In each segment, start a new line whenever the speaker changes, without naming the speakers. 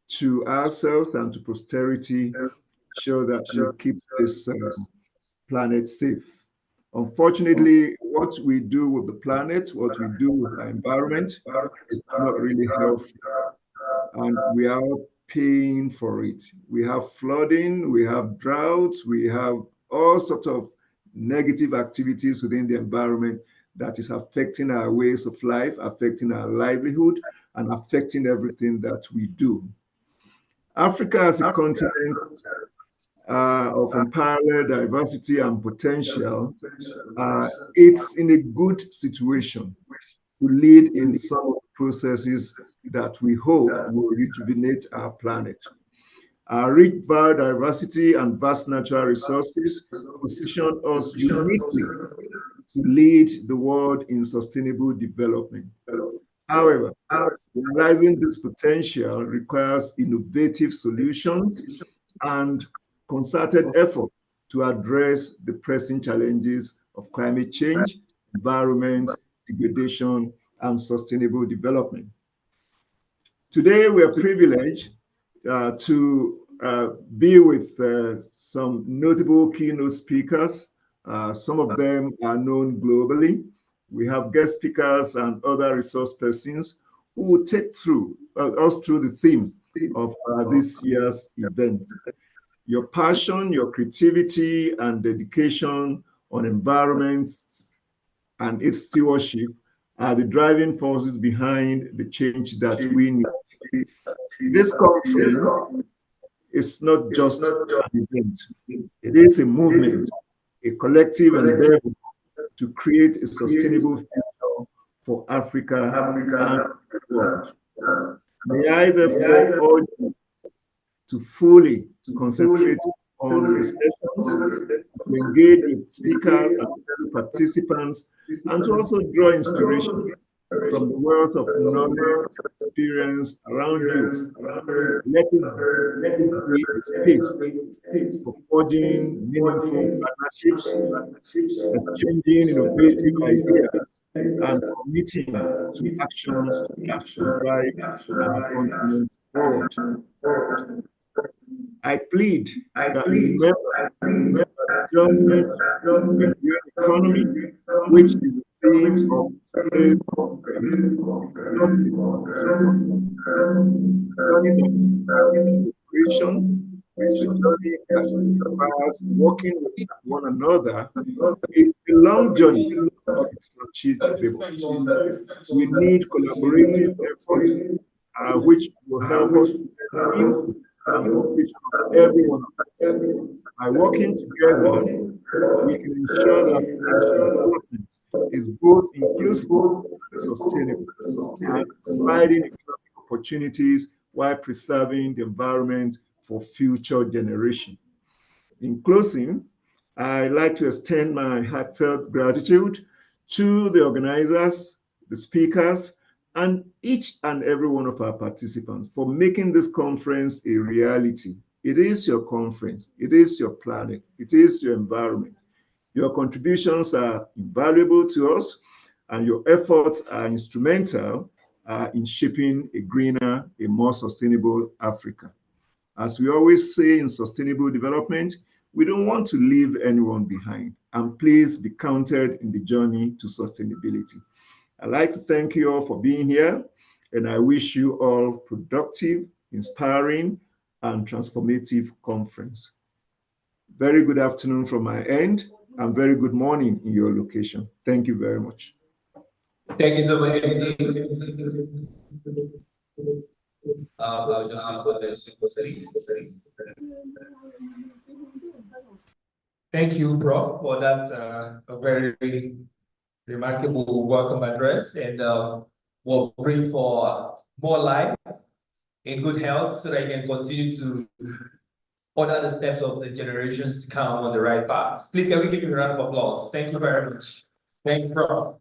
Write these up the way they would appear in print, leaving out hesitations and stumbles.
to ourselves and to posterity, show that we keep this planet safe. Unfortunately, what we do with the planet, what we do with our environment, is not really healthy. And we are paying for it. We have flooding, we have droughts, we have all sorts of negative activities within the environment that is affecting our ways of life, affecting our livelihood, and affecting everything that we do. Africa as a continent of unparalleled diversity and potential, it's in a good situation to lead in some of the processes that we hope will rejuvenate our planet. Our rich biodiversity and vast natural resources position us uniquely to lead the world in sustainable development. However, realizing this potential requires innovative solutions and concerted effort to address the pressing challenges of climate change, environment, degradation, and sustainable development. Today, we are privileged to be with some notable keynote speakers. Some of them are known globally. We have guest speakers and other resource persons who will take us through the theme of this year's event. Your passion, your creativity, and dedication on environment and its stewardship are the driving forces behind the change that we need. This conference is not just an event, it is a movement, a collective endeavor to create a sustainable future for Africa and the world. May I therefore urge you to fully concentrate on the sessions, to engage with speakers and participants, and to also draw inspiration from the wealth of knowledge, experience around you. Let it be a space for forging meaningful partnerships, exchanging innovative ideas, and committing to actions to drive our continent forward. I plead that we remember the economy, which is the theme of today's creation. It's a journey that requires working with one another. It's a long journey, but it's achievable. We need collaborative efforts, which will help us improve and cooperation of everyone. By working together, we can ensure that development is both inclusive and sustainable, and providing economic opportunities while preserving the environment for future generations. In closing, I'd like to extend my heartfelt gratitude to the organizers, the speakers, and each and every one of our participants for making this conference a reality. It is your conference, it is your planet, it is your environment. Your contributions are invaluable to us, and your efforts are instrumental in shaping a greener, a more sustainable Africa. As we always say in sustainable development, we don't want to leave anyone behind, and please be counted in the journey to sustainability. I'd like to thank you all for being here, and I wish you all productive, inspiring, and transformative conference. Very good afternoon from my end, and very good morning in your location. Thank you very much.
Thank you so much, MD. I'll just look for this. Thank you, Prof, for that a very remarkable welcome address, and we'll bring for more life in good health so that you can continue to order the steps of the generations to come on the right path. Please, can we give you a round of applause? Thank you very much. Thanks, Prof.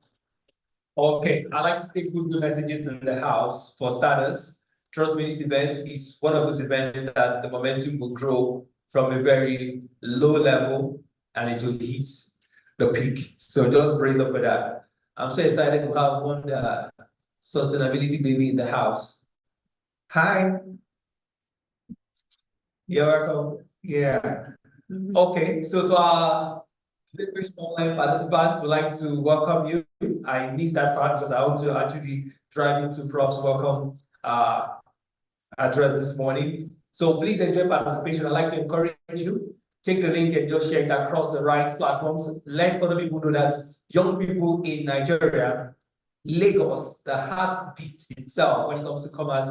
Okay, I'd like to take good messages in the house. For starters, trust me, this event is one of those events that the momentum will grow from a very low level and it will hit the peak. So just brace up for that. I'm so excited to have one sustainability baby in the house. Hi. You're welcome. Yeah. Okay, so to our distinguished online participants, we'd like to welcome you. I missed that part because I want to actually drive into Prof's welcome address this morning. So please enjoy participation. I'd like to encourage you. Take the link and just share it across the right platforms. Let other people know that young people in Nigeria, Lagos, the heartbeat itself when it comes to commerce,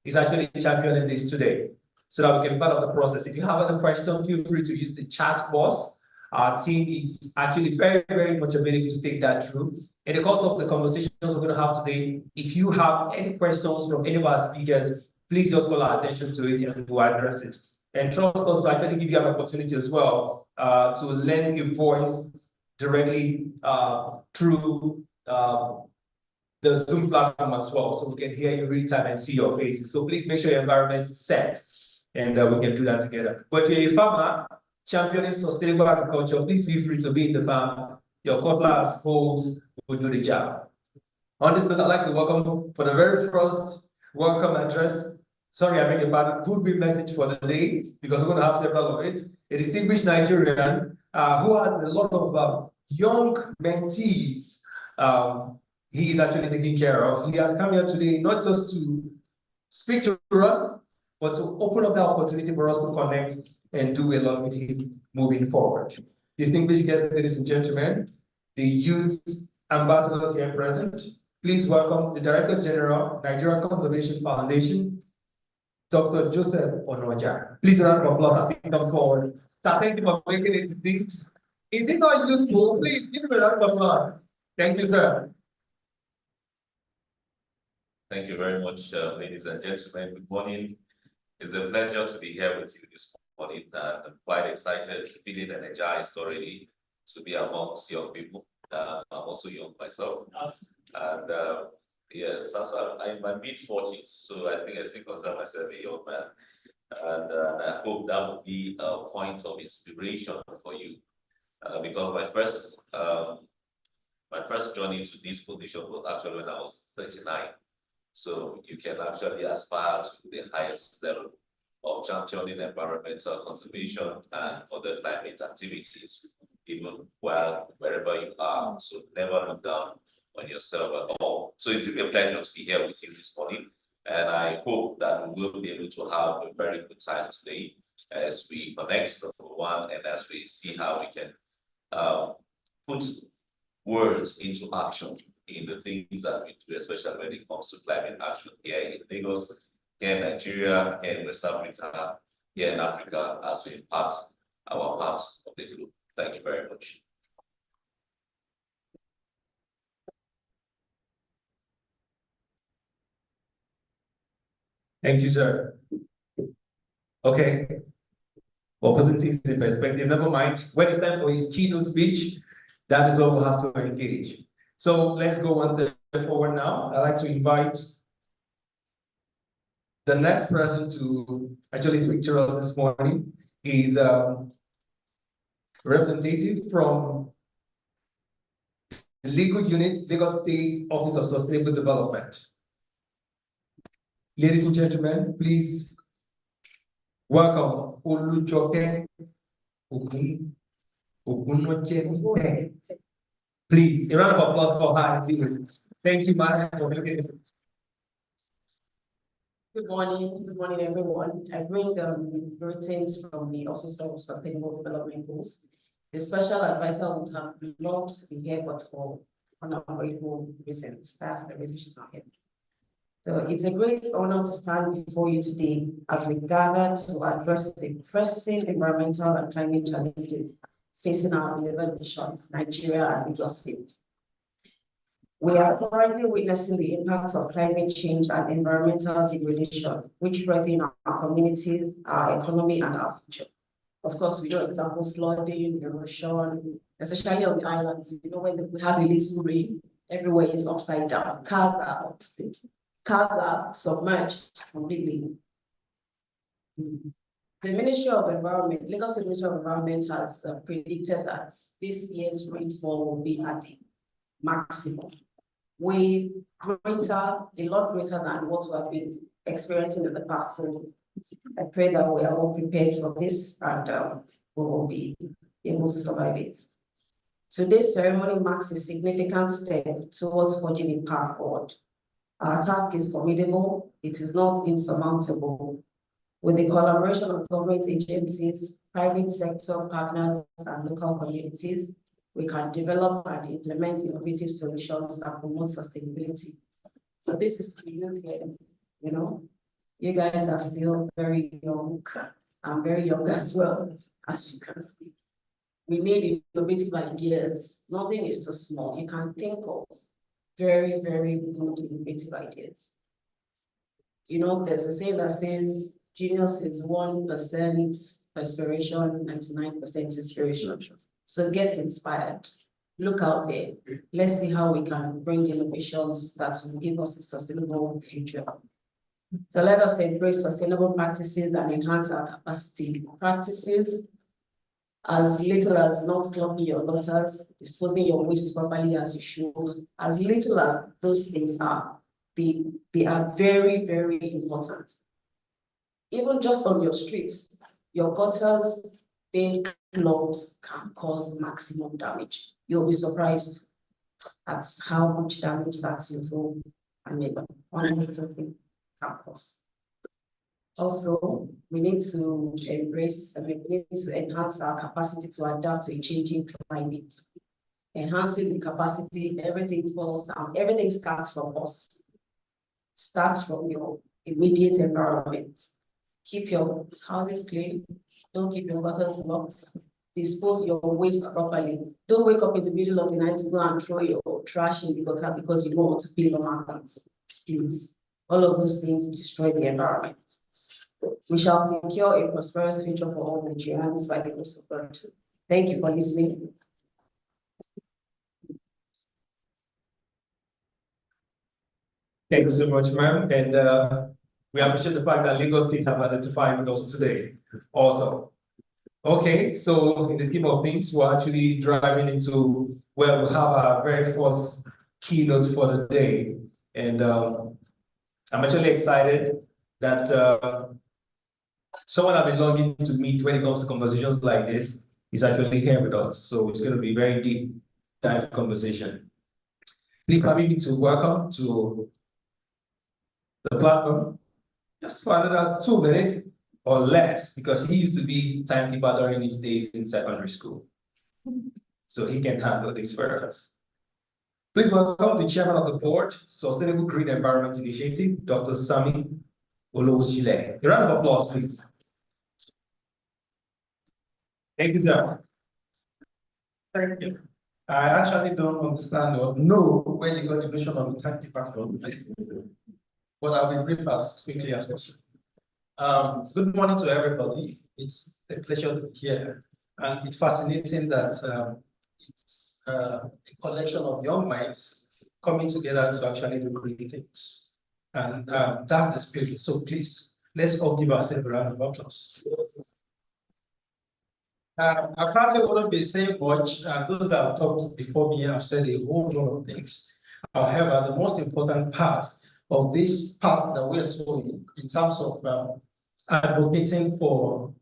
is actually championing this today, so that we can be part of the process. If you have other questions, feel free to use the chat box. Our team is actually very, very much available to take that through. In the course of the conversations we're going to have today, if you have any questions from any of our speakers, please just call our attention to it and we'll address it. And trust us to actually give you an opportunity as well to lend your voice directly through the Zoom platform as well, so we can hear you real time and see your faces. So please make sure your environment is set, and we can do that together. But if you're a farmer championing sustainable agriculture, please feel free to be in the farm. Your cutlass holes will do the job. On this note, I'd like to welcome for the very first welcome address. Sorry, I beg a goodwill message for the day, because we're going to have several of it. A distinguished Nigerian who has a lot of young mentees. He is actually taking care of. He has come here today not just to speak to us, but to open up the opportunity for us to connect and do a lot with him moving forward. Distinguished guests, ladies and gentlemen, the youth ambassadors here present, please welcome the Director General, Nigeria Conservation Foundation, Dr. Joseph Onoja. Please round of applause as he comes forward. So thank you for making it indeed. It is not youthful. Please give him a round of applause. Thank you, sir.
Thank you very much, ladies and gentlemen. Good morning. It's a pleasure to be here with you this morning. I'm quite excited, feeling energized already to be amongst young people. I'm also young myself. And yes, I'm in my mid-40s, so I think I still consider myself a young man. And I hope that will be a point of inspiration for you. Because my first journey to this position was actually when I was 39. So you can actually aspire to the highest level of championing environmental conservation and other climate activities, even wherever you are. So never look down on yourself at all. So it will be a pleasure to be here with you this morning. And I hope that we will be able to have a very good time today as we connect, number one, and as we see how we can put words into action in the things that we do, especially when it comes to climate action here in Lagos, here in Nigeria, here in West Africa, here in Africa, as we impact our parts of the globe. Thank you very much.
Thank you, sir. Okay. Well, putting things in perspective, never mind. When it's time for his keynote speech, that is what we'll have to engage. So let's go one step forward now. I'd like to invite the next person to actually speak to us this morning. Is a representative from the legal unit, Lagos State Office of Sustainable Development. Ladies and gentlemen, please welcome Olujoke Ogunoje. Please, a round of applause for her. Thank you, Mara, for making it.
Good morning, everyone. I bring greetings from the Office of Sustainable Development Goals. The special advisor would have loved to be here, but for unavoidable reasons. That's the reason she's not here. So it's a great honor to stand before you today as we gather to address the pressing environmental and climate challenges facing our beloved nation, Nigeria and Lagos State. We are currently witnessing the impacts of climate change and environmental degradation, which threaten our communities, our economy, and our future. Of course, we know example flooding, erosion, especially on the islands. You know, when we have a little rain, everywhere is upside down. Cars are submerged completely. The Ministry of Environment, Lagos State Ministry of Environment has predicted that this year's rainfall will be at the maximum, a lot greater than what we have been experiencing in the past. So I pray that we are all prepared for this and we will be able to survive it. Today's ceremony marks a significant step towards forging a path forward. Our task is formidable, it is not insurmountable. With the collaboration of government agencies, private sector partners, and local communities, we can develop and implement innovative solutions that promote sustainability. So this is to you here, you know, you guys are still very young. I'm very young as well, as you can see. We need innovative ideas. Nothing is too small. You can think of very, very good innovative ideas. You know, there's a saying that says, genius is 1% perspiration, 99% inspiration. So get inspired. Look out there. Let's see how we can bring innovations that will give us a sustainable future. So let us embrace sustainable practices and enhance our capacity. Practices as little as not clogging your gutters, disposing your waste properly as you should, as little as those things are, they are very, very important. Even just on your streets, your gutters being clogged can cause maximum damage. You'll be surprised at how much damage that little one little thing can cause. Also, we need to embrace and we need to enhance our capacity to adapt to a changing climate. Enhancing the capacity, everything falls down, everything starts from us. Starts from your immediate environment. Keep your houses clean, don't keep your gutters blocked, dispose your waste properly. Don't wake up in the middle of the night to go and throw your trash in the gutter because you don't want to clean your markets. Please. All of those things destroy the environment. We shall secure a prosperous future for all Nigerians by the grace of God. Thank you for listening.
Thank you so much, ma'am. And we appreciate the fact that Lagos State have identified with us today. Also. Okay, so in the scheme of things, we're actually driving into where we have our very first keynote for the day. And I'm actually excited that someone I've been longing to meet when it comes to conversations like this is actually here with us. So it's going to be very deep dive conversation. Please permit me to welcome to the platform just for another 2 minutes or less, because he used to be timekeeper during his days in secondary school. So he can handle this for us. Please welcome the chairman of the board, Sustainable Green Environment Initiative, Dr. Sami Olowosile. A round of applause, please. Thank you, sir.
Thank you. I actually don't understand or know where you got the notion of the timekeeper from, but I'll be brief as quickly as possible. Good morning to everybody. It's a pleasure to be here. And it's fascinating that it's a collection of young minds coming together to actually do great things. And that's the spirit. So please, let's all give ourselves a round of applause. I probably wouldn't be saying much. Those that have talked before me have said a whole lot of things. However, the most important part of this path that we're doing in terms of advocating for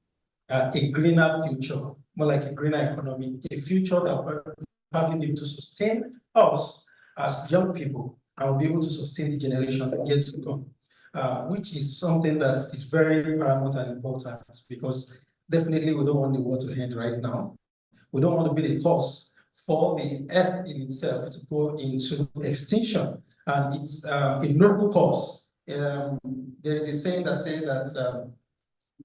a greener future, more like a greener economy, a future that will probably be able to sustain us as young people and will be able to sustain the generation yet to come, which is something that is very paramount and important, because definitely we don't want the world to end right now. We don't want to be the cause for the earth in itself to go into extinction, and it's a noble cause. There is a saying that says that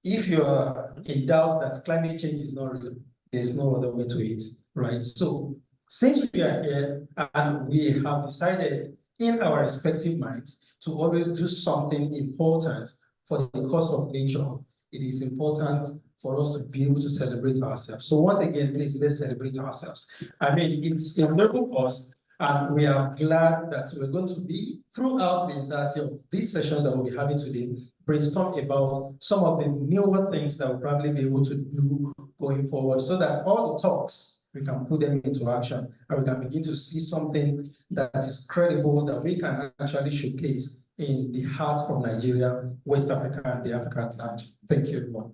if you are in doubt that climate change is not real, there's no other way to it, right? So since we are here and we have decided in our respective minds to always do something important for the cause of nature, it is important for us to be able to celebrate ourselves. So once again, please, let's celebrate ourselves. I mean, it's a noble cause, and we are glad that we're going to be, throughout the entirety of these sessions that we'll be having today, brainstorm about some of the newer things that we'll probably be able to do going forward, so that all the talks, we can put them into action, and we can begin to see something that is credible, that we can actually showcase in the heart of Nigeria, West Africa, and the Africa at large. Thank you, everyone.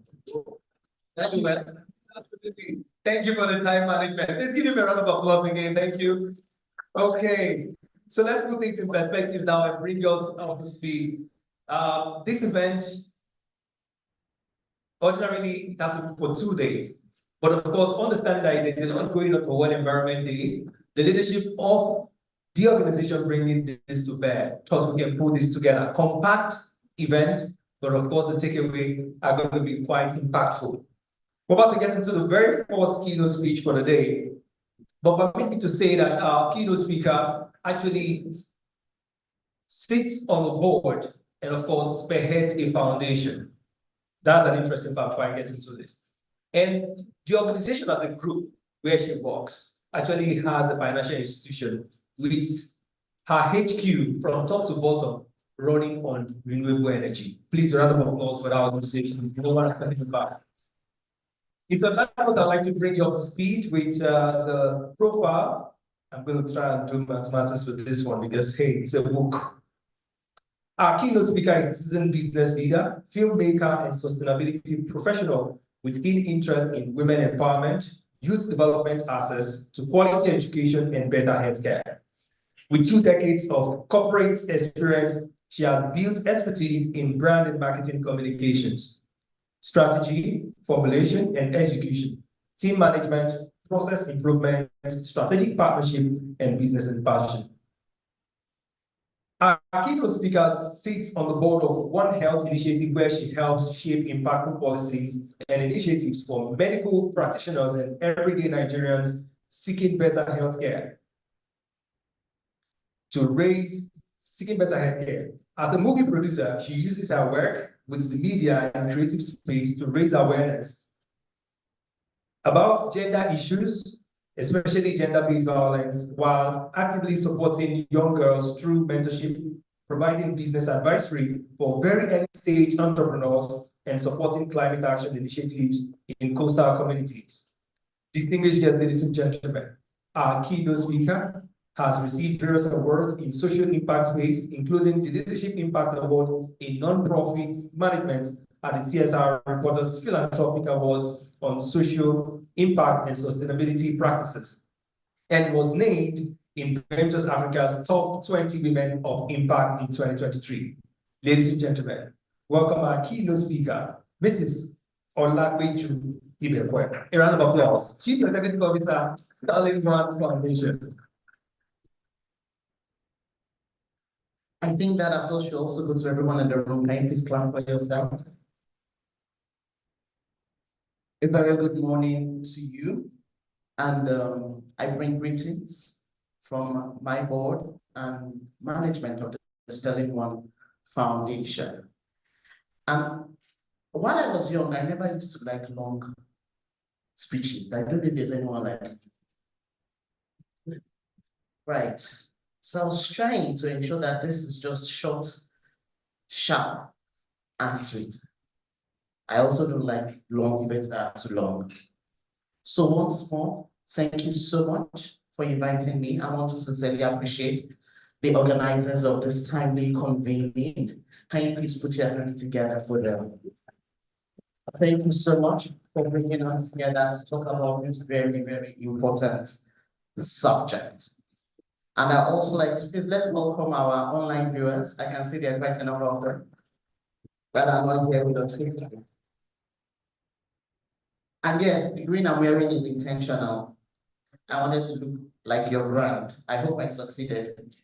Thank you, man. Thank you for the time management. Let's give him a round of applause again. Thank you. Okay, so let's put things in perspective now and bring us up to speed. This event ordinarily happened for 2 days, but of course, understand that it is an ongoing for World Environment Day. The leadership of the organization bringing this to bear, thought we can put this together. Compact event, but of course, the takeaway are going to be quite impactful. We're about to get into the very first keynote speech for the day, but permit me to say that our keynote speaker actually sits on the board and of course spearheads a foundation. That's an interesting fact before I get into this. And the organization as a group where she works actually has a financial institution with her HQ from top to bottom running on renewable energy. Please a round of applause for that organization. You know what I'm talking about. It's a matter that I'd like to bring you up to speed with the profile. I'm going to try and do mathematics with this one because, hey, it's a book. Our keynote speaker is a seasoned business leader, filmmaker, and sustainability professional with keen interest in women empowerment, youth development, access to quality education, and better healthcare. With 2 decades of corporate experience, she has built expertise in brand and marketing communications, strategy, formulation, and execution, team management, process improvement, strategic partnership, and business expansion. Our keynote speaker sits on the board of One Health initiative where she helps shape impactful policies and initiatives for medical practitioners and everyday Nigerians seeking better healthcare. As a movie producer, she uses her work with the media and creative space to raise awareness about gender issues, especially gender-based violence, while actively supporting young girls through mentorship, providing business advisory for very early-stage entrepreneurs, and supporting climate action initiatives in coastal communities. Distinguished guests, ladies and gentlemen, our keynote speaker has received various awards in social impact space, including the Leadership Impact Award in Nonprofit Management and the CSR Reporters Philanthropic Awards on Social Impact and Sustainability Practices, and was named in Ventures Africa's Top 20 Women of Impact in 2023. Ladies and gentlemen, welcome our keynote speaker, Mrs. Olagbeju Ibekwe. A round of applause. Chief Executive Officer, Sterling Grant Foundation.
I think that approach should also go to everyone in the room. Can you please clap for yourself? A very good morning to you. And I bring greetings from my board and management of the Sterling One Foundation. And while I was young, I never used to like long speeches. I don't know if there's anyone like me. Right. So I was trying to ensure that this is just short, sharp, and sweet. I also don't like long events that are too long. So once more, thank you so much for inviting me. I want to sincerely appreciate the organizers of this timely convening. Can you please put your hands together for them? Thank you so much for bringing us together to talk about this very, very important subject. And I also like to please let's welcome our online viewers. I can see they're quite a number of them, but I'm not here with us. And yes, the green I'm wearing is intentional. I wanted to look like your brand. I hope I succeeded.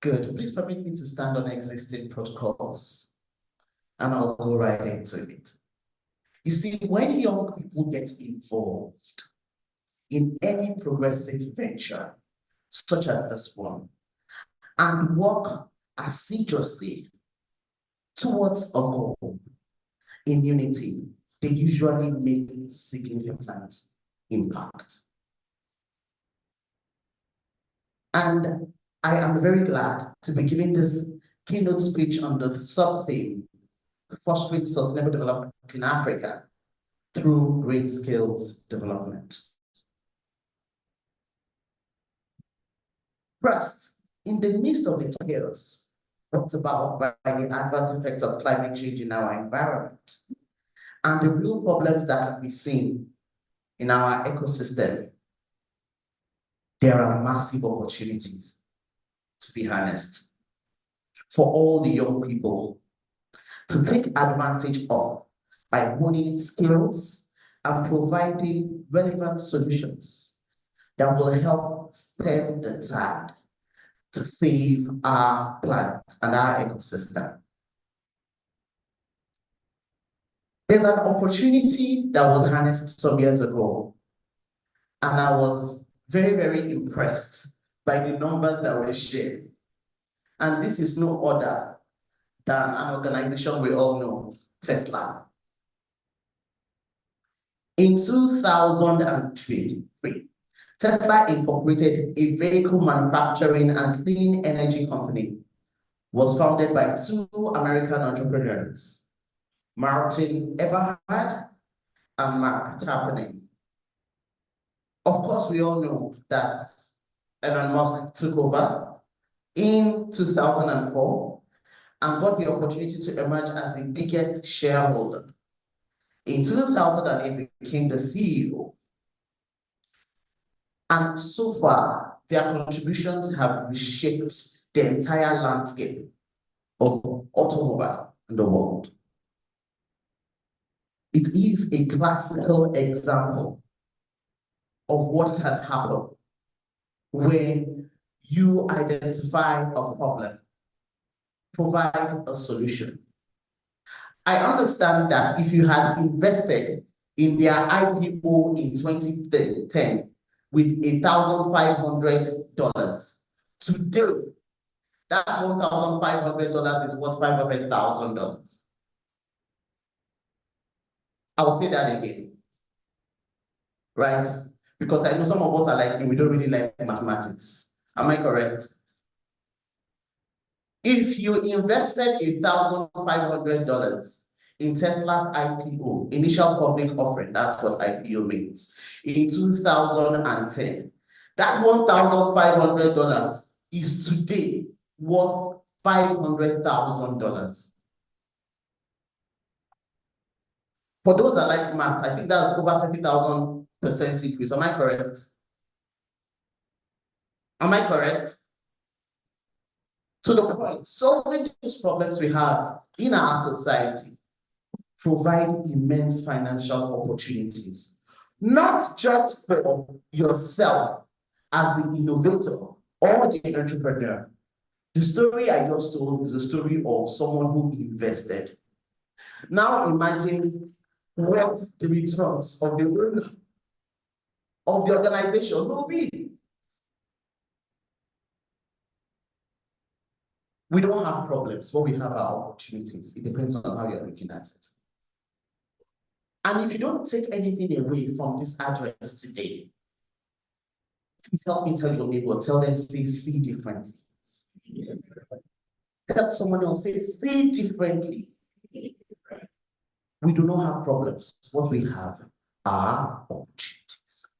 Good. Please permit me to stand on existing protocols, and I'll go right into it. You see, when young people get involved in any progressive venture, such as this one, and work assiduously towards a goal in unity, they usually make significant impact. And I am very glad to be giving this keynote speech on the sub-theme, fostering sustainable development in Africa through great skills development. First, in the midst of the chaos brought about by the adverse effect of climate change in our environment and the real problems that can be seen in our ecosystem, there are massive opportunities to be harnessed for all the young people to take advantage of by honing skills and providing relevant solutions that will help stem the tide to save our planet and our ecosystem. There's an opportunity that was harnessed some years ago, and I was very, very impressed by the numbers that were shared. And this is no other than an organization we all know, Tesla. In 2003, Tesla incorporated a vehicle manufacturing and clean energy company, was founded by two American entrepreneurs, Martin Eberhard and Mark Tarpenning. Of course, we all know that Elon Musk took over in 2004 and got the opportunity to emerge as the biggest shareholder. In 2008, became the CEO. And so far, their contributions have reshaped the entire landscape of automobile in the world. It is a classical example of what can happen when you identify a problem, provide a solution. I understand that if you had invested in their IPO in 2010 with $1,500, today, that $1,500 is worth $500,000. I will say that again, right? Because I know some of us are like, we don't really like mathematics. Am I correct? If you invested $1,500 in Tesla's IPO, initial public offering, that's what IPO means, in 2010, that $1,500 is today worth $500,000. For those that like math, I think that's over 30,000% increase. Am I correct? Am I correct? To the point, solving these problems we have in our society provide immense financial opportunities, not just for yourself as the innovator or the entrepreneur. The story I just told is a story of someone who invested. Now imagine what the returns of the owner of the organization will be. We don't have problems, but we have our opportunities. It depends on how you're looking at it. And if you don't take anything away from this address today, please help me tell your neighbor, tell them, say, see differently. Tell someone else, say, see differently. We do not have problems. What we have are opportunities.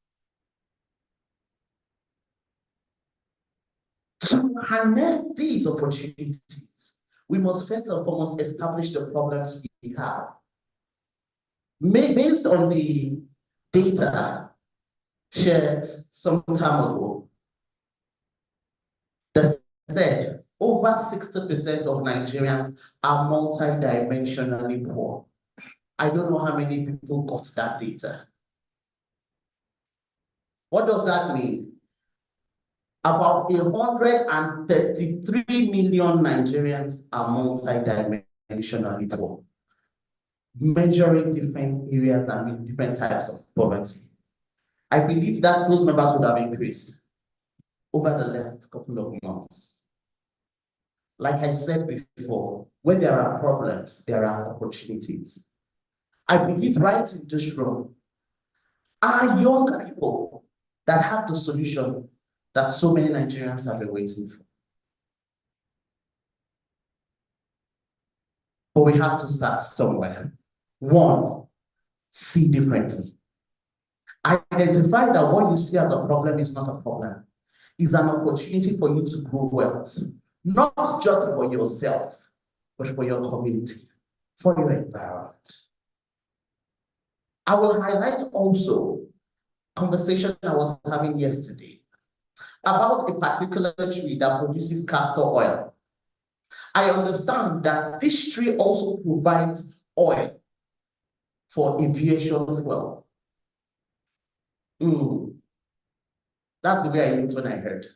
To harness these opportunities, we must first and foremost establish the problems we have. Based on the data shared some time ago, that said over 60% of Nigerians are multidimensionally poor. I don't know how many people got that data. What does that mean? About 133 million Nigerians are multidimensionally poor, measuring different areas and different types of poverty. I believe that those numbers would have increased over the last couple of months. Like I said before, where there are problems, there are opportunities. I believe right in this room are young people that have the solution that so many Nigerians have been waiting for. But we have to start somewhere. One, see differently. Identify that what you see as a problem is not a problem. is an opportunity for you to grow wealth, not just for yourself, but for your community, for your environment. I will highlight also a conversation I was having yesterday about a particular tree that produces castor oil. I understand that this tree also provides oil for aviation fuel. That's the way I looked when I heard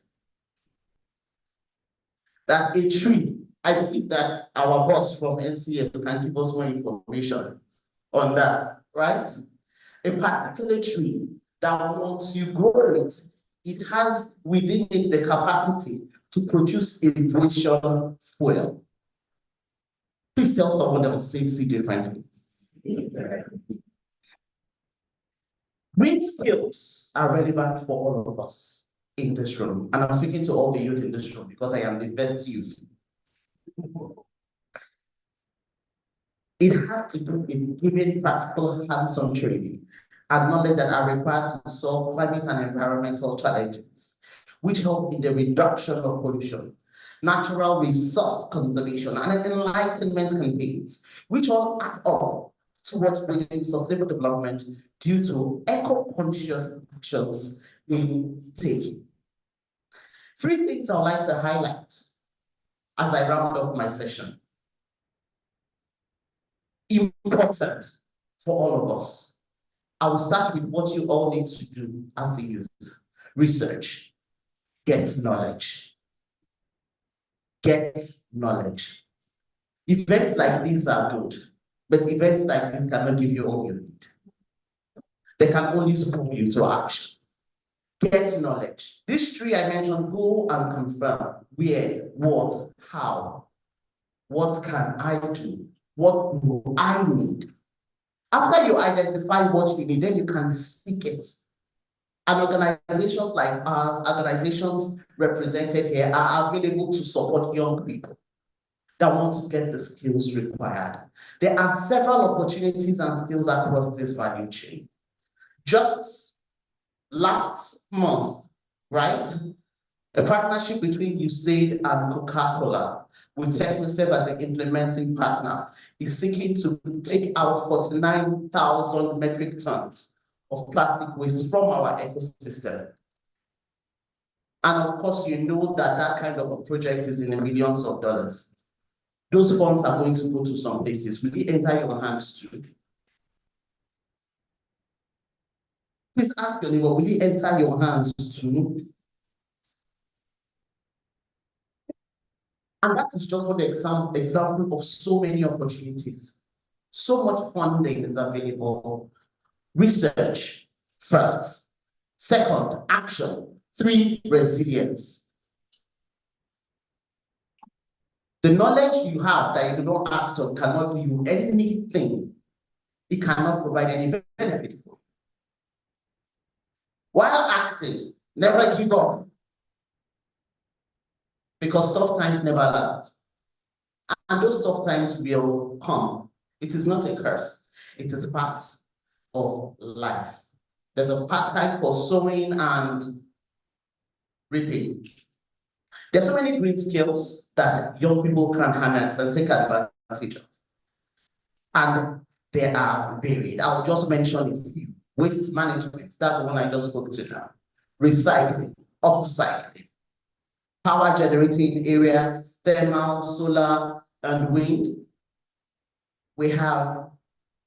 that a tree. I believe that our boss from NCF can give us more information on that, right? A particular tree that once you grow it, it has within it the capacity to produce aviation fuel. Please tell someone else, say differently. Green skills are relevant for all of us in this room. And I'm speaking to all the youth in this room because I am the best youth. It has to do with giving practical hands-on training and knowledge that are required to solve climate and environmental challenges, which help in the reduction of pollution, natural resource conservation, and enlightenment campaigns, which all add up towards bringing sustainable development due to eco-conscious actions being taken. 3 things I would like to highlight as I round up my session. Important for all of us. I will start with what you all need to do as the youth. Research, get knowledge. Get knowledge. Events like these are good, but events like this cannot give you all you need. They can only support you to action. Get knowledge. This tree I mentioned, go and confirm where, what, how. What can I do? What do I need? After you identify what you need, then you can seek it. And organizations like ours, organizations represented here, are available to support young people that want to get the skills required. There are several opportunities and skills across this value chain. Just last month, right? A partnership between USAID and Coca-Cola with TechnoServe as the implementing partner is seeking to take out 49,000 metric tons of plastic waste from our ecosystem. And of course, you know that that kind of a project is in the millions of dollars. Those funds are going to go to some places. Will it enter your hands too? Please ask your neighbor, will it enter your hands too? And that is just one example of so many opportunities. So much funding is available. Research first. Second, action. 3, resilience. The knowledge you have that you do not act on cannot give you anything. It cannot provide any benefit for you. While acting, never give up. Because tough times never last. And those tough times will come. It is not a curse. It is part of life. There's a part-time for sowing and reaping. There's so many great skills that young people can harness and take advantage of. And they are varied. I'll just mention a few. Waste management, that's the one I just spoke to now. Recycling, upcycling. Power generating areas, thermal, solar, and wind. We have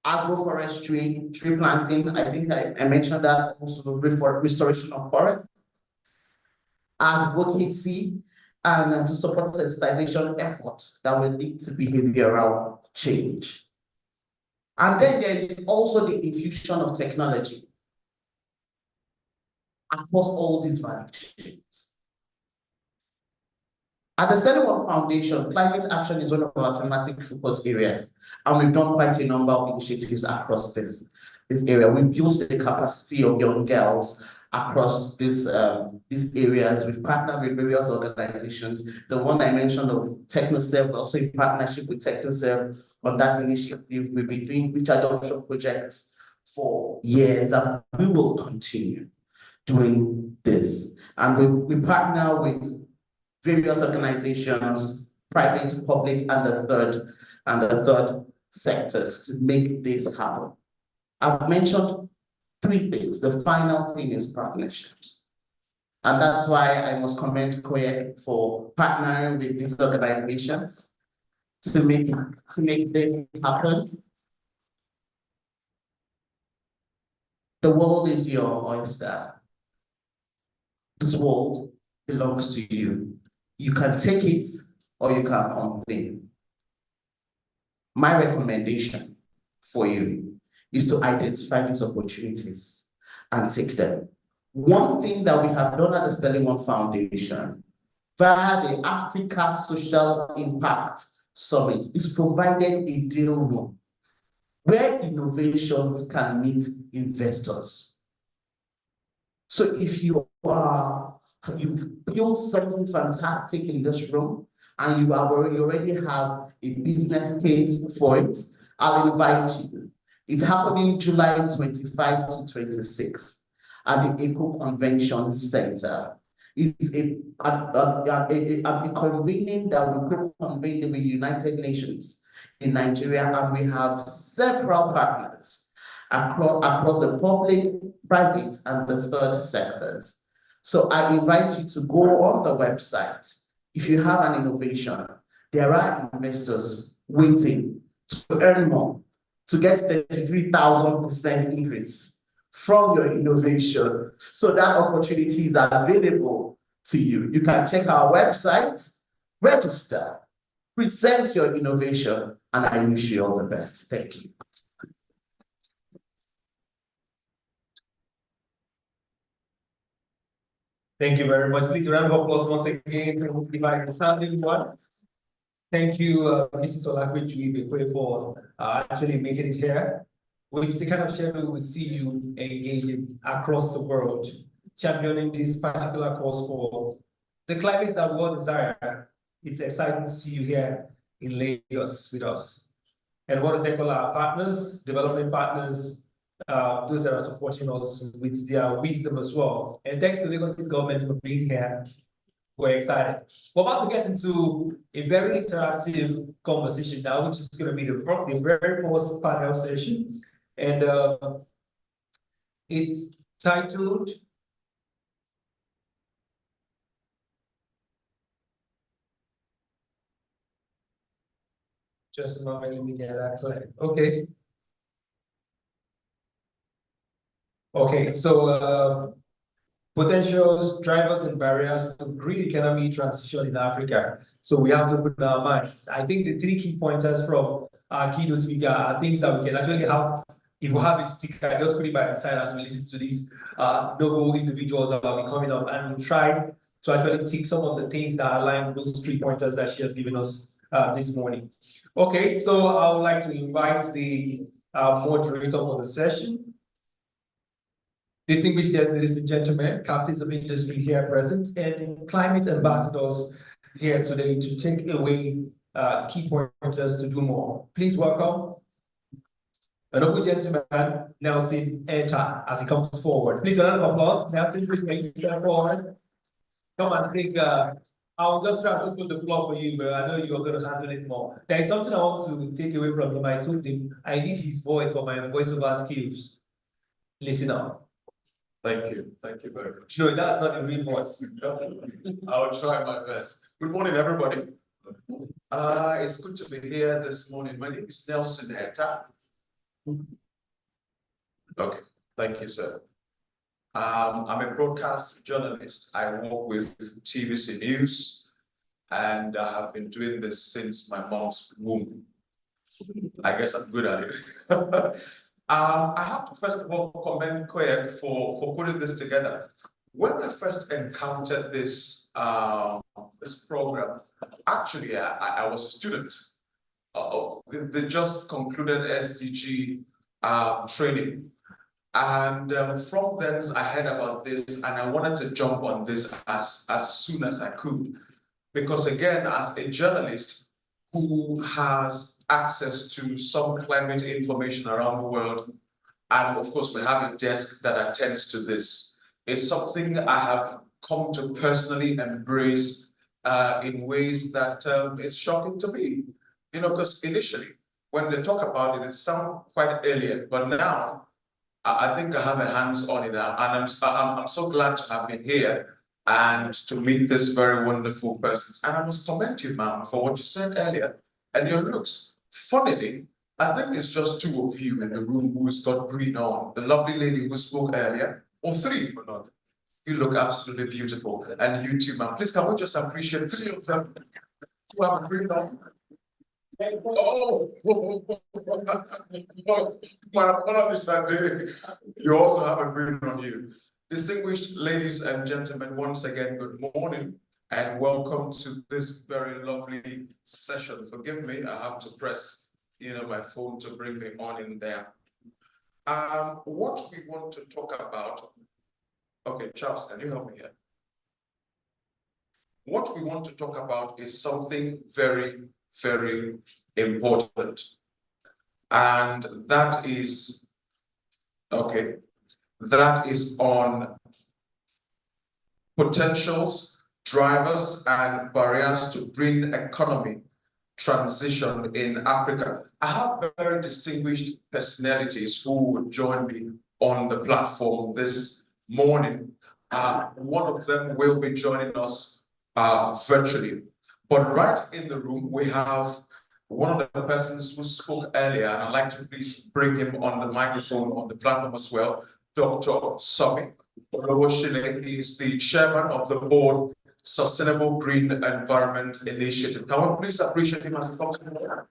agroforestry, tree planting. I think I mentioned that also restoration of forests. Advocacy and to support sensitization efforts that will lead to behavioral change. And then there is also the infusion of technology across all these value chains. At the Sterling One Foundation, climate action is one of our thematic focus areas, and we've done quite a number of initiatives across this area. We've built the capacity of young girls across these areas. We've partnered with various organizations. The one I mentioned of TechnoServe, also in partnership with TechnoServe on that initiative. We've been doing beach adoption projects for years, and we will continue. doing this. And we partner with various organizations, private, public, and the third sectors to make this happen. I've mentioned three things. The final thing is partnerships. And that's why I must commend COYEC for partnering with these organizations to make this happen. The world is your oyster. This world belongs to you. You can take it or you can complain. My recommendation for you is to identify these opportunities and take them. One thing that we have done at the Sterling One Foundation via the Africa Social Impact Summit is provided a deal room where innovations can meet investors. So if you've built something fantastic in this room and you already have a business case for it, I'll invite you. It's happening July 25 to 26 at the Eco Convention Center. It's a convening that we co-convene with United Nations in Nigeria, and we have several partners across the public, private, and the third sectors. So I invite you to go on the website. If you have an innovation, there are investors waiting to earn more, to get 33,000% increase from your innovation. So that opportunity is available to you. You can check our website, register, present your innovation, and I wish you all the best. Thank you.
Thank you very much. Please round of applause once again. If I understand everyone. Thank you, Mrs. Olakwe for actually making it here. It's the kind of sharing we will see you engaging across the world, championing this particular cause for the climates that we all desire. It's exciting to see you here in Lagos with us. And I want to thank all our partners, development partners, those that are supporting us with their wisdom as well. And thanks to Lagos State government for being here. We're excited. We're about to get into a very interactive conversation now, which is going to be the very first panel session. And it's titled just a moment, let me get that clear. Okay. Okay, so potentials, drivers, and barriers to green economy transition in Africa. So we have to put in our minds. I think the three key pointers from our keynote speaker are things that we can actually have. If we have a sticker, just put it by the side as we listen to these noble individuals that will be coming up, and we'll try to actually tick some of the things that align with those three pointers that she has given us this morning. Okay, so I would like to invite the moderator for the session. Distinguished guests, ladies and gentlemen, captains of industry here present, and climate ambassadors here today to take away key pointers to do more. Please welcome an noble gentleman, Nelson Etta, as he comes forward. Please, a round of applause. Nelson, please step forward. Come and take. I'll just try to open the floor for you, but I know you're going to handle it more. There is something I want to take away from him. I told him I need his voice for my voiceover skills. Listen up.
Thank you very much.
No, that's not a real voice.
I'll try my best. Good morning, everybody. It's good to be here this morning. My name is Nelson Etta. Okay, thank you, sir. I'm a broadcast journalist. I work with TVC News, and I have been doing this since my mom's womb. I guess I'm good at it. I have to first of all commend COYEC for putting this together. When I first encountered this this program, actually I was a student. They just concluded SDG training, and from then I heard about this, and I wanted to jump on this as soon as I could, because again, as a journalist who has access to some climate information around the world, and of course we have a desk that attends to this. It's something I have come to personally embrace in ways that it's shocking to me. You know, because initially, when they talk about it, it sounds quite alien, but now I think I have a hands on it now, and I'm so glad to have been here and to meet this very wonderful persons. And I must commend you, ma'am, for what you said earlier and your looks. Funnily, I think it's just two of you in the room who's got green on. The lovely lady who spoke earlier, or three, but not. You look absolutely beautiful, and you too, ma'am. Please, can we just appreciate three of them who have green on? Oh, my apologies, Sandy. You also have a green on you. Distinguished ladies and gentlemen, once again, good morning and welcome to this very lovely session. Forgive me, I have to press, my phone to bring me on in there. What we want to talk about. Okay, Charles, can you help me here? What we want to talk about is something very, very important. And that is, that is on potentials, drivers, and barriers to green economy transition in Africa. I have very distinguished personalities who will join me on the platform this morning. One of them will be joining us virtually. But right in the room, we have one of the persons who spoke earlier, and I'd like to please bring him on the microphone on the platform as well, Dr. Somi Olowoshile. He is the chairman of the board Sustainable Green Environment Initiative. Can we please appreciate him as he comes to the.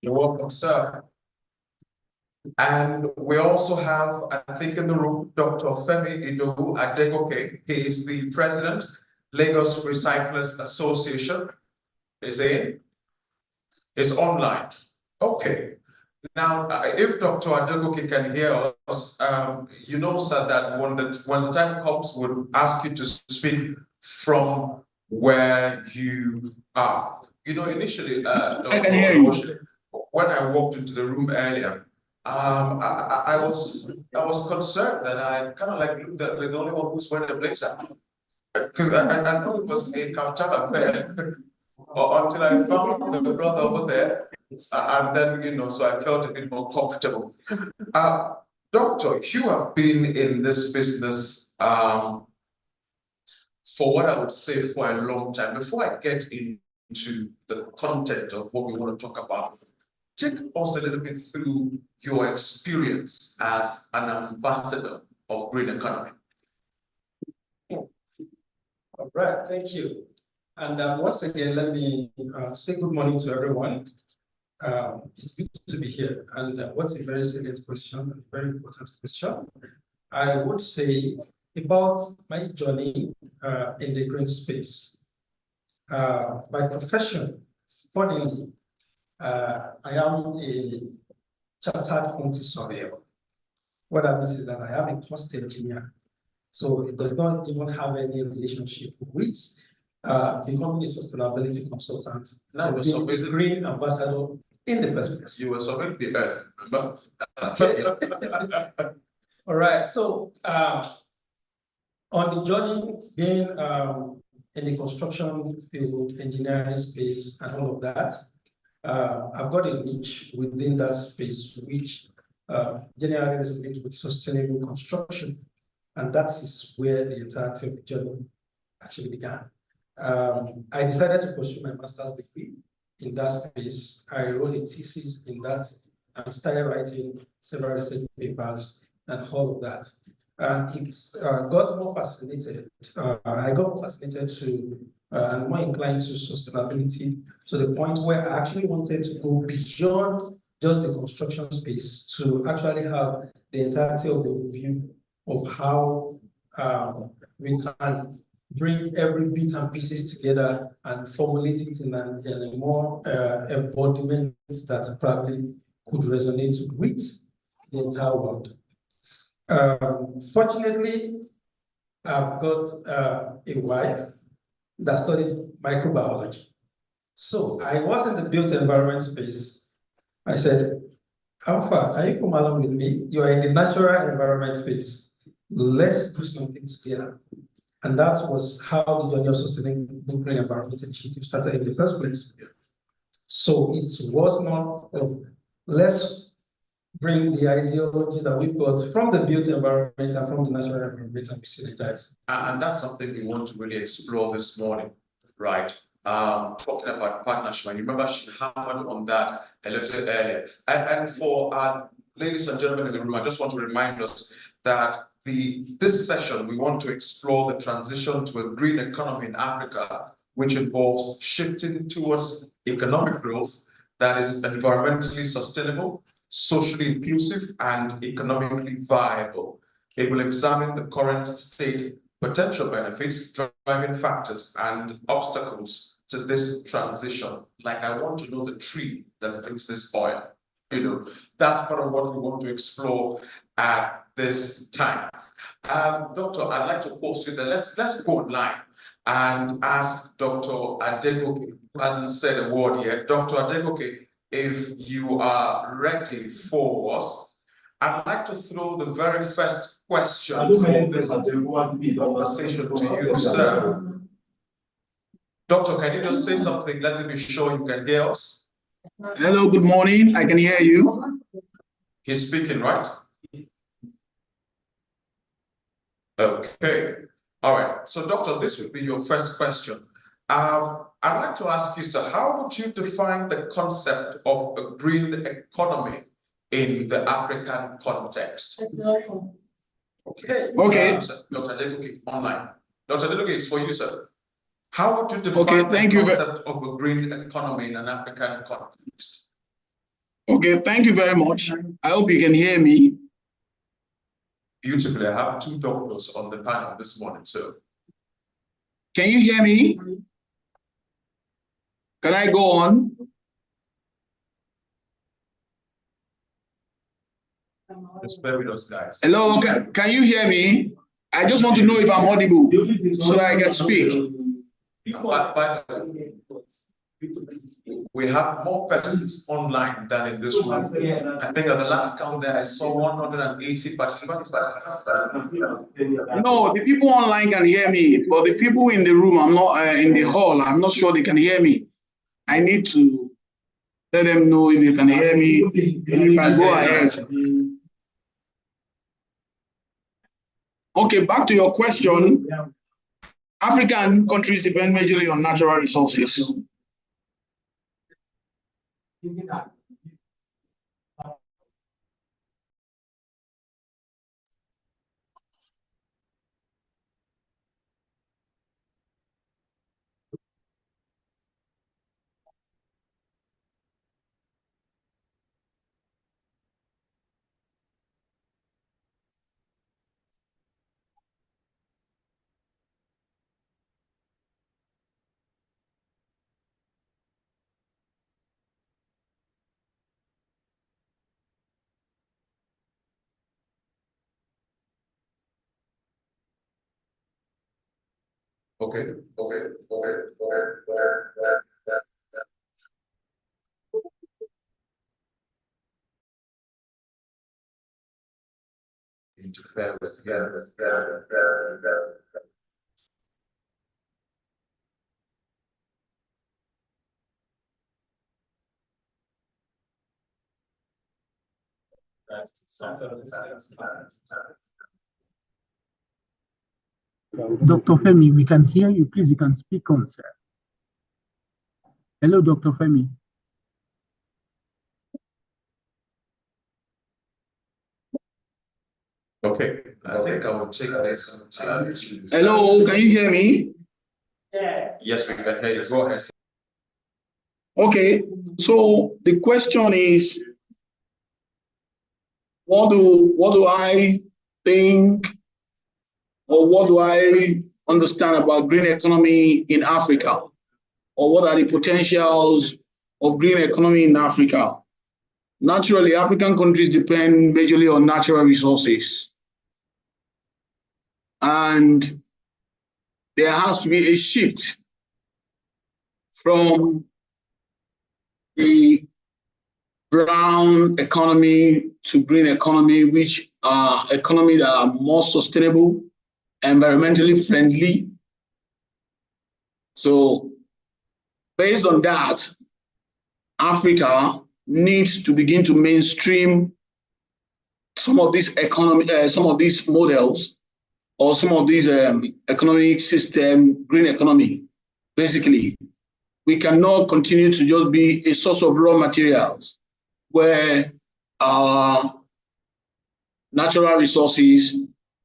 You're welcome, sir. And we also have, I think in the room, Dr. Femi Idowu Adegoke. He is the president, Lagos Recyclers Association. Is online. Okay. Now, if Dr. Adegoke can hear us, you know, sir, that when the time comes, we'll ask you to speak from where you are. You know, initially, Dr. Adegoke, when I walked into the room earlier, I was concerned that I kind of like looked at the only one who's wearing a blazer, because I thought it was a kaftan affair until I found the brother over there, and then so I felt a bit more comfortable. Doctor, you have been in this business for what I would say for a long time. Before I get into the content of what we want to talk about, take us a little bit through your experience as an ambassador of green economy.
All right, thank you. And once again, let me say good morning to everyone. It's good to be here. And what's a very serious question, a very important question. I would say about my journey in the green space. By profession, fortunately, I am a chartered quantity surveyor. What that means is that I am a cost engineer. So it does not even have any relationship with becoming a sustainability consultant.
Now you're so busy.
Green ambassador in the first place.
You were surveying the earth, remember?
All right. So on the journey, being in the construction field, engineering space, and all of that, I've got a niche within that space, which generally resonates with sustainable construction. And that is where the entirety of the journey actually began. I decided to pursue my master's degree in that space. I wrote a thesis in that and started writing several research papers and all of that. And it got more fascinated. I got more fascinated to and more inclined to sustainability to the point where I actually wanted to go beyond just the construction space to actually have the entirety of the view of how we can bring every bit and pieces together and formulate it in a more embodiment that probably could resonate with the entire world. Fortunately, I've got a wife that studied microbiology. So I was in the built environment space. I said, Alpha, can you come along with me? You are in the natural environment space. let's do something together. And that was how the journey of sustainable green environment initiative started in the first place. So it was more of let's bring the ideologies that we've got from the built environment and from the natural environment and we synergize.
And that's something we want to really explore this morning, right? Talking about partnership, and you remember she hammered on that a little earlier. And for our ladies and gentlemen in the room, I just want to remind us that this session, we want to explore the transition to a green economy in Africa, which involves shifting towards economic growth that is environmentally sustainable, socially inclusive, and economically viable. It will examine the current state, potential benefits, driving factors, and obstacles to this transition. Like, I want to know the tree that brings this oil. That's part of what we want to explore at this time. Doctor, I'd like to pose you that let's go online and ask Dr. Adegoke, who hasn't said a word yet. Dr. Adegoke, if you are ready for us, I'd like to throw the very first question for this conversation to you, sir. Doctor, can you just say something? Let me be sure you can hear us.
Hello, good morning. I can hear you.
He's speaking, right? Okay. All right. So, Doctor, this would be your first question. I'd like to ask you, sir, how would you define the concept of a green economy in the African context? Okay. Dr. Adegoke, online. Dr. Adegoke, it's for you, sir. How would you define the concept of a green economy in an African context?
Okay, thank you very much. I hope you can hear me.
Beautifully. I have two doctors on the panel this morning, so.
Can you hear me? Can I go on?
Just bear with us, guys.
Hello, can you hear me? I just want to know if I'm audible so that I can speak.
By the way, we have more persons online than in this room. I think at the last count there, I saw 180 participants.
No, the people online can hear me, but the people in the room, I'm not in the hall, I'm not sure they can hear me. I need to let them know if they can hear me, and if I go ahead. Okay, back to your question. African countries depend majorly on natural resources.
Okay. Interfere with
Dr. Femi, we can hear you. Please, you can speak on, sir. Hello, Dr. Femi.
Okay, I think I will take this.
Hello, can you hear me?
Yes, we can hear you. Go ahead.
Okay, so the question is, what do I think, or what do I understand about green economy in Africa? Or what are the potentials of green economy in Africa? Naturally, African countries depend majorly on natural resources. And there has to be a shift from the brown economy to green economy, which are economy that are more sustainable, environmentally friendly. So based on that, Africa needs to begin to mainstream some of these some of these models, or some of these economic system, green economy. Basically, we cannot continue to just be a source of raw materials where our natural resources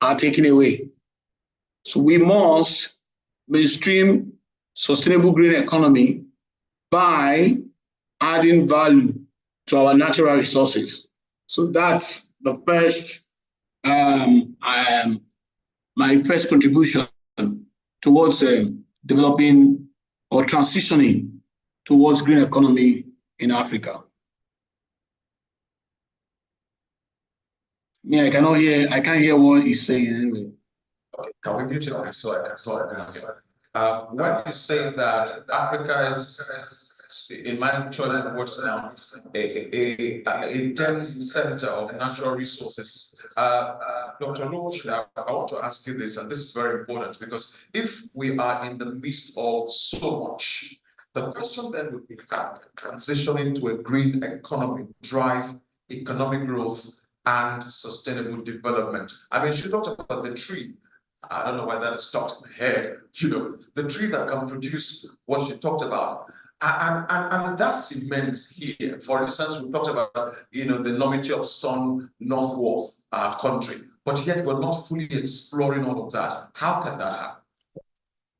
are taken away. So we must mainstream sustainable green economy by adding value to our natural resources. So that's the first, my first contribution towards developing or transitioning towards green economy in Africa. Yeah, I can't hear what he's saying anyway.
Okay, can we mute it? So I can hear. When you say that Africa is, in my choice of words now, a dense center of natural resources. Dr. Loch, I want to ask you this, and this is very important, because if we are in the midst of so much, the question then would be, transitioning to a green economy, drive economic growth and sustainable development. I mean, she talked about the tree. I don't know why that stuck in my head. You know, the tree that can produce what she talked about. And that's immense here. For instance, we talked about, you know, the enormity of sun northwest country, but yet we're not fully exploring all of that. How can that happen?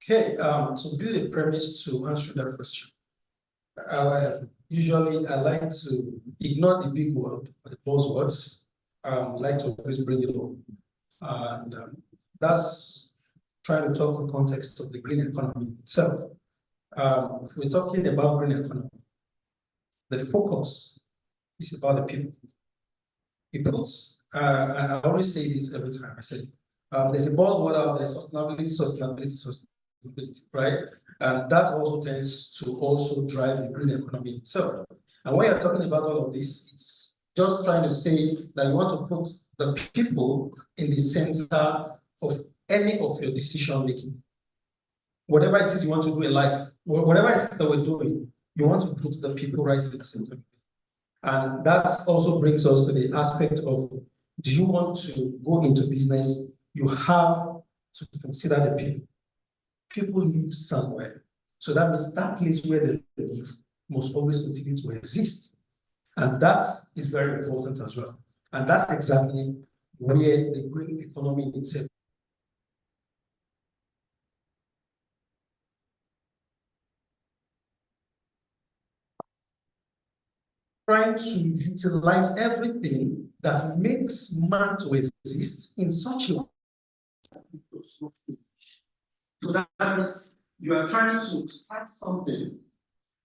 Okay, to build a premise to answer that question, usually I like to ignore the big word, the buzzwords. Like to always bring it up. And that's trying to talk in context of the green economy itself. If we're talking about green economy, the focus is about the people. I always say this every time. I say, there's a buzzword out there, sustainability, right? And that also tends to also drive the green economy itself. And when you're talking about all of this, it's just trying to say that you want to put the people in the center of any of your decision making. Whatever it is you want to do in life, whatever it is that we're doing, you want to put the people right in the center. And that also brings us to the aspect of, do you want to go into business? You have to consider the people. People live somewhere. So that means that place where they live must always continue to exist. And that is very important as well. And that's exactly where the green economy itself. Trying to utilize everything that makes man to exist in such a way. So that means you are trying to start something,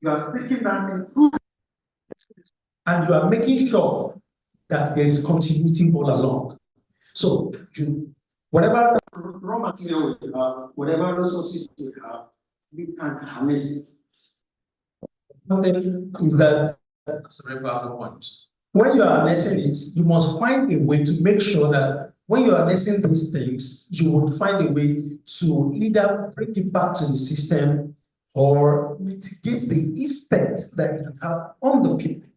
you are taking that thing through, and you are making sure that there is continuity all along. So whatever raw material we have, whatever resources we have, we can harness it. That's a very powerful point. When you are harnessing it, you must find a way to make sure that when you are harnessing these things, you would find a way to either bring it back to the system or mitigate the effect that it will have on the people,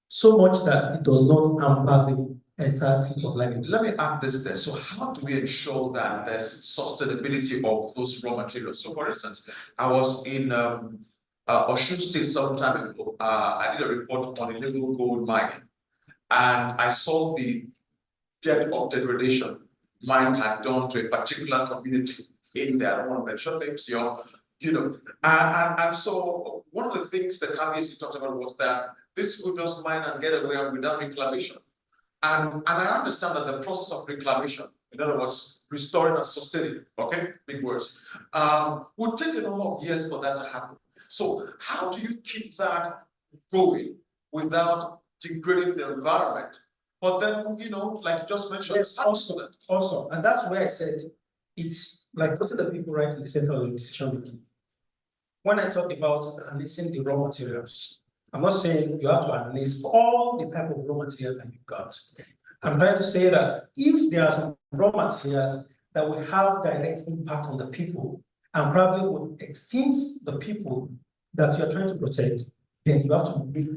so much that it does not hamper the entirety of life.
Let me add this there. So how do we ensure that there's sustainability of those raw materials? So for instance, I was in Osun State some time ago. I did a report on illegal gold mining, and I saw the depth of degradation mine had done to a particular community in there. I don't want to mention names, you know. And so one of the things that KBC talked about was that this would just mine and get away without reclamation. And I understand that the process of reclamation, in other words, restoring and sustaining, okay, big words, would take a number of years for that to happen. So how do you keep that going without degrading the environment? But then, you know, like you just mentioned,
yes, also, and that's where I said it's like putting the people right in the center of the decision making. When I talk about harnessing the raw materials, I'm not saying you have to analyze all the type of raw materials that you've got. I'm trying to say that if there are some raw materials that will have direct impact on the people and probably will extinct the people that you're trying to protect, then you have to make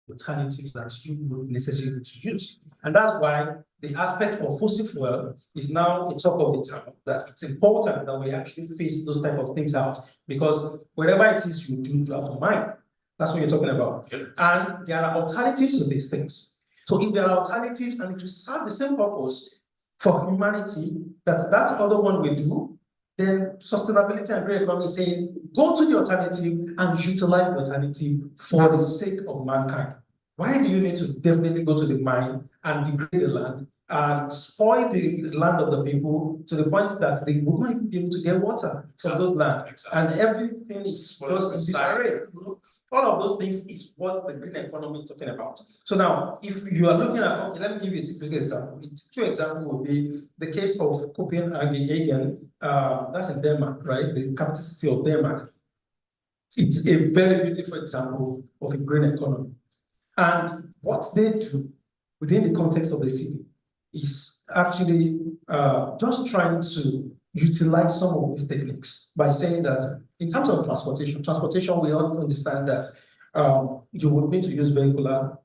alternatives that you would necessarily to use. And that's why the aspect of fossil fuel is now a talk of the town, that it's important that we actually face those type of things out, because wherever it is you do, you have to mine. That's what you're talking about. And there are alternatives to these things. So if there are alternatives and it will serve the same purpose for humanity that other one will do, then sustainability and green economy is saying, go to the alternative and utilize the alternative for the sake of mankind. Why do you need to definitely go to the mine and degrade the land and spoil the land of the people to the point that they will not even be able to get water from those lands? And everything is just disarray. All of those things is what the green economy is talking about. So now, if you are looking at, okay, let me give you a typical example. A typical example would be the case of Copenhagen, that's in Denmark, right? The capital city of Denmark. It's a very beautiful example of a green economy. And what they do within the context of the city is actually just trying to utilize some of these techniques by saying that in terms of transportation, we all understand that you would need to use vehicular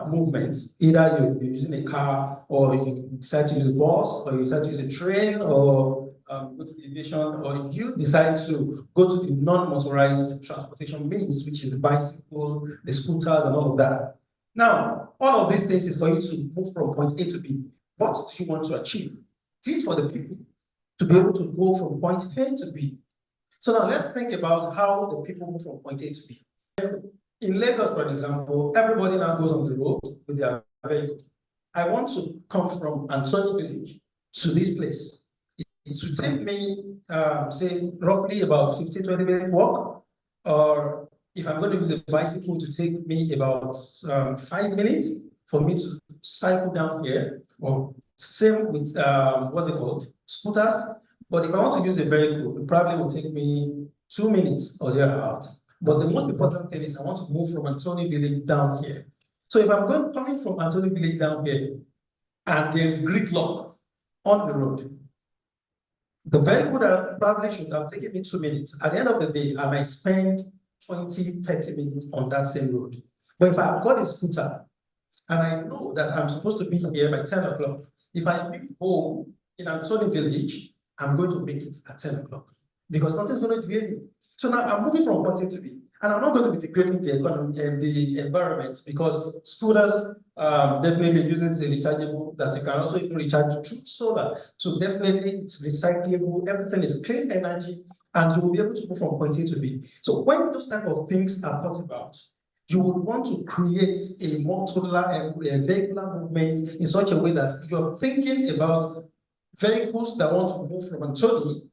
movements. Either you're using a car, or you decide to use a bus, or you decide to use a train, or go to the aviation, or you decide to go to the non-motorized transportation means, which is the bicycle, the scooters, and all of that. Now, all of these things is for you to move from point A to B. What do you want to achieve? It is for the people to be able to go from point A to B. So now let's think about how the people move from point A to B. In Lagos, for example, everybody now goes on the road with their vehicle. I want to come from Anthony Village to this place. It should take me, say, roughly about 15-20 minute walk, or if I'm going to use a bicycle, to take me about 5 minutes for me to cycle down here, or same with, what's it called, scooters. But if I want to use a vehicle, it probably will take me 2 minutes or thereabout. But the most important thing is I want to move from Anthony Village down here. So if I'm coming from Anthony Village down here, and there's gridlock on the road, the vehicle that probably should have taken me 2 minutes, at the end of the day, I might spend 20-30 minutes on that same road. But if I've got a scooter and I know that I'm supposed to be here by 10 o'clock, if I leave home in Anthony Village, I'm going to make it at 10 o'clock because nothing's going to delay me. So now I'm moving from point A to B, and I'm not going to be degrading the economy and the environment, because scooters definitely uses a rechargeable that you can also even recharge through solar. So definitely it's recyclable, everything is clean energy, and you will be able to move from point A to B. So when those type of things are thought about, you would want to create a modular vehicular movement in such a way that you're thinking about vehicles that want to move from Anthony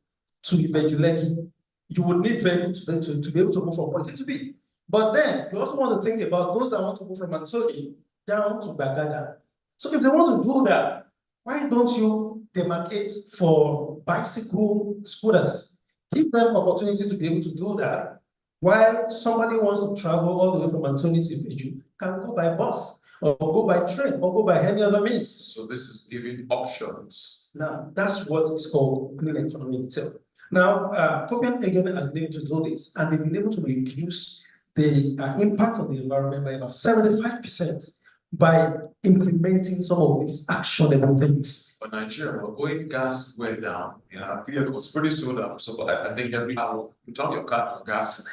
to Ibejuleki. You would need vehicles to be able to move from point A to B. But then you also want to think about those that want to move from Anthony down to Bagada. So if they want to do that, why don't you demarcate for bicycle scooters? Give them opportunity to be able to do that, while somebody wants to travel all the way from Anthony to Ibeju, can go by bus, or go by train, or go by any other means.
So this is giving options.
Now, that's what is called green economy itself. Now, Copenhagen has been able to do this, and they've been able to reduce the impact on the environment by about 75% by implementing some of these actionable things.
For Nigeria, we're going gas way down in our vehicles pretty soon. So I think every hour you turn your car on gas.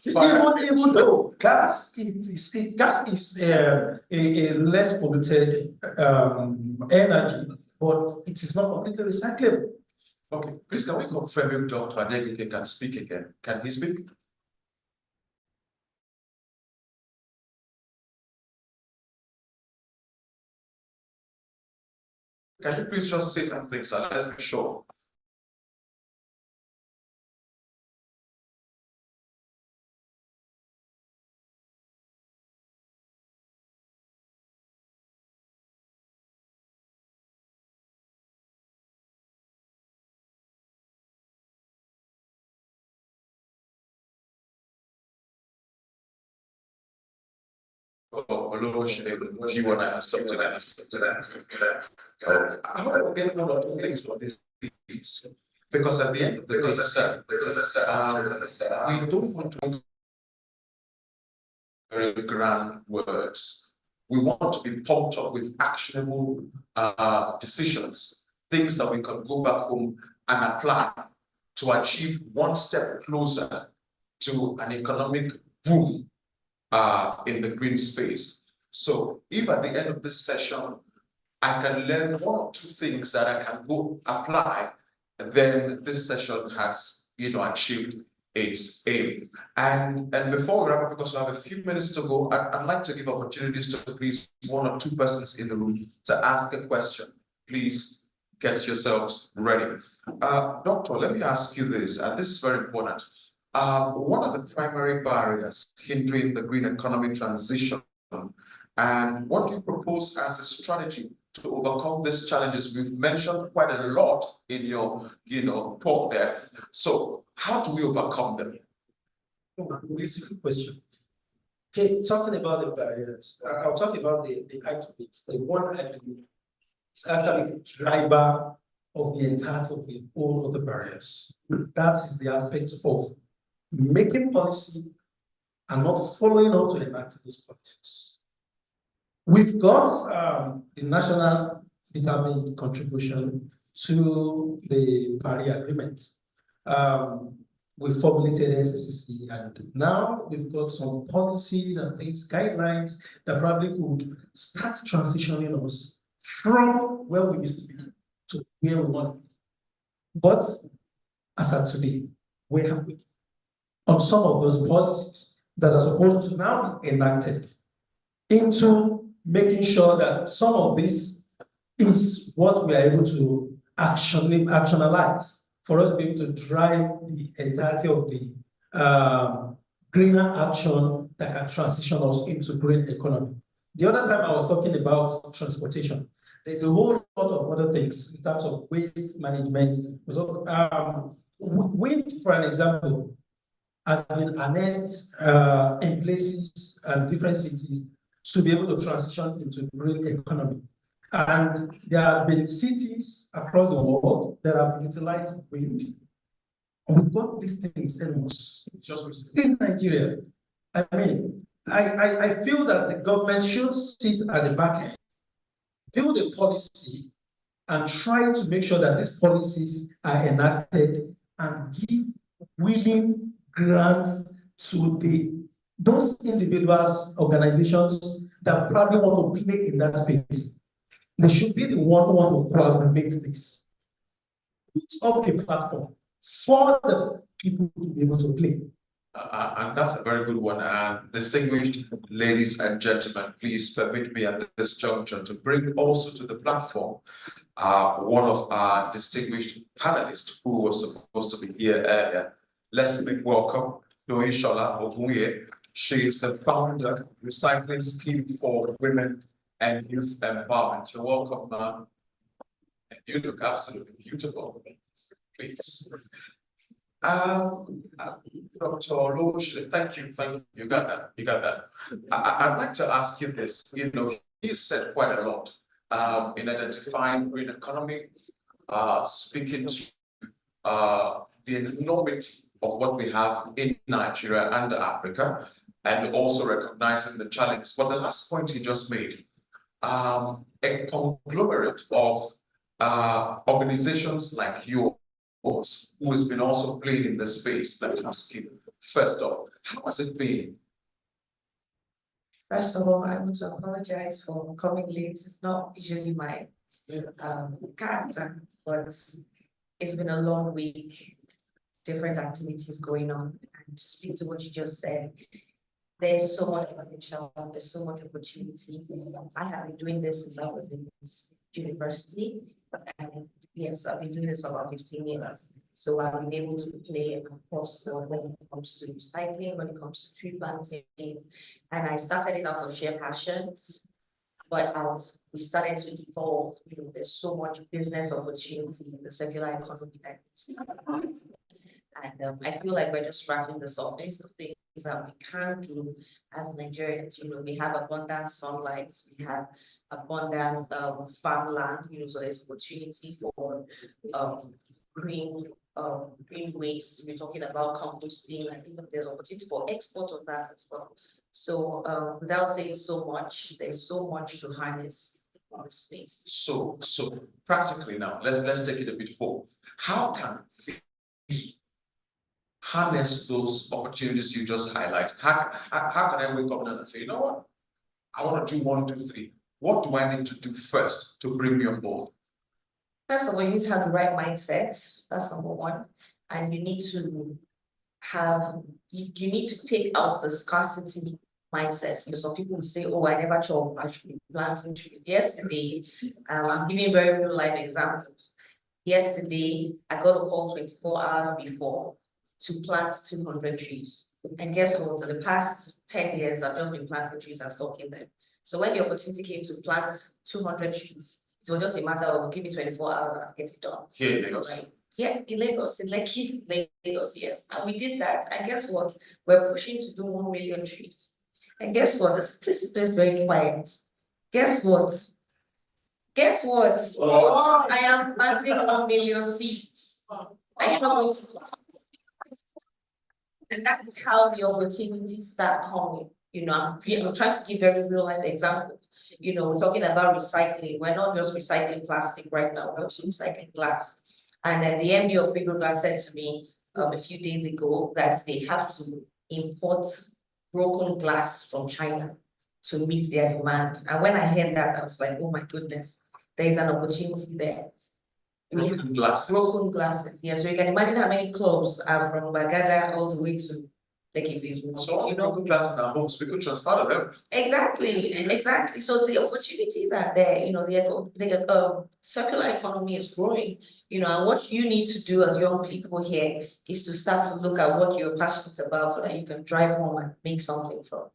Even though gas is a less polluted energy, but it is not completely recyclable.
Okay, please can we confirm if Dr. Adegike can speak again? Can he speak? Can you please just say something, sir? Let's be sure. you want to stop to that. I want to get one or two things from this, because at the end of the day, sir, we don't want to very grand words. We want to be pumped up with actionable decisions, things that we can go back home and apply to achieve one step closer to an economic boom in the green space. So if at the end of this session, I can learn one or two things that I can go apply, then this session has, achieved its aim. And before we wrap up, because we have a few minutes to go, I'd like to give opportunities to please one or two persons in the room to ask a question. Please get yourselves ready. Doctor, let me ask you this, and this is very important. What are the primary barriers hindering the green economy transition? And what do you propose as a strategy to overcome these challenges? We've mentioned quite a lot in your, talk there. So how do we overcome them?
This is a good question. Okay, talking about the barriers, I'll talk about the activities. The one I believe is actually the driver of the entirety of the whole of the barriers. That is the aspect of making policy and not following up to enact those policies. We've got the national determined contribution to the Paris Agreement. We formulated SCC, and now we've got some policies and things, guidelines that probably could start transitioning us from where we used to be to where we want to be. But as of today, where have we on some of those policies that are supposed to now be enacted into making sure that some of this is what we are able to actionalize for us to be able to drive the entirety of the greener action that can transition us into green economy. The other time I was talking about transportation. There's a whole lot of other things in terms of waste management. Wind, for an example, has been harnessed in places and different cities to be able to transition into green economy. And there have been cities across the world that have utilized wind. And we've got these things almost just in Nigeria. I mean, I feel that the government should sit at the back end, build a policy, and try to make sure that these policies are enacted and give willing grants to those individuals, organizations that probably want to play in that space. They should be the one who want to collaborate this. Put up a platform for the people to be able to play.
And that's a very good one. And distinguished ladies and gentlemen, please permit me at this juncture to bring also to the platform one of our distinguished panelists who was supposed to be here earlier. Let's make welcome Doishola Ogunye. She is the founder of Recycling Scheme for Women and Youth Empowerment. You're welcome, ma'am. And you look absolutely beautiful. Please. Dr. Olush, thank you. You got that. I'd like to ask you this. You said quite a lot in identifying green economy, speaking to the enormity of what we have in Nigeria and Africa, and also recognizing the challenges. But the last point you just made, a conglomerate of organizations like yours, who has been also playing in the space. Let me ask you, first off, how has it been?
First of all, I want to apologize for coming late. It's not usually my character, but it's been a long week, different activities going on. And to speak to what you just said, there's so much potential, there's so much opportunity. I have been doing this since I was in university. And yes, I've been doing this for about 15 years. So I've been able to play across the board when it comes to recycling, when it comes to tree planting. And I started it out of sheer passion. But as we started to evolve, there's so much business opportunity in the circular economy that it's and I feel like we're just scratching the surface of things. that we can do as Nigerians. You know, we have abundant sunlight, we have abundant farmland, you know, so there's opportunity for green waste. We're talking about composting, and even there's opportunity for export of that as well. So without saying so much, there's so much to harness in the space.
So practically now, let's take it a bit home. How can we harness those opportunities you just highlighted? How can I wake up and say, you know what? I want to do 1, 2, 3. What do I need to do first to bring me on board?
First of all, you need to have the right mindset. That's number one. And you need to have, you need to take out the scarcity mindset. You know, some people will say, oh, I never chop, I should be planting trees. Yesterday, I'm giving very real life examples. Yesterday, I got a call 24 hours before to plant 200 trees. And guess what? In the past 10 years, I've just been planting trees and stalking them. So when the opportunity came to plant 200 trees, it was just a matter of give me 24 hours and I'll get it done.
Here in Lagos.
Right? Yeah, in Lagos, in Lekki, Lagos, yes. And we did that. And guess what? We're pushing to do 1 million trees. And guess what? This place is very quiet. Guess what? Guess what? I am planting 1 million seeds. I am not going to. And that's how the opportunities start coming. You know, I'm trying to give very real life examples. You know, we're talking about recycling. We're not just recycling plastic right now, we're also recycling glass. And then the MD of Figurglass said to me a few days ago that they have to import broken glass from China to meet their demand. And when I heard that, I was like, oh my goodness, there is an opportunity there.
Broken glasses.
Broken glasses, yes. So you can imagine how many clubs are from Bagada all the way to Lekki.
So all the broken glasses in our homes, we could transfer them.
Exactly. So the opportunities are there. You know, the circular economy is growing. You know, and what you need to do as young people here is to start to look at what you're passionate about so that you can drive home and make something from it.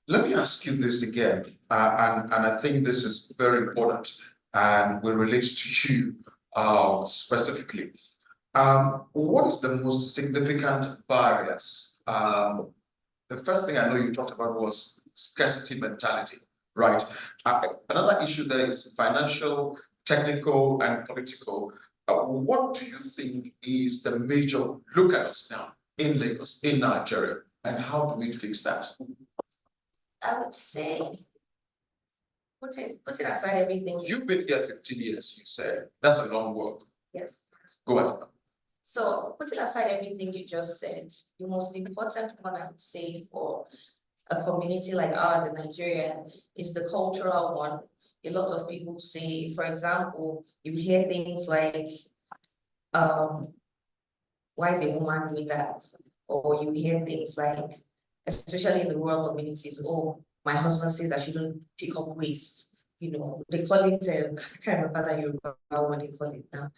Let me ask you this again, and I think this is very important and will relate to you specifically. What is the most significant barriers? The first thing I know you talked about was scarcity mentality, right? Another issue there is financial, technical, and political. What do you think is the major, look at us now, in Lagos, in Nigeria, and how do we fix that?
I would say, putting aside everything.
You've been here 15 years, you said. That's a long work.
Yes.
Go ahead.
So putting aside everything you just said, the most important one I would say for a community like ours in Nigeria is the cultural one. A lot of people say, for example, you hear things like, why is a woman doing that? Or you hear things like, especially in the rural communities, oh, my husband says I shouldn't pick up waste. You know, they call it, I can't remember that you remember what they call it now.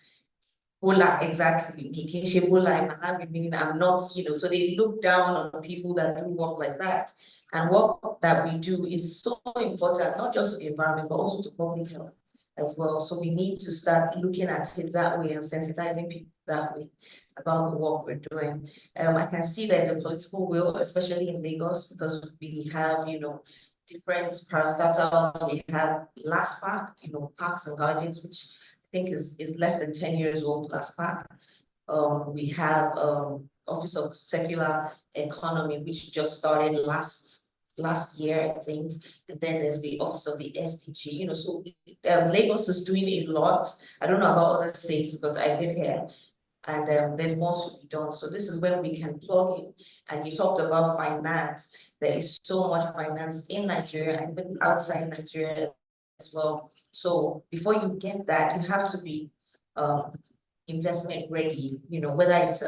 Bola, exactly. Meaning I'm not, you know, so they look down on people that do work like that. And work that we do is so important, not just to the environment, but also to public health as well. So we need to start looking at it that way and sensitizing people that way about the work we're doing. I can see there's a political will, especially in Lagos, because we have, you know, different parastatals. We have Last Park, you know, parks and gardens, which I think is less than 10 years old, Last Park. We have Office of Circular Economy, which just started last year, I think. And then there's the Office of the SDG, you know, so Lagos is doing a lot. I don't know about other states, but I live here. And there's more to be done. So this is where we can plug in. And you talked about finance. There is so much finance in Nigeria and even outside Nigeria as well. So before you get that, you have to be investment ready, you know, whether it's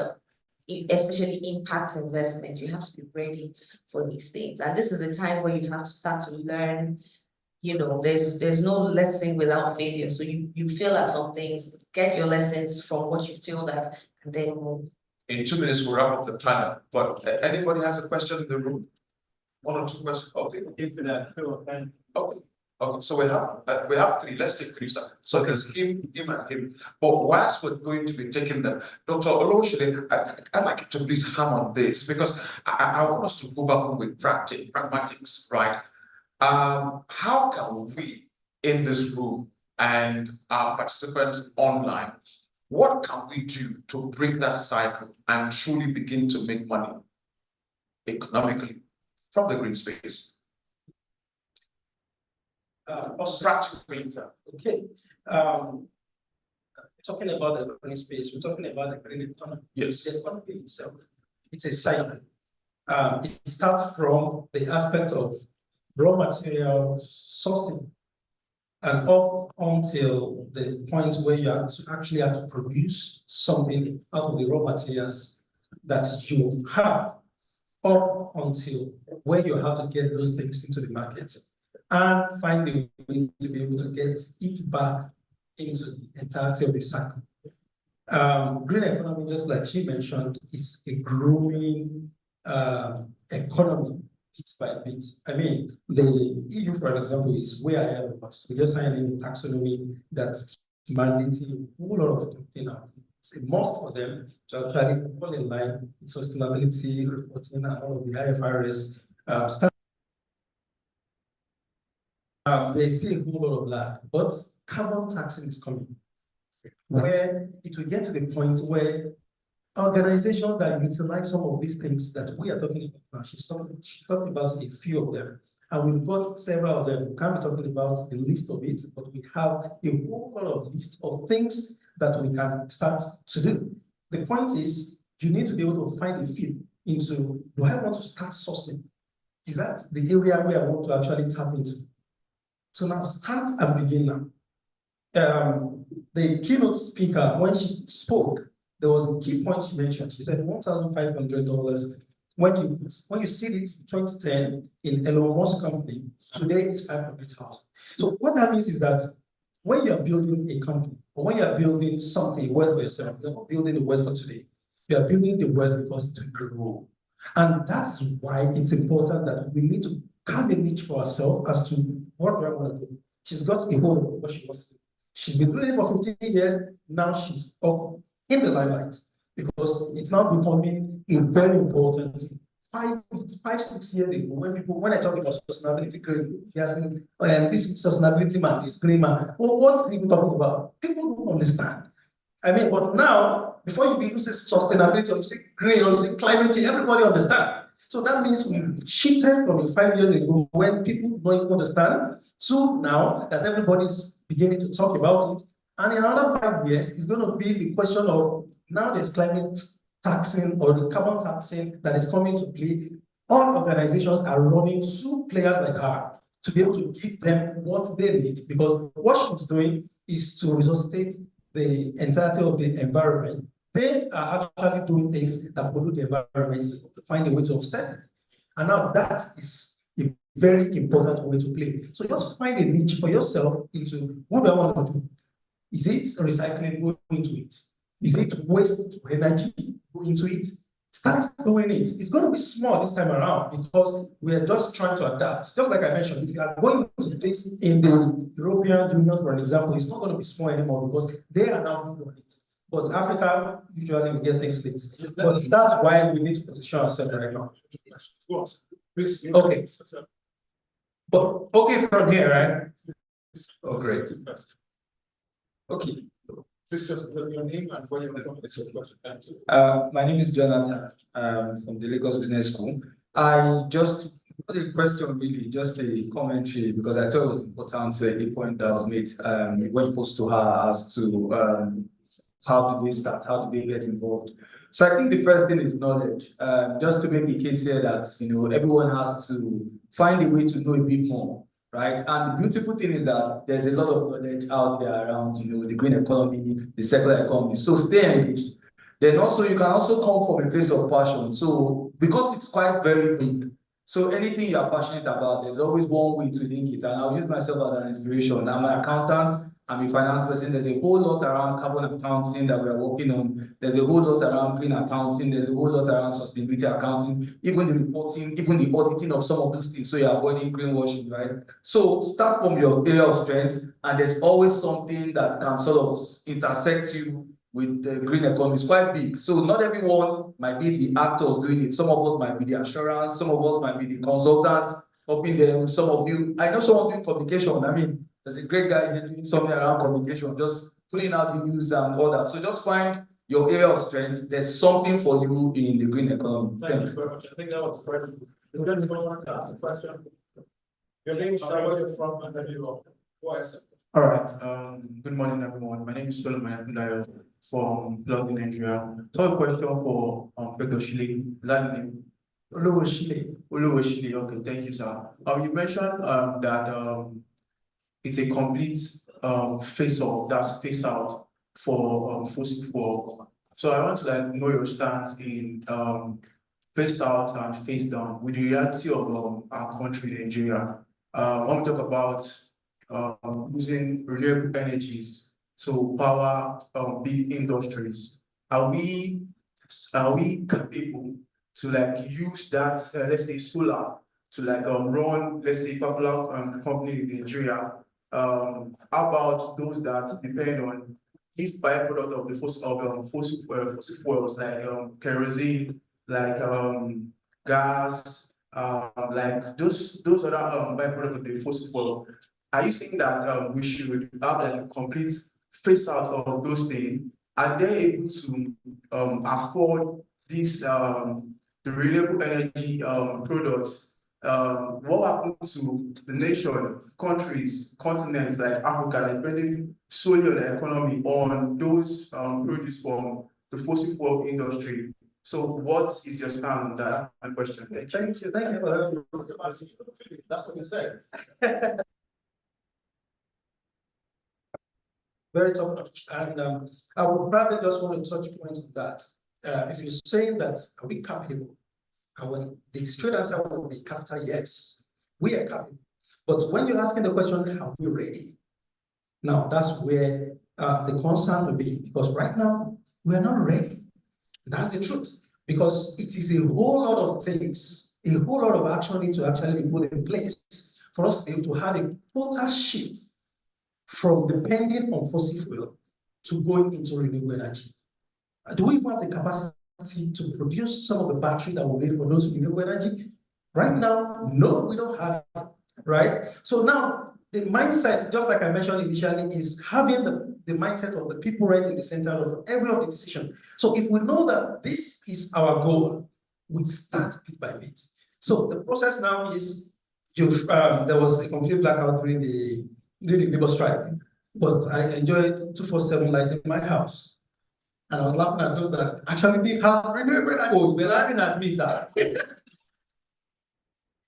especially impact investment, you have to be ready for these things. And this is a time where you have to start to learn. You know, there's no lesson without failure. So you fail at some things, get your lessons from what you failed at, and then move.
In 2 minutes, we'll wrap up the panel. But anybody has a question in the room? 1 or 2 questions? Okay.
If that,
Okay. Okay, so we have three. Let's take three, sir. So there's him, and him. But whilst we're going to be taking them, Dr. Oloshile, I'd like you to please hammer on this because I want us to go back home with pragmatics, right? How can we in this room and our participants online, what can we do to break that cycle and truly begin to make money economically from the green space?
Okay. Talking about the green space, we're talking about the green economy.
Yes.
The economy itself, it's a cycle. It starts from the aspect of raw material sourcing and up until the point where you actually have to produce something out of the raw materials that you have, up until where you have to get those things into the market and find a way to be able to get it back into the entirety of the cycle. Green economy, just like she mentioned, is a growing economy bit by bit. I mean, the EU, for example, is way ahead of us. We just signed in taxonomy that's mandating a whole lot of, it's a must for them to actually fall in line with sustainability reporting and all of the IFRS standards. There's still a whole lot of lag, but carbon taxing is coming, where it will get to the point where organizations that utilize some of these things that we are talking about now, she's talking about a few of them, and we've got several of them. We can't be talking about the list of it, but we have a whole lot of list of things that we can start to do. The point is, you need to be able to find a fit into, do I want to start sourcing? Is that the area where I want to actually tap into? So now start and begin now. The keynote speaker, when she spoke, there was a key point she mentioned. She said $1,500. When you see it in 2010 in Elon Musk company, today it's 500,000. So what that means is that when you're building a company, or when you're building something, wealth for yourself, you're not building the wealth for today. You're building the wealth because it will grow. And that's why it's important that we need to have a niche for ourselves as to what do I want to do. She's got a hold of what she wants to do. She's been doing it for 15 years. Now she's up in the limelight because it's now becoming a very important thing. 6 years ago, when I talk about sustainability, he has been this sustainability man, this green man. Well, what's he even talking about? People don't understand. I mean, but now, before you even say sustainability, or you say green, or you say climate change, everybody understands. So that means we've shifted from 5 years ago when people don't even understand to now that everybody's beginning to talk about it. And in another 5 years, it's going to be the question of now there's climate taxing or the carbon taxing that is coming to play. All organizations are running to players like her to be able to give them what they need, because what she's doing is to resuscitate the entirety of the environment. They are actually doing things that pollute the environment to find a way to offset it. And now that is a very important way to play. So just find a niche for yourself into what do I want to do? Is it recycling? Go into it. Is it waste energy? Go into it. Start doing it. It's going to be small this time around because we are just trying to adapt. Just like I mentioned, if you are going to this in the European Union, for an example, it's not going to be small anymore because they are now doing it. But Africa, usually we get things late. But that's why we need to position ourselves right now. Okay. But okay from here, right? Oh, great. Okay.
Please just tell me your name and where you're from.
My name is Jonathan from the Lagos Business School. I just not a question really, just a commentary because I thought it was important a point that was made when you posed to her as to how do they start, how do they get involved. So I think the first thing is knowledge. Just to make the case here that everyone has to find a way to know a bit more. Right, and the beautiful thing is that there's a lot of knowledge out there around, the green economy, the circular economy. So stay engaged. Then also you can also come from a place of passion. So because it's quite very big, so anything you are passionate about, there's always one way to link it. And I'll use myself as an inspiration. I'm an accountant, I'm a finance person. There's a whole lot around carbon accounting that we're working on. There's a whole lot around green accounting. There's a whole lot around sustainability accounting, even the reporting, even the auditing of some of those things. So you're avoiding greenwashing, right? So start from your area of strength, and there's always something that can sort of intersect you with the green economy. It's quite big. So not everyone might be the actors doing it. Some of us might be the assurance, some of us might be the consultants helping them, some of you, I know someone doing communication. I mean, there's a great guy here doing something around communication, just putting out the news and all that. So just find your area of strength. There's something for you in the green economy.
Thank you very much. I think that was the question. If anyone wants to ask a question, your name, sir, where you're from, and then you go ahead, sir.
All right. Good morning, everyone. My name is Solomon Akundayo from London, Nigeria. So a question for Dr. Shile. Is that the name? Oluwashile. Oluwashile. Okay, thank you, sir. You mentioned that it's a complete phase off, that's phase out for fossil fuel. So I want to know your stance in phase out and phase down with the reality of our country, Nigeria. I want to talk about using renewable energies to power big industries. Are we capable to use that, let's say, solar to run, let's say, popular company in Nigeria? How about those that depend on this byproduct of the fossil fuels like kerosene, like gas, like those other byproducts of the fossil fuel? Are you saying that we should have a complete phase out of those things? Are they able to afford this the renewable energy products? What happened to the nation, countries, continents like Africa, depending solely on the economy on those produce from the fossil fuel industry? So what is your stand on that? That's my question.
Thank you for that.
That's what you said.
Very top notch. And I would probably just want to touch point on that. If you're saying that, are we capable? And the straight answer will be capital yes, we are capable. But when you're asking the question, are we ready? Now, that's where the concern will be, because right now, we're not ready. That's the truth. Because it is a whole lot of things, a whole lot of action needs to actually be put in place for us to be able to have a total shift from depending on fossil fuel to going into renewable energy. Do we have the capacity to produce some of the batteries that we need for those renewable energy? Right now, no, we don't have it, right? So now the mindset, just like I mentioned initially, is having the mindset of the people right in the center of every of the decision. So if we know that this is our goal, we start bit by bit. So the process now is, there was a complete blackout during the labor strike, but I enjoyed 247 light in my house. And I was laughing at those that actually did have renewable energy.
Oh, you're laughing at me, sir.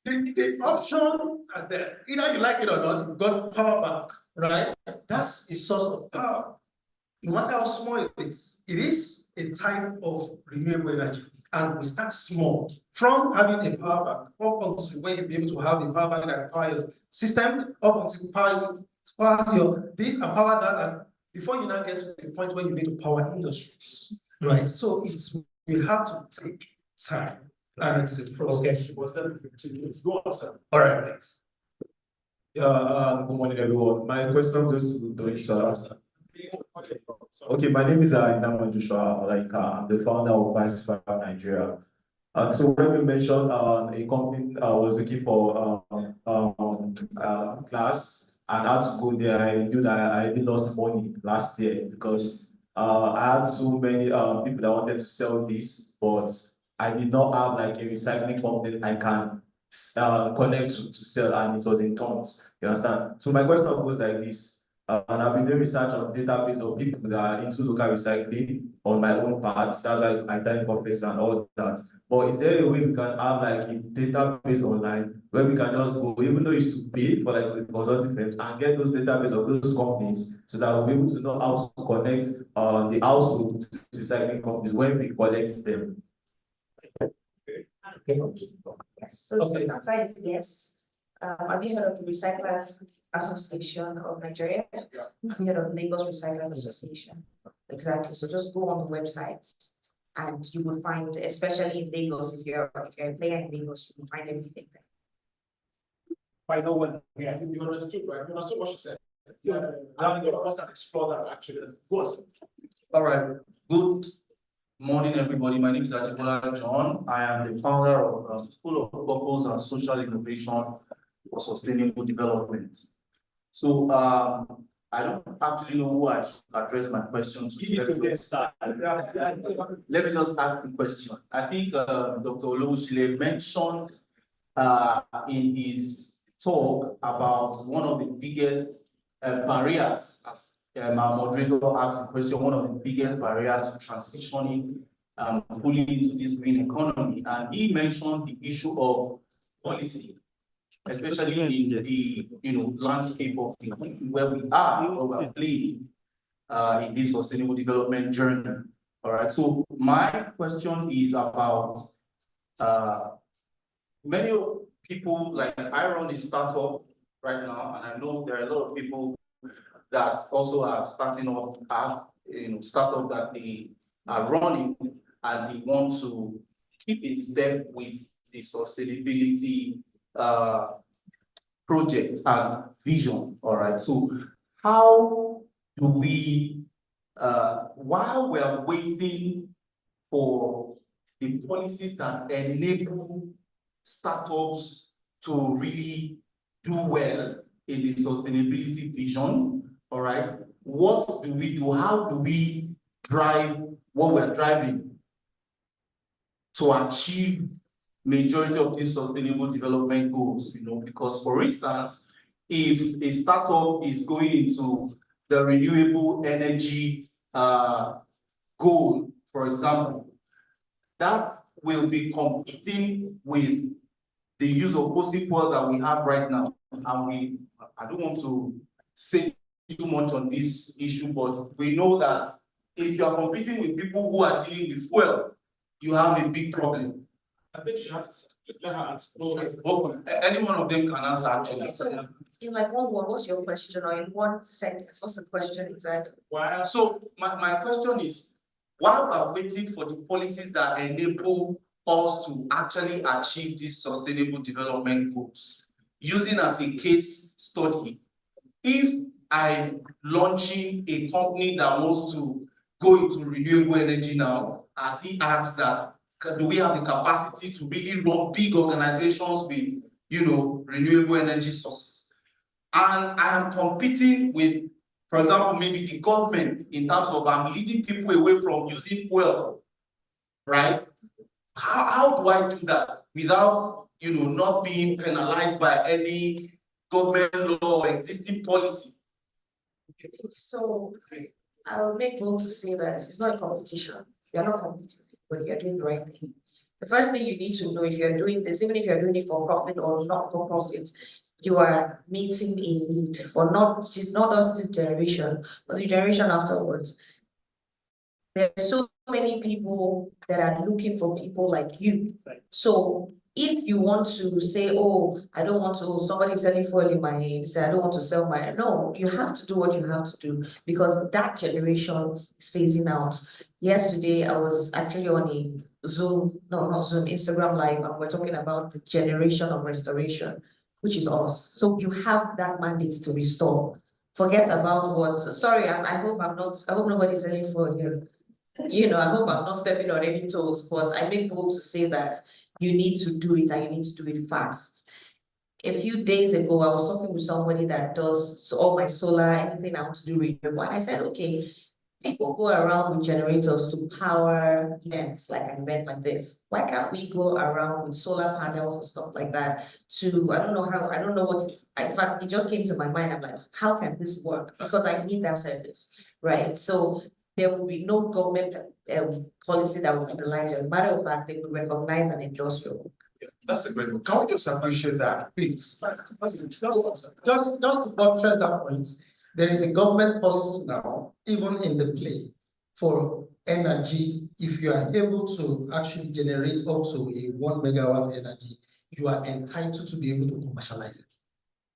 The option are there. Either you like it or not, you've got power bank, right? That's a source of power. No matter how small it is a type of renewable energy. And we start small from having a power bank up until where you'll be able to have a power bank that power your system, up until power your this and power that, and before you now get to the point where you need to power industries, right? So we have to take time, and it's a process.
Okay. Was that 15 minutes? Go on, sir.
All right, thanks.
Good morning, everyone. My question goes to Doisa. Okay, my name is Inama Joshua. I'm the founder of Vice Nigeria. So when you mentioned a company was looking for class and had to go there, I knew that I really lost money last year because I had so many people that wanted to sell this, but I did not have like a recycling company I can connect to sell, and it was in tons. You understand? So my question goes like this. And I've been doing research on database of people that are into local recycling on my own parts. That's why I attend conference and all that. But is there a way we can have like a database online where we can just go, even though it's to pay for like a consulting firm, and get those database of those companies so that we'll be able to know how to connect the household to recycling companies when we collect them?
So the answer is yes.
Have you heard of the Recyclers Association of Nigeria? Have you heard of Lagos Recyclers Association? Exactly. So just go on the website and you will find, especially in Lagos, if you're a player in Lagos, you will find everything there.
I know when you understood, right? You understood what she said. I think the first time explore that actually. Go on.
All right. Good morning, everybody. My name is Ajibola John. I am the founder of School of Purpose and Social Innovation for Sustainable Development. So I don't actually know who I should address my question to. Let me just ask the question. I think Dr. Olushile mentioned in his talk about one of the biggest barriers, as our moderator asked the question, one of the biggest barriers to transitioning fully into this green economy. And he mentioned the issue of policy, especially in the landscape of where we are, where we're playing in this sustainable development journey. All right. So my question is about many people, like I run a startup right now, and I know there are a lot of people that also are starting up, startup that they are running, and they want to keep in step with the sustainability project and vision. All right. So how do we, while we are waiting for the policies that enable startups to really do well in the sustainability vision, all right, what do we do? How do we drive what we're driving to achieve majority of these sustainable development goals? Because for instance, if a startup is going into the renewable energy goal, for example, that will be competing with the use of fossil fuel that we have right now. And I don't want to say too much on this issue, but we know that if you are competing with people who are dealing with fuel, you have a big problem.
I think she has to let her answer.
Any one of them can answer actually.
Okay, so in like one word, what's your question, or in one sentence, what's the question exactly?
So my question is, while we're waiting for the policies that enable us to actually achieve these sustainable development goals, using as a case study, if I'm launching a company that wants to go into renewable energy now, as he asked that, do we have the capacity to really run big organizations with, renewable energy sources? And I am competing with, for example, maybe the government in terms of I'm leading people away from using fuel, right? How do I do that without, not being penalized by any government law or existing policy?
So I will make bold to say that it's not a competition. You're not competing, but you're doing the right thing. The first thing you need to know, if you're doing this, even if you're doing it for profit or not for profit, you are meeting a need for not just this generation, but the generation afterwards. There's so many people that are looking for people like you. So if you want to say, oh, I don't want to, somebody selling fuel in my head, say I don't want to sell my, no, you have to do what you have to do, because that generation is phasing out. Yesterday, I was actually on a Zoom, no, not Zoom, Instagram Live, and we're talking about the generation of restoration, which is us. So you have that mandate to restore. Forget about what, sorry, I hope nobody's selling fuel here. I hope I'm not stepping on any toes, but I make bold to say that you need to do it, and you need to do it fast. A few days ago, I was talking with somebody that does all my solar, anything I want to do renewable, and I said, okay, people go around with generators to power events, like an event like this. Why can't we go around with solar panels and stuff like that to, I don't know what, in fact, it just came to my mind. I'm like, how can this work? Because I need that service, right? So there will be no government policy that will penalize you. As a matter of fact, they would recognize and endorse your work.
Yeah, that's a great one. Can we just appreciate that, please?
Just to buttress that point, there is a government policy now, even in the play, for energy. If you are able to actually generate up to a 1 megawatt energy, you are entitled to be able to commercialize it.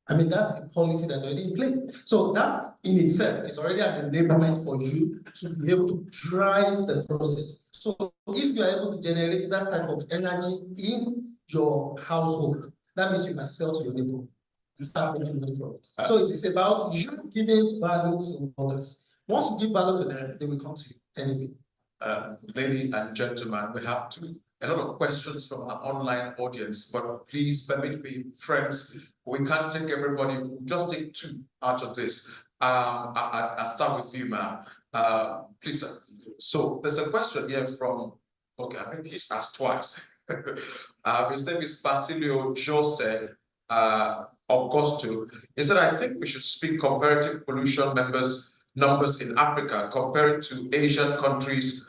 I mean, that's a policy that's already in place. So that in itself is already an enablement for you to be able to drive the process. So if you are able to generate that type of energy in your household, that means you can sell to your neighbor and start making money from it. So it is about you giving value to others. Once you give value to them, they will come to you anyway.
Ladies and gentlemen, we have a lot of questions from our online audience, but please permit me, friends, we can't take everybody, we'll just take 2 out of this. I'll start with you, ma'am. Please, sir. So there's a question here from, okay, I think he's asked twice. His name is Basilio Jose Augusto. He said, I think we should speak comparative pollution numbers in Africa comparing to Asian countries,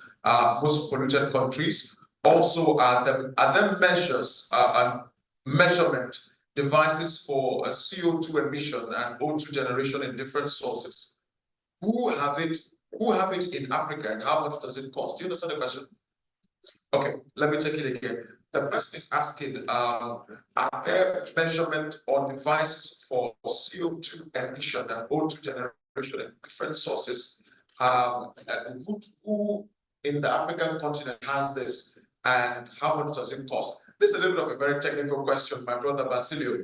most polluted countries. Also, are there measures and measurement devices for a CO2 emission and O2 generation in different sources? Who have it in Africa, and how much does it cost? Do you understand the question? Okay, let me take it again. The person is asking, are there measurement or devices for CO2 emission and O2 generation in different sources? And who in the African continent has this, and how much does it cost? This is a little bit of a very technical question, my brother Basilio.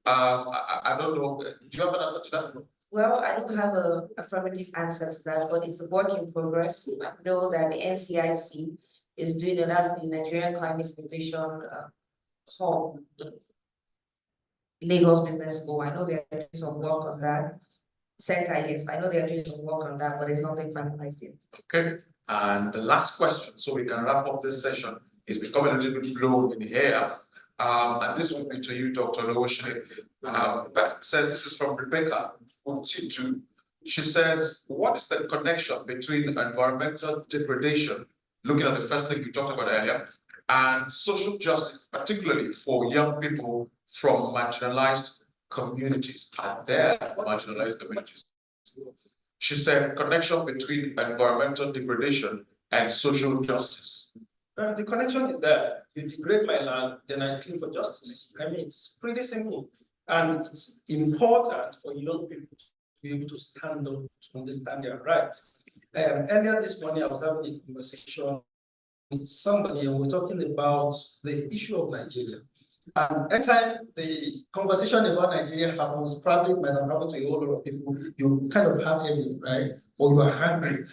I don't know, do you have an answer to that?
Well, I don't have an affirmative answer to that, but it's a work in progress. I know that the NCIC is doing it, that's the Nigerian Climate Innovation Hub, Lagos Business School. I know they're doing some work on that. Center, yes, I know they're doing some work on that, but there's nothing finalized yet.
Okay, and the last question, so we can wrap up this session, is becoming a little bit low in here. And this will be to you, Dr. Lowoshe. Beth says, this is from Rebecca. She says, what is the connection between environmental degradation, looking at the first thing we talked about earlier, and social justice, particularly for young people from marginalized communities? Are there marginalized communities? She said, connection between environmental degradation and social justice.
The connection is there. You degrade my land, then I claim for justice. I mean, it's pretty simple. And it's important for young people to be able to stand up to understand their rights. Earlier this morning, I was having a conversation with somebody, and we're talking about the issue of Nigeria. And every time the conversation about Nigeria happens, probably it might have happened to a whole lot of people. You kind of have headache, right? Or you are hungry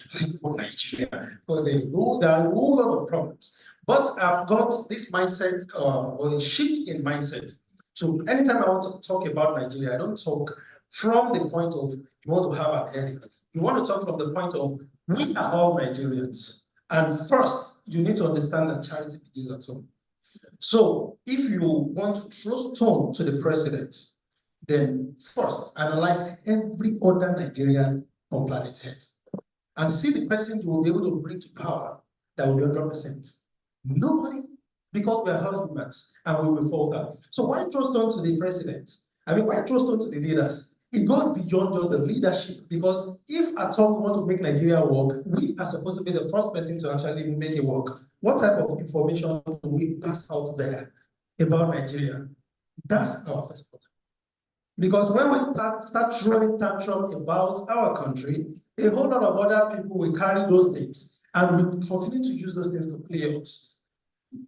for Nigeria because there are a whole lot of problems. But I've got this mindset or a shift in mindset. So anytime I want to talk about Nigeria, I don't talk from the point of you want to have a headache. You want to talk from the point of we are all Nigerians. And first, you need to understand that charity begins at home. So if you want to throw stone to the president, then first analyze every other Nigerian on planet Earth and see the person you will be able to bring to power that will be 100%. Nobody, because we are all humans and we will falter. So why throw stone to the president? I mean, why throw stone to the leaders? It goes beyond just the leadership, because if at all we want to make Nigeria work, we are supposed to be the first person to actually make it work. What type of information do we pass out there about Nigeria? That's our first problem. Because when we start throwing tantrum about our country, a whole lot of other people will carry those things and we continue to use those things to play us.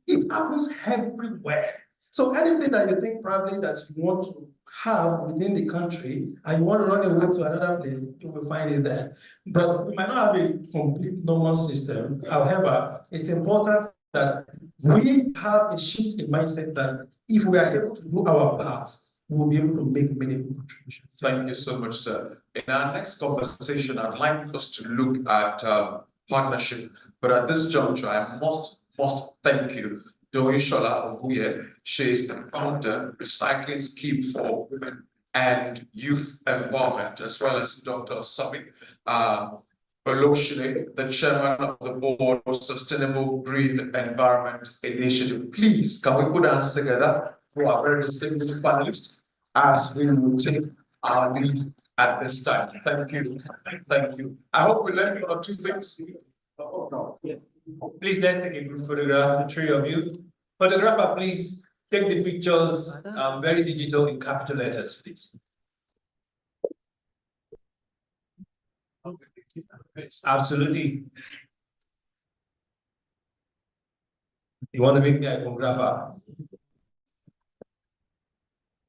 It happens everywhere. So anything that you think probably that you want to have within the country and you want to run away to another place, you will find it there. But we might not have a complete normal system. However, it's important that we have a shift in mindset that if we are able to do our part, we'll be able to make meaningful contributions.
Thank you so much, sir. In our next conversation, I'd like us to look at partnership. But at this juncture, I must thank you, Doyinsola Oguye. She is the founder, Recycling Scheme for Women and Youth Empowerment, as well as Dr. Sami Oloshine, the chairman of the board of Sustainable Green Environment Initiative. Please, can we put our hands together for our very distinguished panelists as we will take our lead at this time? Thank you. Thank you. I hope we learned one or two things. Oh, no.
Yes. Please, let's take a group photograph, the three of you. Photographer, please take the pictures very digital in capital letters, please. Absolutely. You want to make me a photographer?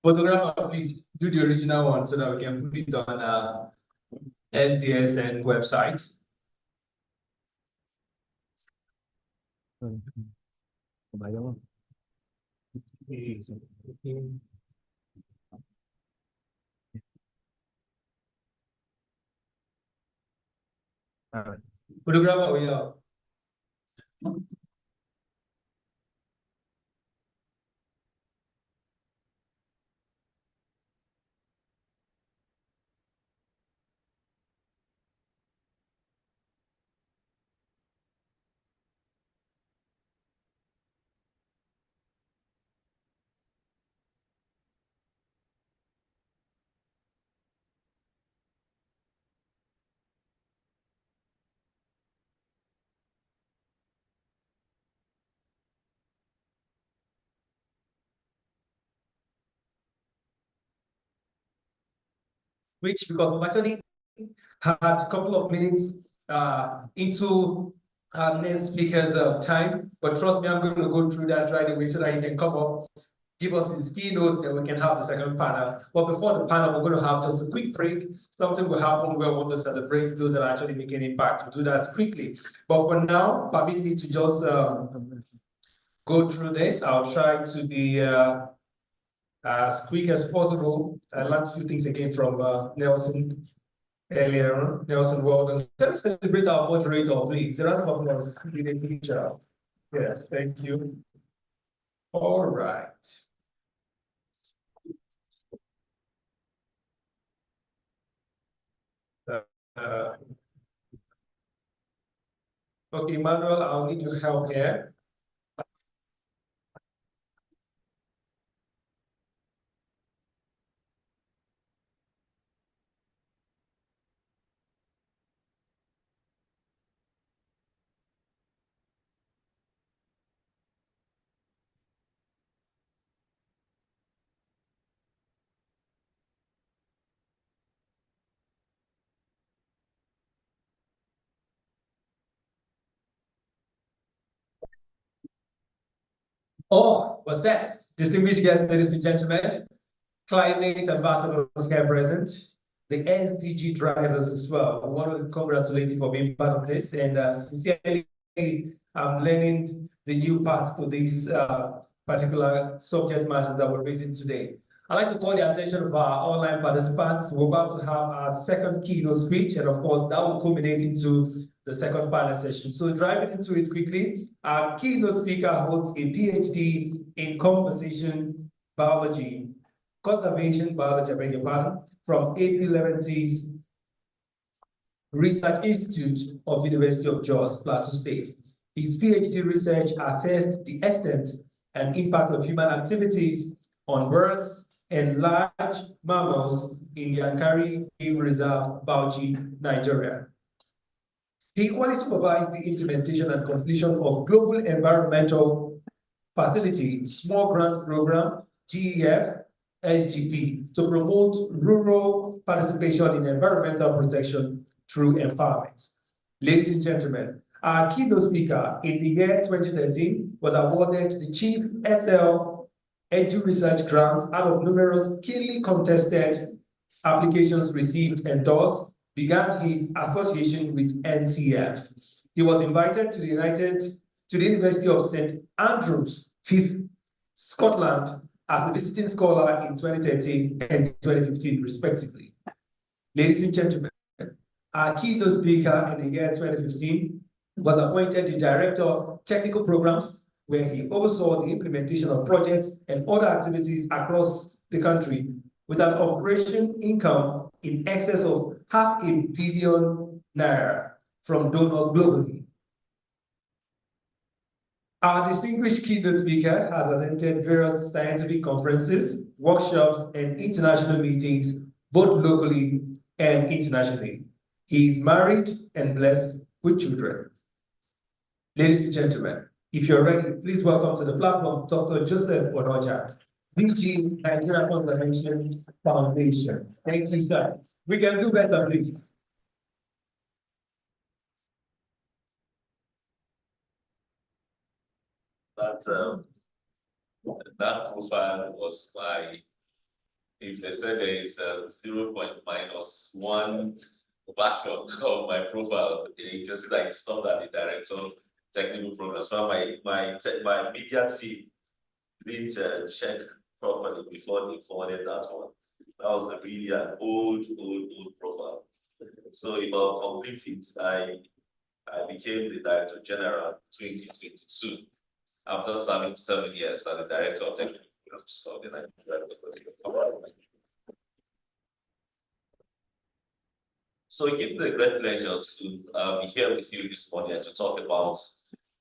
Photographer, please do the original one so that we can put it on SDSN website. Photographer, we are. Which, because we've actually had a couple of minutes into our next speaker's time, but trust me, I'm going to go through that right away so that he can come up, give us his keynote, then we can have the second panel. But before the panel, we're going to have just a quick break. Something will happen where we want to celebrate those that are actually making an impact. We'll do that quickly. But for now, permit me to just go through this. I'll try to be as quick as possible. I learned a few things again from Nelson earlier on. Nelson, well done. Let me celebrate our moderator, please. A round of applause. You did a good job. Yes, thank you. All right. Okay, Emmanuel, I'll need your help here. Oh, what's that? Distinguished guests, ladies and gentlemen, climate ambassadors here present, the SDG drivers as well. I want to congratulate you for being part of this, and sincerely, I'm learning the new parts to these particular subject matters that we're raising today. I'd like to call the attention of our online participants. We're about to have our second keynote speech, and of course, that will culminate into the second panel session. So driving into it quickly, our keynote speaker holds a PhD in conservation biology, I beg your pardon, from AP Leventis Research Institute of University of Jos, Plateau State. His PhD research assessed the extent and impact of human activities on birds and large mammals in the Yankari Game Reserve, Bauchi, Nigeria. He equally supervised the implementation and completion of Global Environmental Facility Small Grant Program, GEF, SGP, to promote rural participation in environmental protection through empowerment. Ladies and gentlemen, our keynote speaker in the year 2013 was awarded the Chief SL Edu Research Grant out of numerous keenly contested applications received endorsed, began his association with NCF. He was invited to the University of St. Andrews, Scotland, as a visiting scholar in 2013 and 2015, respectively. Ladies and gentlemen, our keynote speaker in the year 2015 was appointed the Director of Technical Programs, where he oversaw the implementation of projects and other activities across the country with an operation income in excess of ₦500 million from donors globally. Our distinguished keynote speaker has attended various scientific conferences, workshops, and international meetings, both locally and internationally. He is married and blessed with children. Ladies and gentlemen, if you're ready, please welcome to the platform Dr. Joseph Onoja, DG Nigeria Conservation Foundation. Thank you, sir. We can do better, please.
that profile was my, if they said there is 0 minus 1 version of my profile, you can see that it's not that the director technical programs. So my media team didn't check properly before they forwarded that one. That was really an old profile. So if I complete it, I became the Director General 2022 after serving 7 years as the Director of Technical Programs of the Nigerian Government. So it gives me a great pleasure to be here with you this morning and to talk about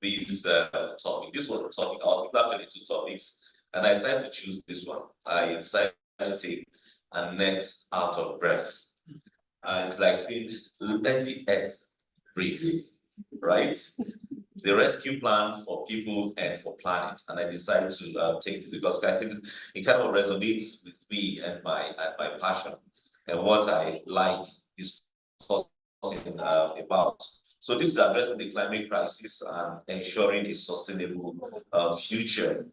this topic. This was the topic. I was actually 2 topics, and I decided to choose this one. I decided to take a net out of breath. And it's like saying, let the earth breathe, right? The rescue plan for people and for planet. And I decided to take this because I think it kind of resonates with me and my passion and what I like discussing about. So this is addressing the climate crisis and ensuring a sustainable future.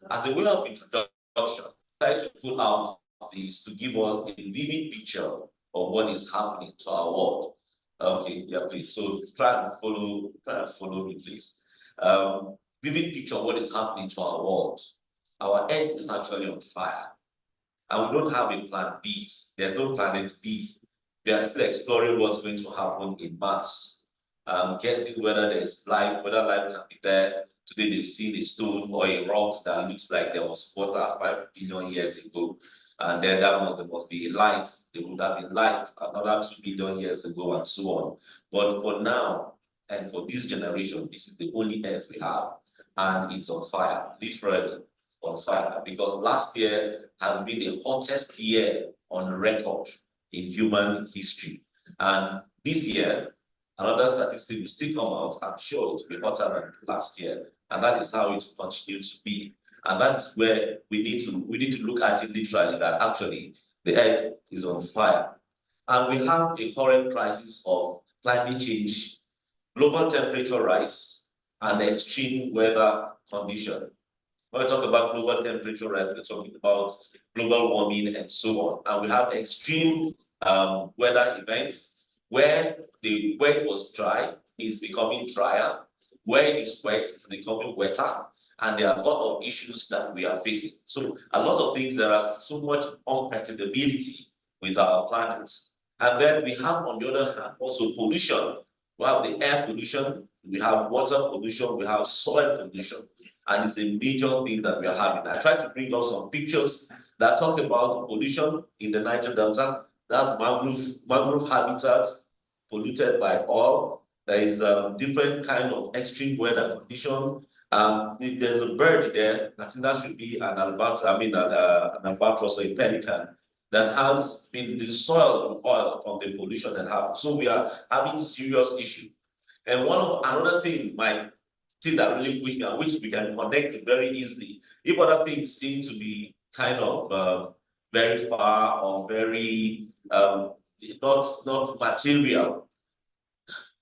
As a way of introduction, I try to put out this to give us a vivid picture of what is happening to our world. Okay, yeah, please. So try and follow me, please. Vivid picture of what is happening to our world. Our earth is actually on fire. And we don't have a plan B. There's no planet B. We are still exploring what's going to happen in Mars. Guessing whether there's life, whether life can be there. Today they've seen a stone or a rock that looks like there was water 5 billion years ago. And then there must be life. There would have been life another 2 billion years ago and so on. But for now, and for this generation, this is the only earth we have. And it's on fire, literally on fire. Because last year has been the hottest year on record in human history. And this year, another statistic will still come out. I'm sure it will be hotter than last year. And that is how it will continue to be. And that is where we need to look at it literally, that actually the earth is on fire. And we have a current crisis of climate change, global temperature rise, and extreme weather condition. When we talk about global temperature rise, we're talking about global warming and so on. And we have extreme weather events where it was dry is becoming drier, where it is wet is becoming wetter. And there are a lot of issues that we are facing. So a lot of things, there are so much unpredictability with our planet. And then we have, on the other hand, also pollution. We have the air pollution, we have water pollution, we have soil pollution. And it's a major thing that we are having. I tried to bring out some pictures that talk about pollution in the Niger Delta. That's mangrove habitat polluted by oil. There is a different kind of extreme weather condition. There's a bird there. I think that should be an albatross, an albatross or a pelican that has been destroyed with oil from the pollution that happened. So we are having serious issues. And another thing, that really pushed me, and which we can connect very easily, if other things seem to be kind of very far or very not material,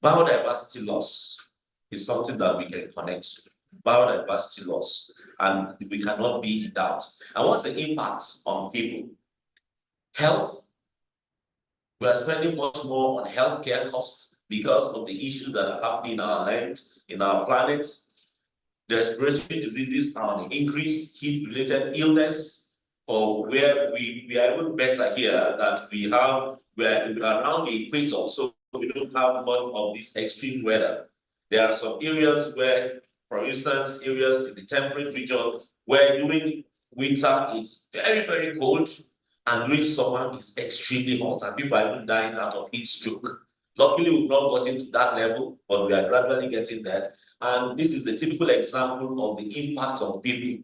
biodiversity loss is something that we can connect to. Biodiversity loss, and we cannot be in doubt. And what's the impact on people? Health. We are spending much more on healthcare costs because of the issues that are happening in our land, in our planet. The respiratory diseases are on the increase, heat-related illness, or where we are even better here that we are around the equator, so we don't have much of this extreme weather. There are some areas where, for instance, areas in the temperate region where during winter it's very, very cold and during summer it's extremely hot and people are even dying out of heat stroke. Luckily, we've not gotten to that level, but we are gradually getting there. And this is a typical example of the impact on people.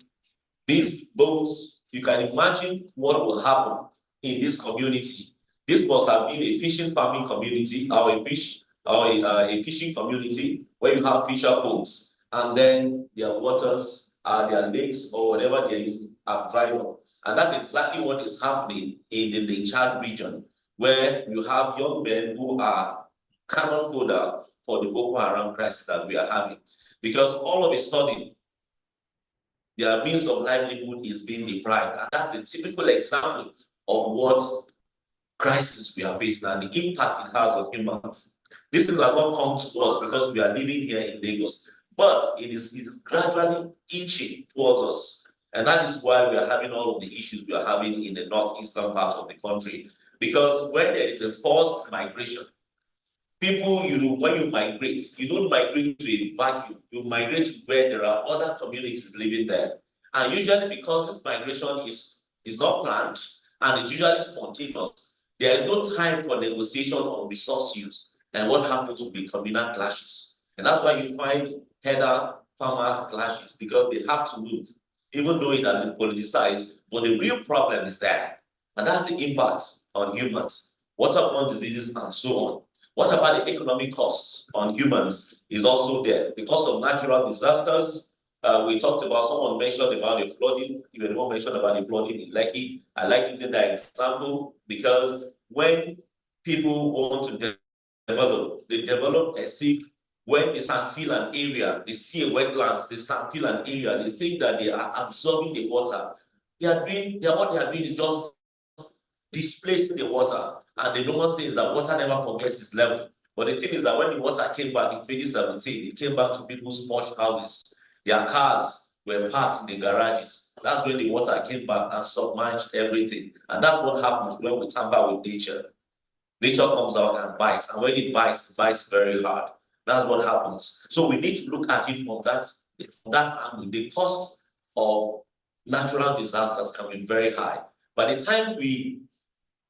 These boats, you can imagine what will happen in this community. This must have been a fishing farming community or a fishing community where you have fisher boats. And then their waters, their lakes, or whatever they use are dried up. And that's exactly what is happening in the Chad region, where you have young men who are cannon fodder for the Boko Haram crisis that we are having. Because all of a sudden, their means of livelihood is being deprived. And that's the typical example of what crisis we are facing and the impact it has on humans. These things are not come to us because we are living here in Lagos, but it is gradually inching towards us. And that is why we are having all of the issues we are having in the northeastern part of the country. Because when there is a forced migration, people, when you migrate, you don't migrate to a vacuum. You migrate to where there are other communities living there. And usually because this migration is not planned and it's usually spontaneous, there is no time for negotiation on resource use. And what happens will be communal clashes. And that's why you find header-farmer clashes, because they have to move, even though it has been politicized. But the real problem is there. And that's the impact on humans, waterborne diseases, and so on. What about the economic costs on humans is also there. The cost of natural disasters. We talked about, someone mentioned about the flooding. Even more mentioned about the flooding in Lekki. I like using that example because when people want to develop, they develop as if when they feel an area, they see a wetlands, they feel an area, they think that they are absorbing the water. What they are doing is just displacing the water. And the normal thing is that water never forgets its level. But the thing is that when the water came back in 2017, it came back to people's posh houses. Their cars were parked in the garages. That's when the water came back and submerged everything. And that's what happens when we tamper with nature. Nature comes out and bites. And when it bites very hard. That's what happens. So we need to look at it from that angle. The cost of natural disasters can be very high. By the time we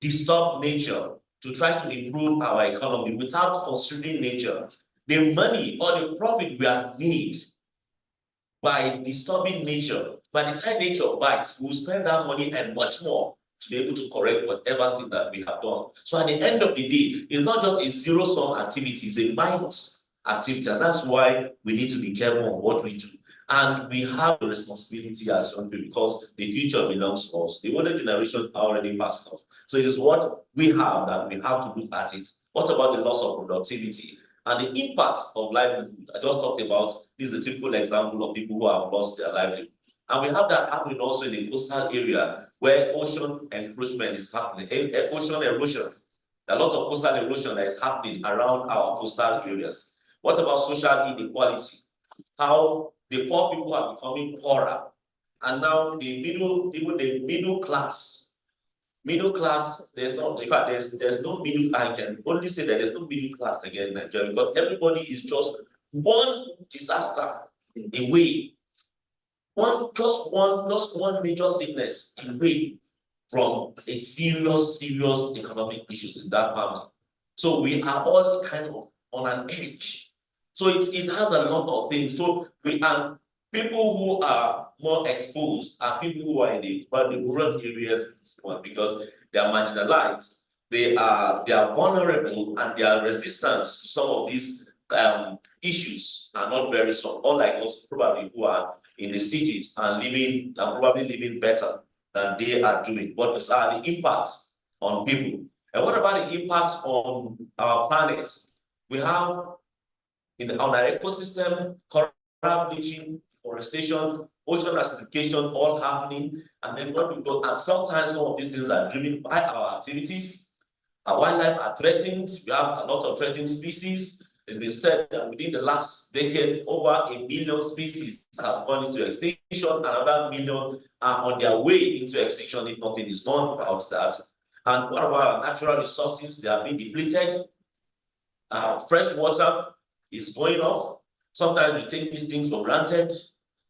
disturb nature to try to improve our economy without considering nature, the money or the profit we have made by disturbing nature, by the time nature bites, we'll spend that money and much more to be able to correct whatever thing that we have done. So at the end of the day, it's not just a zero-sum activity, it's a minus activity. And that's why we need to be careful on what we do. And we have a responsibility as young people because the future belongs to us. The older generation are already passed off. So it is what we have that we have to look at it. What about the loss of productivity and the impact of livelihood? I just talked about, this is a typical example of people who have lost their livelihood. And we have that happening also in the coastal area where ocean encroachment is happening, ocean erosion. A lot of coastal erosion that is happening around our coastal areas. What about social inequality? How the poor people are becoming poorer, and now even the middle class, there's no, in fact, there's no middle. I can only say that there's no middle class again in Nigeria because everybody is just one disaster away, just one major sickness away from a serious economic issues in that family. So we are all kind of on an edge. So it has a lot of things. So we are people who are more exposed are people who are in the rural areas because they are marginalized, they are vulnerable, and their resistance to some of these issues are not very strong. Unlike us, probably who are in the cities and probably living better than they are doing. But it's the impact on people. And what about the impact on our planet? We have on our ecosystem, coral bleaching, forestation, ocean acidification, all happening. And then what we go, and sometimes some of these things are driven by our activities. Our wildlife are threatened. We have a lot of threatened species. It's been said that within the last decade, over 1 million species have gone into extinction. Another 1 million are on their way into extinction if nothing is done about that. And what about our natural resources? They are being depleted. Fresh water is going off. Sometimes we take these things for granted.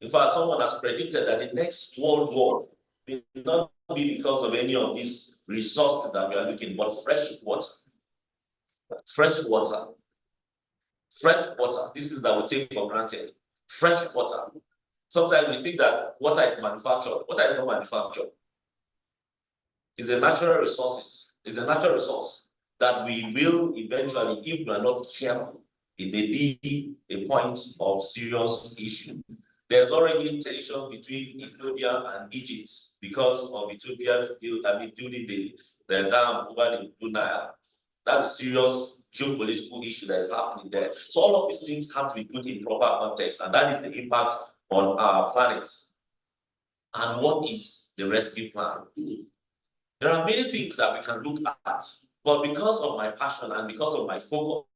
In fact, someone has predicted that the next world war will not be because of any of these resources that we are looking, but fresh water. Fresh water. Fresh water. This is that we take for granted. Fresh water. Sometimes we think that water is manufactured. Water is not manufactured. It's a natural resources. It's a natural resource that we will eventually, if we are not careful, it may be a point of serious issue. There's already tension between Ethiopia and Egypt because of Ethiopia's building the dam over the Blue Nile. That's a serious geopolitical issue that is happening there. So all of these things have to be put in proper context, and that is the impact on our planet. and what is the rescue plan. There are many things that we can look at, but because of my passion and because of my focus,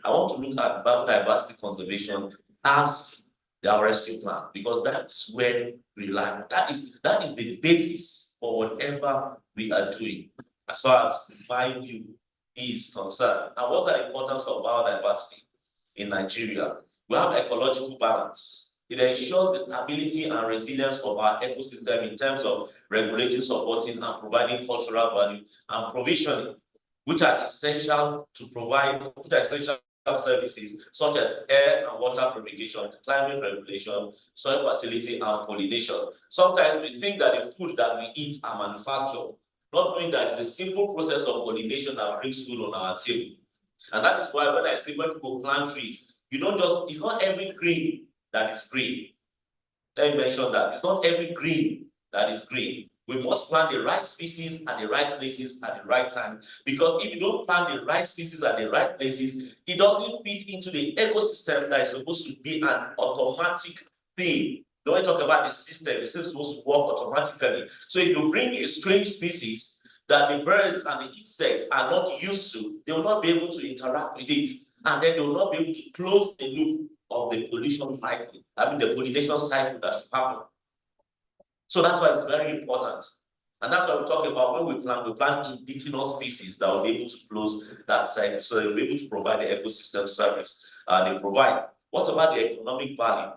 I want to look at biodiversity conservation as the rescue plan, because that is where we rely. That is the basis for whatever we are doing, as far as my view is concerned. And what's the importance of biodiversity in Nigeria? We have ecological balance. It ensures the stability and resilience of our ecosystem in terms of regulating, supporting, and providing cultural value and provisioning, which are essential services such as air and water purification, climate regulation, soil fertility, and pollination. Sometimes we think that the food that we eat are manufactured, not knowing that it's a simple process of pollination that brings food on our table. And that is why when I say when people plant trees, it's not every green that is green. Let me mention that. It's not every green that is green. We must plant the right species at the right places at the right time. Because if you don't plant the right species at the right places, it doesn't fit into the ecosystem that is supposed to be an automatic thing. When we talk about the system, it's supposed to work automatically. So if you bring a strange species that the birds and the insects are not used to, they will not be able to interact with it. And then they will not be able to close the loop of the pollination cycle, the pollination cycle that should happen. So that's why it's very important. And that's why we talk about when we plant indigenous species that will be able to close that cycle, so they'll be able to provide the ecosystem service they provide. What about the economic value?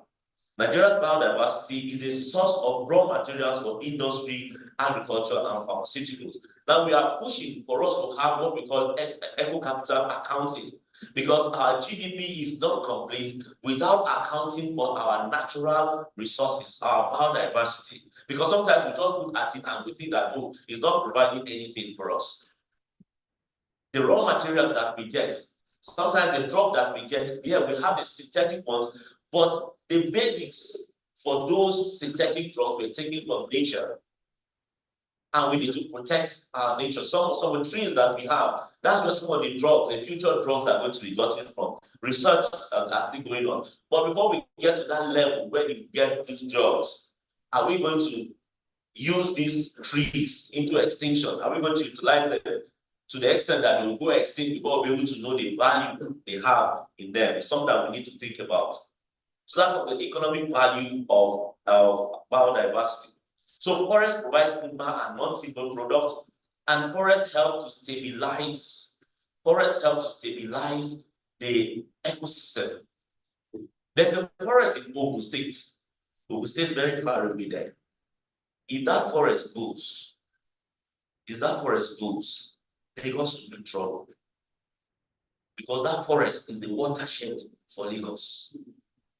Nigeria's biodiversity is a source of raw materials for industry, agriculture, and pharmaceuticals. Now we are pushing for us to have what we call eco-capital accounting, because our GDP is not complete without accounting for our natural resources, our biodiversity. Because sometimes we just look at it and we think that, oh, it's not providing anything for us. The raw materials that we get, sometimes the drug that we get, we have the synthetic ones, but the basics for those synthetic drugs we're taking from nature, and we need to protect our nature. Some of the trees that we have, that's where some of the drugs, the future drugs are going to be gotten from. Research are still going on. But before we get to that level where we get these drugs, are we going to use these trees into extinction? Are we going to utilize them to the extent that they will go extinct before we'll be able to know the value they have in them? It's something we need to think about. So that's the economic value of biodiversity. So forests provide timber and non-timber products, and forests help to stabilize. Forests help to stabilize the ecosystem. There's a forest in Ogun State. Ogun State very far away there. If that forest goes, Lagos will be in trouble. Because that forest is the watershed for Lagos.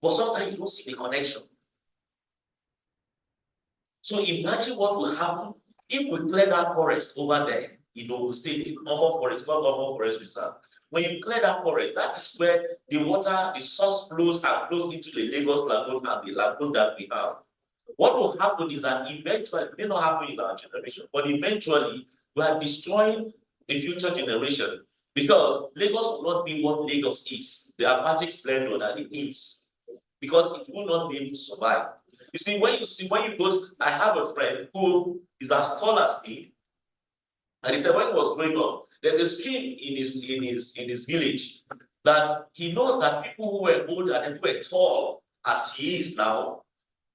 But sometimes you don't see the connection. So imagine what will happen if we clear that forest over there in Ogun State, normal forest, not normal forest reserve. When you clear that forest, that is where the water, the source flows and flows into the Lagos lagoon and the lagoon that we have. What will happen is that eventually, it may not happen in our generation, but eventually we are destroying the future generation, because Lagos will not be what Lagos is, the aquatic splendor that it is, because it will not be able to survive. You see, when you go, I have a friend who is as tall as me, and he said when he was growing up, there's a stream in his village that he knows that people who were older and who were tall as he is now,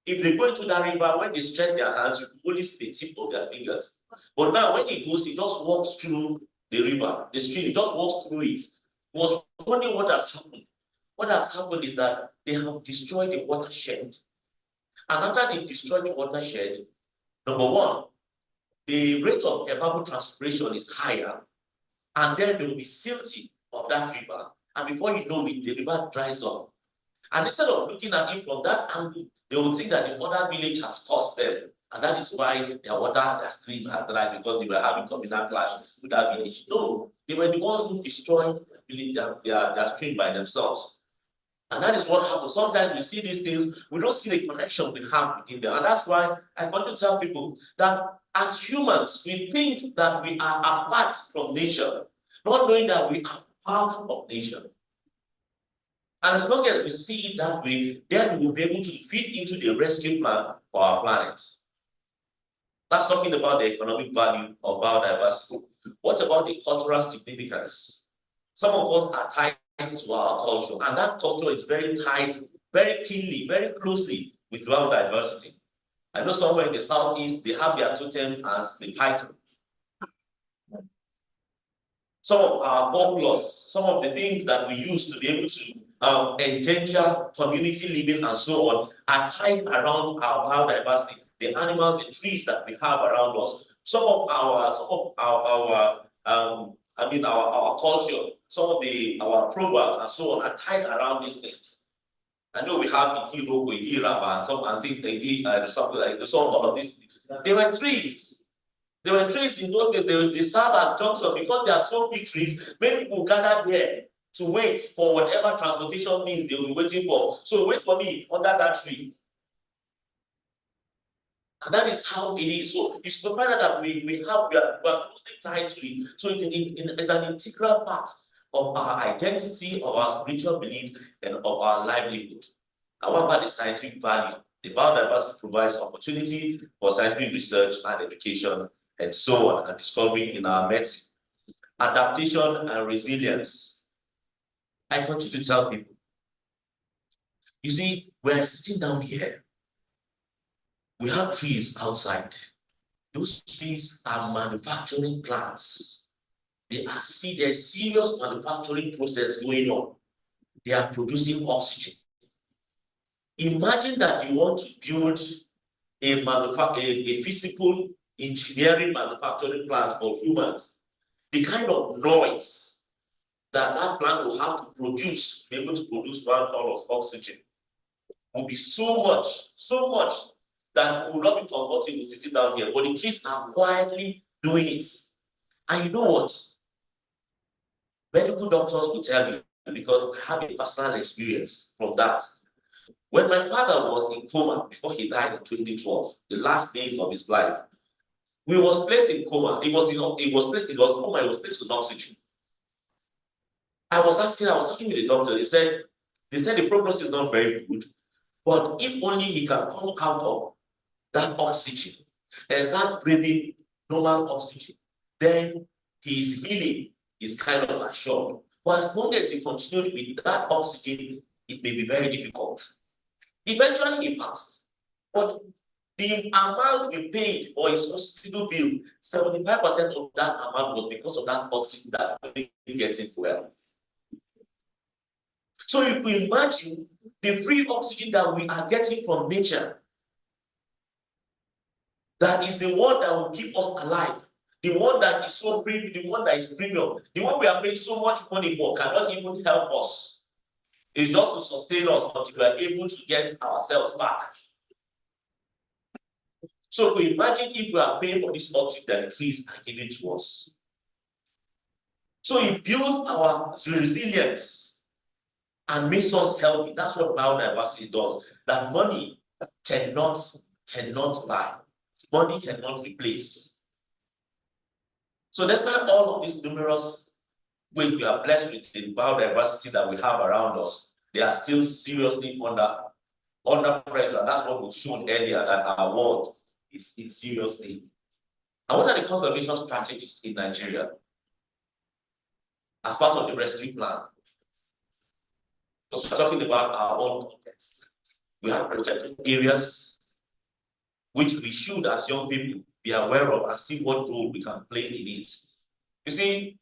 if they go into that river, when they stretch their hands, you can only see the tip of their fingers. But now when he goes, he just walks through the river, the stream, he just walks through it. He was wondering what has happened. What has happened is that they have destroyed the watershed. And after they destroyed the watershed, number one, the rate of evapotranspiration is higher, and then there will be silting of that river. And before you know it, the river dries up. And instead of looking at it from that angle, they will think that the other village has caused them. And that is why their stream had dried, because they were having communal clashes with that village. No, they were the ones who destroyed their stream by themselves. And that is what happens. Sometimes we see these things, we don't see the connection we have within them. And that's why I want to tell people that as humans, we think that we are apart from nature, not knowing that we are part of nature. And as long as we see it that way, then we will be able to fit into the rescue plan for our planet. That's talking about the economic value of biodiversity. What about the cultural significance? Some of us are tied to our culture, and that culture is very tied, very keenly, very closely with biodiversity. I know somewhere in the southeast, they have their totem as the python. Some of our folklores, some of the things that we use to be able to endanger community living and so on, are tied around our biodiversity, the animals and trees that we have around us. Some of our culture, some of our proverbs and so on are tied around these things. I know we have Ikiroko, Ikiraba, and some things, something like some of these. They were trees. There were trees in those days. They serve as junction because they are so big trees. Many people gather there to wait for whatever transportation means they will be waiting for. So wait for me under that tree. And that is how it is. So it's provided that we are closely tied to it. So it's an integral part of our identity, of our spiritual belief, and of our livelihood. However, the scientific value, the biodiversity provides opportunity for scientific research and education, and so on, and discovery in our medicine. Adaptation and resilience. I want you to tell people, you see, we're sitting down here. We have trees outside. Those trees are manufacturing plants. There's serious manufacturing process going on. They are producing oxygen. Imagine that you want to build a physical engineering manufacturing plant for humans. The kind of noise that plant will have to produce, be able to produce 1 ton of oxygen, will be so much that we will not be comfortable sitting down here. But the trees are quietly doing it. And you know what? Medical doctors will tell you, because I have a personal experience from that. When my father was in coma before he died in 2012, the last days of his life, he was placed in coma. He was placed with oxygen. I was talking with the doctor. They said the prognosis is not very good, but if only he can come out of that oxygen and start breathing normal oxygen, then his healing is kind of assured. But as long as he continued with that oxygen, it may be very difficult. Eventually, he passed. But the amount we paid for his hospital bill, 75% of that amount was because of that oxygen that he gets in well. So you can imagine the free oxygen that we are getting from nature. That is the one that will keep us alive. The one that is so premium, the one that is premium, the one we are paying so much money for cannot even help us. It's just to sustain us until we are able to get ourselves back. So imagine if we are paying for this oxygen that the trees are giving to us. So it builds our resilience and makes us healthy. That's what biodiversity does. That money cannot buy. Money cannot replace. So despite all of these numerous ways we are blessed with the biodiversity that we have around us, they are still seriously under pressure. That's what we've shown earlier, that our world is in serious need. And what are the conservation strategies in Nigeria as part of the rescue plan? Because we're talking about our own context. We have protected areas which we should, as young people, be aware of and see what role we can play in it. You see,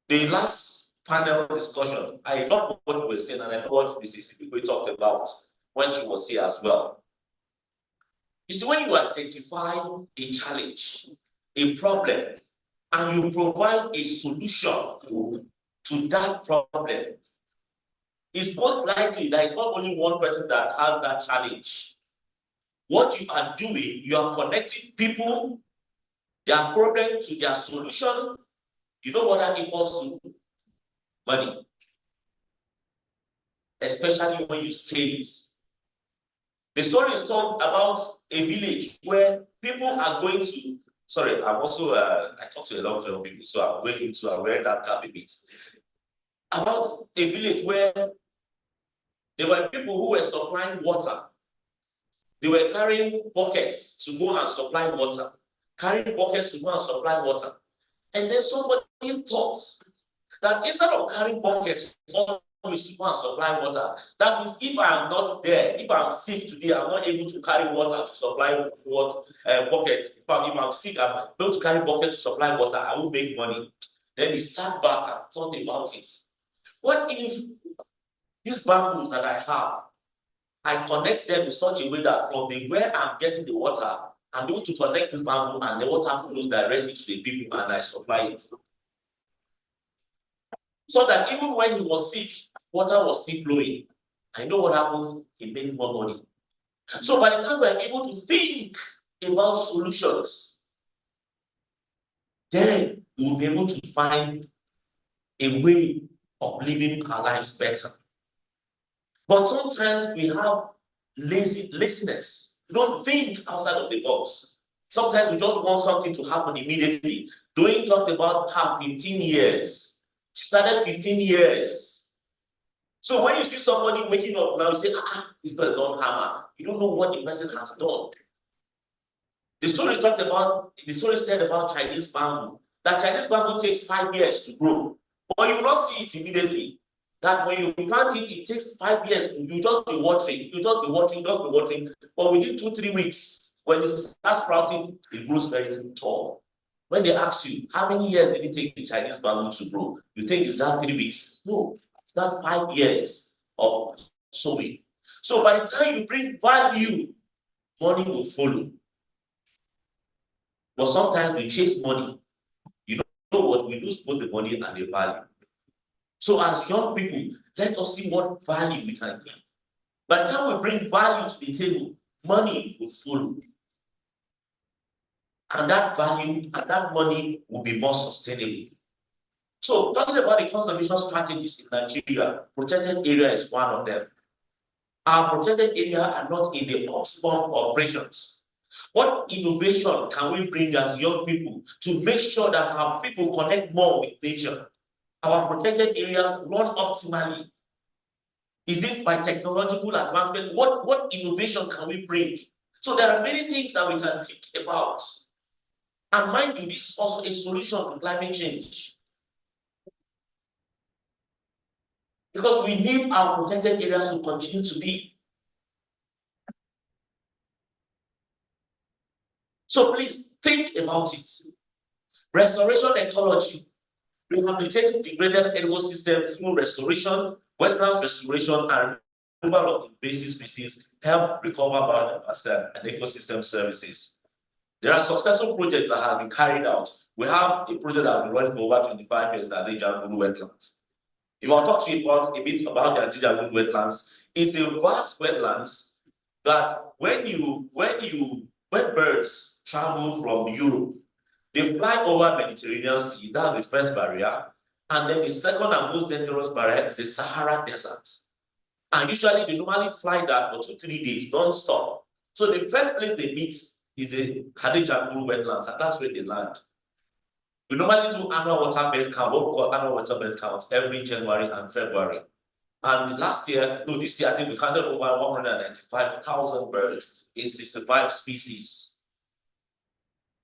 the last panel discussion, I love what we were saying, and I know what Mrs. we talked about when she was here as well. You see, when you identify a challenge, a problem, and you provide a solution to that problem, it's most likely that it's not only one person that has that challenge. What you are doing, you are connecting people, their problem to their solution. You know what that equals to? Money. Especially when you scale it. The story is told about a village where people are going to, sorry, I'm also, I talk to a lot of people, so I'm going into where that can be bit. About a village where there were people who were supplying water. They were carrying buckets to go and supply water, carrying buckets to go and supply water. And then somebody thought that instead of carrying buckets always to go and supply water, that means if I am not there, if I'm sick today, I'm not able to carry water to supply water, buckets. If I'm sick, I'm able to carry buckets to supply water, I will make money. Then he sat back and thought about it. What if these bamboos that I have, I connect them in such a way that from where I'm getting the water, I'm able to connect this bamboo and the water flows directly to the people and I supply it. So that even when he was sick, water was still flowing. I know what happens, he made more money. So by the time we're able to think about solutions, then we'll be able to find a way of living our lives better. But sometimes we have laziness. We don't think outside of the box. Sometimes we just want something to happen immediately. Doing talked about her 15 years. She started 15 years. So when you see somebody waking up now, you say, this person don't hammer. You don't know what the person has done. The story said about Chinese bamboo. That Chinese bamboo takes 5 years to grow. But you will not see it immediately. That when you plant it, it takes 5 years. You just be watering, But within 2-3 weeks, when it starts sprouting, it grows very tall. When they ask you, how many years did it take the Chinese bamboo to grow? You think it's just 3 weeks. No, it's not 5 years of sowing. So by the time you bring value, money will follow. But sometimes we chase money. You know what? We lose both the money and the value. So as young people, let us see what value we can give. By the time we bring value to the table, money will follow. And that value and that money will be more sustainable. So talking about the conservation strategies in Nigeria, protected area is one of them. Our protected area are not in the optimum operations. What innovation can we bring as young people to make sure that our people connect more with nature? Our protected areas run optimally. Is it by technological advancement? What innovation can we bring? So there are many things that we can think about. And mind you, this is also a solution to climate change. Because we need our protected areas to continue to be. So please think about it. Restoration ecology. Rehabilitating degraded ecosystems through restoration, wetlands restoration, and removal of invasive species help recover biodiversity and ecosystem services. There are successful projects that have been carried out. We have a project that has been running for over 25 years at the Janguru wetlands. If I'll talk to you a bit about the Janguru wetlands, it's a vast wetlands that when birds travel from Europe, they fly over Mediterranean Sea, that's the first barrier. And then the second and most dangerous barrier is the Sahara Desert. And usually they normally fly that for 2-3 days, non-stop. So the first place they meet is the Janguru wetlands, and that's where they land. We normally do annual water bed count, what we call annual water bed count, every January and February. And this year, I think we counted over 195,000 birds in 65 species.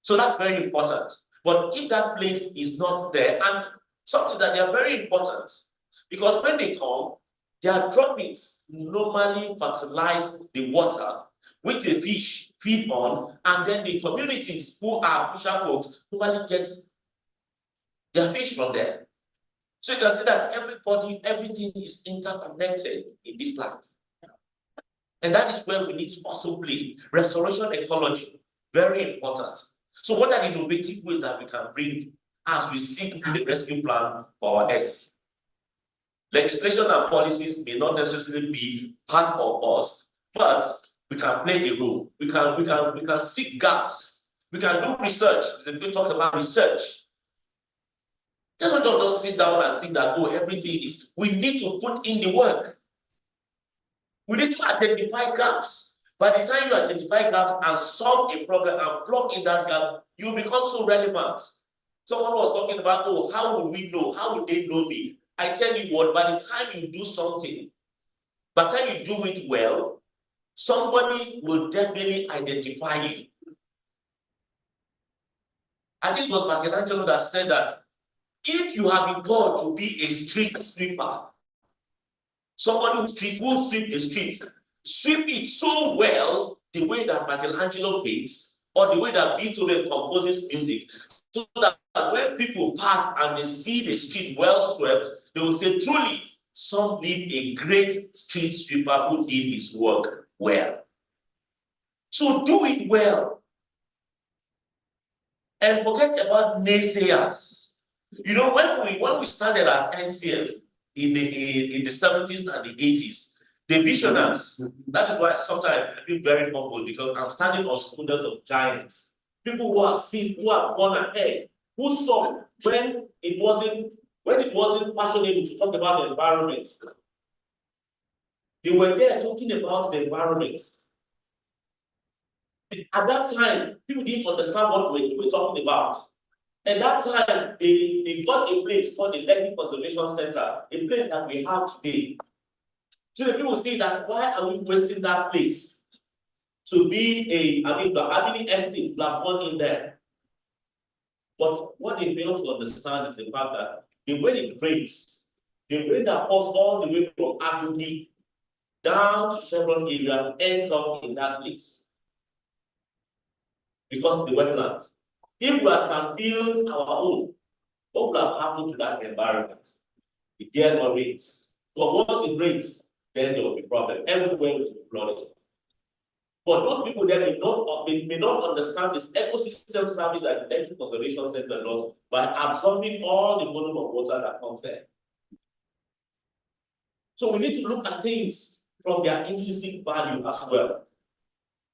So that's very important. But if that place is not there, and something that they are very important, because when they come, their droppings normally fertilize the water which the fish feed on, and then the communities who are fisher folks normally get their fish from there. So you can see that everything is interconnected in this life. And that is where we need to also play. Restoration ecology, very important. So what are the innovative ways that we can bring as we seek the rescue plan for our earth? Legislation and policies may not necessarily be part of us, but we can play a role. We can seek gaps. We can do research. We talk about research. Don't just sit down and think that, everything is. We need to put in the work. We need to identify gaps. By the time you identify gaps and solve a problem and plug in that gap, you become so relevant. Someone was talking about, how will we know? How will they know me? I tell you what, by the time you do something, by the time you do it well,
somebody will definitely identify you. I think it was Michelangelo that said that if you have been called to be a street sweeper, somebody who sweep the streets, sweep it so well the way that Michelangelo paints or the way that Beethoven composes music, so that when people pass and they see the street well swept, they will say, truly, some live a great street sweeper who did his work well. So do it well. And forget about naysayers. You know, when we started as NCF in the 70s and the 80s, the visionaries, that is why sometimes I feel very humble, because I'm standing on shoulders of giants. People who have seen, who have gone ahead, who saw when it wasn't fashionable to talk about the environment. They were there talking about the environment. At that time, people didn't understand what we were talking about. At that time, they got a place called the Lekki Conservation Center, a place that we have today. So the people say that, why are we wasting that place to be having estates like one in there? But what they fail to understand is the fact that the way it rains, the rain that falls all the way from Agudi down to Chevron area ends up in that place. Because the wetland. If we had built our own, what would have happened to that environment? It dare not rains. But once it rains, then there will be problem. Everywhere will be flooded. But those people then may not understand this ecosystem service that the Lekki Conservation Center does by absorbing all the volume of water that comes there. So we need to look at things from their intrinsic value as well.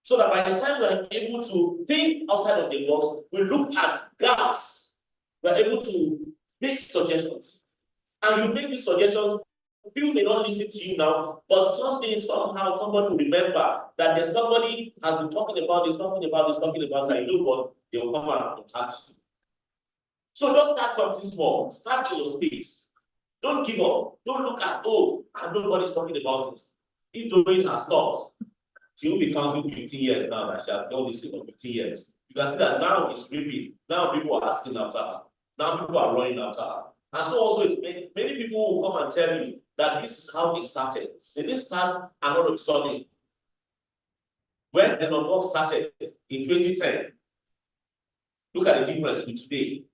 So that by the time we are able to think outside of the box, we look at gaps, we are able to make suggestions. And you make these suggestions, people may not listen to you now, but someday, somehow, somebody will remember that there's somebody has been talking about this, and you know what, they will come out and contact you. So just start something small, start in your space. Don't give up. Don't look at, and nobody's talking about it. If Doreen has stopped, she will be counting 15 years now that she has done this for 15 years. You can see that now it's repeat. Now people are asking after her. Now people are running after her. And so also it's many people will come and tell you that this is how it started. They didn't start and all of a sudden. When Elon Musk started in 2010, look at the difference with today.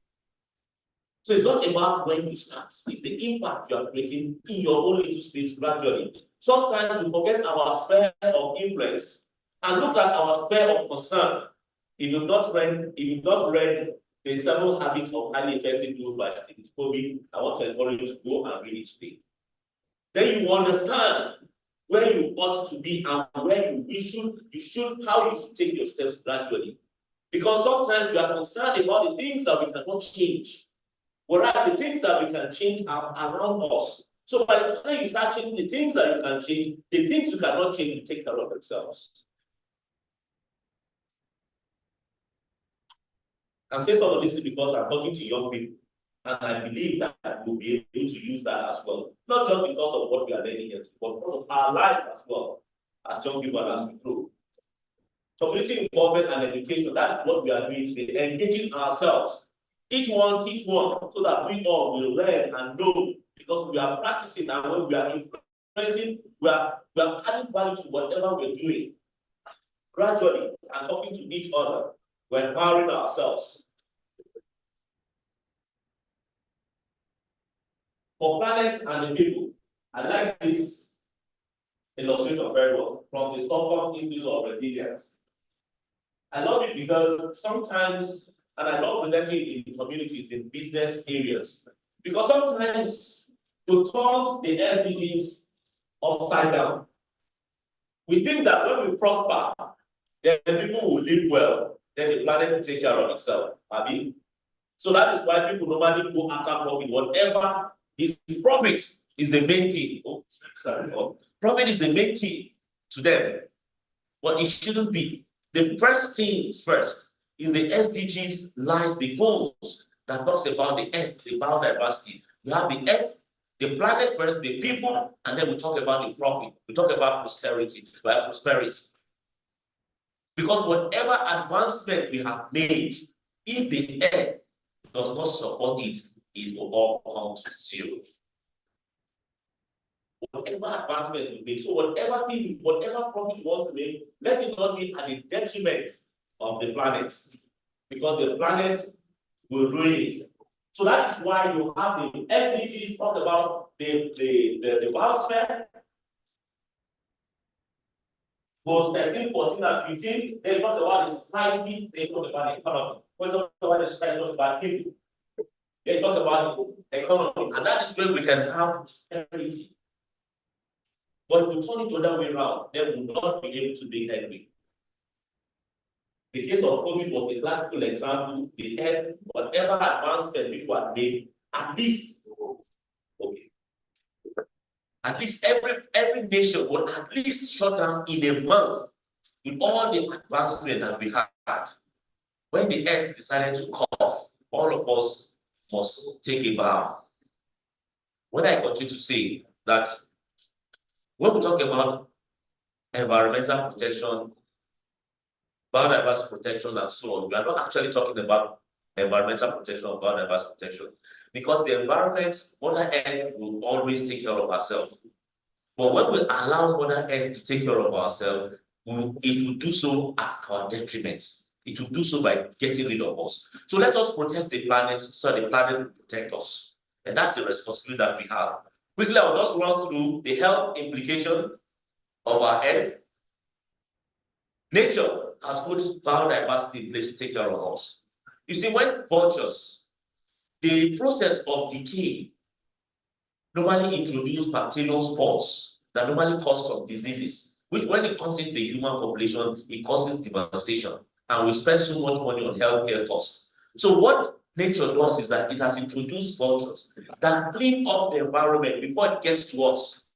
So it's not about when you start, it's the impact you are creating in your own little space gradually. Sometimes we forget our sphere of influence and look at our sphere of concern. If you've not read the 7 Habits of Highly Effective People by Stephen Covey, I want to encourage you to go and read it today. Then you understand where you ought to be and where how you should take your steps gradually. Because sometimes we are concerned about the things that we cannot change. Whereas the things that we can change are around us. So by the time you start changing the things that you can change, the things you cannot change will take care of themselves. I'm saying some of this because I'm talking to young people, and I believe that we'll be able to use that as well. Not just because of what we are learning here, but because of our life as well, as young people and as we grow. Community involvement and education, that is what we are doing today, engaging ourselves. Each one, so that we all will learn and know, because we are practicing, and when we are implementing, we are adding value to whatever we're doing. Gradually, and talking to each other, we're empowering ourselves. For planets and the people, I like this illustration very well from the Stockholm Institute of Resilience. I love it because sometimes, and I love presenting in communities, in business areas, because sometimes we turn the SDGs upside down. We think that when we prosper, then people will live well, then the planet will take care of itself. So that is why people normally go after profit. Whatever is profit is the main thing. Profit is the main thing to them. But it shouldn't be. The first things first is the SDGs lies the goals that talks about the earth, the biodiversity. We have the earth, The planet first, the people, and then we talk about the profit. We talk about prosperity. Because whatever advancement we have made, if the earth does not support it, it will all come to zero. Whatever advancement we make, so whatever profit we want to make, let it not be at the detriment of the planet, because the planet will ruin it. So that is why you have the SDGs talk about the biosphere. Goals 13, 14, and 15, they talk about the society, they talk about the economy. When they talk about the society, they talk about people. They talk about the economy, and that is where we can have prosperity. But if we turn it the other way around, then we will not be able to make headway. The case of COVID was a classical example. The earth, whatever advancement people have made, at least, okay. At least every nation will at least shut down in a month with all the advancement that we had. When the earth decided to cough, all of us must take a bow. When I continue to say that when we talk about environmental protection, biodiversity protection, and so on, we are not actually talking about environmental protection or biodiversity protection, because the environment, Mother Earth will always take care of herself. But when we allow Mother Earth to take care of ourselves, it will do so at our detriment. It will do so by getting rid of us. So let us protect the planet so the planet will protect us. And that's the responsibility that we have. Quickly, I'll just run through the health implication of our Earth. Nature has put biodiversity in place to take care of us. You see, when vultures, the process of decay normally introduce bacterial spores that normally cause some diseases, which when it comes into the human population, it causes devastation. And we spend so much money on healthcare costs. So what nature does is that it has introduced vultures that clean up the environment before it gets to us.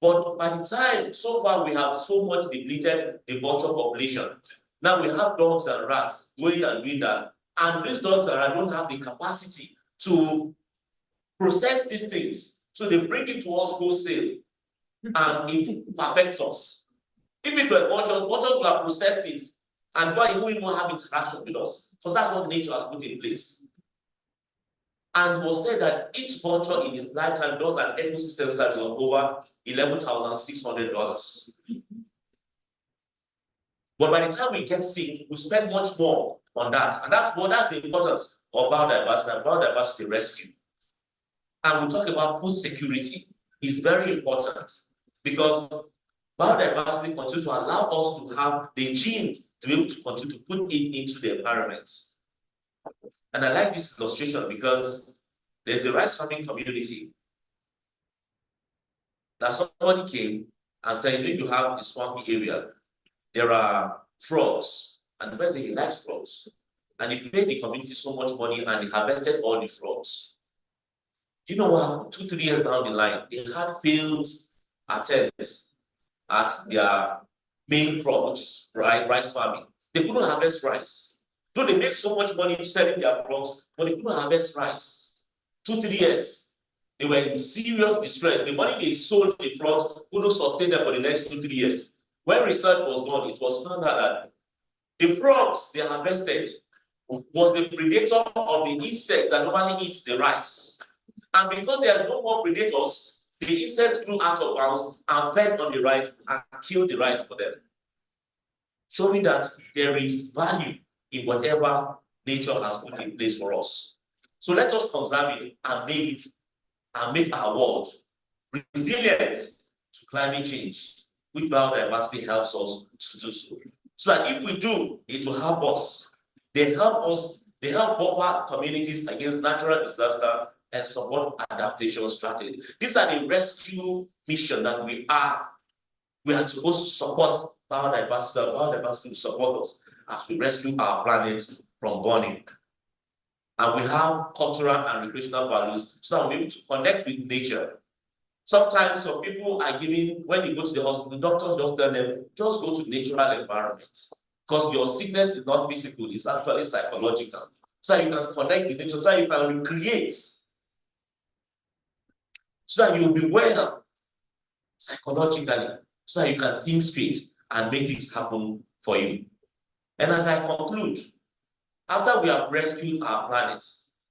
But by the time, so far, we have so much depleted the vulture population. Now we have dogs and rats going and doing that. And these dogs and rats don't have the capacity to process these things. So they bring it to us wholesale and it perfects us. If it were vultures would have processed it and why you won't even have interaction with us. Because that's what nature has put in place. And it was said that each vulture in his lifetime does an ecosystem service of over $11,600. But by the time we get sick, we spend much more on that. And that's the importance of biodiversity and biodiversity rescue. And we talk about food security. It's very important because biodiversity continues to allow us to have the genes to be able to continue to put it into the environment. And I like this illustration because there's a rice farming community that somebody came and said, if you have a swampy area, there are frogs, and the person he likes frogs. And he paid the community so much money and he harvested all the frogs. You know what? 2-3 years down the line, they had failed attempts at their main crop, which is rice farming. They couldn't harvest rice. So they made so much money selling their frogs, but they couldn't harvest rice. 2-3 years. They were in serious distress. The money they sold the frogs couldn't sustain them for the next 2-3 years. When research was done, it was found out that the frogs they harvested was the predator of the insect that normally eats the rice. And because there are no more predators, the insects grew out of bounds and fed on the rice and killed the rice for them. Showing that there is value in whatever nature has put in place for us. So let us conserve it and make our world resilient to climate change, which biodiversity helps us to do so. So that if we do, it will help us. They help buffer communities against natural disaster and support adaptation strategy. These are the rescue mission that we are supposed to support biodiversity. Biodiversity will support us as we rescue our planet from burning. And we have cultural and recreational values so that we're able to connect with nature. Sometimes some people are giving, when you go to the hospital, the doctors just tell them, just go to natural environment. Because your sickness is not physical, it's actually psychological. So you can connect with nature, so you can recreate. so that you'll be well psychologically, so that you can think straight and make things happen for you. And as I conclude, after we have rescued our planet,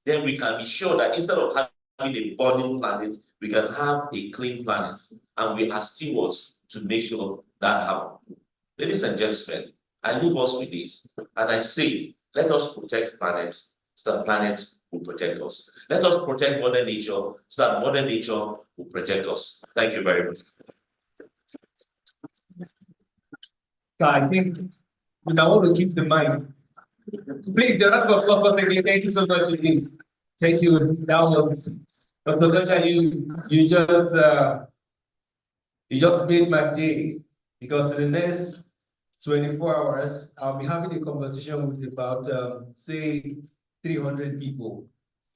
then we can be sure that instead of having a burning planet, we can have a clean planet, and we are stewards to make sure that happens. Ladies and gentlemen, I leave us with this, and I say, let us protect planet so that planet will protect us. Let us protect Mother Nature so that Mother Nature will protect us. Thank you very much.
I think we now want to keep the mind. Please, the round of applause for me. Thank you so much indeed. Thank you. That was Dr. Doja, you just made my day, because in the next 24 hours, I'll be having a conversation with about say 300 people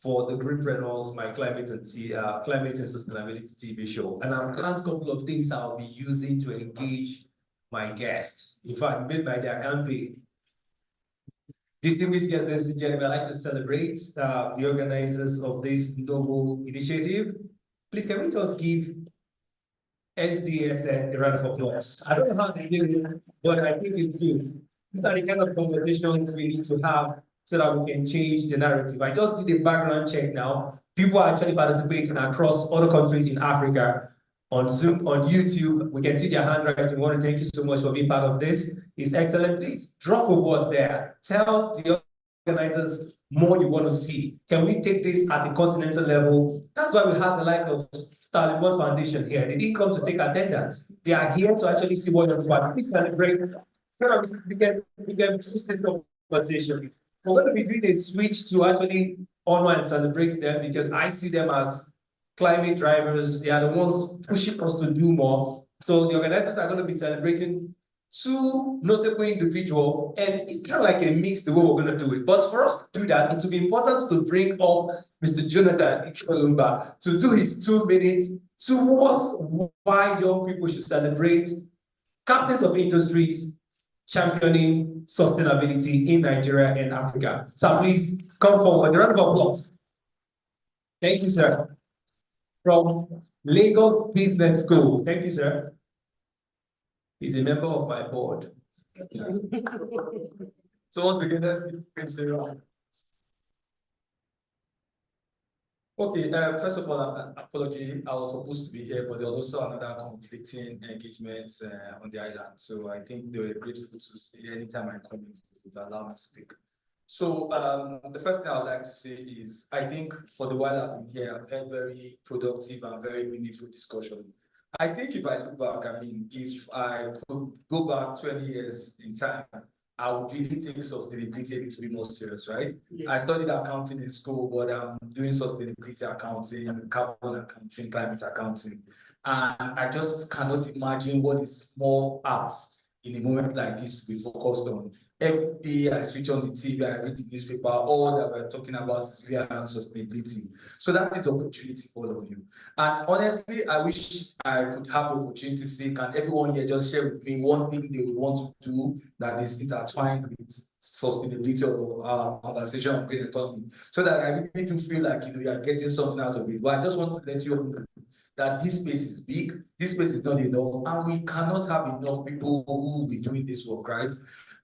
for the Greenpreneurs, my climate and sustainability TV show. And I've planned a couple of things I'll be using to engage my guests. In fact, made by their campaign. Distinguished guests, ladies and gentlemen, I'd like to celebrate the organizers of this noble initiative. Please, can we just give SDSN a round of applause? I don't know how they do it, but I think it's good. These are the kind of conversations we need to have so that we can change the narrative. I just did a background check now. People are actually participating across other countries in Africa on Zoom, on YouTube. We can see their handwriting. We want to thank you so much for being part of this. It's excellent. Please drop a word there. Tell the organizers more you want to see. Can we take this at the continental level? That's why we have the like of Starling World Foundation here. They didn't come to take attendance. They are here to actually see what you're doing. Please celebrate. So we can just this conversation. We're going to be doing a switch to actually honor and celebrate them, because I see them as climate drivers. They are the ones pushing us to do more. So the organizers are going to be celebrating two notable individuals, and it's kind of like a mix the way we're going to do it. But for us to do that, it will be important to bring up Mr. Jonathan Ikolumba to do his 2 minutes towards why young people should celebrate captains of industries championing sustainability in Nigeria and Africa. So please come forward. A round of applause. Thank you, sir. From Lagos Business School. Thank you, sir. He's a member of my board. So once again, let's give Prince a round. Okay, first of all, apology. I was supposed to be here, but there was also another conflicting engagement on the island. So I think they were grateful to see anytime I come in, they would allow me to speak. So the first thing I would like to say is, I think for the while I've been here, I've had very productive and very meaningful discussion. I think if I look back, I mean, if I could go back 20 years in time, I would really take sustainability a little bit more serious, right? Yeah. I studied accounting in school, but I'm doing sustainability accounting, carbon accounting, climate accounting. And I just cannot imagine what is more apt in a moment like this to be focused on. Every day I switch on the TV, I read the newspaper, all that we're talking about is really around sustainability. So that is opportunity for all of you. And honestly, I wish I could have the opportunity to say, can everyone here just share with me one thing they would want to do that is intertwined with sustainability or conversation on green economy, so that I really do feel like, you are getting something out of it. But I just want to let you know that this space is big, this space is not enough, and we cannot have enough people who will be doing this work, right?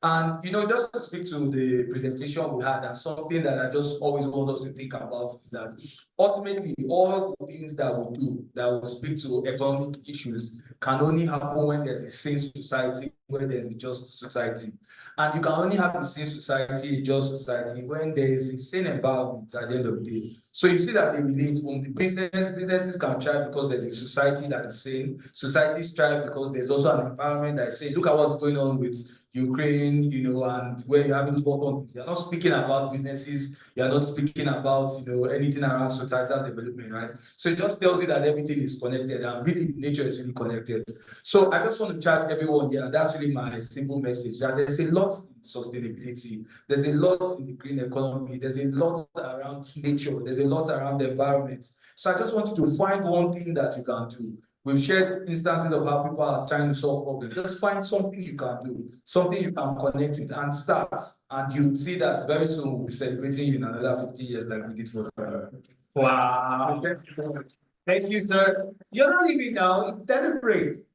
And, just to speak to the presentation we had, and something that I just always want us to think about is that ultimately all the things that we do that will speak to economic issues can only happen when there's a sane society, when there's a just society. And you can only have a sane society, a just society, when there is a sane environment at the end of the day. So you see that they relate from the businesses can thrive because there's a society that is sane. Societies thrive because there's also an environment that is sane. Look at what's going on with Ukraine, and where you're having these war, you're not speaking about businesses, you're not speaking about, anything around societal development, right? So it just tells you that everything is connected, and really nature is really connected. So I just want to charge everyone here, that's really my simple message, that there's a lot in sustainability, there's a lot in the green economy, there's a lot around nature, there's a lot around the environment. So I just want you to find one thing that you can do. We've shared instances of how people are trying to solve problems. Just find something you can do, something you can connect with, and start. And you'll see that very soon we'll be celebrating you in another 50 years like we did for. Wow. Thank you, sir. You're not leaving now. It's deliberate.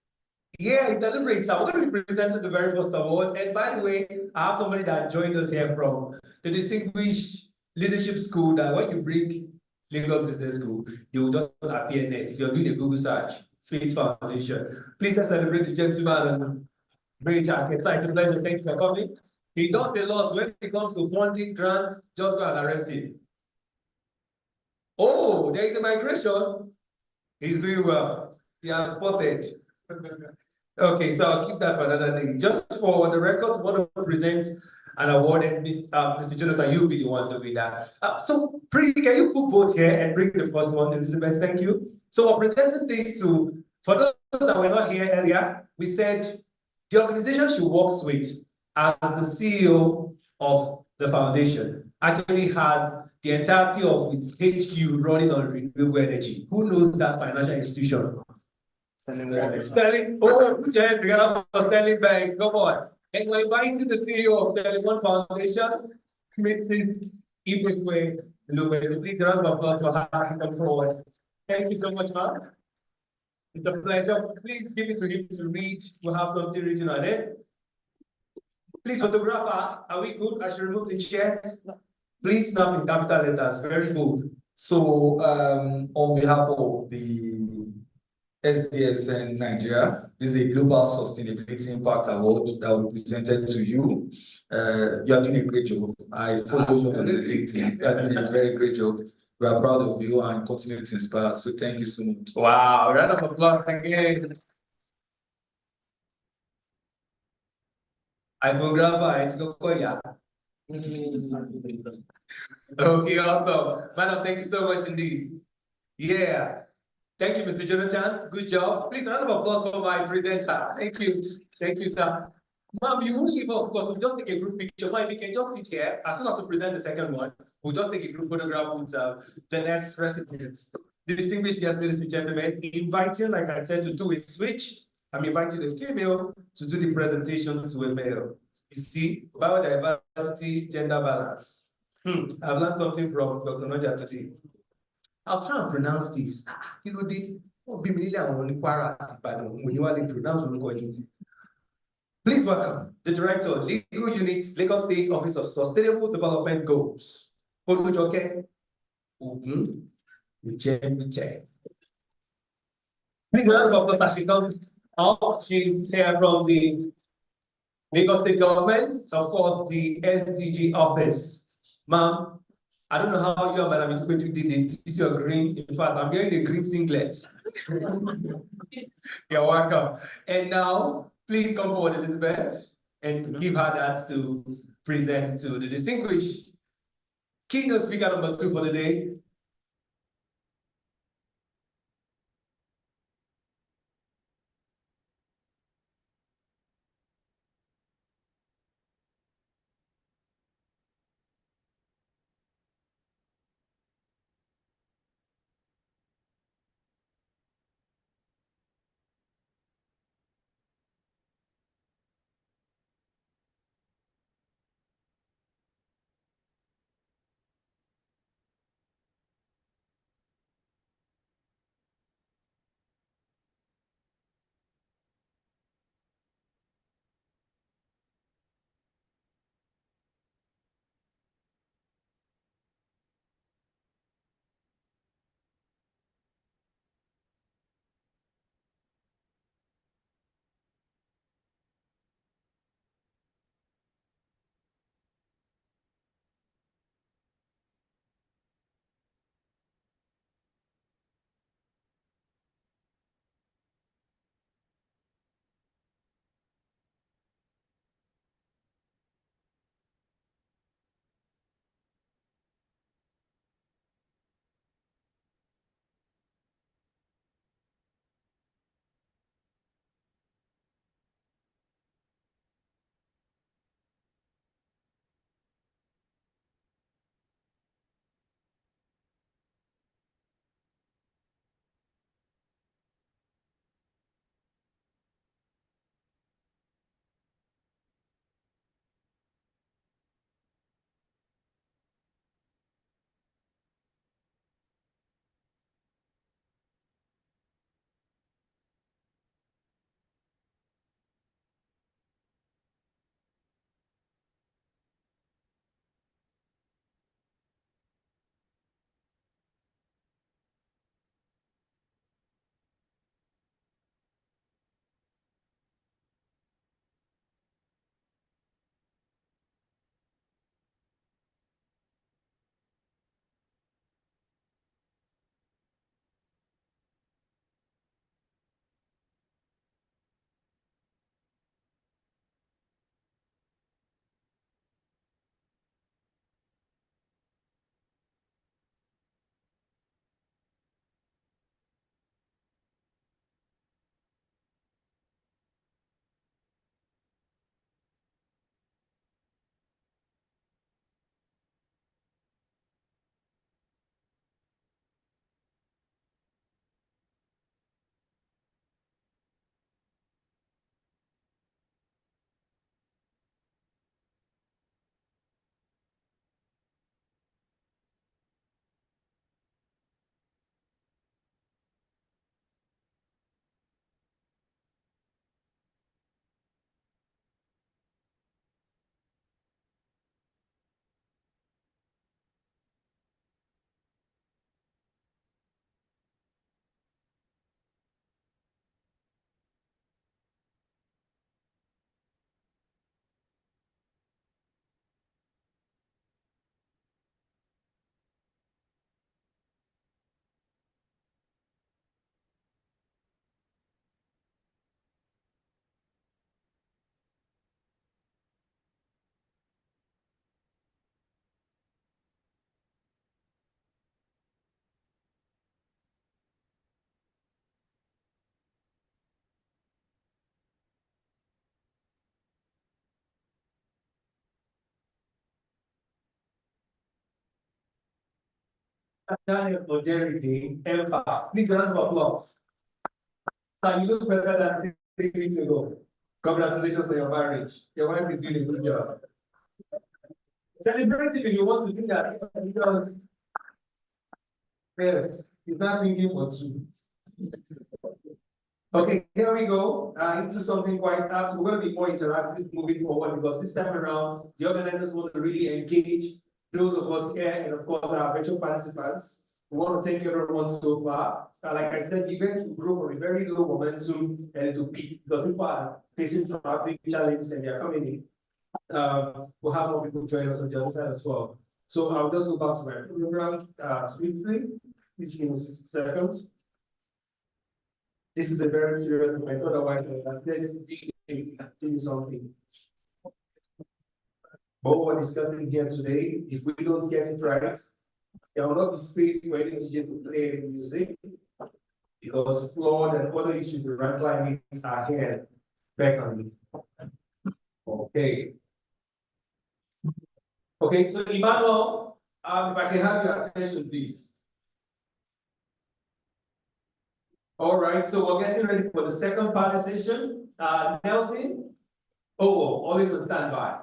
Yeah, it's deliberate. So we're going to be presenting the very first award. And by the way, I have somebody that joined us here from the Distinguished Leadership School that when you bring Lagos Business School, they will just appear next. If you're doing a Google search, Faith Foundation. Please let's celebrate the gentleman and bring jacket. It's a pleasure. Thank you for coming. He does a lot when it comes to funding grants. Just go and arrest him. Oh, there is a migration. He's doing well. He has spotted. Okay, so I'll keep that for another day. Just for the record, I want to present an award, and Mr. Jonathan, you'll be the one doing that. So, can you put both here and bring the first one, Elizabeth? Thank you. So, we're presenting this to, for those that were not here earlier, we said the organization she works with as the CEO of the foundation actually has the entirety of its HQ running on renewable energy. Who knows that financial institution? Sterling, oh, put your hands together for Sterling Bank. Come on. And we're inviting the CEO of Sterling One Foundation, Mrs. Ibekwe Lube. Please round of applause for her to come forward. Thank you so much, ma'am. It's a pleasure. Please give it to him to read. We'll have something written on it. Please photograph her. Are we good? I should remove the chairs. Please snap in capital letters. Very good.
So, on behalf of the SDSN Nigeria, this is a Global Sustainability Impact Award that we presented to you. You are doing a great job. I follow you on the LinkedIn. You are doing a very great job. We are proud of you and continue to inspire. So thank you so much.
Wow, round of applause again. I will grab it. Go Koya. Okay, awesome. Madam, thank you so much indeed. Yeah. Thank you, Mr. Jonathan. Good job. Please, round of applause for my presenter. Thank you. Thank you, sir. Ma'am, you won't leave us because we'll just take a group picture. Ma'am, if you can just sit here, as soon as we present the second one, we'll just take a group photograph with the next recipient. Distinguished guests, ladies and gentlemen, inviting, like I said, to do a switch. I'm inviting a female to do the presentation to a male. You see, biodiversity, gender balance. I've learned something from Dr. Noja today. I'll try and pronounce this. You know, please welcome the Director, Legal Units, Lagos State Office of Sustainable Development Goals. Olujoke Ogun Ujemiche. Please welcome Dr. She comes out. She's here from the Lagos State Government, of course, the SDG office. Ma'am, I don't know how you and Madam Itupeju did it. This is your green. In fact, I'm wearing a green singlet. You're welcome. And now, please come forward, Elizabeth, and give her that to present to the distinguished keynote speaker number 2 for the day. Daniel or Jerry Day, ever. Please round of applause. So you look better than 3 weeks ago. Congratulations on your marriage. Your wife is doing a good job. Celebrate it if you want to do that, because yes, he's not thinking for two. Okay, here we go into something quite apt. We're going to be more interactive moving forward, because this time around, the organizers want to really engage those of us here and, of course, our virtual participants. We want to thank everyone so far. Like I said, the event will grow from a very low momentum and it will peak, because people are facing traffic challenges and they are coming in. We'll have more people join us on the other side as well. So I'll just go back to my program briefly. Please give me 60 seconds. This is a very serious point. Otherwise, I'm going to do something. But what we're discussing here today, if we don't get it right, there will not be space for any DJ to play music, because flood and other issues with run climates are here back on me. Okay. Okay, so Emmanuel, if I can have your attention, please. All right, so we're getting ready for the second part of the session. Nelson, always on standby.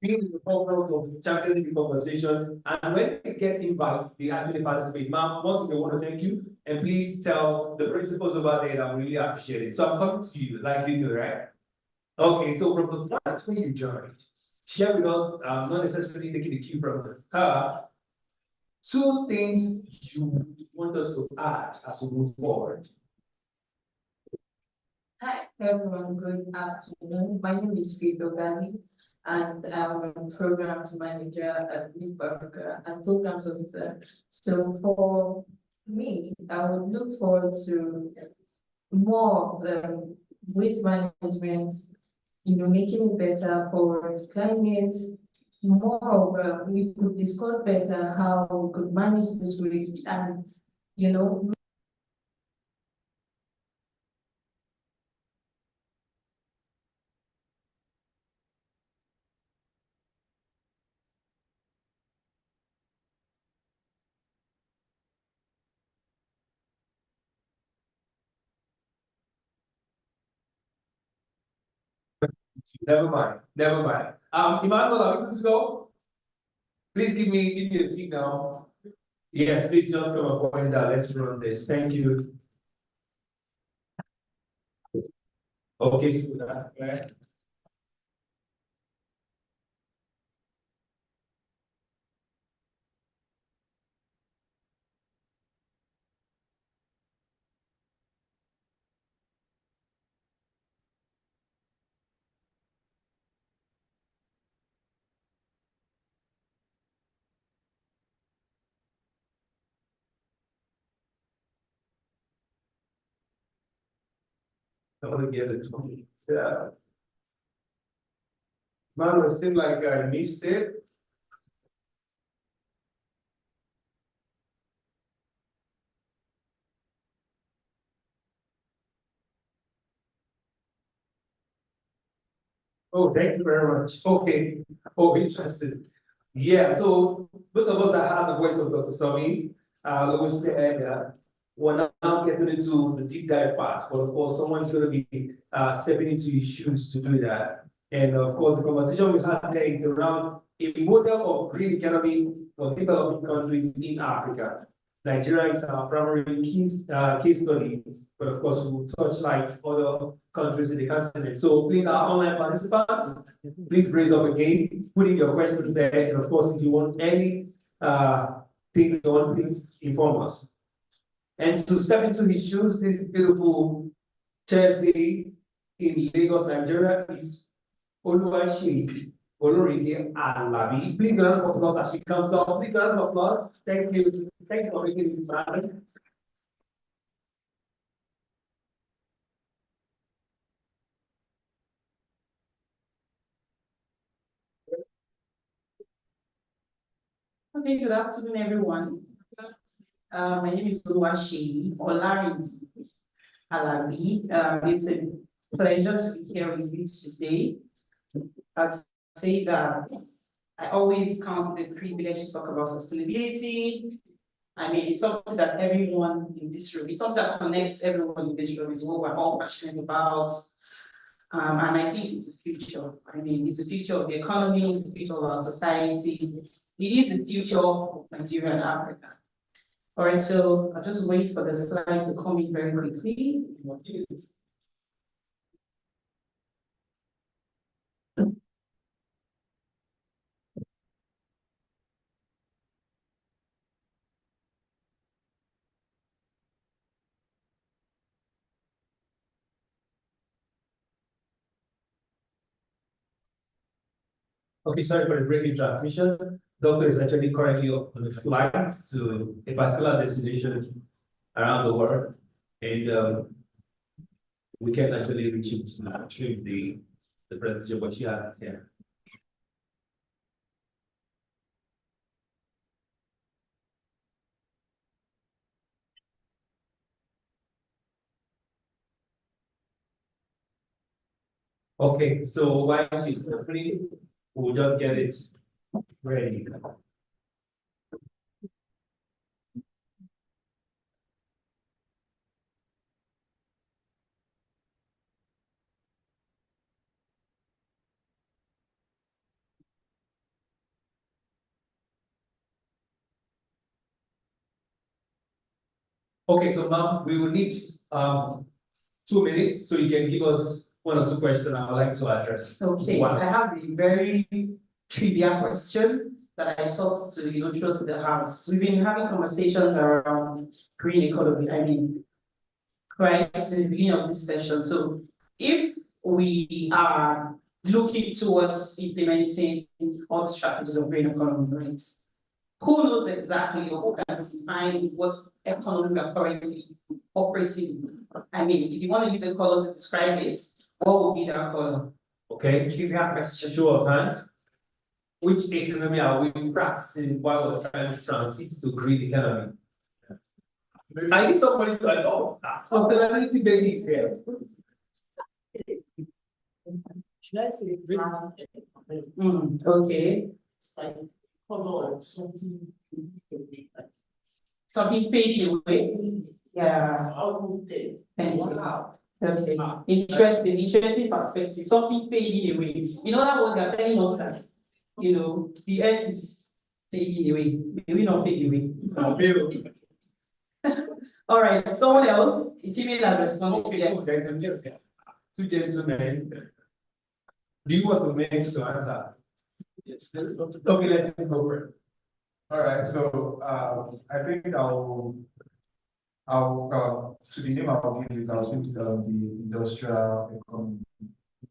Being in the forefront of championing the conversation, and when they get invites, they actually participate. Ma'am, once again, I want to thank you, and please tell the principals over there that I really appreciate it. So I'm coming to you, like you know, right? Okay, so from the point where you joined, share with us, not necessarily taking the cue from her, two things you want us to add as we move forward.
Hi everyone, good afternoon. My name is Faith Ogani, and I'm a programs manager at Leap Africa and programs officer. So for me, I would look forward to more waste management, making it better for climate. More of we could discuss better how we could manage this waste and
Never mind, never mind. Emmanuel, are we good to go? Please give me a signal. Yes, please just come and point it out. Let's run this. Thank you. Okay, so that's clear. I want to give it to me.
Man, it seemed like I missed it. Oh, thank you very much. Okay. Oh, interesting. Yeah, so those of us that have the voice of Dr. Sami, Louis earlier, we're now getting into the deep dive part. But of course, someone's going to be stepping into his shoes to do that. And of course, the conversation we had there is around a model of green economy for developing countries in Africa. Nigeria is our primary case study, but of course, we will touch light other countries in the continent. So please, our online participants, please raise up again, put in your questions there, and of course, if you want any thing you want, please inform us. And to step into his shoes, this beautiful Thursday in Lagos, Nigeria, is Oluwaseyi Oloride Alabi. Please round of applause as she comes up. Please round of applause. Thank you. Thank you for making this happen.
Okay, good afternoon, everyone. My name is Oluwaseyi Oloride Alabi. It's a pleasure to be here with you today. I'd say that I always count it a privilege to talk about sustainability. I mean, it's something that everyone in this room, it's something that connects everyone in this room. It's what we're all passionate about. And I think it's the future. I mean, it's the future of the economy, it's the future of our society. It is the future of Nigeria and Africa. All right, so I'll just wait for the slide to come in very quickly.
Okay, sorry for the breaking transmission. Doctor is actually currently on a flight to a particular destination around the world, and we can actually reach him to stream the presentation, but she has it here. Okay, so while she's opening, we'll just get it ready. Okay, so now we will need 2 minutes, so you can give us 1 or 2 questions I would like to address.
Okay, I have a very trivial question that I thought to throw to the house. We've been having conversations around green economy. I mean, right at the beginning of this session. So if we are looking towards implementing all the strategies of green economy, right? Who knows exactly or who can define what economy we are currently operating in? I mean, if you want to use a color to describe it, what would be that color?
Okay.
Trivial question.
Show of hand. Which economy are we practicing while we're trying to transit to green economy? I need somebody to know. Sustainability baby is here.
Should I say
okay.
It's like color or something.
Something fading away. Yeah.
Almost dead.
Thank you.
Wow.
Okay. Interesting perspective. Something fading away. In other words, they're telling us that, the earth is fading away. Maybe not fading away. All right. Someone else, if female has responded, yes.
2 gentlemen. Do you want to make to answer? Yes. Okay, let me go for it.
All right, so I think I'll to the name I'll give it, I'll think it's the industrial economy.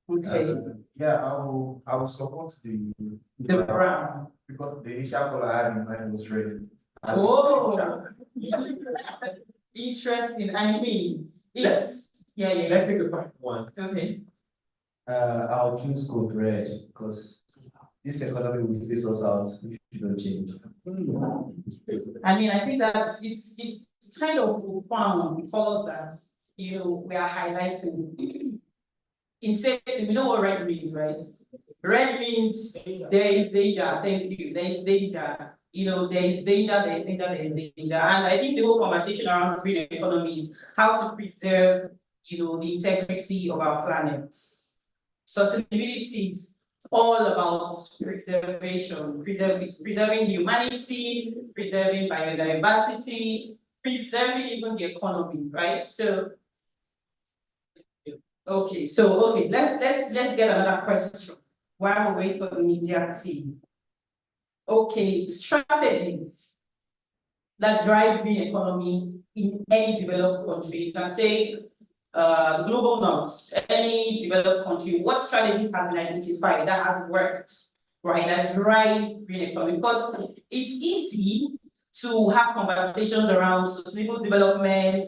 Okay.
Yeah, I will support the
brown
because the initial color I had in mind was red.
Oh, interesting. I mean, it's
Let's take the first one.
Okay.
I'll choose code red because this economy will face us out if we don't change.
I mean, I think that it's kind of profound because that we are highlighting in safety. We know what red means, right? Red means there is danger. Thank you. There is danger. There is danger. There is danger. There is danger. And I think the whole conversation around green economy is how to preserve, the integrity of our planet. Sustainability is all about preservation, preserving humanity, preserving biodiversity, preserving even the economy, right? So, okay, let's get another question while we wait for the media team. Okay, strategies that drive green economy in any developed country. You can take global norms, any developed country, what strategies have been identified that has worked, right, that drive green economy? Because it's easy to have conversations around sustainable development,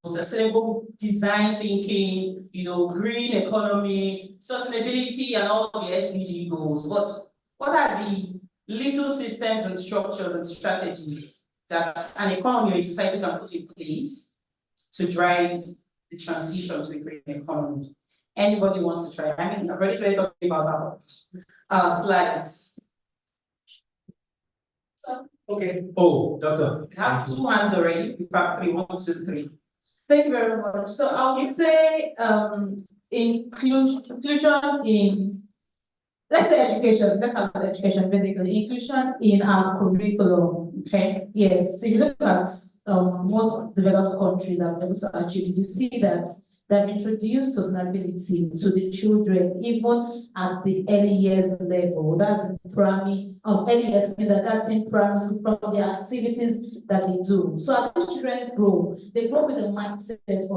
sustainable design thinking, green economy, sustainability, and all the SDG goals. But what are the little systems and structures and strategies that an economy or a society can put in place to drive the transition to a green economy? Anybody wants to try? I mean, I've already started talking about our slides. So,
okay. Oh, Doctor.
We have two hands already. In fact, 3, 1, 2, 3.
Thank you very much. So I would say inclusion in, let's say education, let's have education, basically, inclusion in our curriculum, okay? Yes, so you look at most developed countries that are able to achieve, you see that they've introduced sustainability to the children, even at the early years level. That's in primary, early years kindergarten, primary school, from the activities that they do. So as children grow, they grow with the mindset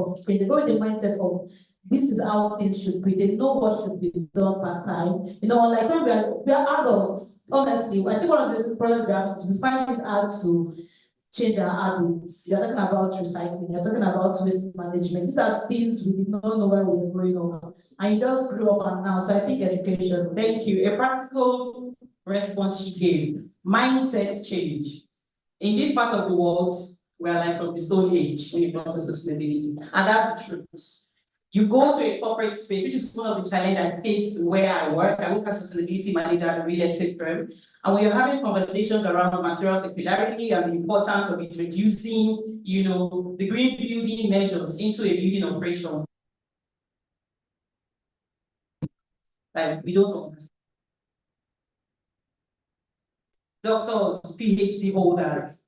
of this is how things should be. They know what should be done part time. Like when we are adults, honestly, I think one of the problems we have is we find it hard to change our habits. You're talking about recycling, you're talking about waste management. These are things we did not know when we were growing up. And you just grew up and now. So I think education.
Thank you. A practical response she gave. Mindset change. In this part of the world, we are like from the Stone Age when it comes to sustainability. And that's the truth. You go to a corporate space, which is one of the challenges I face where I work. I work as a sustainability manager at a real estate firm. And when you're having conversations around material circularity and the importance of introducing, the green building measures into a building operation, like we don't understand. Doctors, PhD holders,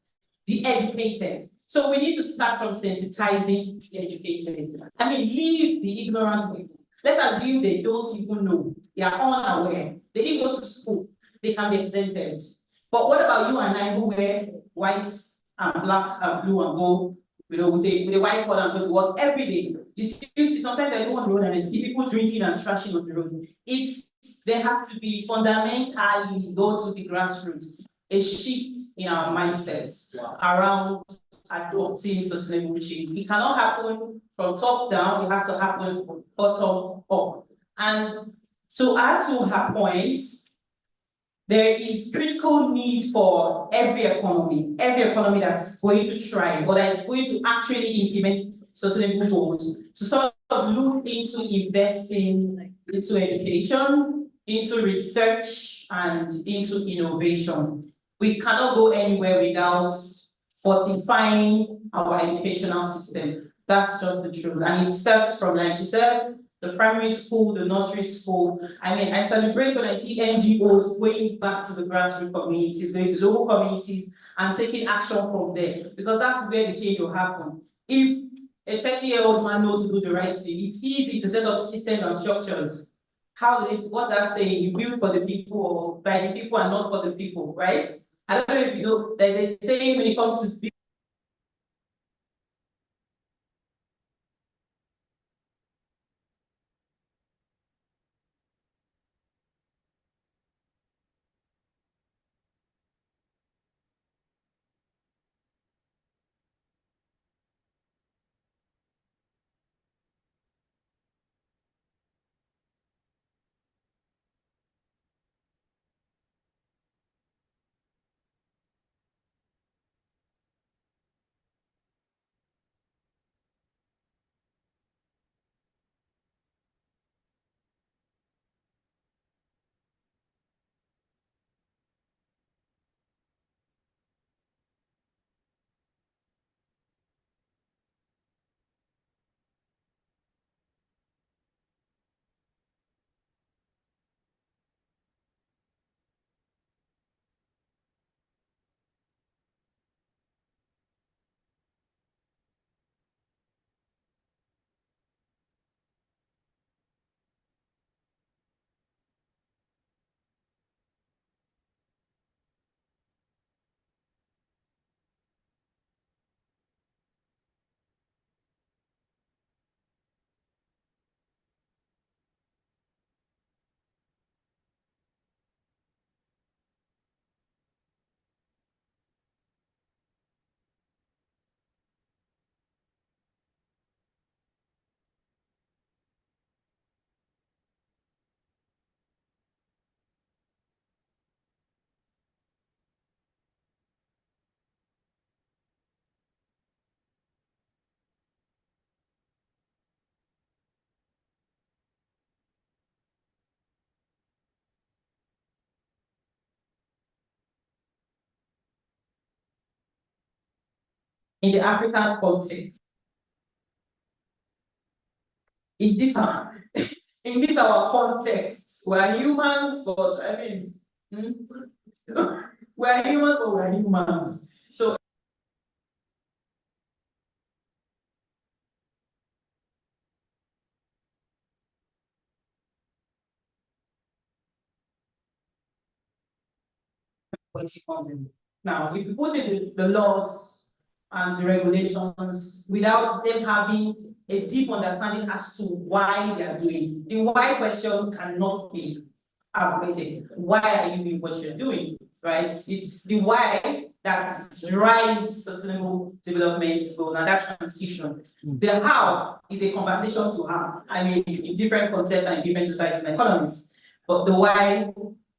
the educated. So we need to start from sensitizing the educated. I mean, leave the ignorant people. Let's assume they don't even know. They are unaware. They didn't go to school. They can be exempted. But what about you and I who wear white and black and blue and go, with a white collar and go to work every day? You see, sometimes I go on the road and I see people drinking and trashing on the road. There has to be fundamentally go to the grassroots, a shift in our mindsets around adopting sustainable change. It cannot happen from top down, it has to happen from bottom up. And to add to her point, there is critical need for every economy that's going to try or that is going to actually implement sustainable goals to sort of look into investing into education, into research, and into innovation. We cannot go anywhere without fortifying our educational system. That's just the truth. And it starts from, like she said, the primary school, the nursery school. I mean, I celebrate when I see NGOs going back to the grassroots communities, going to local communities and taking action from there, because that's where the change will happen. If a 30-year-old man knows to do the right thing, it's easy to set up systems and structures. What that's saying, you build for the people or by the people and not for the people, right? I don't know if you know, there's a saying when it comes to in the African context. In this our context, we are humans, but I mean, we are humans, but we are humans. So now, if you put in the laws and the regulations without them having a deep understanding as to why they are doing, the why question cannot be avoided. Why are you doing what you're doing, right? It's the why that drives sustainable development goals and that transition. The how is a conversation to have, I mean, in different contexts and in different societies and economies. But the why,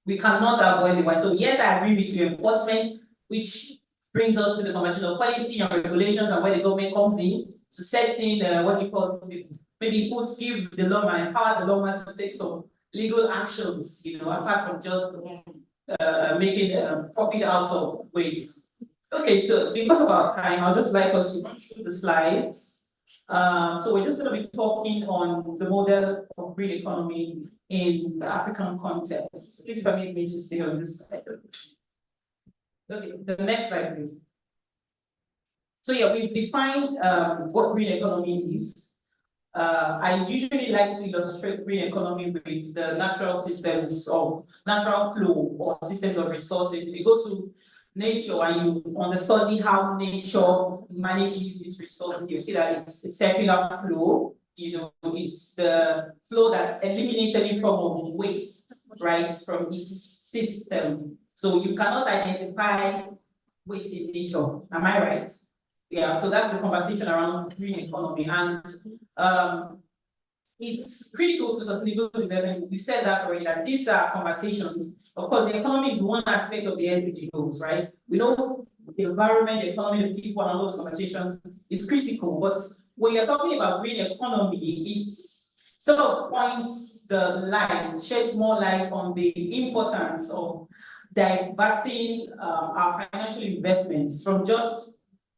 we cannot avoid the why. So yes, I agree with you, enforcement, which brings us to the conversation of policy and regulations and where the government comes in to set in what you call, maybe give the lawman, empower the lawman to take some legal actions, you know, apart from just making profit out of waste. Okay, so because of our time, I'd just like us to run through the slides. So we're just going to be talking on the model of green economy in the African context. Please permit me to stay on this slide. Okay, the next slide, please. So yeah, we've defined what green economy is. I usually like to illustrate green economy with the natural systems of natural flow or systems of resources. If you go to nature and you understudy how nature manages its resources, you see that it's a circular flow. You know, it's the flow that eliminates any form of waste, right, from its system. So you cannot identify waste in nature. Am I right? Yeah, so that's the conversation around green economy. And it's critical to sustainable development. You said that already, that these are conversations. Of course, the economy is one aspect of the SDG goals, right? We know the environment, the economy, the people, and all those conversations is critical. But when you're talking about green economy, it sort of points the light, sheds more light on the importance of diverting our financial investments from just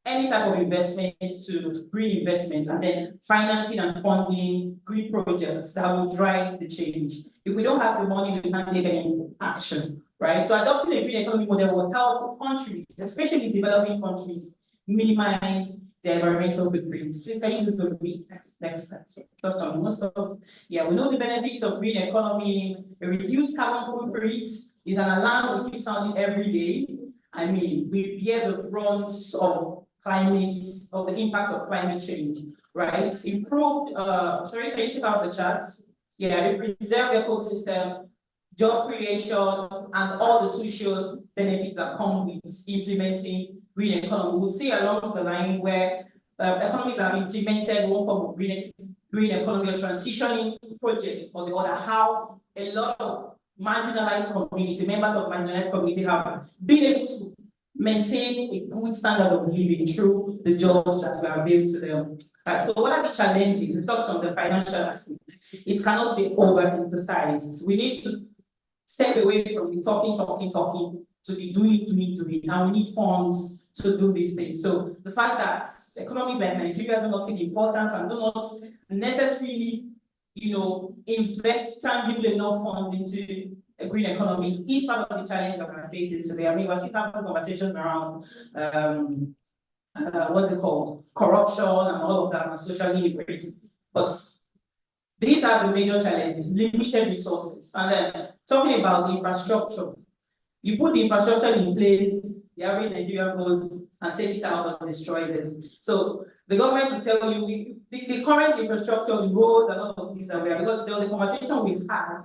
any type of investment to green investments, and then financing and funding green projects that will drive the change. If we don't have the money, we can't take any action, right? So adopting a green economy model will help countries, especially developing countries, minimize their environmental footprint. Please can you do the next slide? Touch on most of, yeah, we know the benefits of green economy. A reduced carbon footprint is an alarm we keep sounding every day. I mean, we bear the brunt of climate, of the impact of climate change, right? Improved, sorry, can you take out the chart? Yeah, the preserved ecosystem, job creation, and all the social benefits that come with implementing green economy. We'll see along the line where economies have implemented one form of green economy or transitioning projects or the other, how a lot of marginalized community, members of marginalized community have been able to maintain a good standard of living through the jobs that were available to them. So what are the challenges? We talked on the financial aspect. It cannot be overemphasized. We need to step away from the talking to the doing, and we need funds to do these things. So the fact that economies like Nigeria do not see importance and do not necessarily, you know, invest tangibly enough funds into a green economy is part of the challenge that we're facing today. I mean, we're still having conversations around what's it called? Corruption and all of that, and social inequality. But these are the major challenges, limited resources. And then talking about the infrastructure, you put the infrastructure in place, the average Nigerian goes and take it out and destroys it. So the government will tell you the current infrastructure, the roads and all of these are there, because there was a conversation we had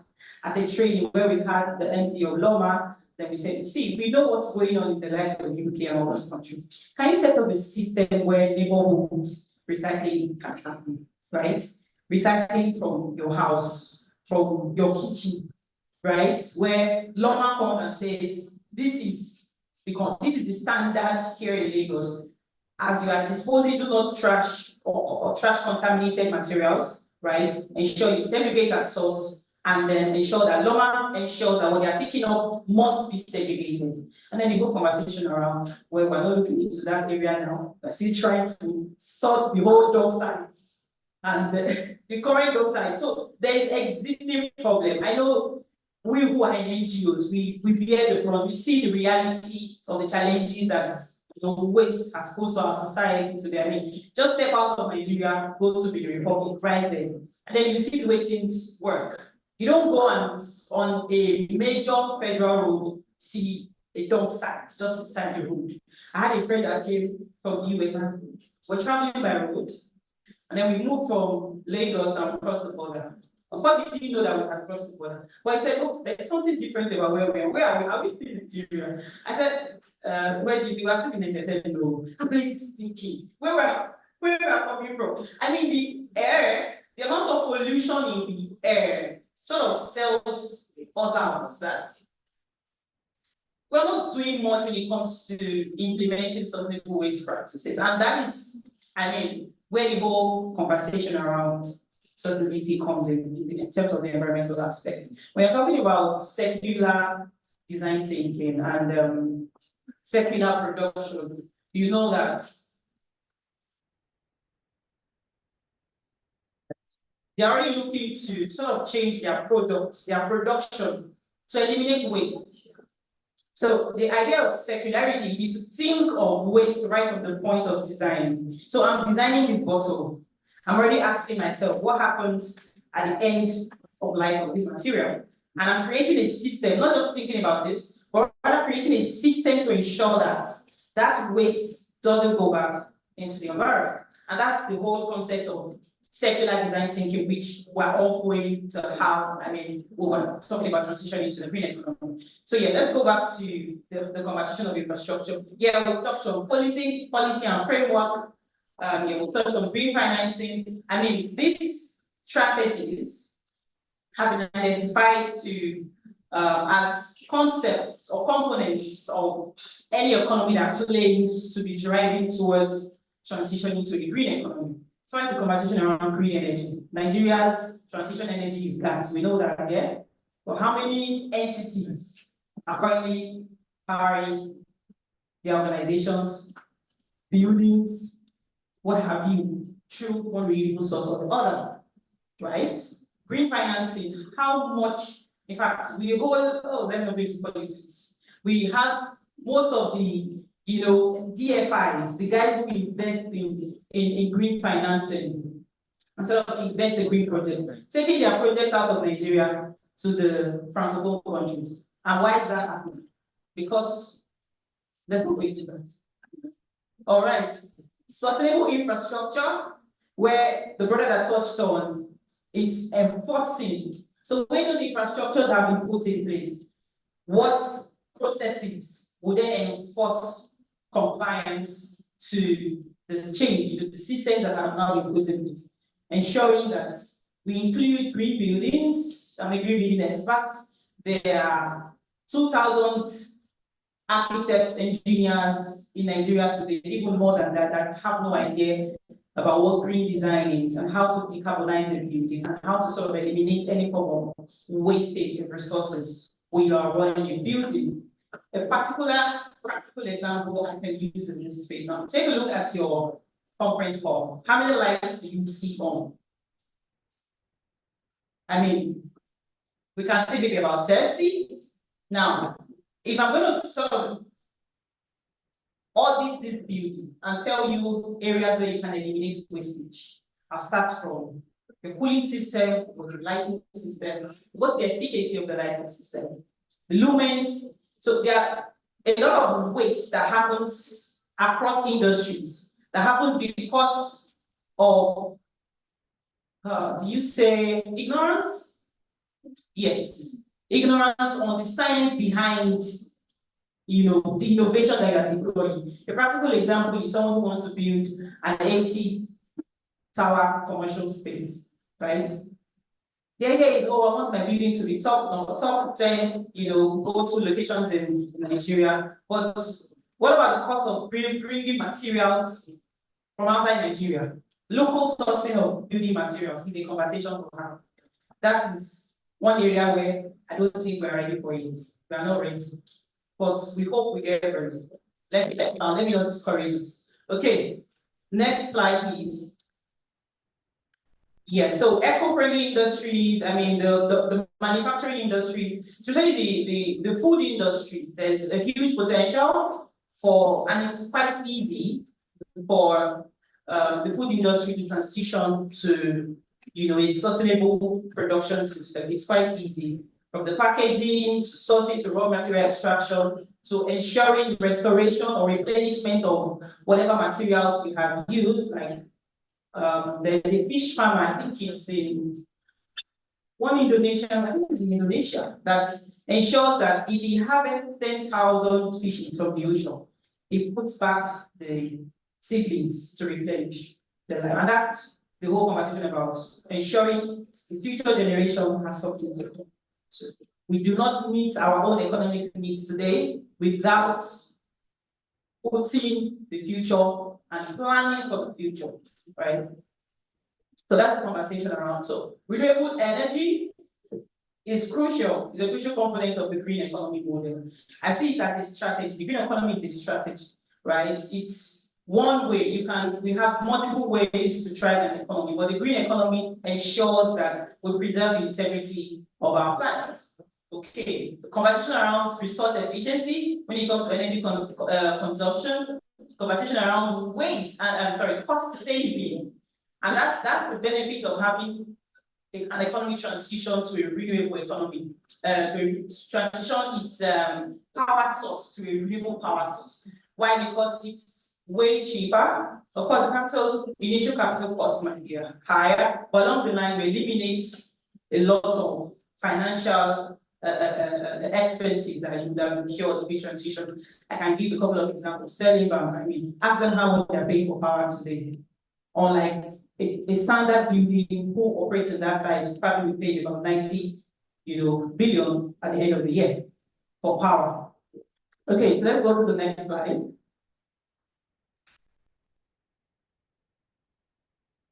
at a training where we had the MD of Loma. Then we said, see, we know what's going on in the likes of the UK and all those countries. Can you set up a system where neighborhoods recycling can happen, right? Recycling from your house, from your kitchen, right? Where Loma comes and says, this is the standard here in Lagos. As you are disposing, do not trash or trash contaminated materials, right? Ensure you segregate at source and then ensure that Loma ensures that what they are picking up must be segregated. And then the whole conversation around where we're not looking into that area now, we're still trying to sort the whole dump sites and the current dump site. So there is existing problem. I know we who are in NGOs, we bear the brunt, we see the reality of the challenges that waste has posed to our society today. I mean, just step out of Nigeria, go to the Republic right there, and then you see the way things work. You don't go and on a major federal road see a dump site just beside the road. I had a friend that came from the US and we're traveling by road, and then we moved from Lagos and across the border. Of course, he didn't know that we had crossed the border. But I said, oh, there's something different about where we are. Where are we? Are we still in Nigeria? I said, where did you have to be? I said, no. I'm really thinking, where we are coming from. I mean, the air, the amount of pollution in the air sort of sells us out that we're not doing much when it comes to implementing sustainable waste practices. And that is, I mean, where the whole conversation around sustainability comes in terms of the environmental aspect. When you're talking about circular design thinking and circular production, you know that they're already looking to sort of change their products, their production to eliminate waste. So the idea of circularity is to think of waste right from the point of design. So I'm designing this bottle. I'm already asking myself, what happens at the end of life of this material? And I'm creating a system, not just thinking about it, but rather creating a system to ensure that that waste doesn't go back into the environment. And that's the whole concept of circular design thinking, which we're all going to have. I mean, we're talking about transition into the green economy. So yeah, let's go back to the conversation of infrastructure. Yeah, we'll touch on policy and framework. Yeah, we'll touch on green financing. I mean, these strategies have been identified to as concepts or components of any economy that claims to be driving towards transitioning to the green economy. First, the conversation around green energy. Nigeria's transition energy is gas. We know that, yeah? But how many entities are currently powering their organizations, buildings, what have you, through one renewable source or the other, right? Green financing, how much, in fact, we hold, let's not go into politics. We have most of the, DFIs, the guys who invest in green financing, and sort of invest in green projects, taking their projects out of Nigeria to the Francophone countries. And why is that happening? Because let's go into that. All right. Sustainable infrastructure, where the brother that touched on, it's enforcing. So when those infrastructures have been put in place, what processes would then enforce compliance to the change, to the systems that have now been put in place? Ensuring that we include green buildings. I'm a green building expert. There are 2,000 architects, engineers in Nigeria today, even more than that, that have no idea about what green design is and how to decarbonize the buildings and how to sort of eliminate any form of wastage of resources when you are running a building. A particular practical example I can use in this space. Now, take a look at your conference hall. How many lights do you see on? I mean, we can say maybe about 30. Now, if I'm going to sort of audit this building and tell you areas where you can eliminate wastage, I'll start from the cooling system or the lighting system. What's the efficacy of the lighting system? The lumens. So there are a lot of waste that happens across industries that happens because of, do you say ignorance? Yes. Ignorance on the science behind, the innovation that you are deploying. A practical example is someone who wants to build an 80-tower commercial space, right? The idea is, I want my building to be top 10, go to locations in Nigeria. But what about the cost of bringing materials from outside Nigeria? Local sourcing of building materials is a conversation for her. That is
one area where I don't think we're ready for it. We are not ready, but we hope we get ready. Let me not discourage us. Okay, next slide, please. Yeah, so eco-friendly industries, I mean, the manufacturing industry, especially the food industry, there's a huge potential for, and it's quite easy for the food industry to transition to, a sustainable production system. It's quite easy, from the packaging, to sourcing, to raw material extraction, to ensuring restoration or replenishment of whatever materials we have used, like there's a fish farmer, I think it's in Indonesia, that ensures that if he harvests 10,000 fishes from the ocean, he puts back the seedlings to replenish the life. And that's the whole conversation about ensuring the future generation has something to do. So we do not meet our own economic needs today without putting the future and planning for the future, right? So that's the conversation around. So renewable energy is crucial, it's a crucial component of the green economy model. I see it as a strategy. The green economy is a strategy, right? It's one way we have multiple ways to drive an economy, but the green economy ensures that we preserve the integrity of our planet. Okay, the conversation around resource efficiency when it comes to energy consumption, conversation around waste and cost saving. And that's the benefit of having an economy transition to a renewable economy, to transition its power source to a renewable power source. Why? Because it's way cheaper. Of course, the initial capital cost might be higher, but along the line, we eliminate a lot of financial expenses that you incur to be transition. I can give a couple of examples. Sterling Bank, I mean, ask them how much they're paying for power today. Unlike a standard building who operates in that size probably will pay about 90 billion at the end of the year for power. Okay, so let's go to the next slide.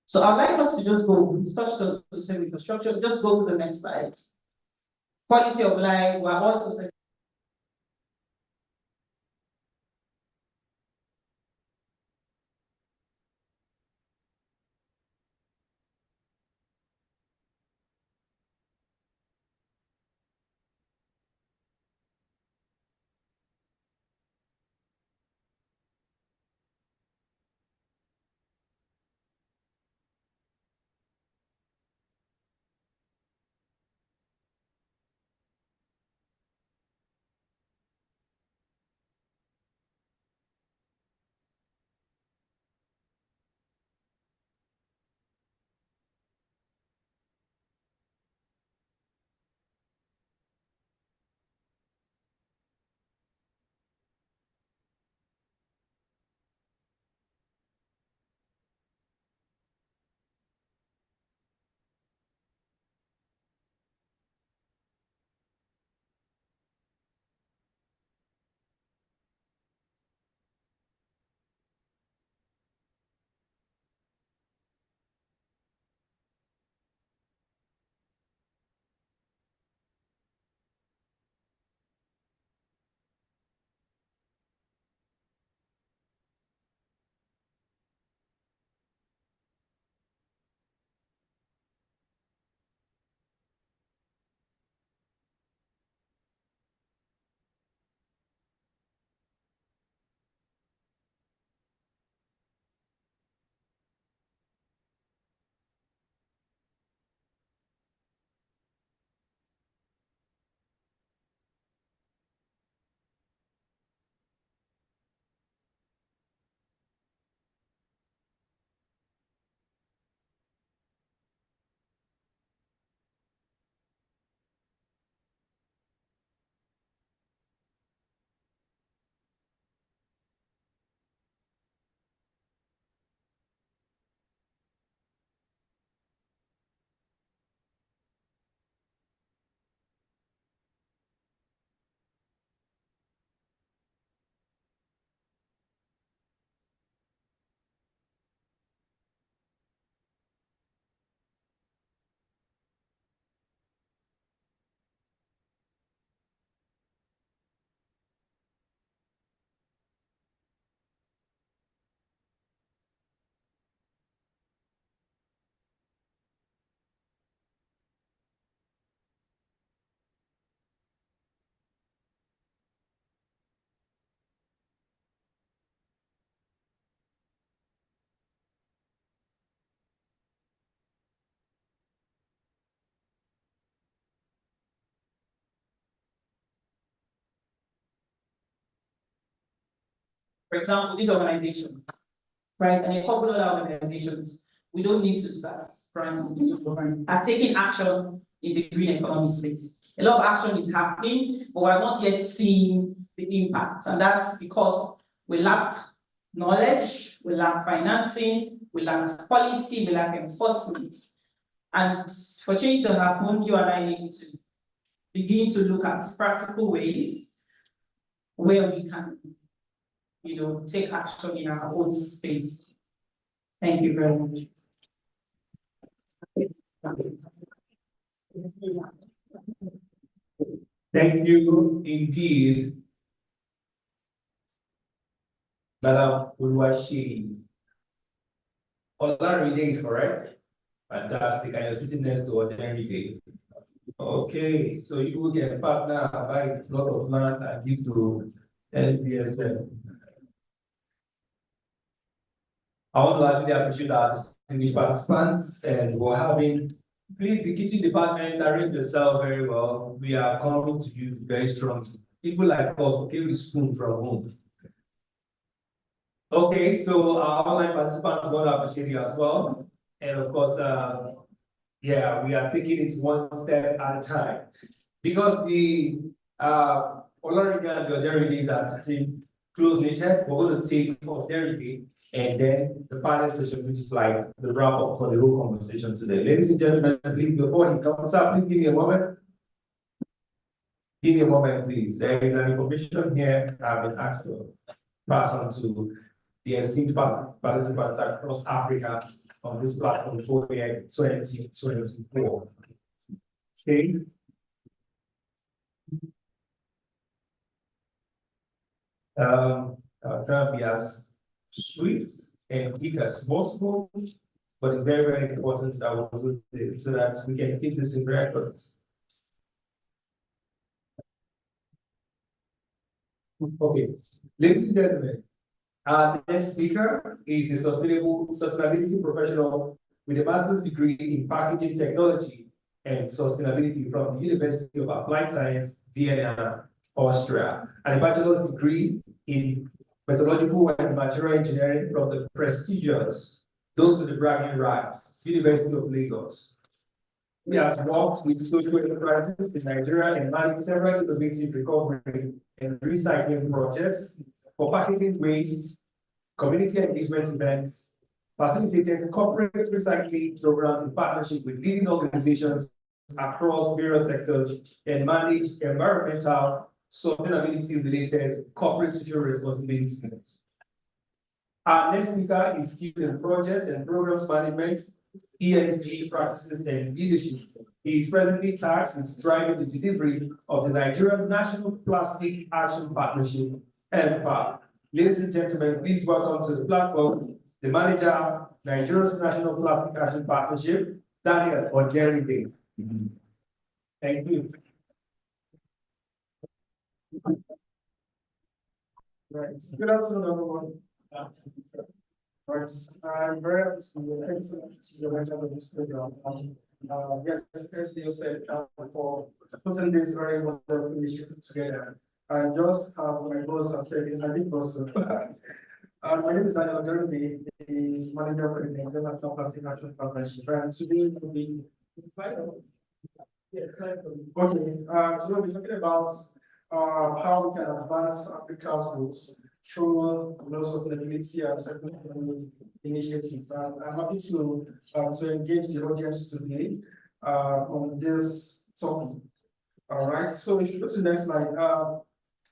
So I'd like us to just go touch the system infrastructure, just go to the next slide. Quality of life, we're also For example, this organization, right, and a couple of other organizations, we don't need to start are taking action in the green economy space. A lot of action is happening, but we're not yet seeing the impact. And that's because we lack knowledge, we lack financing, we lack policy, we lack enforcement. And for change to happen, you and I need to begin to look at practical ways where we can, take action in our own space. Thank you very much.
Thank you indeed, Madam Uluwashi. Olaride is correct. Fantastic. And you're sitting next to Olaride. Okay, so you will get a partner, buy a lot of land and give to LPSM. I want to actually appreciate our distinguished participants, and we're having, please, the kitchen department, arrange yourself very well. We are coming to you very strongly. People like us, okay, we spoon from home. Okay, so our online participants want to appreciate you as well. And of course, yeah, we are taking it one step at a time. Because the Olariga and the Oderide are sitting close knitted, we're going to take Oderide and then the panel session, which is like the wrap up for the whole conversation today. Ladies and gentlemen, please, before he comes up, please give me a moment. Give me a moment, please. There is an information here I've been asked to pass on to the esteemed participants across Africa on this platform for COYEC 2024. Okay. I'll try to be as swift and quick as possible, but it's very, very important that we do it so that we can keep this in record. Okay, ladies and gentlemen, our next speaker is a sustainability professional with a master's degree in packaging technology and sustainability from the University of Applied Science, Vienna, Austria, and a bachelor's degree in metallurgical and material engineering from the prestigious, those with the bragging rights, University of Lagos. He has worked with social enterprises in Nigeria and managed several innovative recovery and recycling projects for packaging waste, community engagement events, facilitated corporate recycling programs in partnership with leading organizations across various sectors, and managed environmental sustainability-related corporate social responsibility. Our next speaker is skilled in project and programs management, ESG practices, and leadership. He is presently tasked with driving the delivery of the Nigerian National Plastic Action Partnership, NPA. Ladies and gentlemen, please welcome to the platform the manager, Nigeria's National Plastic Action Partnership, Daniel Oderide. Thank you.
Right. Good afternoon, everyone. Right. I'm very happy to be the manager of this program. Yes, as you said, for putting this very wonderful initiative together. I just have my boss has said this, I think also. My name is Daniel Oderide, the manager for the Nigerian Plastic Action Partnership. And today we'll be okay. So we'll be talking about how we can advance Africa's growth through sustainability and circular initiative. I'm happy to engage the audience today on this topic. All right. So if you go to the next slide, I'll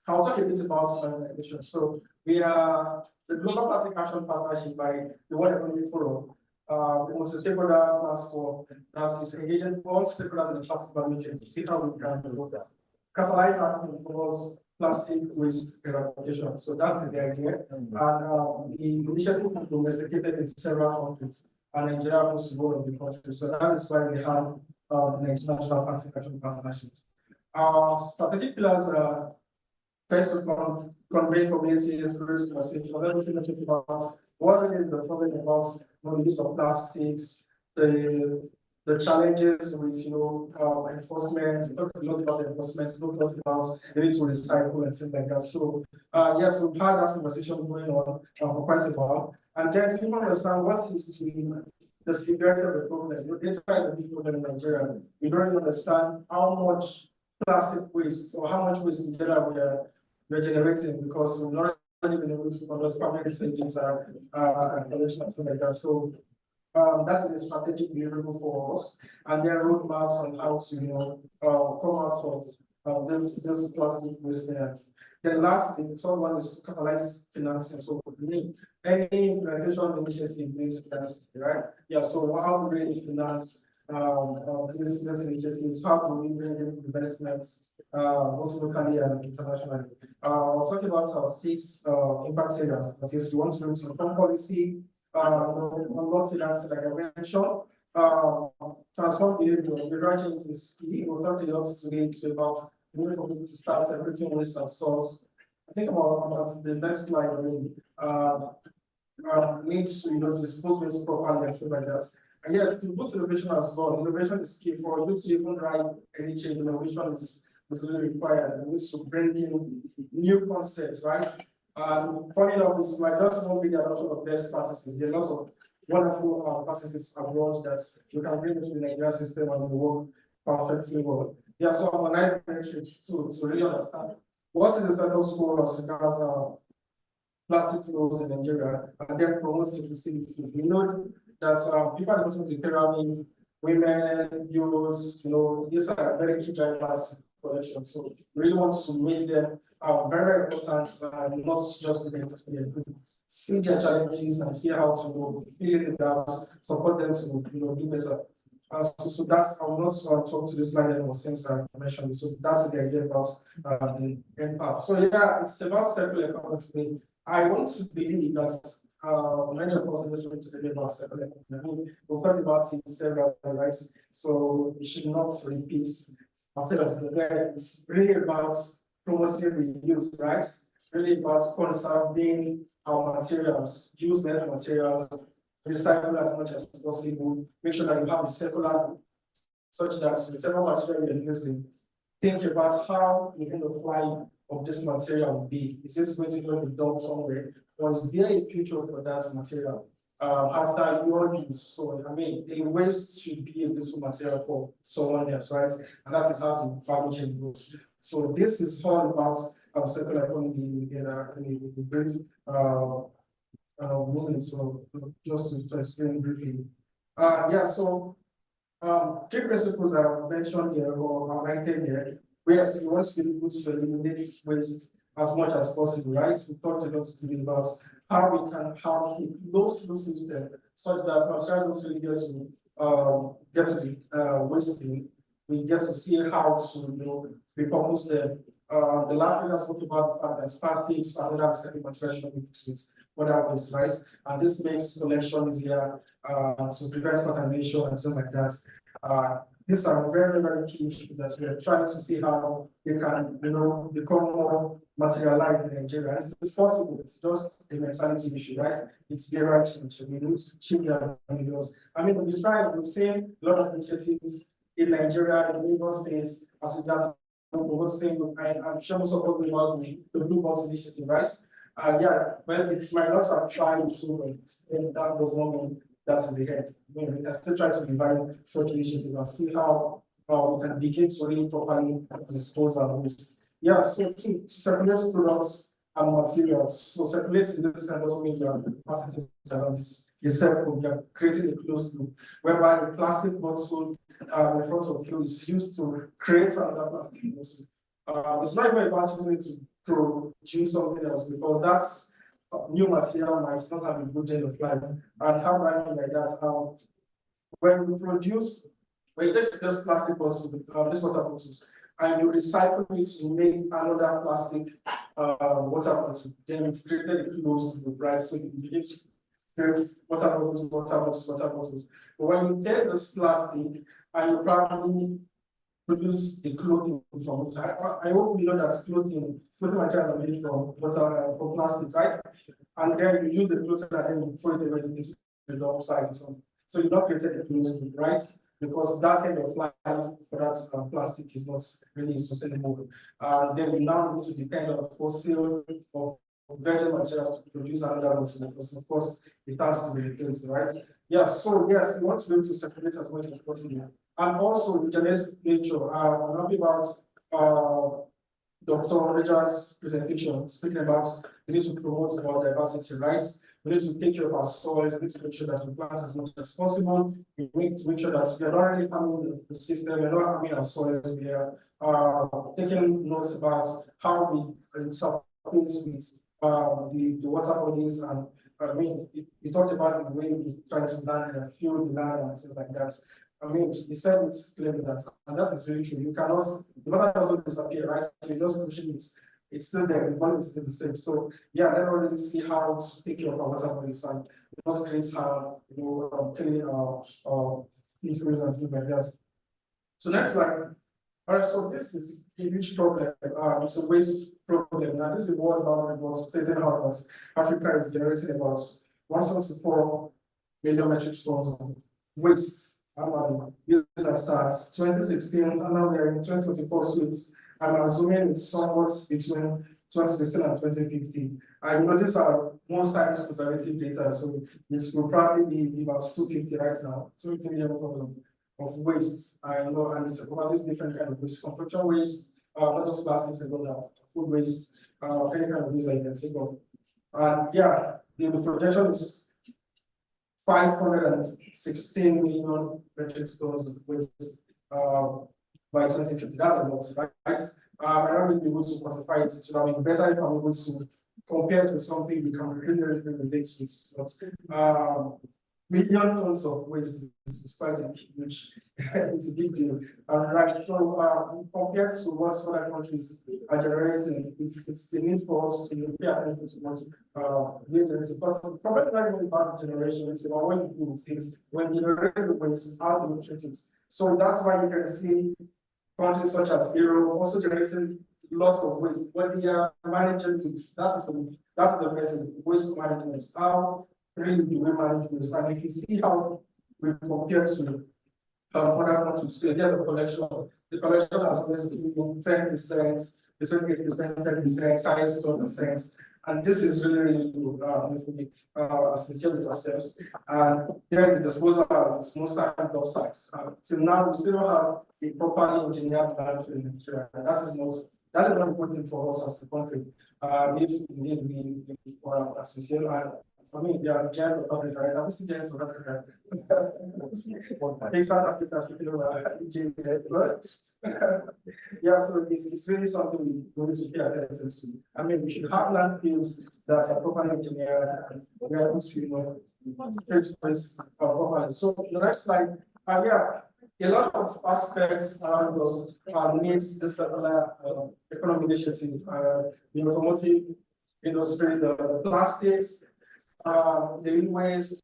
talk a bit about organization. So we are the Global Plastic Action Partnership by the World Economic Forum. It's a stakeholder platform that is engaging all stakeholders in the plastic value chain to see how we can develop that. Catalyze action towards plastic waste eradication. So that's the idea. And the initiative is domesticated in several countries, and Nigeria was to go in the country. So that is why we have the International Plastic Action Partnership. Our strategic pillars are first of all, convey community experience conversation. Let us talk about what is the problem about the use of plastics, the the challenges with enforcement. We talked a lot about enforcement. We talked about the need to recycle and things like that. So yes, we've had that conversation going on for quite a while. And then to understand what is the severity of the problem. Data is a big problem in Nigeria. We don't really understand how much plastic waste or how much waste in general we're generating, because we've not really been able to conduct public research and collection and things like that. So that is a strategic deliverable for us, and there are roadmaps on how to come out of this plastic waste. The last thing, the third one is to catalyze financing. So any implementation initiative needs financing, right? Yeah. So how do we really finance these initiatives? How do we bring in investments both locally and internationally? We're talking about our 6 impact areas. That is, we want to reform policy, unlock finance, like I mentioned, transform behavior. Behavioral change is key. We talked a lot today about the need for people to start separating waste and source. I think about the next slide. Need to dispose waste properly and things like that. And yes, to boost innovation as well. Innovation is key for you to even drive any change. Innovation is really required. We need to bring in new concepts, right? Funny enough, this might just not be the adoption of best practices. There are lots of wonderful practices abroad that you can bring into the Nigerian system and work perfectly well. Yeah, so harmonize metrics to really understand what is the status quo as regards plastic flows in Nigeria, and then promote simplicity. We know that people are going to be pyramid, women, youths, these are very key drivers collection. So we really want to make them very important, not just see their challenges and see how to fill it out, support them to do better. So that's, I will not talk to this slide anymore since I mentioned it. So that's the idea about the impact. So yeah, it's about circular economy today. I want to believe that many of us in this room today about circular economy. We've talked about it several times, right? So we should not repeat ourselves. It's really about promoting reuse, right? Really about conserving our materials, use less materials, recycle as much as possible, make sure that you have a circular such that whatever material you're using, think about how the end of life of this material will be. Is it going to be dumped somewhere? Or is there a future for that material after your use? So, I mean, a waste should be a useful material for someone else, right? And that is how the value chain goes. So, this is all about circular economy in a brief moment. So, just to explain briefly. Yeah, so 3 principles are mentioned here or highlighted here. Whereas you want to be able to eliminate waste as much as possible, right? We talked a lot today about how we can have a closed loop system such that material don't really get to the waste bin. We get to see how to repurpose them. The last thing I spoke about the fact that plastics and other recycling materials should be mixed with other waste, right? And this makes collection easier to prevent contamination and things like that. These are very, very key issues that we are trying to see how they can, become more materialized in Nigeria. It's possible. It's just a mentality issue, right? It's the right change. We need to change our behaviors. I mean, we've seen a lot of initiatives in Nigeria, in Lagos States, as we just saying, I'm sure most of us know about the Blue Box initiative, right? Yeah, well, it might not have tried so, but that does not mean that's in the head. We can still try to revive such initiatives and see how we can begin to really properly dispose of waste. Yeah, so to circulate products and materials. So circulate in this sense also means you are passing around this circle, you are creating a closed loop, whereby a plastic bottle in front of you is used to create another plastic bottle. It's not even about using it to produce something else, because that's new material might not have a good end of life. And how do I mean like that? When you take this plastic bottle, this water bottles, and you recycle it to make another plastic water bottle, then you've created a closed loop, right? So you begin to create water bottles. But when you take this plastic and you probably produce a clothing from it, I hope you know that clothing materials are made from plastic, right? And then you use the clothing and then you throw it away into the dump site or something. So you've not created a closed loop, right? because that end of life for that plastic is not really sustainable. Then we now need to depend on fossil or virgin materials to produce another material, because of course it has to be replaced, right? Yes, so yes, we want to be able to separate as much as possible. And also regenerate nature. I'm happy about Dr. Reja's presentation, speaking about we need to promote biodiversity, right? We need to take care of our soils, we need to make sure that we plant as much as possible. We need to make sure that we are not really harming the system, we are not harming our soils, we are taking notes about how we interface with the water bodies. And I mean, we talked about the way we try to land and fuel the land and things like that. I mean, he said it's clearly that, and that is really true. You cannot, the water doesn't disappear, right? So you just pushing it, it's still there, the volume is still the same. So yeah, let's already see how to take care of our water bodies and not create harm, killing our fisheries and things like that. So next slide. All right, so this is a huge problem. It's a waste problem. Now, this is what about was stating how that Africa is generating about 174 million metric tons of waste. These are stats. 2016, and now we are in 2024, so I'm assuming it's somewhat between 2016 and 2050. I know these are most times conservative data, so this will probably be about 250 right now, 250 million of waste. I know, and it's a different kind of waste, construction waste, not just plastics and all that, food waste, any kind of waste that you can think of. And yeah, the projection is 516 million metric tons of waste by 2050. That's a lot, right? I don't really be able to quantify it. So I mean, better if I'm able to compare it with something we can really relate with. But million tons of waste is quite a huge, it's a big deal. Right, so compared to what other countries are generating, it's the need for us to pay attention to what we are generating. But the problem is not really about generation, it's about what you do with things. When you generate the waste, how do you treat it? So that's why you can see countries such as Europe also generating lots of waste. When they are managing things, that's the message, waste management. How really do we manage waste? And if you see how we compare to other countries, there's a collection. The collection has always been 10%, between 8%, 10%, highest 12%. And this is really, really good if we sincere with ourselves. And then the disposal is most time sites. Till now, we still don't have a properly engineered landfill in Nigeria. That is not important for us as a country. If indeed we are sincere, and I mean, they are giant of Africa, right? I'm still giants of Africa. I think South Africa is speaking about James, but yeah, so it's really something we need to pay attention to. I mean, we should have landfills that are properly engineered and we are able to, treat waste properly. So the next slide, yeah, a lot of aspects around us needs this economic initiative, the automotive industry, the plastics, the waste.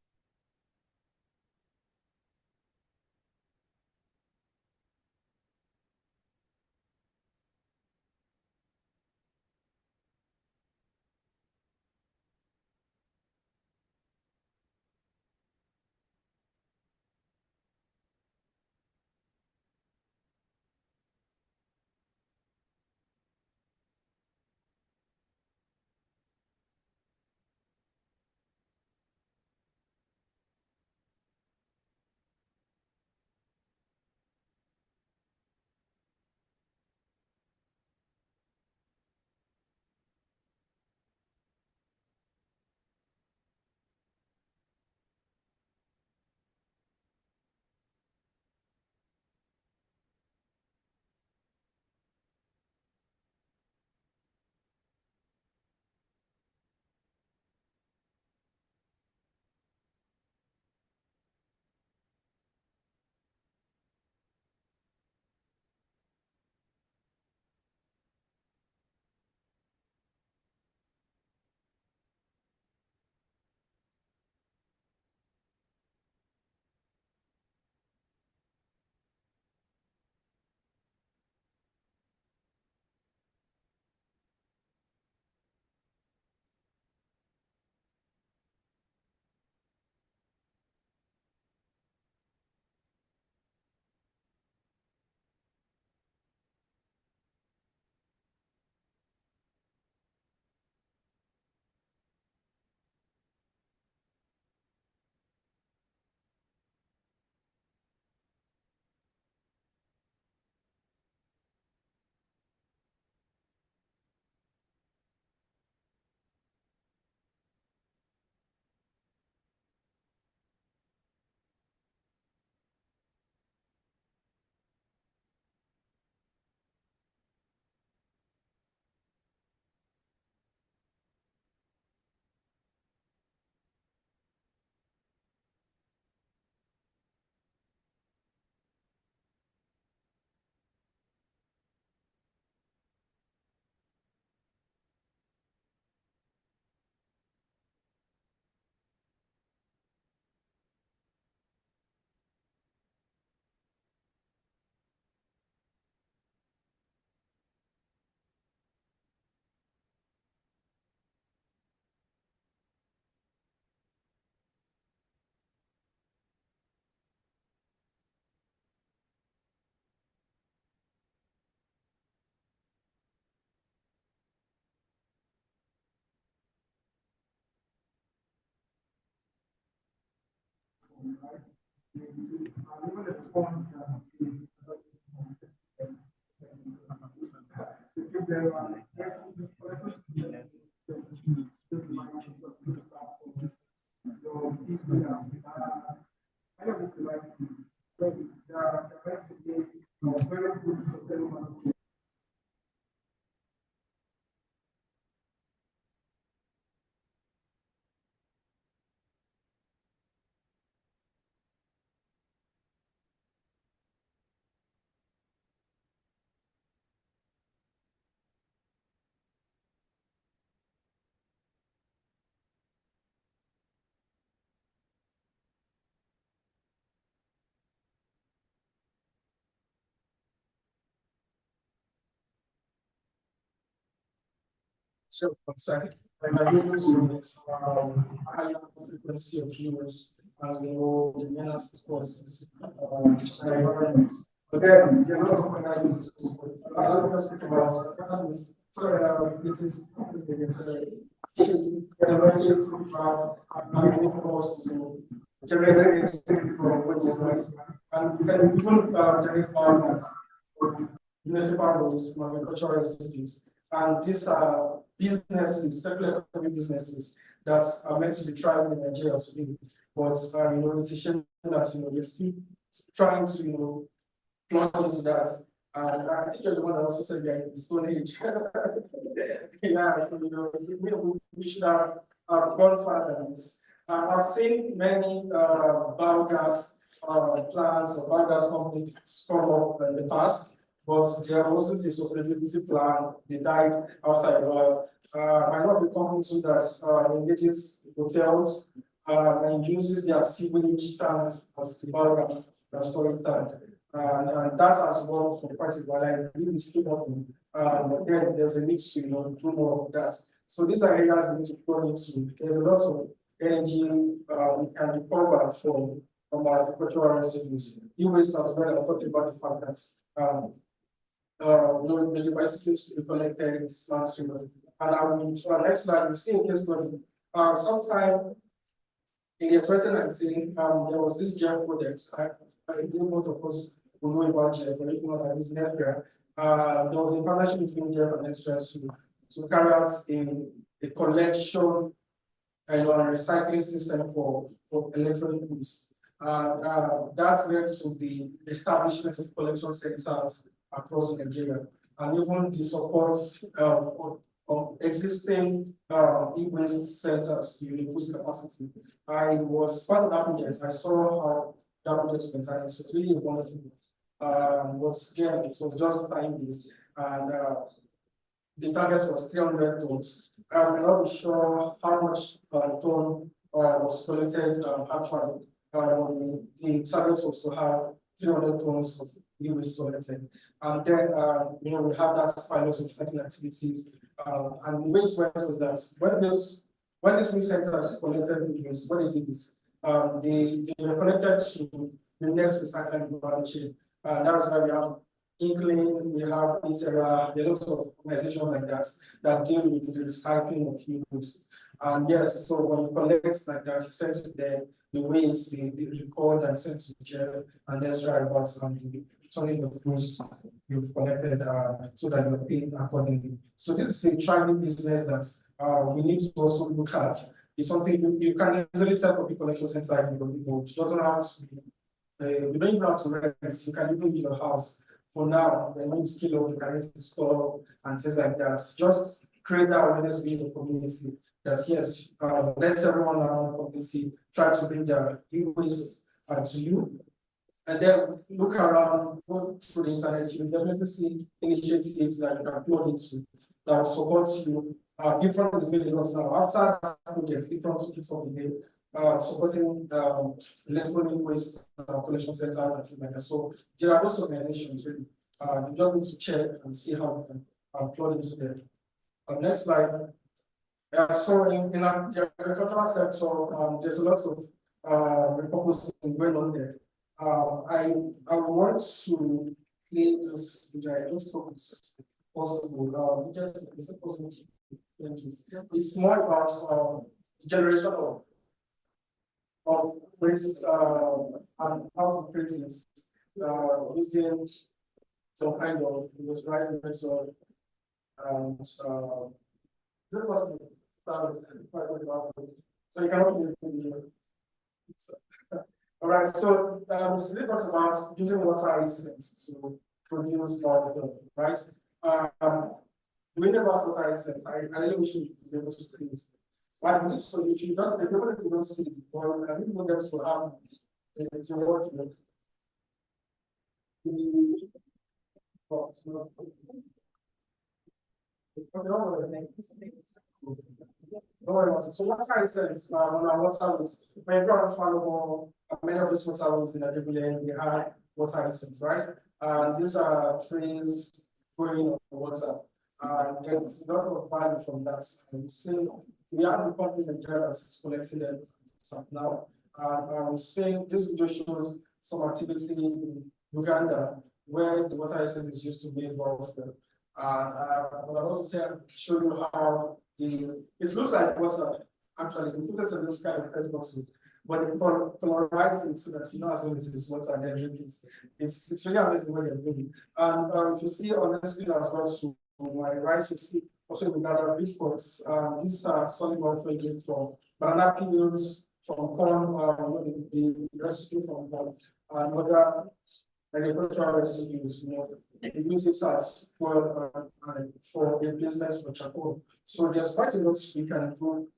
right? Even the funds that self-concern, and by moving to higher frequency of humors and the maintenance responses the environment. But then there are a lot of other uses. I also want to speak about it is cost to generate energy from waste, right? And you can even generate power from municipal waste from agricultural residues. And these are businesses, circular economy businesses that are meant to be thriving in Nigeria today. But it's a shame that we're still trying to plug into that. And I think you're the one that also said that in the Stone Age. Yeah, so we should have gone further than this. I've seen many biogas plants or biogas companies come up in the past. But there was the sustainability plan, they died after a while. I know the company too that engages hotels and uses their sewage tanks as the biogas storage tank. And that has worked for quite a while. I believe it's still working. But then there's a need to do more of that. So these are areas we need to go into. There's a lot of energy we can recover from our agricultural residues. E-waste as well, I talked about the fact that the devices needs to be collected, dismantled. And I will next slide, we'll see a case study. Sometime in the 2019, there was this GEF project. I think most of us will know about GEF, or if not, at least in Africa. There was a partnership between GEF and Express to carry out a collection and a recycling system for electronic waste. That led to the establishment of collection centers across Nigeria, and even the support of existing e-waste centers to boost capacity. I was part of that project. I saw how that project went, and it was really wonderful. But again, it was just time-based, and the target was 300 tons. I'm not sure how much ton was collected actually. The target was to have 300 tons of e-waste collected. And then, we have that pilot of recycling activities. And the way it went was that when these new centers collected e-waste, what they did is they were connected to the next recycling value chain. That's why we have Inkling, we have Intera, there are lots of organizations like that deal with the recycling of e-waste. And yes, so when you collect like that, you send to them the weights, they record and send to the GEF, and let's try about returning the fruits you've collected so that you're paid accordingly. So this is a thriving business that we need to also look at. It's something you can easily set up a collection center in your neighborhood. It doesn't have to be, you don't even have to rent, you can even use your house. For now, when you scale up, you can rent the store and things like that. Just create that awareness within the community that yes, let's everyone around the community try to bring their e-waste to you. And then look around, go through the internet, you will definitely see initiatives that you can plug into that will support you. Different is doing a lot now. After that project, different took it up again, supporting electronic waste collection centers and things like that. So there are those organizations really. You just need to check and see how you can plug into them. Next slide. So in the agricultural sector, there's a lot of repurposing going on there. I want to play this, which I don't hope it's possible. Is it possible to play this? It's more about generation of waste and how to treat it using some kind of industrialized method and so you cannot do it. All right, so Sylvia talks about using water incidents to produce biofilm, right? Doing about water incidents, I really wish we could be able to create this. I believe so. If you don't, if you don't see it, or I think what else will happen if you work with so water incidents on our water is when you are following many of these water wells in Nigeria, we have water incidents, right? These are trees growing on the water. There's a lot of value from that. We have a company in Nigeria that's collecting them now. I'm saying this video shows some activity in Uganda where the water incident is used to be involved. But I also show you how it looks like water. Actually, we put it in this kind of red box, but they colorize it so that you know as well it is water and then drink it. It's really amazing what they're doing. And if you see on this video as well, to my right, you see also we gather reports. These are solid water from banana peels, from corn, the recipe from corn, and other agricultural residues. We use it as for replacements for charcoal. So there's quite a lot we can do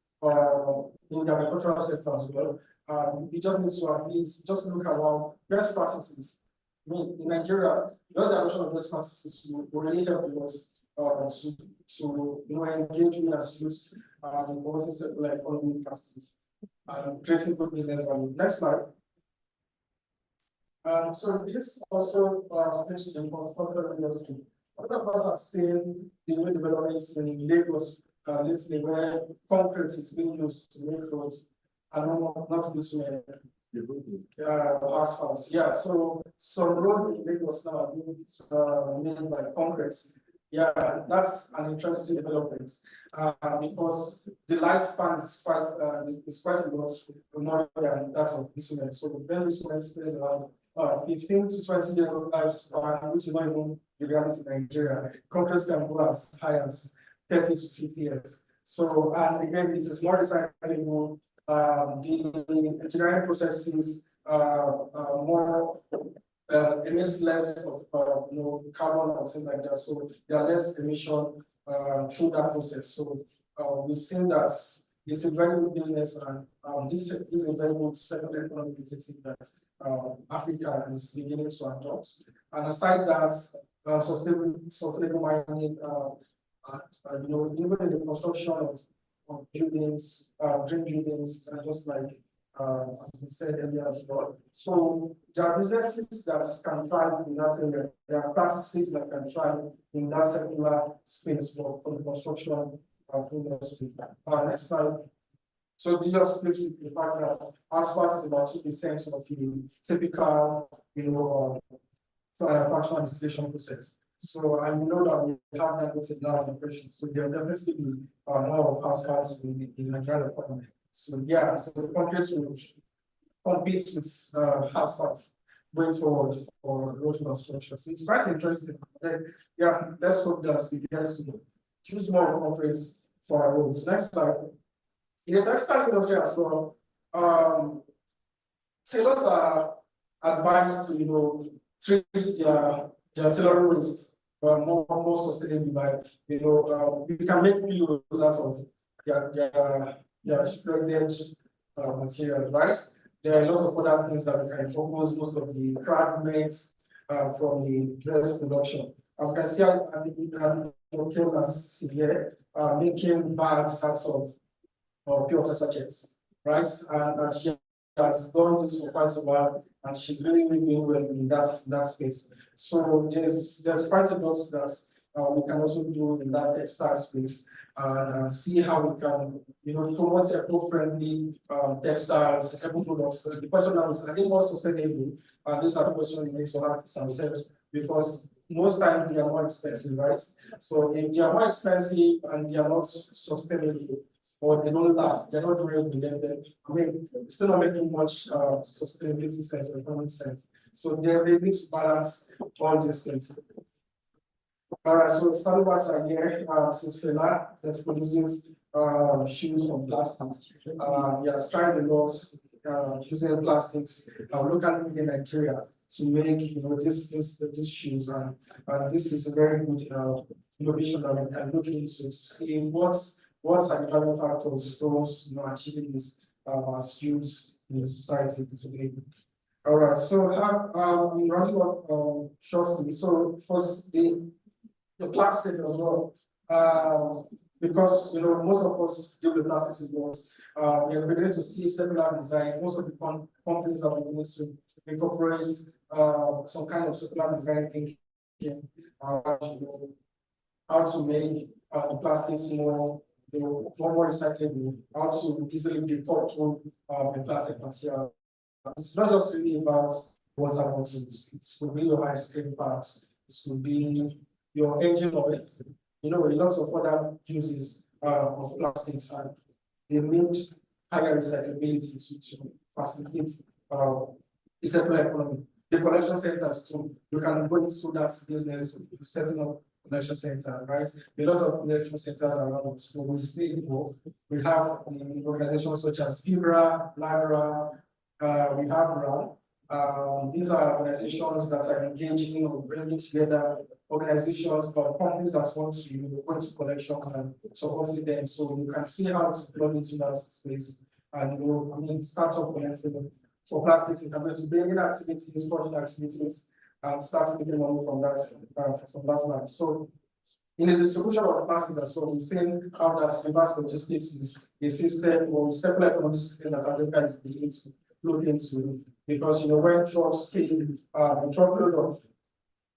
in the agricultural sector as well. We just need to at least just look around best practices. I mean, in Nigeria, the adoption of best practices will really help us to engage with as youth in promoting circular economy practices and creating good business value. Next slide. So this also speaks to the cultural industry. A lot of us have seen the new developments in Lagos lately where concrete is being used to make roads and not bitumen. Asphalt. Yeah, so some roads in Lagos now are being made by concrete. Yeah, that's an interesting development because the lifespan is quite a lot more than that of bitumen. So the bitumen stays around 15 to 20 years of lifespan, which is not even the reality in Nigeria. Concrete can go as high as 30 to 50 years. So, and again, it is more recyclable. The engineering processes more emits less of carbon and things like that. So there are less emission through that process. So we've seen that it's a very good business, and this is a very good second economic initiative that Africa is beginning to adopt. And aside that, sustainable mining, even in the construction of buildings, green buildings, just like as we said earlier as well. So there are businesses that can thrive in that area. There are practices that can thrive in that circular space for the construction industry. Next slide. So this just speaks to the fact that asphalt is about 2% of the typical, fractional distillation process. So I know that we have that in our operations. So there will definitely be more of asphalt in Nigeria economy. So yeah, so the concrete will compete with asphalt going forward for road construction. So it's quite interesting. Yeah, let's hope that we get to choose more of concrete for our roads. Next slide. In the textile industry as well, tailors are advised to treat their tailoring waste more sustainably by we can make pillows out of their shredded material, right? There are a lot of other things that we can propose, most of the fragments from the dress production. We can see as here making bags out of pure water sachets, right? And she has done this for quite a while, and she's really doing well in that space. So there's quite a lot that we can also do in that textile space and see how we can promote eco-friendly textiles, eco products. The question now is, are they more sustainable? These are the questions we need to ask ourselves, because most times they are more expensive, right? So if they are more expensive and they are not sustainable, or they don't last. They're not durable. I mean, it's still not making much sustainability sense or economic sense. So there's a need to balance all these things. All right, so Salvats are here since Fela that produces shoes from plastics. He has tried the laws using plastics locally in Nigeria to make these shoes, and this is a very good innovation that we can look into to see what are the driving factors towards achieving this as youths in the society today. All right, so I'm running up shortly. So first the plastic as well, because most of us deal with plastics in boards. We are beginning to see circular designs. Most of the companies are beginning to incorporate some kind of circular design thinking, how to make the plastics more recyclable, how to easily decouple the plastic material. It's not just really about water bottles. It could be your ice cream packs. It could be your engine oil. Lots of other uses of plastics, and they need higher recyclability to facilitate a circular economy. The collection centers too, you can go into that business, setting up collection center, right? A lot of collection centers around us. So we have organizations such as FIBRA, LAGRA, we have RAN. These are organizations that are engaging or bringing together organizations or companies that want to go into collections and supporting them. So you can see how to plug into that space. And start up collecting for plastics. You can go to building activities, project activities, and start making money from that line. So in the distribution of plastics as well, we've seen how that reverse logistics is a system or a circular economic system that Africa is beginning to look into, because when trucks carry a truckload of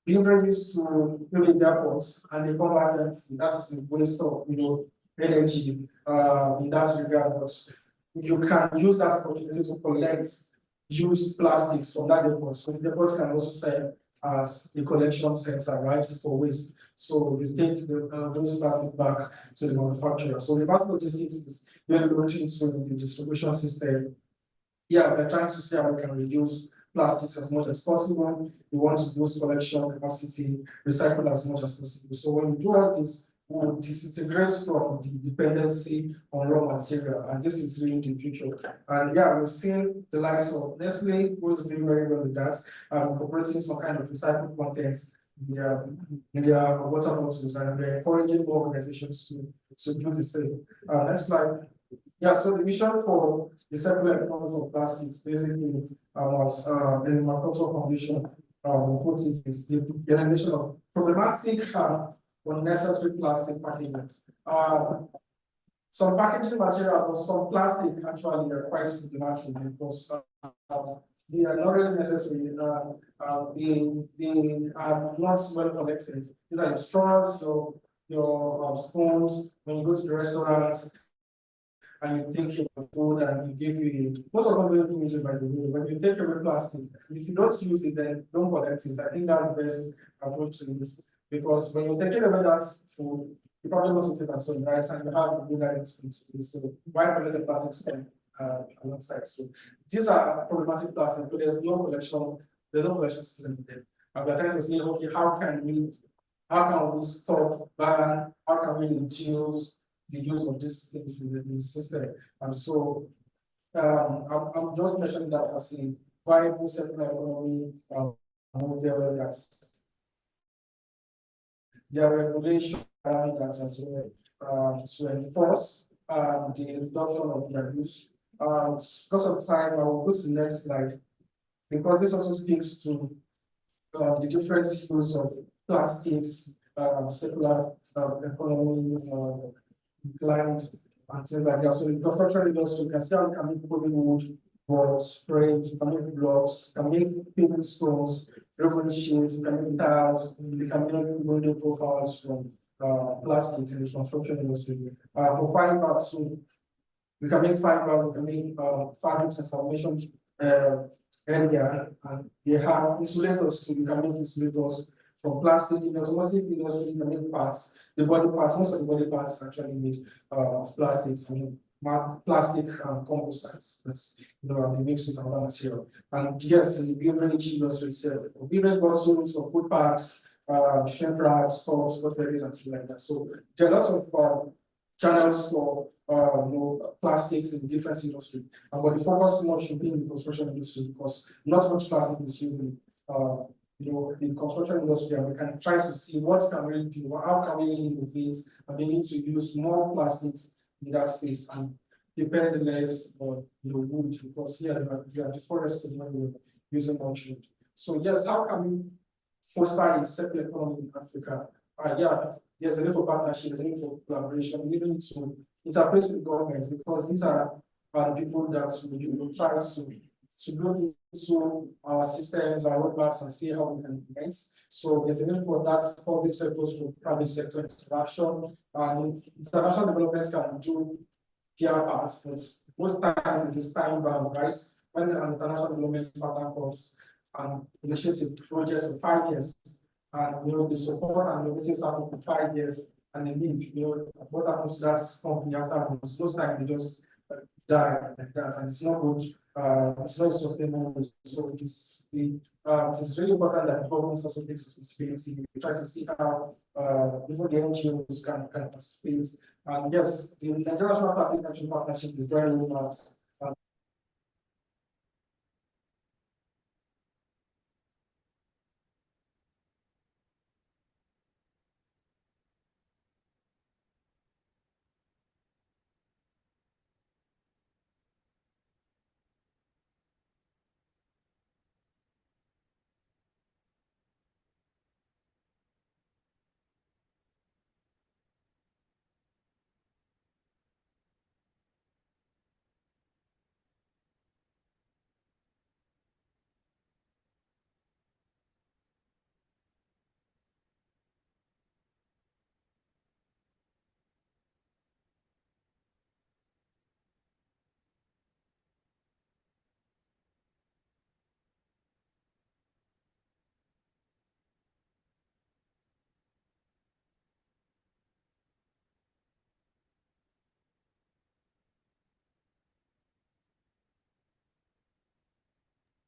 beverages to building airports and they come back empty, that is a waste of energy in that regard. But you can use that opportunity to collect used plastics from that depot. So the depots can also serve as a collection center, right, for waste. So you take those plastic back to the manufacturer. So reverse logistics is really looking into the distribution system. Yeah, we're trying to see how we can reduce plastics as much as possible. We want to boost collection capacity, recycle as much as possible. So when we do all this, we will disintegrate from the dependency on raw material, and this is really the future. And yeah, we've seen the likes of Nestle, who is doing very well with that, incorporating some kind of recycled content in their water bottles, and we're encouraging more organizations to do the same. Next slide. Yeah, so the vision for the circular economy of plastics basically was the Makoto Foundation put it is the elimination of problematic unnecessary plastic packaging. Some packaging materials or some plastic actually are quite problematic because they are not really necessary. They are not well collected. These are your straws, your spoons. When you go to the restaurant and you take your food and we give you most of us don't use it, by the way. When you take away plastic, if you don't use it, then don't collect it. I think that's the best approach to this. Because when you're taking away that food, you probably want to take that some rice and you have good items. So why collect the plastic alongside? So these are problematic plastics, but there's no collection system for them. And we're trying to say, okay, how can we stop ban, how can we reduce the use of these things in the system? And so I'm just mentioning that as a viable circular economy model that's there are regulations that as well to enforce the reduction of their use. Because of time, I will go to the next slide, because this also speaks to the different use of plastics, circular economy, declined, and things like that. So in construction industry, you can see how we can make wood, boards, frames, you can make blocks, you can make paving stones, roofing sheets, you can make tiles, you can make window profiles from plastics in the construction industry. For fiber too, we can make fiber, we can make fabrics and sublimation area, and they have insulators too. You can make insulators from plastic in the automotive industry, the main parts, the body parts, most of the body parts are actually made of plastics. I mean, plastic composites that's be mixed with another material. And yes, in the beverage industry itself, beverage bottles or food packs, shrimp wraps, cups, cutleries, and things like that. So there are lots of channels for plastics in different industry. But the focus more should be in the construction industry because not much plastic is used in the construction industry, and we can try to see what can we do, how can we innovate, and we need to use more plastics in that space and depend less on wood, because here you are deforesting when you're using much wood. So yes, how can we foster a circular economy in Africa? Yeah, there's a need for partnership, there's a need for collaboration. We need to interface with governments because these are the people that will try to look into our systems, our roadmaps, and see how we can implement. So there's a need for that public sector to private sector interaction. And international developments can do their part, but most times it is time bound, right? When an international development partner comes and initiates a project for 5 years, and the support and innovative startup for 5 years, and they leave, what happens to that company after most times they just die like that, and it's not good. It's not sustainable. So it is really important that the government also takes responsibility. We try to see how even the NGOs can participate. And yes, the International Plastic Action Partnership is very robust.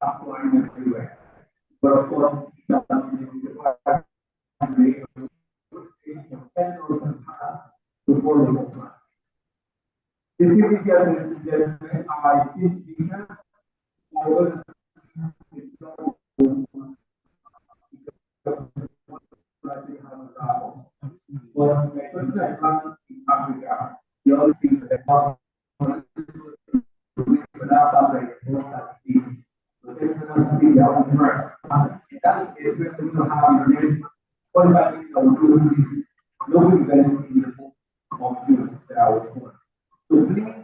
Everywhere. But of course, the before the class. This is the esteemed speakers. But in Africa, you always see the without activities. But there's another thing that will first. And that is especially to have your next 45 minutes of doing this global events in the book of June that I was born. So please,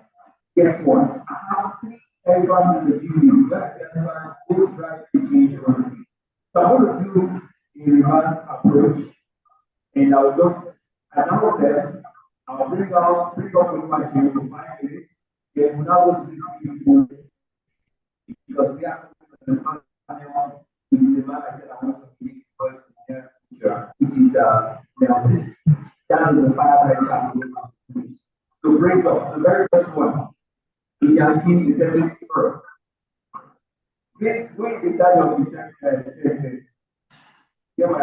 guess what? I have 3 elephants in the building. Black elephants, both try to change policy. So I'm going to do a reverse approach, and I will just announce them. I'll bring up the question for 5 minutes. Then we'll now go to these people because we are the panel with the man I said I want to make voice in the future, which is Nelson. That is the fireside chat. So brings up the very first one. We can keep the settings first. Please, who is in charge of the check? Yeah, my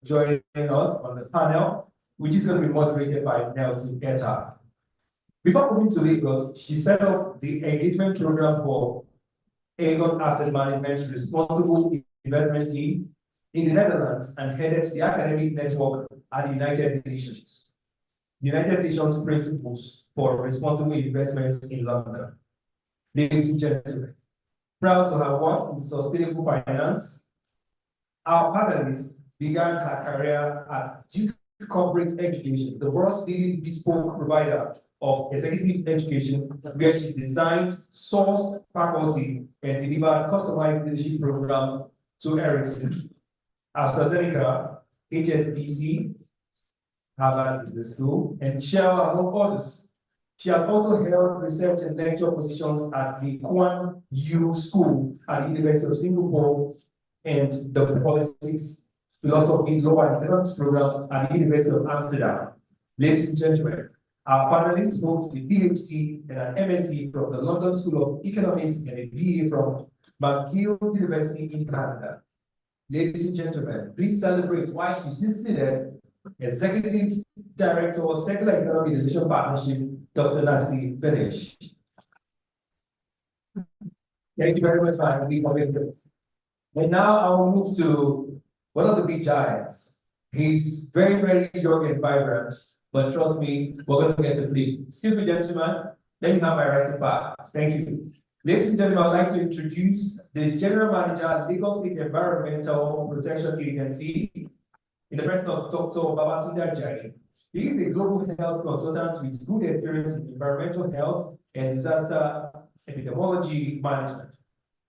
joining us on the panel, which is going to be moderated by Nelson Etta. Before moving to Lagos, she set up the engagement program for Aegon Asset Management's Responsible Investment Team in the Netherlands and headed the academic network at the United Nations. United Nations Principles for Responsible Investment in London. Ladies and gentlemen, Proud to have worked in sustainable finance. Our panelist began her career at Duke Corporate Education, the world's leading bespoke provider of executive education, where she designed, sourced faculty, and delivered customized leadership program to Ericsson, AstraZeneca, HSBC, Harvard Business School, and Shell, among others. She has also held research and lecture positions at the Kwan Yu School at the University of Singapore and the Politics, Philosophy, Law and Economics program at the University of Amsterdam. Ladies and gentlemen, our panelists holds a PhD and an MSc from the London School of Economics and a BA from McGill University in Canada. Ladies and gentlemen, please celebrate why she sits seated, Executive Director of Circular Economy Innovation Partnership, Dr. Natalie Finish. Thank you very much for having me. And now I will move to one of the big giants. He's very, very young and vibrant, but trust me, we're going to get a flip. Excuse me, gentlemen. Let me have my writing back. Thank you. Ladies and gentlemen, I'd like to introduce the General Manager, Lagos State Environmental Protection Agency, in the person of Dr. Babatunde Ajayi. He is a global health consultant with good experience in environmental health and disaster epidemiology management,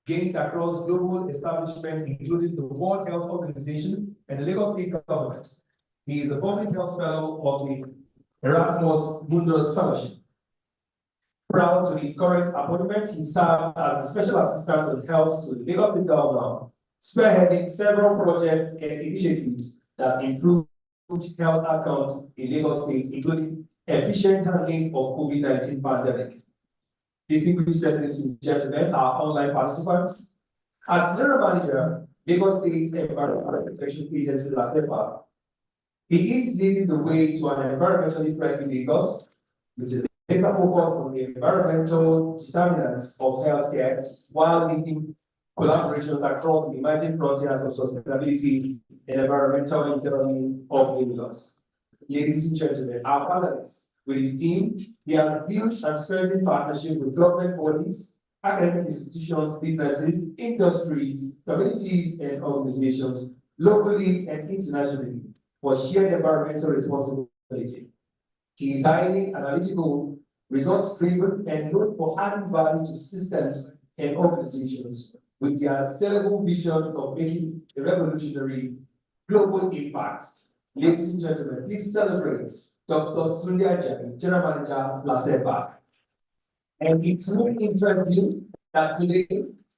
gained across global establishments, including the World Health Organization and the Lagos State government. He is a public health fellow of the Erasmus Mundus Fellowship. Proud to his current appointment, he served as the Special Assistant on Health to the Lagos State governor, spearheading several projects and initiatives that improve health outcomes in Lagos State, including efficient handling of COVID-19 pandemic. Distinguished ladies and gentlemen, our online participants. As General Manager, Lagos State Environmental Protection Agency, LASEPA, he is leading the way to an environmentally friendly Lagos, with a laser focus on the environmental determinants of healthcare, while leading collaborations across the emerging frontiers of sustainability and environmental economy of Lagos. Ladies and gentlemen, our panelists, with his team, he has built and strengthened partnership with government bodies, academic institutions, businesses, industries, communities, and organizations, locally and internationally, for shared environmental responsibility. He is highly analytical, results-driven, and known for adding value to systems and organizations with their sellable vision of making a revolutionary global impact. Ladies and gentlemen, please celebrate Dr. Tunde Ajayi, General Manager, LASEPA. And it will interest you that today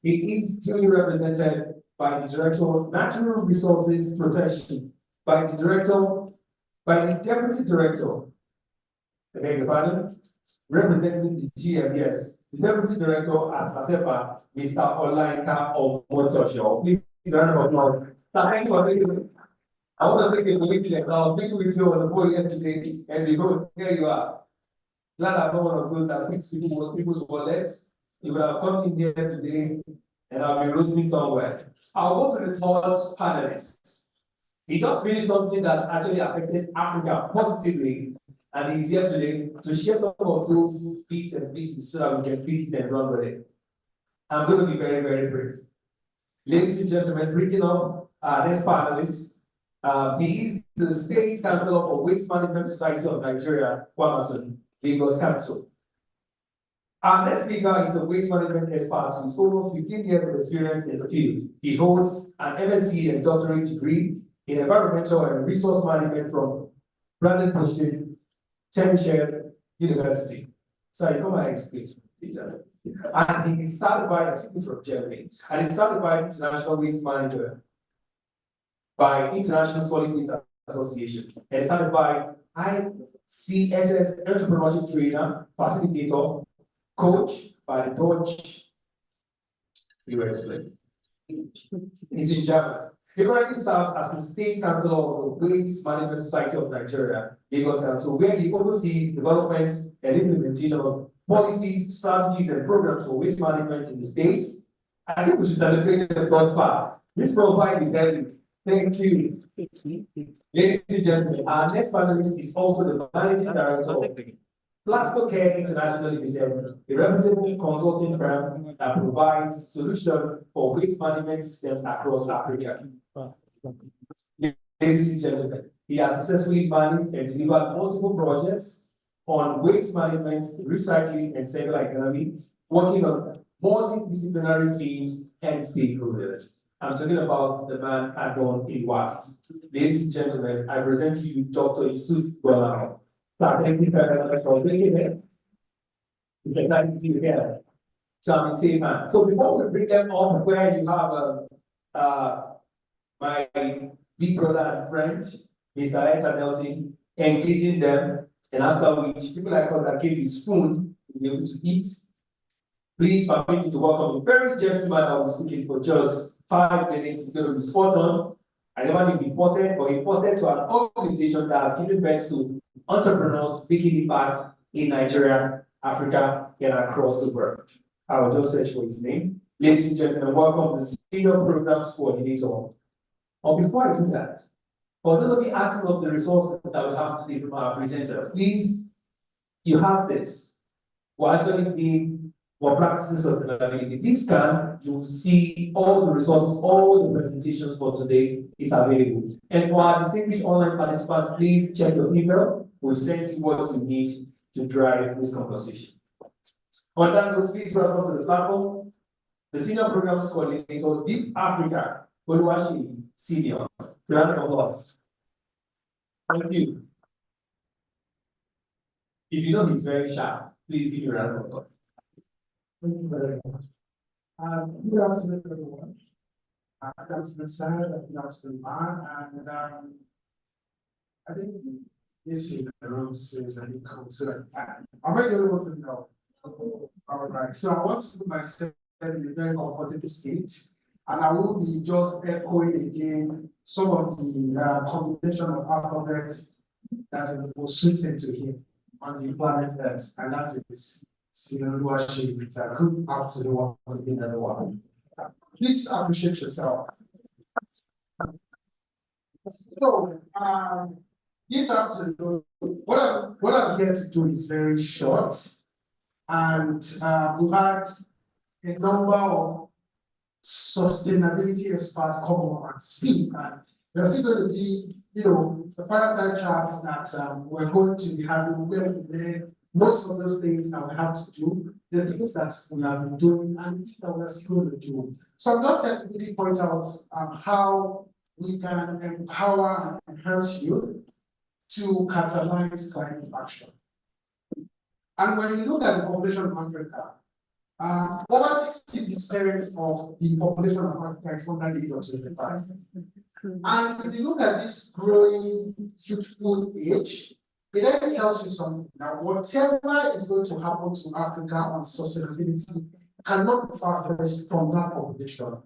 he is duly represented by the Director of Natural Resources Protection, by the Deputy Director, I beg your pardon, representing the GMS, the Deputy Director at LASEPA, Mr. Olainka Omotosho. Please round of applause. Thank you. I want to thank you for meeting and I was speaking with you on the board yesterday, and here you are. Glad I don't want to do that fix people's wallets. You would have come in here today and I'll be roasting somewhere. I'll go to the third panelist. He just finished something that actually affected Africa positively, and he's here today to share some of those bits and pieces so that we can beat it and run with it. I'm going to be very, very brief. Ladies and gentlemen, bringing up this panelist. He is the State Councillor for Waste Management Society of Nigeria, Kwamason, Lagos Council. Our next speaker is a waste management expert with over 15 years of experience in the field. He holds an MSc and doctorate degree in environmental and resource management from Brandon Christian University. Sorry, come on, please. And he is certified, I think he's from Germany, and he's certified international waste manager by International Solid Waste Association, and is certified ICSS entrepreneurship trainer, facilitator, coach by the Dutch. You will explain. He's in German. He currently serves as the State Councillor of the Waste Management Society of Nigeria, Lagos Council, where he oversees development and implementation of policies, strategies, and programs for waste management in the state. I think we should celebrate the first part. This profile is heavy. Thank you. Ladies and gentlemen, our next panelist is also the Managing Director Plasco Care International Limited, a reputable consulting firm that provides solutions for waste management systems across Africa. Ladies and gentlemen, he has successfully managed and delivered multiple projects on waste management, recycling, and circular economy, working on multidisciplinary teams and stakeholders. I'm talking about the man Adon in white. Ladies and gentlemen, I present to you Dr. Yusuf Gwalao. Thank you very much for being here. It's exciting to see you here. So before we bring them on, where you have my big brother and friend, Mr. Etta Nelson, engaging them, and after which people like us that came with spoon will be able to eat. Please permit me to welcome a very gentleman that was speaking for just 5 minutes. It's going to be spot on. I never knew important, but important to an organization that have given birth to entrepreneurs making impact in Nigeria, Africa, and across the world. I will just search for his name. Ladies and gentlemen, welcome the Senior Programs Coordinator. Or before I do that, for those of you asking of the resources that we have today from our presenters, please, you have this. We're actually being for practices of sustainability. This scan, you will see all the resources, all the presentations for today is available. And for our distinguished online participants, please check your email. We'll send you what you need to drive this conversation. On that note, please welcome to the platform the Senior Programs Coordinator, Deep Africa, Oluwaseyi Senior. Round of applause. Thank you. If you know he's very sharp, please give me a round of applause.
Thank you very much. Good afternoon, everyone. Good afternoon, Senator. Good afternoon, man. And I think this in the room says I need to consider. Am I the only one to know? All right. So I want to put myself in a very comfortable state, and I will be just echoing again some of the combination of alphabets that was suited to him on the planet Earth, and that is Oluwaseyi. It's a good afternoon to everyone. Please appreciate yourself. So, this afternoon, what I'm here to do is very short, and we've had a number of sustainability experts come up and speak, and there's still going to be, the fireside chats that we're going to be having where most of those things that we have to do, the things that we have been doing, and things that we're still going to do. So I'm just here to really point out how we can empower and enhance you to catalyze climate action. And when you look at the population of Africa, over 60% of the population of Africa is under the age of 25. And if you look at this growing youthful age, it then tells you something. Now, whatever is going to happen to Africa on sustainability cannot be far-fetched from that population.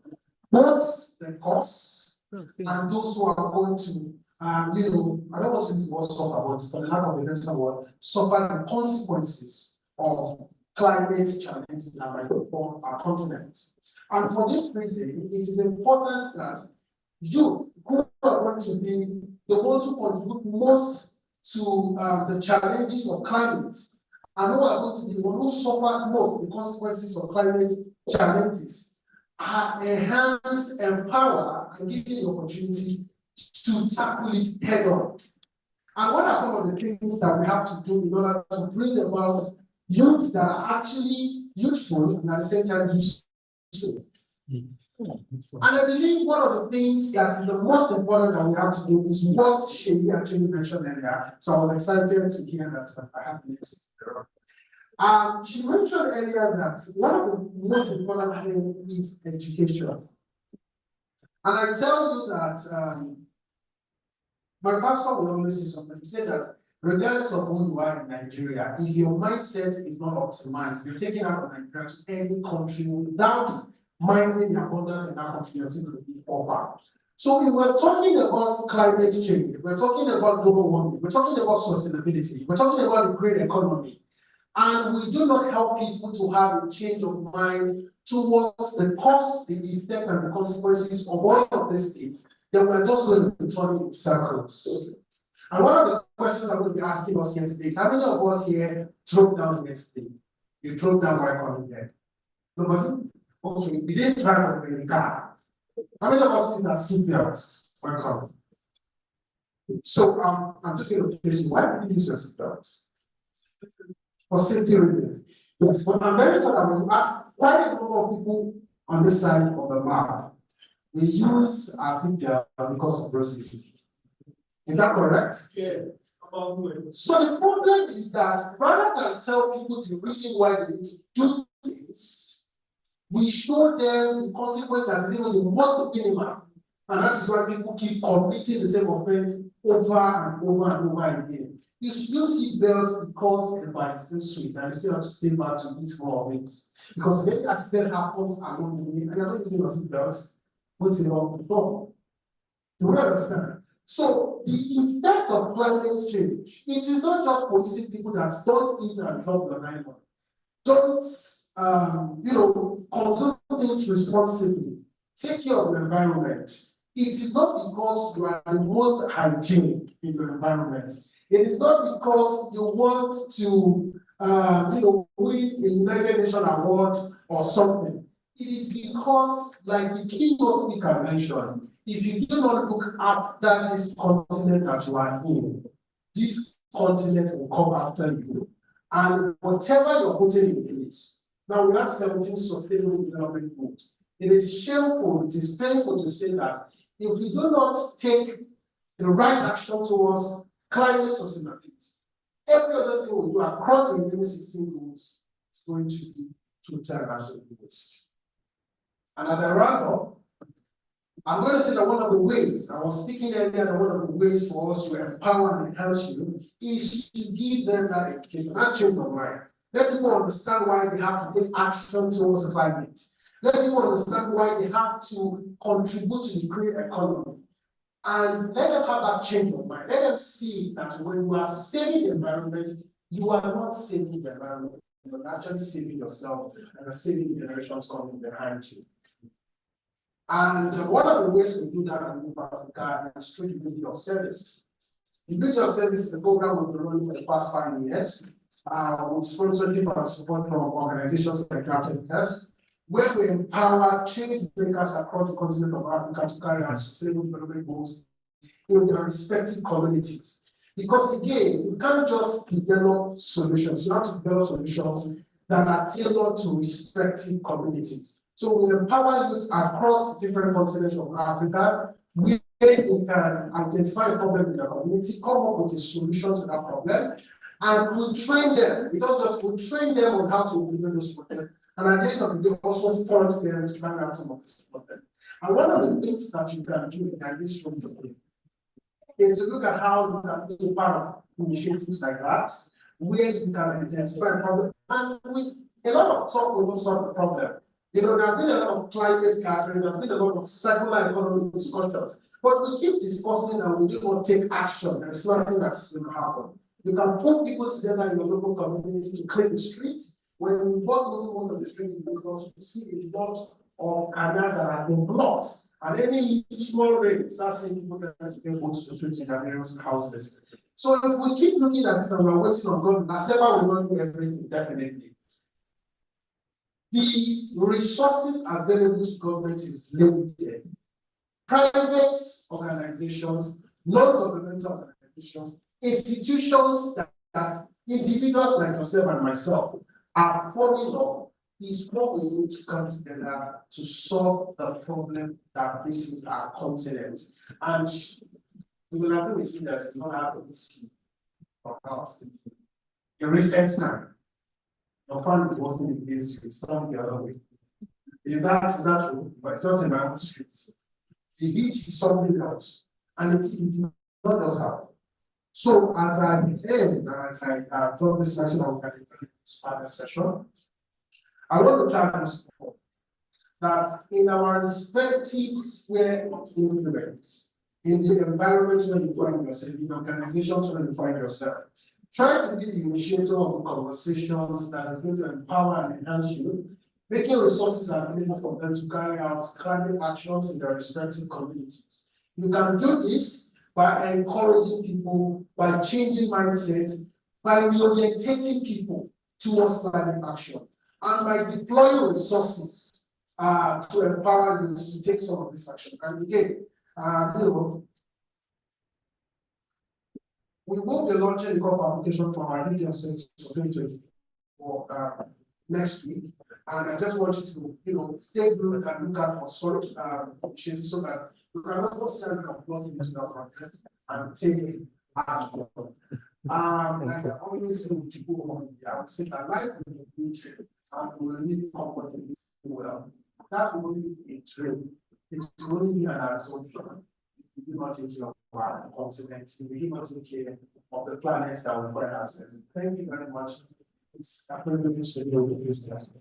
Both the costs and those who are going to, I don't want to use the word suffer, but for the lack of a better word, suffer the consequences of climate challenges that might affect our continent. And for this reason, it is important that you, who are going to be the ones who contribute most to the challenges of climate, and who are going to be the one who suffers most the consequences of climate challenges, are enhanced, empowered, and given the opportunity to tackle it head on. And what are some of the things that we have to do in order to bring about youths that are actually useful and at the same time useful? And I believe one of the things that is the most important that we have to do is what Seyi actually mentioned earlier. So I was excited to hear that I have this. She mentioned earlier that one of the most important things is education. And I tell you that my pastor will always say something. He said that regardless of who you are in Nigeria, if your mindset is not optimized, you're taken out of Nigeria to any country without minding the abundance in that country, you're going to be over. So if we're talking about climate change, we're talking about global warming, we're talking about sustainability, we're talking about the green economy, and we do not help people to have a change of mind towards the cause, the effect, and the consequences of all of these things, then we're just going to be turning in circles. And one of the questions I'm going to be asking us here today is, how many of us here drove down yesterday? You drove down while coming here? Nobody? Okay, we didn't drive in the car. How many of us need that seatbelts while coming? So I'm just going to place you. Why do you use your seatbelt? For safety reasons. Yes, but I'm very sure that when you ask quite a number of people on this side of the map, we use our seatbelt because of road safety. Is that correct?
Yes.
So the problem is that rather than tell people the reason why they need to do this, we show them the consequence that is even the most minimal. And that is why people keep committing the same offense over and over and over again. You should use seatbelts because the bike is still sweet and you still have to stay back to eat more of it. Because if any accident happens along the way and you're not using your seatbelt, what's wrong with the door? Do we understand? So the effect of climate change, it is not just policing people that don't eat and drop the nylon, don't consume things responsibly, take care of the environment. It is not because you are the most hygienic in the environment. It is not because you want to win a United Nations award or something. It is because, like the keynote speaker mentioned, if you do not look after this continent that you are in, this continent will come after you. And whatever you're putting in place, now we have 17 sustainable development goals. It is shameful, it is painful to say that if we do not take the right action towards climate sustainability, every other thing we do across the remaining 16 goals is going to be total and absolute waste. And as I wrap up, I'm going to say that one of the ways, I was speaking earlier, that one of the ways for us to empower and enhance you is to give them that education and change their mind. Let people understand why they have to take action towards the climate. Let people understand why they have to contribute to the green economy. And let them have that change of mind. Let them see that when you are saving the environment, you are not saving the environment. You are actually saving yourself and are saving the generations coming behind you. And one of the ways we do that in Africa is through the beauty of service. The beauty of service is a program we've been running for the past 5 years, with sponsorship and support from organizations like COYEC, where we empower change makers across the continent of Africa to carry out sustainable development goals in their respective communities. Because again, you can't just develop solutions, you have to develop solutions that are tailored to respective communities. So we empower youth across different continents of Africa, where they can identify a problem in their community, come up with a solution to that problem, and we train them. We train them on how to implement those problems. And at the end of the day, also fund them to carry out some of this problem. And one of the things that you can do in this room today is to look at how you can be part of initiatives like that, where you can identify a problem. And with a lot of talk, we will solve the problem. There's been a lot of climate gathering, there's been a lot of circular economy discussions, but we keep discussing and we do not take action. There's nothing that's going to happen. You can put people together in your local community to clean the streets. When you walk into most of the streets, because you see a lot of canals that have been blocked, and any small rain, start seeing people that get boats to switch in their various houses. So if we keep looking at it and we're waiting on God, Naseba will not do everything indefinitely. The resources available to government is limited. Private organizations, non-governmental organizations, institutions that individuals like yourself and myself are forming up is what we need to come together to solve the problem that faces our continent. And you will have to see that you don't have to see from us. In recent time, your fund is working against you, it's not the other way. Is that true? But it's just in my own streets. The heat is something else, and it not just happen. So as I end, as I draw this session of this panel session, I want to try to support that in our respective sphere of influence, in the environment where you find yourself, in organizations where you find yourself, try to be the initiator of the conversations that is going to empower and enhance you, making resources available for them to carry out climate actions in their respective communities. You can do this by encouraging people, by changing mindsets, by reorientating people towards climate action, and by deploying resources to empower you to take some of this action. And again, we will be launching the call application for our Indian States for 2024 next week. And I just want you to, stay tuned and look out for sort initiatives so that we can also see how we can plug into that project and take action. Like I always say with people, I would say that life will be good and we will live comfortably well. That will be a trade. It's only be an assumption. We do not take care of our continent. We do not take care of the planet that we find ourselves. Thank you very much. It's a privilege to be with this discussion.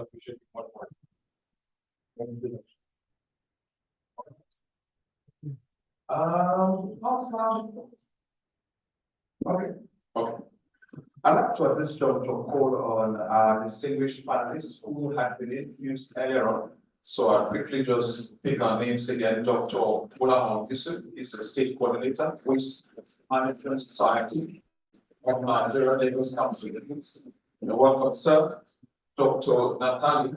Okay. I'd like to at this juncture call on our distinguished panelists who had been introduced earlier on. So I'll quickly just pick our names again. Dr. Olahon Yusuf is the State Coordinator, Waste Management Society of Nigeria, Lagos Council. Welcome, sir. Dr. Natali,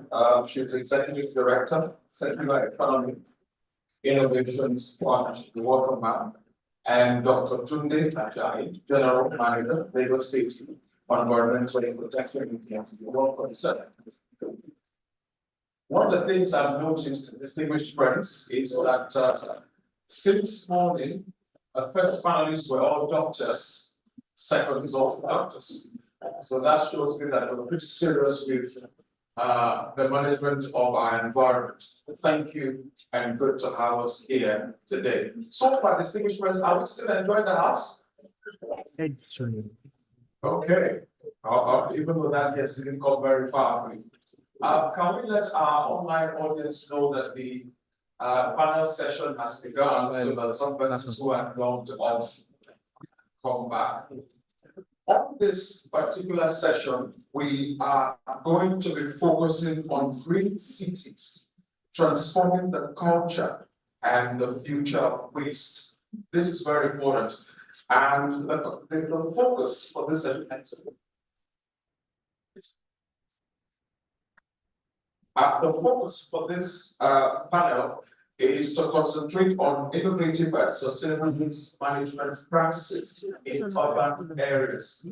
she's Executive Director, Circular Economy, Innovations Partnership. Welcome, ma'am. And Dr. Tunde Ajayi, General Manager, Lagos State Environmental Protection Agency. Welcome, sir. One of the things I've noticed, distinguished friends, is that since morning, first panelists were all doctors, second is also doctors. So that shows me that we're pretty serious with the management of our environment. Thank you and good to have us here today. So far, distinguished friends, are we still enjoying the house? Okay. Even though that yes, didn't come very far. Can we let our online audience know that the panel session has begun so that some persons who are logged off come back? On this particular session, we are going to be focusing on green cities, transforming the culture and the future of waste. This is very important. And the focus for this session, the focus for this panel is to concentrate on innovative and sustainable waste management practices in urban areas,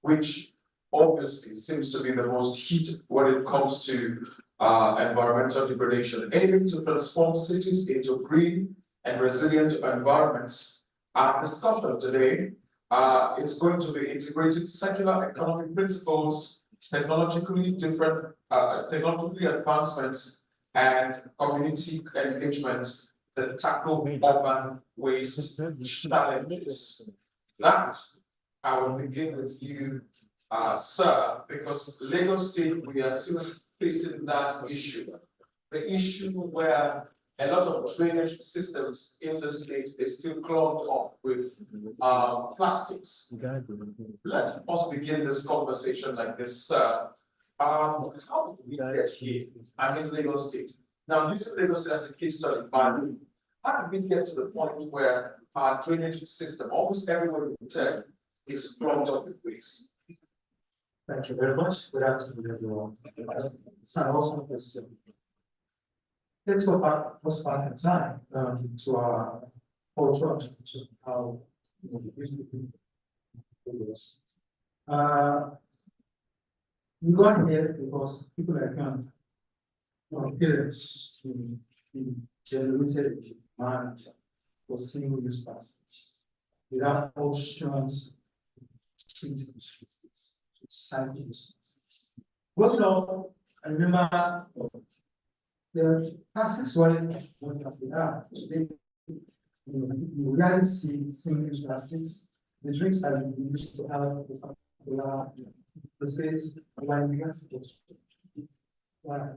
which obviously seems to be the most heated when it comes to environmental degradation, aiming to transform cities into green and resilient environments. Our discussion today is going to be integrating circular economic principles, technologically advancements, and community engagement to tackle urban waste challenges. That I will begin with you, sir, because Lagos State, we are still facing that issue. The issue where a lot of drainage systems in the state is still clogged up with plastics. Let us begin this conversation like this, sir. How did we get here? I'm in Lagos State. Now, using Lagos State as a case study, how did we get to the point where our drainage system, almost everywhere we turn, is clogged up with waste?
Thank you very much. Good afternoon, everyone. It's an awesome question. Let's go back first back in time to our culture and how we got here because people like our parents generated demand for single-use plastics without options to treat those plastics, to recycle those plastics. Growing up, I remember the plastics weren't as much as they are today. You rarely see single-use plastics. The drinks that we used to have with Coca-Cola, the space, wine glass, we are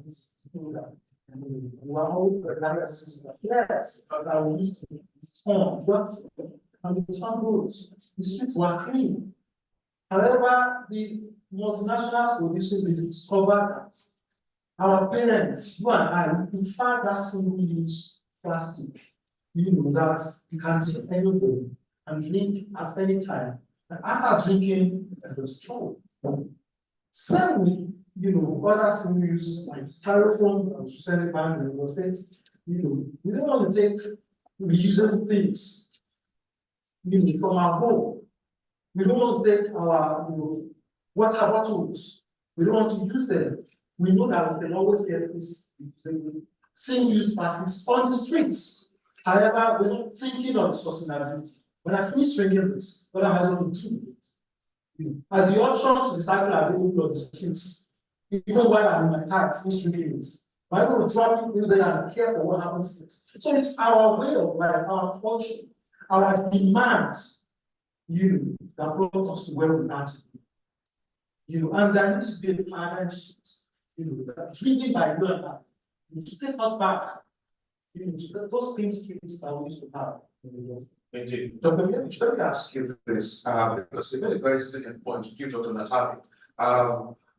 always the system. Yes, but I will use to turn drugs and the turn roads. The streets were clean. However, the multinationals producing this discovered that our parents, you and I, we prefer that single-use plastic, that you can take anywhere and drink at any time. And after drinking, it was true. Same with, other single-use like styrofoam, and recently banned in the States. We don't want to take reusable things, from our home. We don't want to take our, water bottles. We don't want to use them. We know that we can always get this single-use plastics on the streets. However, we're not thinking of sustainability. When I finish drinking this, what am I going to do with it? Are the options to recycle available on the streets? Even while I'm in my car, I finish drinking it. I'm going to drop it in there and care for what happens next. So it's our way of life, our culture, our demand, that brought us to where we are today. And there needs to be a paradigm shift. Drinking by you and I, to take us back, to those clean streets that we used to have.
Indeed. Dr. Yemi, let me ask you this, because you made a very salient point, you, Dr. Natali.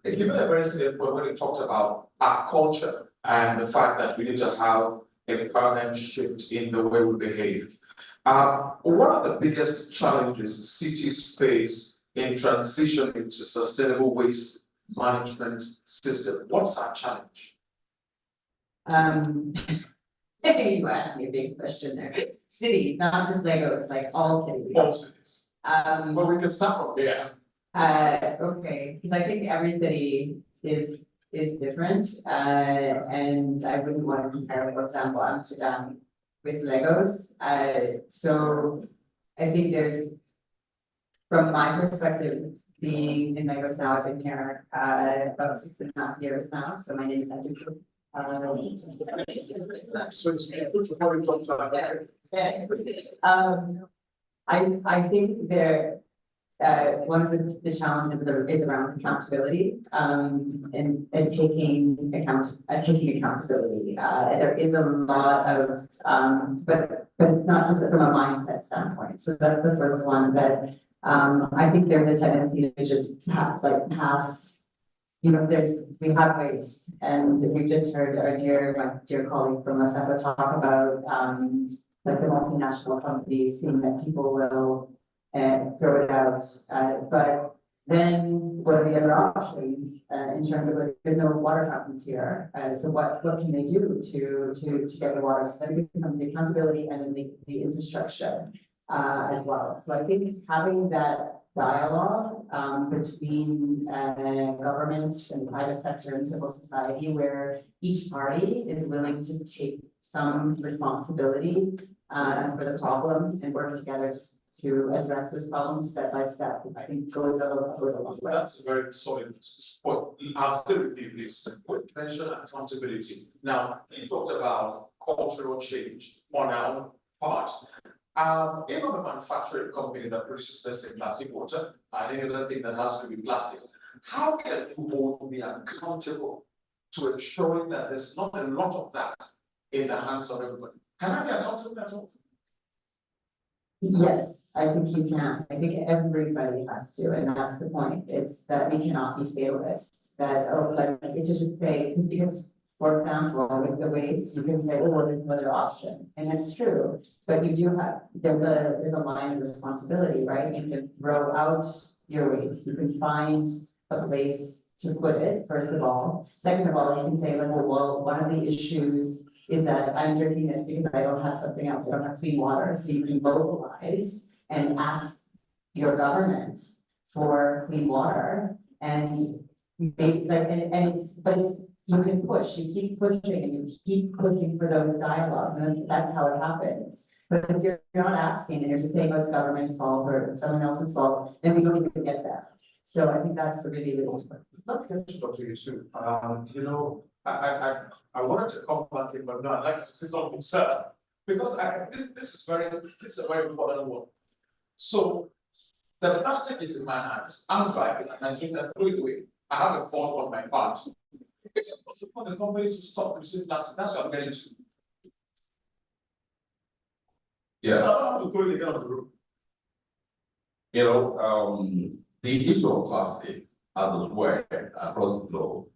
You made a very salient point when you talked about our culture and the fact that we need to have a paradigm shift in the way we behave. What are the biggest challenges cities face in transitioning to sustainable waste management system? What's our challenge?
You asked me a big question there. Cities, not just Legos, like all cities.
All cities. Well, we can start from here.
Okay, because I think every city is different, and I wouldn't want to compare, for example, Amsterdam with Legos. So I think there's, from my perspective, being in Legos now, I've been here about 6.5 years now. So my name is Andrew. I think there. One of the challenges is around accountability, and taking accountability. There is a lot of, but it's not just from a mindset standpoint. So that's the first one that I think there's a tendency to just pass. We have waste, and we just heard my dear colleague from Masaka talk about like the multinational companies, seeing that people will throw it out, but then what are the other options in terms of there's no water fountains here, so what can they do to get the water? So then it becomes the accountability and then the infrastructure as well. So I think having that dialogue between government and private sector and civil society, where each party is willing to take some responsibility for the problem and work together to address those problems step by step, I think goes a long way.
That's a very solid point. I'll stay with you, please. Quick mention accountability. Now, you talked about cultural change on our part. If I'm a manufacturing company that produces, let's say, plastic water and any other thing that has to be plastics, how can you hold me accountable to ensuring that there's not a lot of that in the hands of everybody? Can I be accountable at all?
Yes, I think you can. I think everybody has to, and that's the point. It's that we cannot be fatalists. That it just say because, for example, with the waste, you can say, oh, well, there's another option, and it's true. But you do have there's a line of responsibility, right? You can throw out your waste. You can find a place to put it. First of all, second of all, you can say, like, well, one of the issues is that I'm drinking this because I don't have something else. I don't have clean water. So you can mobilize and ask your government for clean water, and you can push. You keep pushing, and you keep pushing for those dialogues, and that's how it happens. But if you're not asking and you're just saying, oh, it's government's fault or someone else's fault, then we don't even get that. So I think that's really, really important.
Let me mention Dr. Yusuf. I wanted to come back in, but no, I'd like to say something, sir, because this is a very important one. So the plastic is in my hands. I'm driving and I drink and throw it away. I have a fault on my part. It's impossible for the companies to stop producing plastic. That's what I'm getting to.
Yeah.
So I don't have to throw it again on the road.
the issue of plastic as it were across the globe,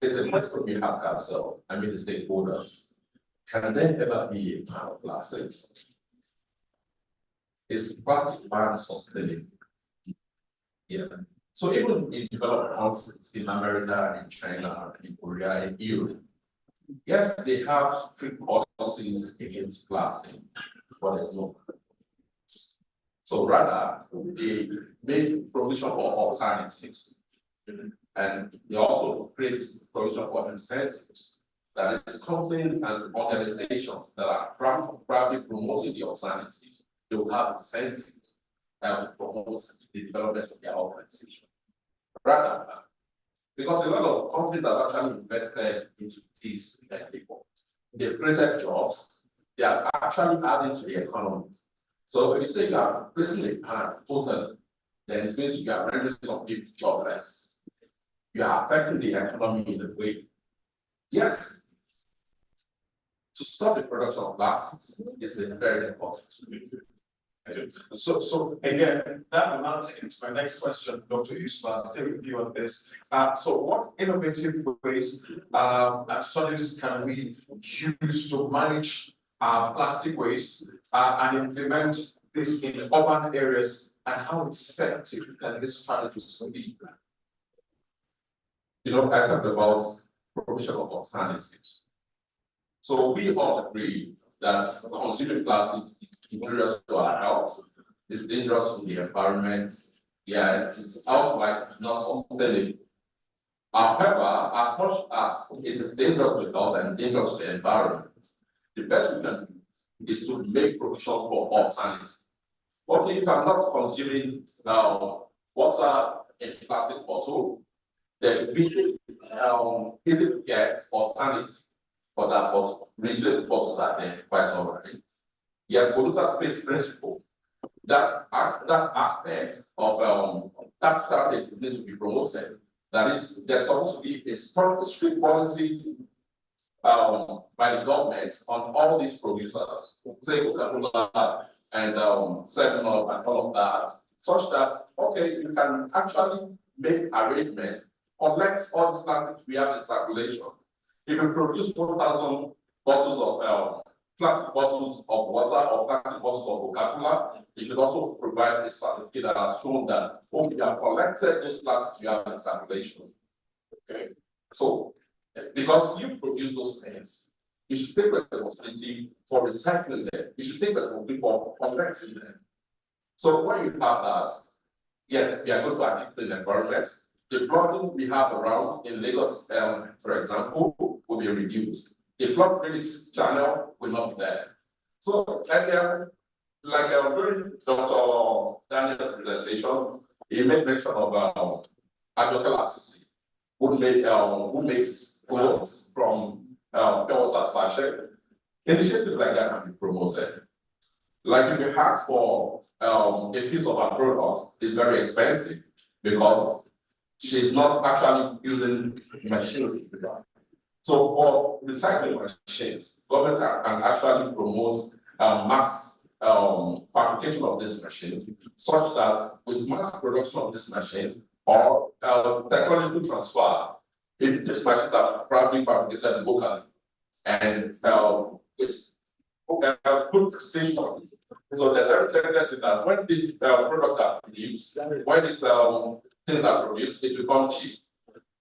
it's a question we ask ourselves, I mean the stakeholders, can there ever be a ban of plastics? Is plastic ban sustainable? Yeah. So even in developed countries, in America, in China, in Korea, in Europe, yes, they have strict policies against plastic, but there's no. So rather, they make provision for alternatives, and they also create provision for incentives. That is, companies and organizations that are probably promoting the alternatives, they will have incentives to promote the development of their organization. Rather, because a lot of companies have actually invested into this before. They've created jobs, they are actually adding to the economy. So when you say you are placing a ban totally, then it means you are rendering some people jobless. You are affecting the economy in a way. Yes, to stop the production of plastics is very important.
So again, that will now take me to my next question, Dr. Yusuf. I'll stay with you on this. So what innovative ways and studies can we use to manage plastic waste and implement this in urban areas, and how effective can this strategy be?
You know, I talked about provision of alternatives. So we all agree that consuming plastics is injurious to our health, it's dangerous to the environment. Yeah, it's outright, it's not sustainable. However, as much as it is dangerous to the health and dangerous to the environment, the best we can do is to make provision for alternatives. But if I'm not consuming water in a plastic bottle, there should be easy to get alternatives for that bottle. Usually the bottles are there quite all right. Yes, polluter pays principle. That aspect of that strategy needs to be promoted. That is, there's supposed to be a strong, strict policies by the government on all these producers, say Coca-Cola and 7-Up and all of that, such that okay, you can actually make arrangements, collect all these plastics we have in circulation. If you produce 1,000 bottles of plastic bottles of water or plastic bottles of Coca-Cola, you should also provide a certificate that has shown that you have collected those plastics you have in circulation. Okay, so because you produce those things, you should take responsibility for recycling them. You should take responsibility for collecting them. So when you have that, yeah, we are going to achieve the environment. The flooding we have around in Lagos, for example, will be reduced. The flood release channel will not be there. So earlier, like during Dr. Daniel's presentation, he made mention of Ajokel Assisi, who makes clothes from pure water sachet. Initiatives like that can be promoted. Like if you ask for a piece of our product, it's very expensive because she's not actually using machinery. So for recycling machines, governments can actually promote mass fabrication of these machines, such that with mass production of these machines or technological transfer, if these machines are probably fabricated locally and with good precision. So there's a tendency that when these products are produced, when these things are produced, it becomes cheap.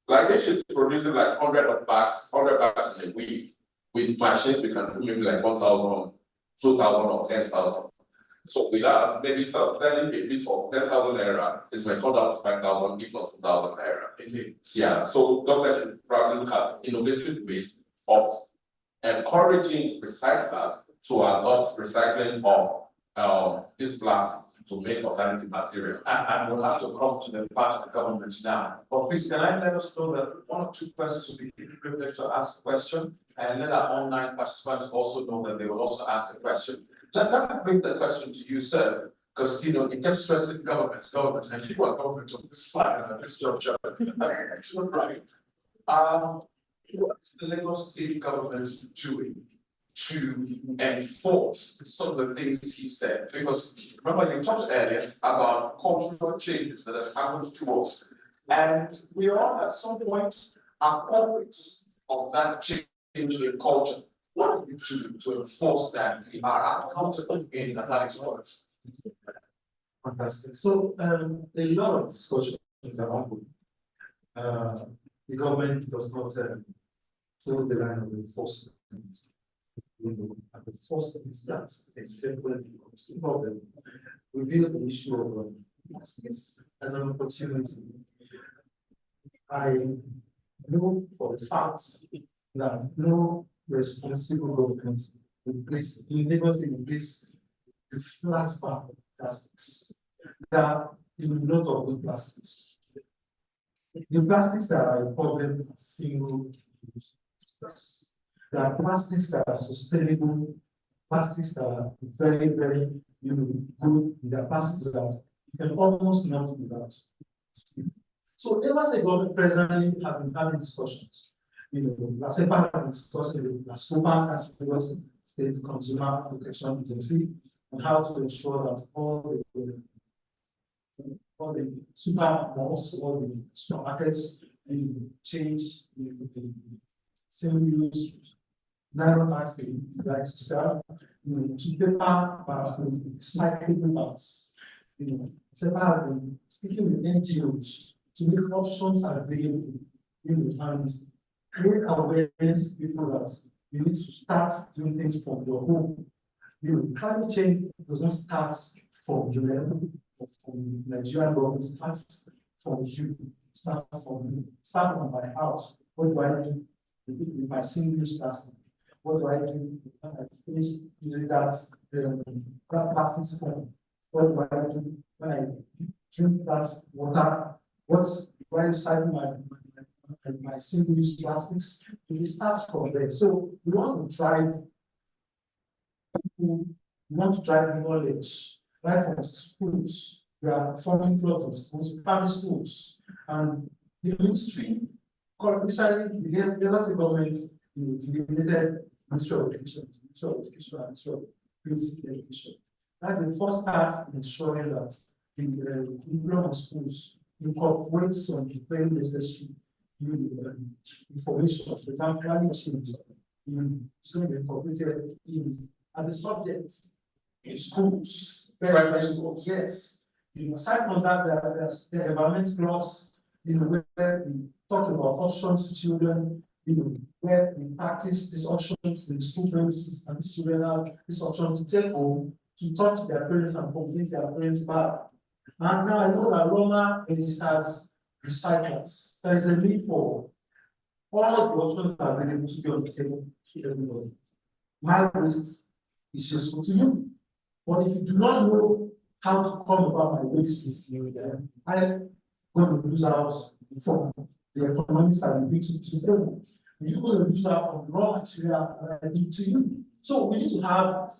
Like they should be producing like 100 bags in a week. With machines, we can do maybe like 1,000, 2,000, or 10,000. So with that, maybe selling a piece of 10,000 naira is may come down to 5,000, if not 2,000 naira. Yeah, so government should probably look at innovative ways of encouraging recyclers to adopt recycling of these plastics to make alternative material.
And we'll have to come to the part of the government now. But please, can I let us know that 1 or 2 persons will be privileged to ask a question, and let our online participants also know that they will also ask a question. Let me bring the question to you, sir, because you kept stressing government, and you are government on this slide at this juncture. Excellent, right? What is the Lagos state government doing to enforce some of the things he said? Because remember, you talked earlier about cultural changes that has happened to us. And we all at some point are culprits of that change in culture. What do we do to enforce that we are accountable in that words?
Fantastic. So a lot of discussions are ongoing. The government does not hold the line of enforcement. At the first instance, except when it becomes the problem, we view the issue of plastics as an opportunity. I know for a fact that no responsible government will place in Lagos in place the flat bar of plastics. There are a lot of good plastics. The plastics that are a problem are single use plastics. There are plastics that are sustainable, plastics that are very, very good. There are plastics that you can almost not do without. So ever since the government presently has been having discussions, as a part of discussing with the SCOPA, as well as State Consumer Protection Agency, on how to ensure that all the super malls, all the supermarkets, change the single-use nylon bags they like to sell, to paper bags, recyclable bags. SEPA has been speaking with NGOs to make options available, and create awareness to people that you need to start doing things from your home. Climate change doesn't start from UN or from Nigerian government, it starts from you, start from my house. What do I do with my single-use plastic? What do I do when I finish using that plastic spoon? What do I do when I drink that water? What do I recycle my single-use plastics? It starts from there. So we want to drive people, we want to drive knowledge right from schools. We are forming clubs in schools, primary schools, and the ministry. Recently, the government limited Ministry of Education, and Ministry of Basic Education. That's the first start in ensuring that the curriculum of schools incorporate some very necessary information. For example, climate change is going to be incorporated as a subject in schools, primary schools. Yes. Aside from that, there's the environment clubs, where we talk about options to children, where we practice these options in the school premises, and these children have this option to take home, to talk to their parents and convince their parents back. And now I know that Roma registers recyclers. There is a need for all the options that are available to be on the table to everybody. My waste is useful to you. But if you do not know how to come about my waste, I'm going to lose out from the economics that we bring to the table. You're going to lose out from raw material that I give to you. So we need to have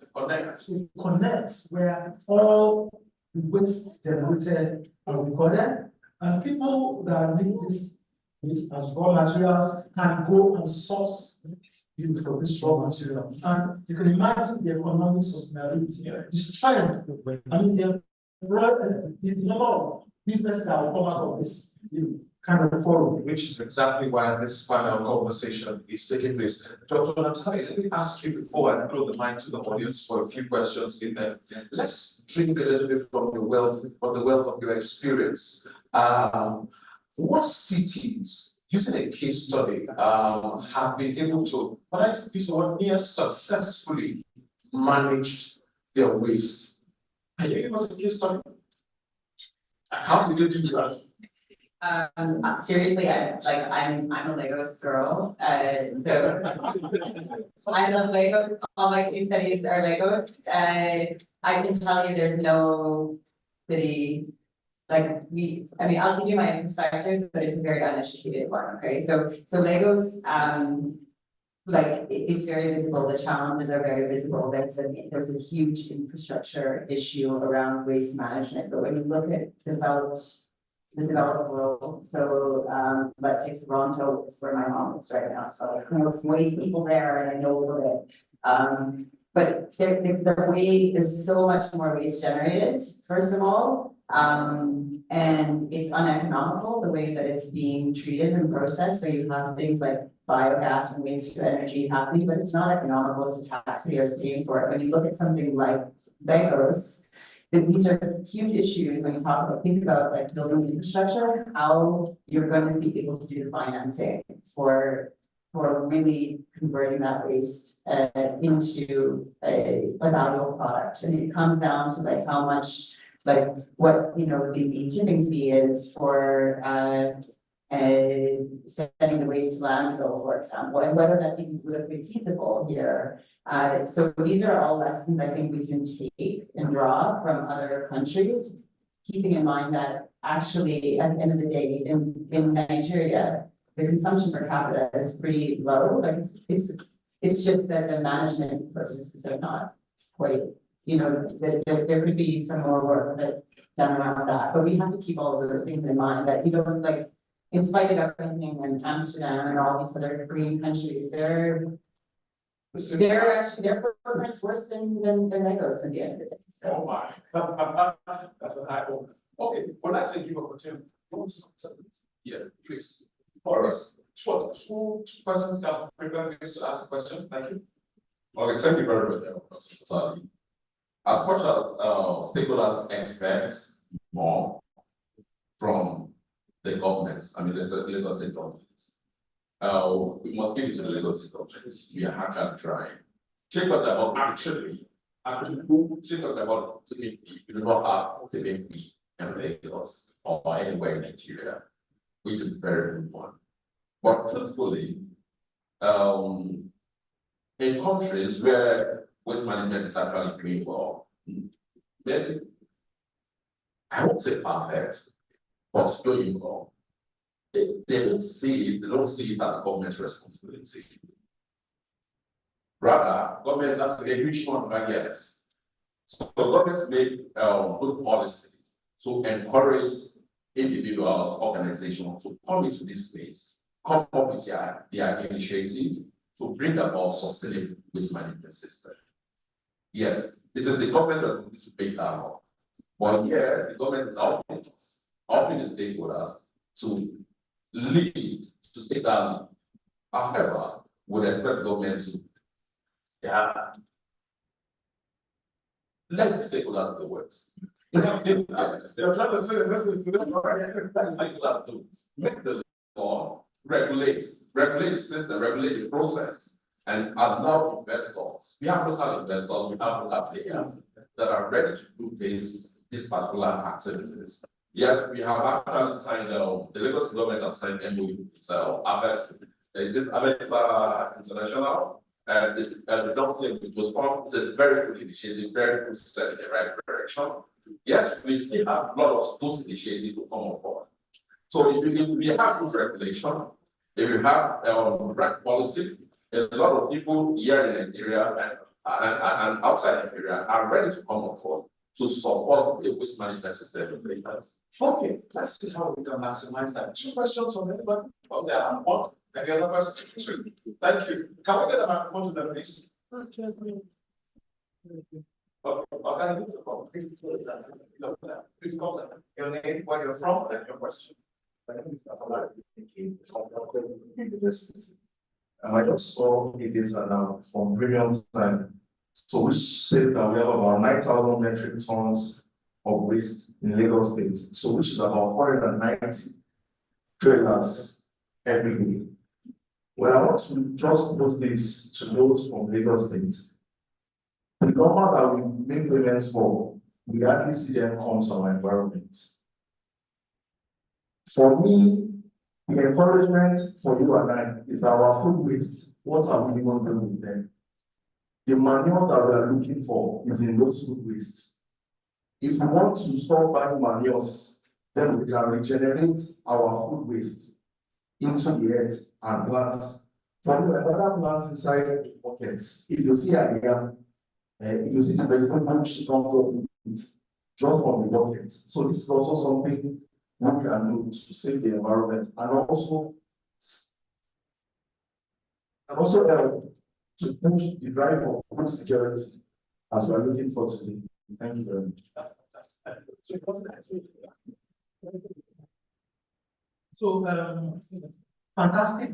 connect where all the waste generated are recorded, and people that need this as raw materials can go and source for these raw materials. And you can imagine the economic sustainability, the strength. I mean, the number of businesses that will come out of this kind of forum.
Which is exactly why this final conversation is taking place. Dr. Natali, let me ask you before I throw the mic to the audience for a few questions in there. Let's drink a little bit from the wealth of your experience. What cities, using a case study, have been able to, when I use the word near successfully managed their waste? Can you give us a case study? How did they do that?
Seriously, I'm a Lagos girl, so I love Lagos. All my case studies are Lagos. I can tell you there's no city I mean, I'll give you my own perspective, but it's a very uneducated one. Okay, so Lagos, it's very visible. The challenges are very visible. There's a huge infrastructure issue around waste management. But when you look at the developed world, so let's say Toronto is where my mom is right now. So I know some waste people there, and I know But there's so much more waste generated, first of all. And it's uneconomical, the way that it's being treated and processed. So you have things like biogas and waste to energy happening, but it's not economical, it's taxpayers paying for it. When you look at something like Legos, these are huge issues when you think about like building infrastructure, how you're going to be able to do the financing for really converting that waste into a valuable product. And it comes down to like how much, like what, the tipping fee is for sending the waste to landfill, for example, and whether that's even politically feasible here. So these are all lessons I think we can take and draw from other countries, keeping in mind that actually at the end of the day in Nigeria, the consumption per capita is pretty low. Like it's just that the management processes are not quite, there could be some more work that done around that, but we have to keep all of those things in mind that like in spite of everything in Amsterdam and all these other green countries, their footprint's worse than Lagos in the end of the day. So.
Oh my, that's an eye opener. Okay, well, let's take you opportunity. Yeah, please. For us, two persons can prepare to ask a question. Thank you.
Okay, thank you very much. As much as stakeholders expect more from the governments, I mean, the Lagos State governments, we must give it to the Lagos State governments. We are actually trying. Check out about actually, check out about we do not have the fee in Lagos or anywhere in Nigeria, which is a very good one. But truthfully, in countries where waste management is actually doing well, then I won't say perfect, but doing well. They don't see it as government responsibility. Rather, government has a huge amount of ideas. So governments make good policies to encourage individuals, organizations to come into this space, come up with their initiative to bring about sustainable waste management system. Yes, this is the government that needs to pay that up. But here, the government is helping us, helping the stakeholders to lead, to take that lead. However, we expect governments to let the stakeholders do the works. They're trying to say, listen to them, right? Stakeholders do it. Make the law, regulate the system, regulate the process, and allow investors. We have local investors, we have local players that are ready to do these particular activities. Yes, we have actually signed, the Lagos government has signed MOU with Harvest. Is it Harvest International? And the doctor was formed. It's a very good initiative, very good step in the right direction. Yes, we still have a lot of those initiatives to come on board. So if we have good regulation, if you have right policies, a lot of people here in Nigeria and outside Nigeria are ready to come on board to support the waste management system in Lagos.
Okay, let's see how we can maximize that. Two questions from anybody? Oh, there are one. Any other question? Two. Thank you. Can we get a microphone to them, please? Okay, please call them. Your name, where you're from, and your question.
I just saw a data now from previous time. So which said that we have about 9,000 metric tons of waste in Lagos State. So which is about 490 trailers every day. Well, I want to just put this to those from Lagos State. The number that we make payments for, we hardly see them come to our environment. For me, the encouragement for you and I is that our food waste, what are we even doing with them? The manure that we are looking for is in those food wastes. If we want to stop buying manures, then we can regenerate our food waste into the earth and plants. For me, another plants inside the pockets. If you see here, if you see the vegetable she comes up with it, just from the bucket. So this is also something we can do to save the environment and also help
to push the drive of food security as we are looking for today. Thank you very much.
So, fantastic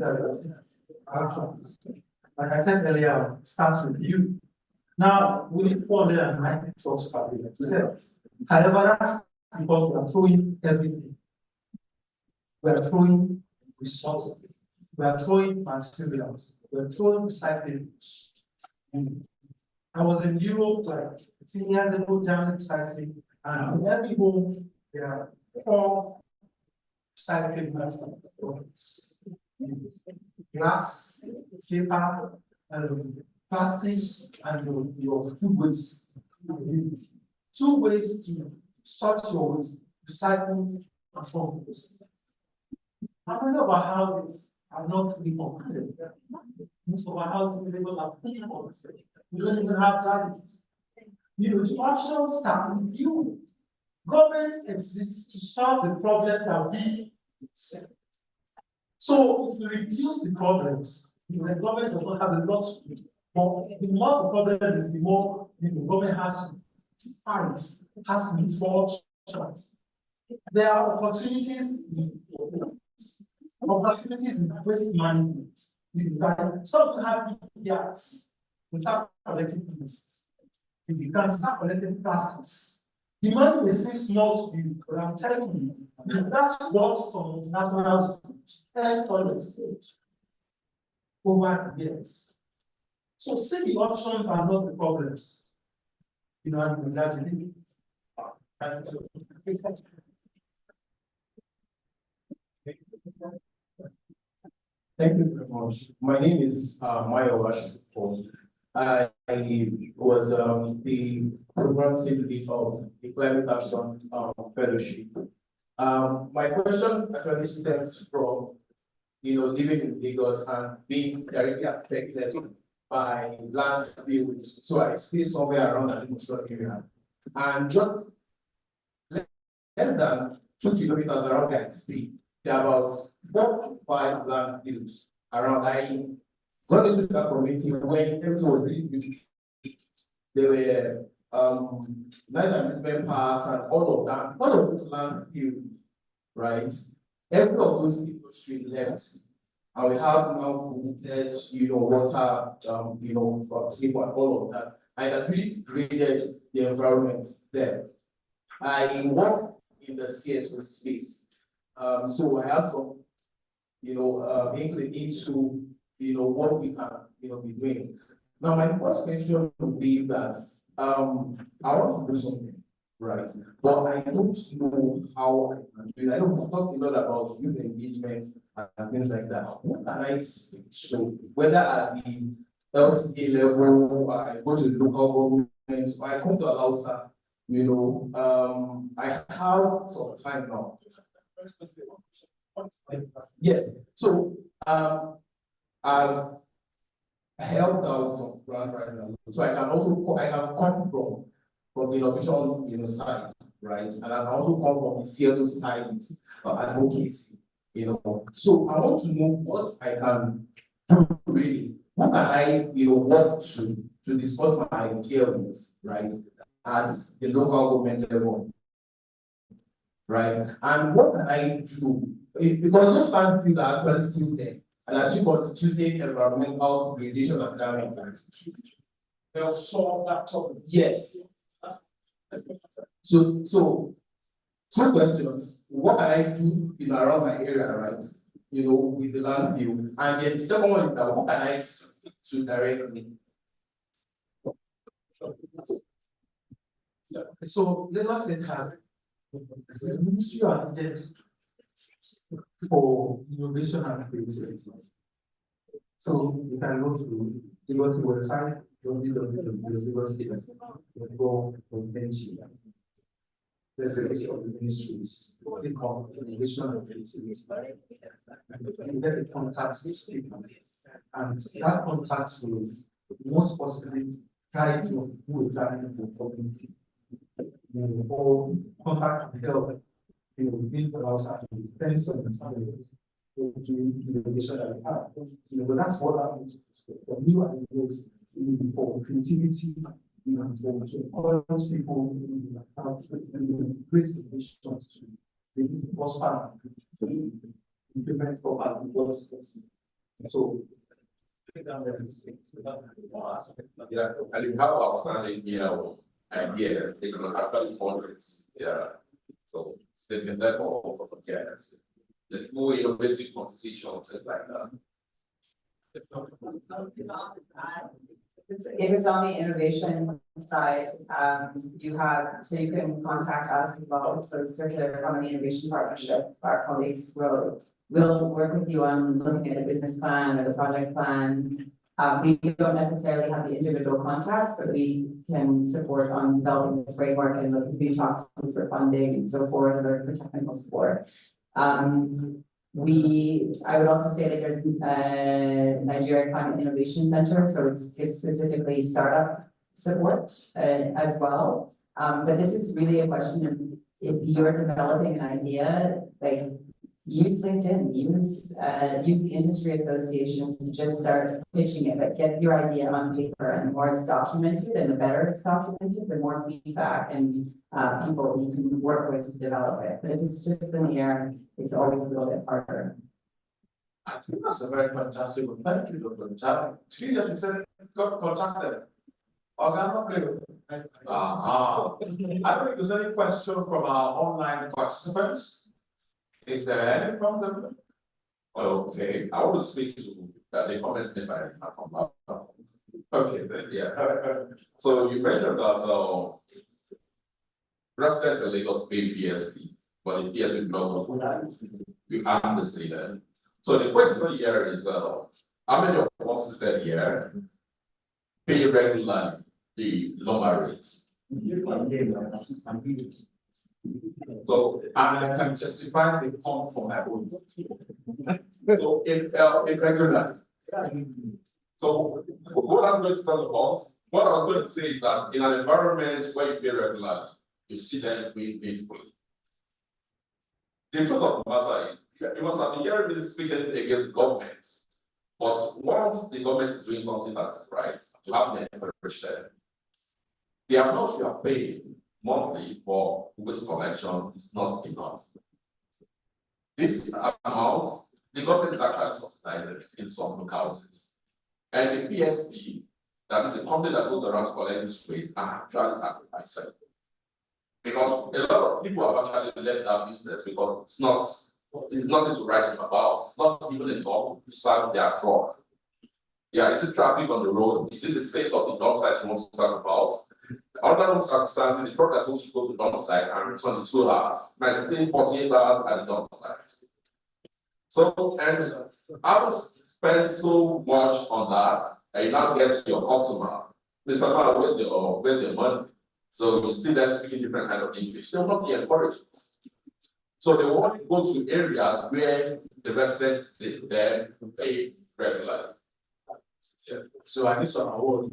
like I said earlier, it starts with you. Now, we need 490 trucks per day to sell. However, that's because we are throwing everything. We are throwing resources. We are throwing materials. We are throwing recyclables. I was in Europe like 15 years ago, Germany precisely, and in every home there are 4 recyclable buckets. Glass, paper, and plastics, and your food waste. 2 ways to sort your waste: recycle and compost. How many of our houses are not fully completed? Most of our houses are fully completed. We don't even have gardens. The options start with you. Government exists to solve the problems that we see. So if you reduce the problems, the government does not have a lot to do. But the more the problem is, the more the government has to fight, has to be forged. There are opportunities in waste management. Some have yards. We start collecting waste. If you can start collecting plastics, the money is still small to you, but I'm telling you, that's what some international students for the stage over years. So see, the options are not the problems. I'm glad you did.
Thank you very much. My name is Mayo Washington. I was the program team lead of the Climate Action Fellowship. My question actually stems from, living in Lagos and being directly affected by landfills. So I stay somewhere around the emotional area, and just less than 2 kilometers around where I stay, there are about 4 to 5 landfills around. I got into that community when everything was really beautiful. There were nice amusement parks and all of that. All of those landfills, right? Every of those industries left, and we have now polluted, water, for sleep and all of that. And it has really degraded the environment there. I work in the CSO space, so I have some, inkling into, what we can, be doing. Now, my first question would be that I want to do something, right? But I don't know how I can do it. I don't talk a lot about youth engagement and things like that. What can I say? So whether at the LCA level, I go to the local government, or I come to Alausa, I have some time now. Yes. So I've helped out some grants right now. So I can come from the innovation side, right? And I can also come from the CSO side, advocacy, So I want to know what I can do really. What can I, work to discuss my idea with, right? At the local government level, right? And what can I do? Because those landfills are actually still there. And as you constituting environmental degradation and climate change, they'll solve that topic. Yes. So 2 questions. What can I do around my area, right? With the landfill. And then the second one is that what can I speak to directly?
So Lagos State has the Ministry of Agents for Innovation and Creativity. So you can go to the Lagos website, www.lagos.state.gov.ng. There's a list of the ministries. Click on Innovation and Creativity. And you get the contacts to people. And that contact will most possibly guide you who exactly will talking to. Or contact help, build outside, depends on the family.
innovation that we have. But that's what happens for new ideas, for creativity, for to encourage people to create innovations to be able to prosper and implement proper results. So
Yeah, and you have outstanding, ideas, they can actually tolerance, so they've been there for years. The more innovative conversations, things like that.
If it's on the innovation side, you have, so you can contact us as well. So Circular Economy Innovation Partnership, our colleagues will work with you on looking at a business plan or the project plan. We don't necessarily have the individual contacts, but we can support on developing the framework and looking to be talked to for funding and so forth, or for technical support. I would also say that there's Nigeria Climate Innovation Center, so it's specifically startup support as well. But this is really a question of if you're developing an idea, like use LinkedIn, use the industry associations to just start pitching it, but get your idea on paper, and the more it's documented and the better it's documented, the more feedback and people you can work with to develop it. But if it's just in the air, it's always a little bit harder.
I think that's a very fantastic one. Thank you, Dr. Chad. Actually, as you said, got contacted. I don't think there's any question from our online participants. Is there any from them?
Okay, I want to speak to the comments made by from
okay, then,
yeah. So you mentioned that residents in Lagos pay PSP, but the PSP not we understand that. So the question here is how many of us sitting here pay regularly the normal rates?
So, and I can justify the come from my own.
So it's regular. So what I'm going to talk about, what I was going to say is that in an environment where you pay regularly, you see them doing faithfully. The truth of the matter is, you must have been hearing me speaking against governments, but once the government is doing something that is right, you have to encourage them. The amount you are paying monthly for waste collection is not enough. This amount, the government is actually subsidizing it in some localities. And the PSP, that is a company that goes around collecting waste, are actually sacrificing. Because a lot of people have actually left that business because it's nothing to write about. It's not even enough to serve their truck. Yeah, is it traffic on the road? Is it the state of the dump site you want to talk about? Under circumstances, the truck is supposed to go to the dump site and return in 2 hours. Might stay 48 hours at the dump site. So, and I would spend so much on that, and you now get to your customer. Mr. Man, where's your money? So you see them speaking different kind of English. They will not be encouraged. So they want to go to areas where the residents there pay regularly. Yeah.
So I need some award,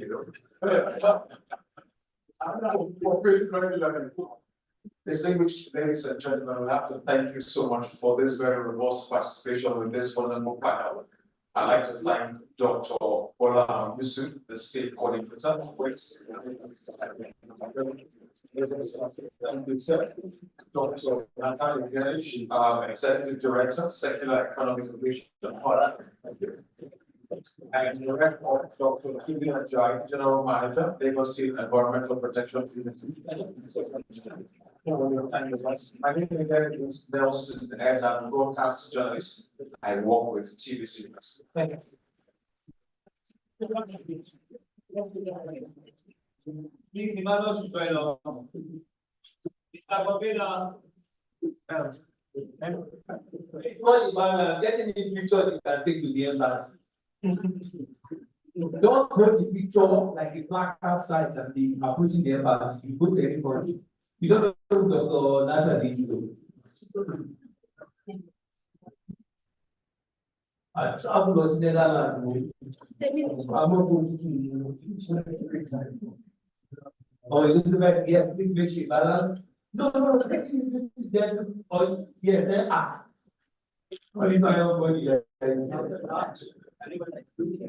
Distinguished ladies and gentlemen, I have to thank you so much for this very robust participation with this wonderful panel. I'd like to thank Dr. Ola Yusuf, the state coordinator. Thank you, sir. Dr. Natalia Gerich, Executive Director, Secular Economic Innovation. Thank you. And the record, Dr. Tubina Jai, General Manager, Lagos State Environmental Protection Agency. My name is Nelson, and I'm a broadcast journalist. I work with TVC News. Thank you.
Please, Emmanuel should join us. Mr. Babeda. It's not Emmanuel, getting the picture you can take to the embassy. Don't take the picture like the placard sites and the approaching the embassy. You put the export. You don't know Dr. Natalie. I travel to Netherlands. I'm not going to. Oh, Elizabeth, yes, please make sure balance. No, oh, yes,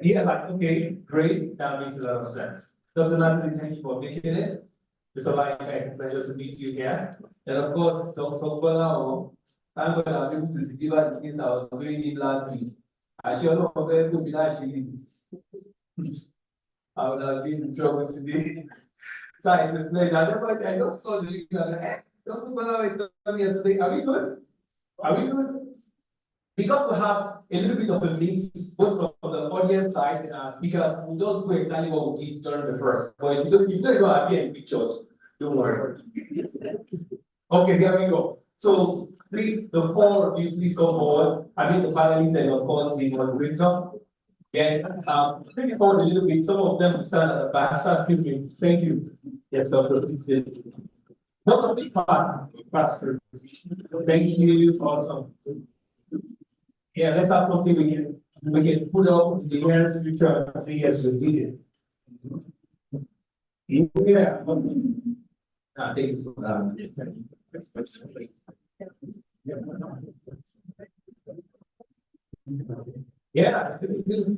Yeah, like, okay, great, that makes a lot of sense. Dr. Natalie, thank you for making it. Mr. Laika, it's a pleasure to meet you here. And of course, Dr. Bola, I'm gonna be able to deliver the things I was doing it last week. I sure know I'm very good with actually. I would have been in trouble today. So I explained, I just saw the link and I'm like, hey, Dr. Bola is coming here today. Are we good? Are we good? Because we have a little bit of a mix, both from the audience side and our speakers, we'll just do exactly what we did during the first. But if you don't even appear in pictures, don't worry. Okay, here we go. So please, the four of you, please come forward. I mean the panelists and of course the moderator. And bring it forward a little bit. Some of them stand at the back. Excuse me. Thank you. Yes, Dr. Not a big part, Pastor. Thank you. Awesome. Yeah, let's have something we can put up in the nearest future and say yes, we did it. Yeah. Thank you for that. Yeah, it's gonna be.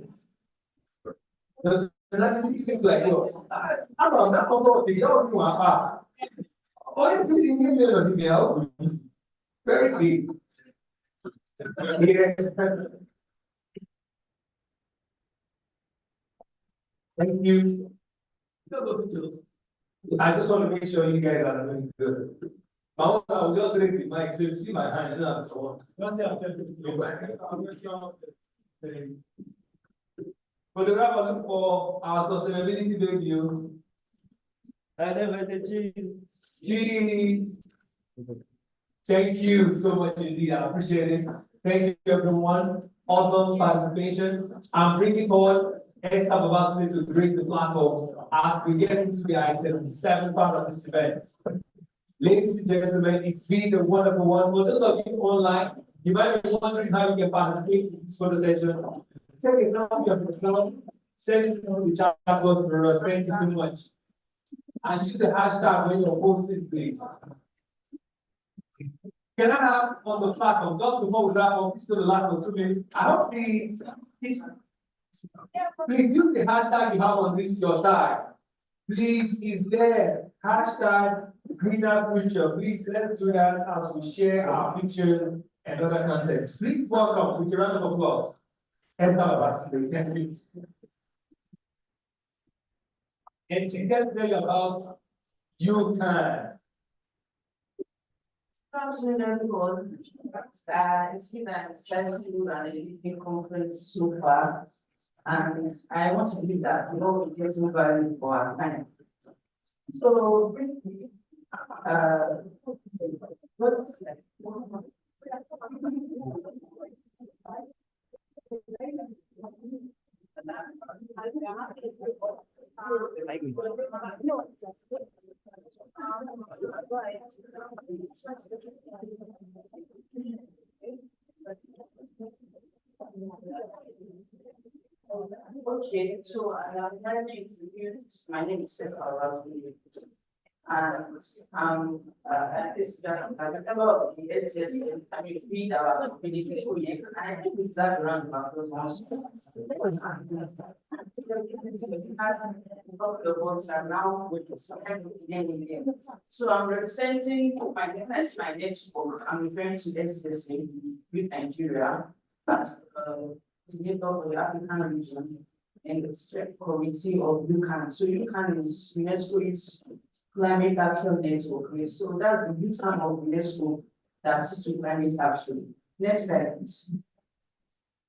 So that's these things like I don't know the job you are. Oh, you very big. Yeah. Thank you. I just want to make sure you guys are doing good. I will just raise the mic so you see my hand. Photograph for our sustainability debut. G. Thank you so much indeed. I appreciate it. Thank you, everyone. Awesome participation. I'm bringing forward next time about to bring the platform as we get into the item 7 part of this event. Ladies and gentlemen, it's been a wonderful one. For those of you online, you might be wondering how you can participate in this photo session. Take a selfie of yourself, send it to the chat box for us. Thank you so much. And use the hashtag when you're posting, please. Can I have on the platform, just before we wrap up, this is the last for 2 minutes. I hope please use the hashtag you have on this your tag. Please, is there hashtag greener future? Please let's do that as we share our pictures and other content. Please welcome with a round of applause. Let's have a participate. Thank you. And she can tell you about you can.
Good afternoon, everyone. It's been an exciting and a conference so far, and I want to believe that we all be getting value for our time. So, briefly, okay, so I am my name is Sefa, and this is a member of the SSN. I mean, feed our community. I think it's that around about those ones. The ones are now with the so I'm representing my network. I'm referring to SSN with Nigeria as the leader of the African region and the state committee of UCAN. So UCAN is UNESCO's climate action network. So that's the big arm of UNESCO that assists with climate action. Next slide, please.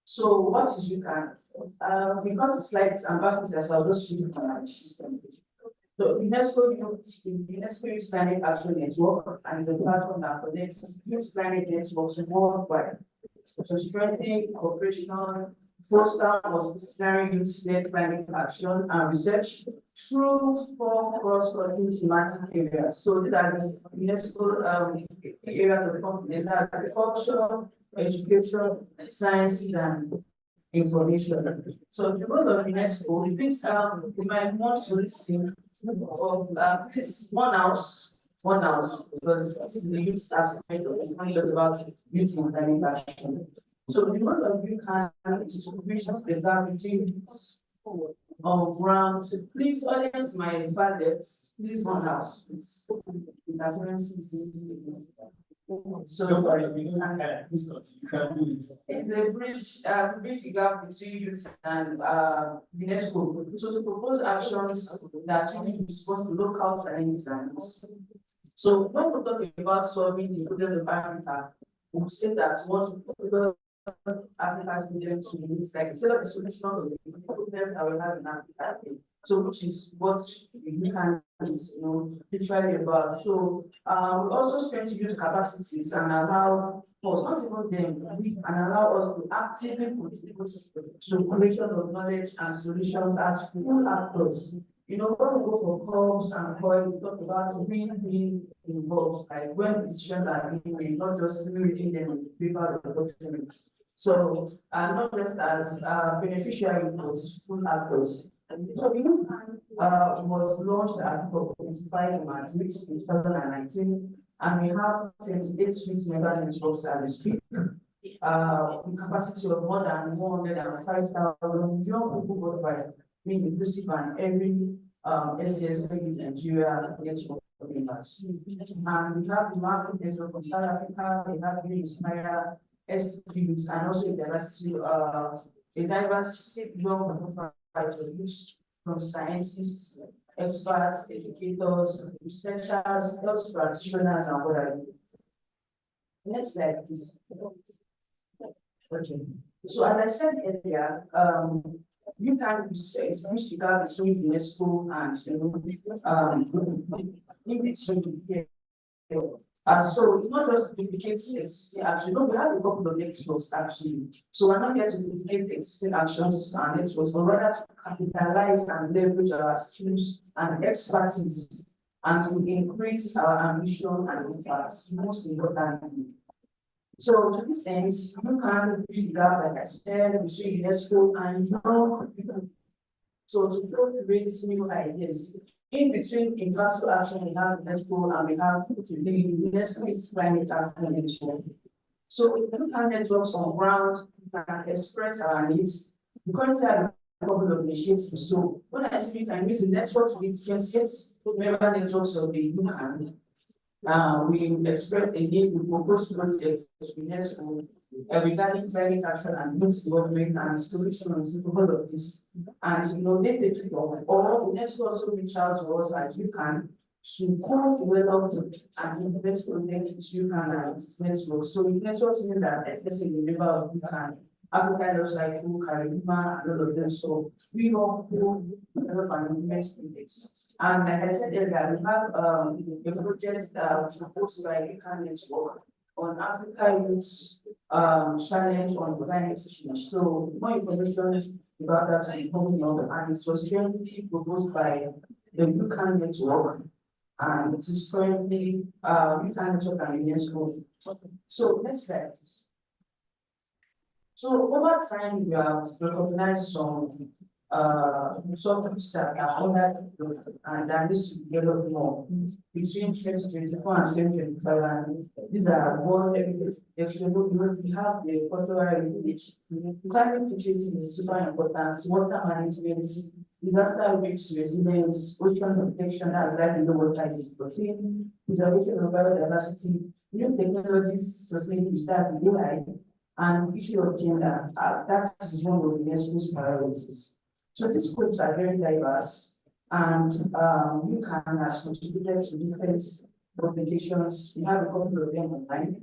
So what is UCAN? Because the slides and practices are just read from our system. So UNESCO is climate action network and is a platform that connects these climate networks worldwide to strengthen cooperation, foster multidisciplinary youth-led climate action and research through 4 cross-cutting thematic areas. So these are the UNESCO areas of the continent: agriculture, education, sciences, and information. So the role of UNESCO, if it's we might want to listen of this one house, because this is the youth aspect of it when you talk about youth in climate action. So the role of UCAN is to bridge the gap between on ground. Please, audience, my valets, please run out. So
Don't worry, we don't have that. You can do it.
it's a bridge, to bridge the gap between youth and UNESCO. So to propose actions that really respond to local challenges and needs. So when we talk about solving the problem of Africa, we say that one to Africa's million to needs, like instead of the solution of the problems that we have in Africa. So which is what we can is literally about. So we also spend to use capacities and allow us, not even them, and allow us to actively contribute to creation of knowledge and solutions as full actors. When we go for clubs and COYEC, we talk about being involved, like when decisions are being made, not just reading them in papers or documents. So not just as beneficiaries, but full actors. So was launched at COP25 in Madrid in 2019, and we have 28 street member networks as we speak. With capacity of more than 105,000 young people worldwide, being inclusive and every SCSC in Nigeria network members. And we have the market network from South Africa, we have the Inspire, STUs, and also a diverse young profile from scientists, experts, educators, researchers, health practitioners, and what have you. Next slide, please. Okay. So as I said earlier, you can establish the gap between UNESCO and in between here. So it's not just to duplicate existing action. No, we have a couple of networks actually. So we're not here to duplicate existing actions and networks, but rather to capitalize and leverage our skills and expertise and to increase our ambition and impact, most importantly. So to this end, you can bridge the gap, like I said, between UNESCO and young people. So to create new ideas. In between industrial action, we have UNESCO and we have the UNESCO climate action network. So we can look at networks on ground, we can express our needs. We currently have a couple of initiatives. So when I speak, I use the networks with 28 member networks of the UCAN. We express a need to propose projects to UNESCO regarding climate action and youth development and solutions to all of this. And they take it on, or UNESCO also reach out to us as UCAN to come together and implement projects with UCAN and its network. So the networks mean that, especially the member of UCAN, Africa looks like Caribbean and all of them. So we all develop and implement projects. And like I said earlier, we have a project proposed by UCAN network on Africa Youth challenge on climate change. So more information about that will be coming up, and it was jointly proposed by the UCAN network, and it is currently UCAN network and UNESCO. So next slide, please. So over time, we have recognized some that are under and that needs to develop more between 2024 and 2025. And these are one we have the cultural heritage. Climate literacy is super important. Water management, disaster risk resilience, ocean protection, as like water is protein, preservation of biodiversity, new technologies, sustainability, start with AI, and issue of gender. That is one of the NESCO's priorities. So these groups are very diverse, and UCAN has contributed to different publications. We have a couple of them online.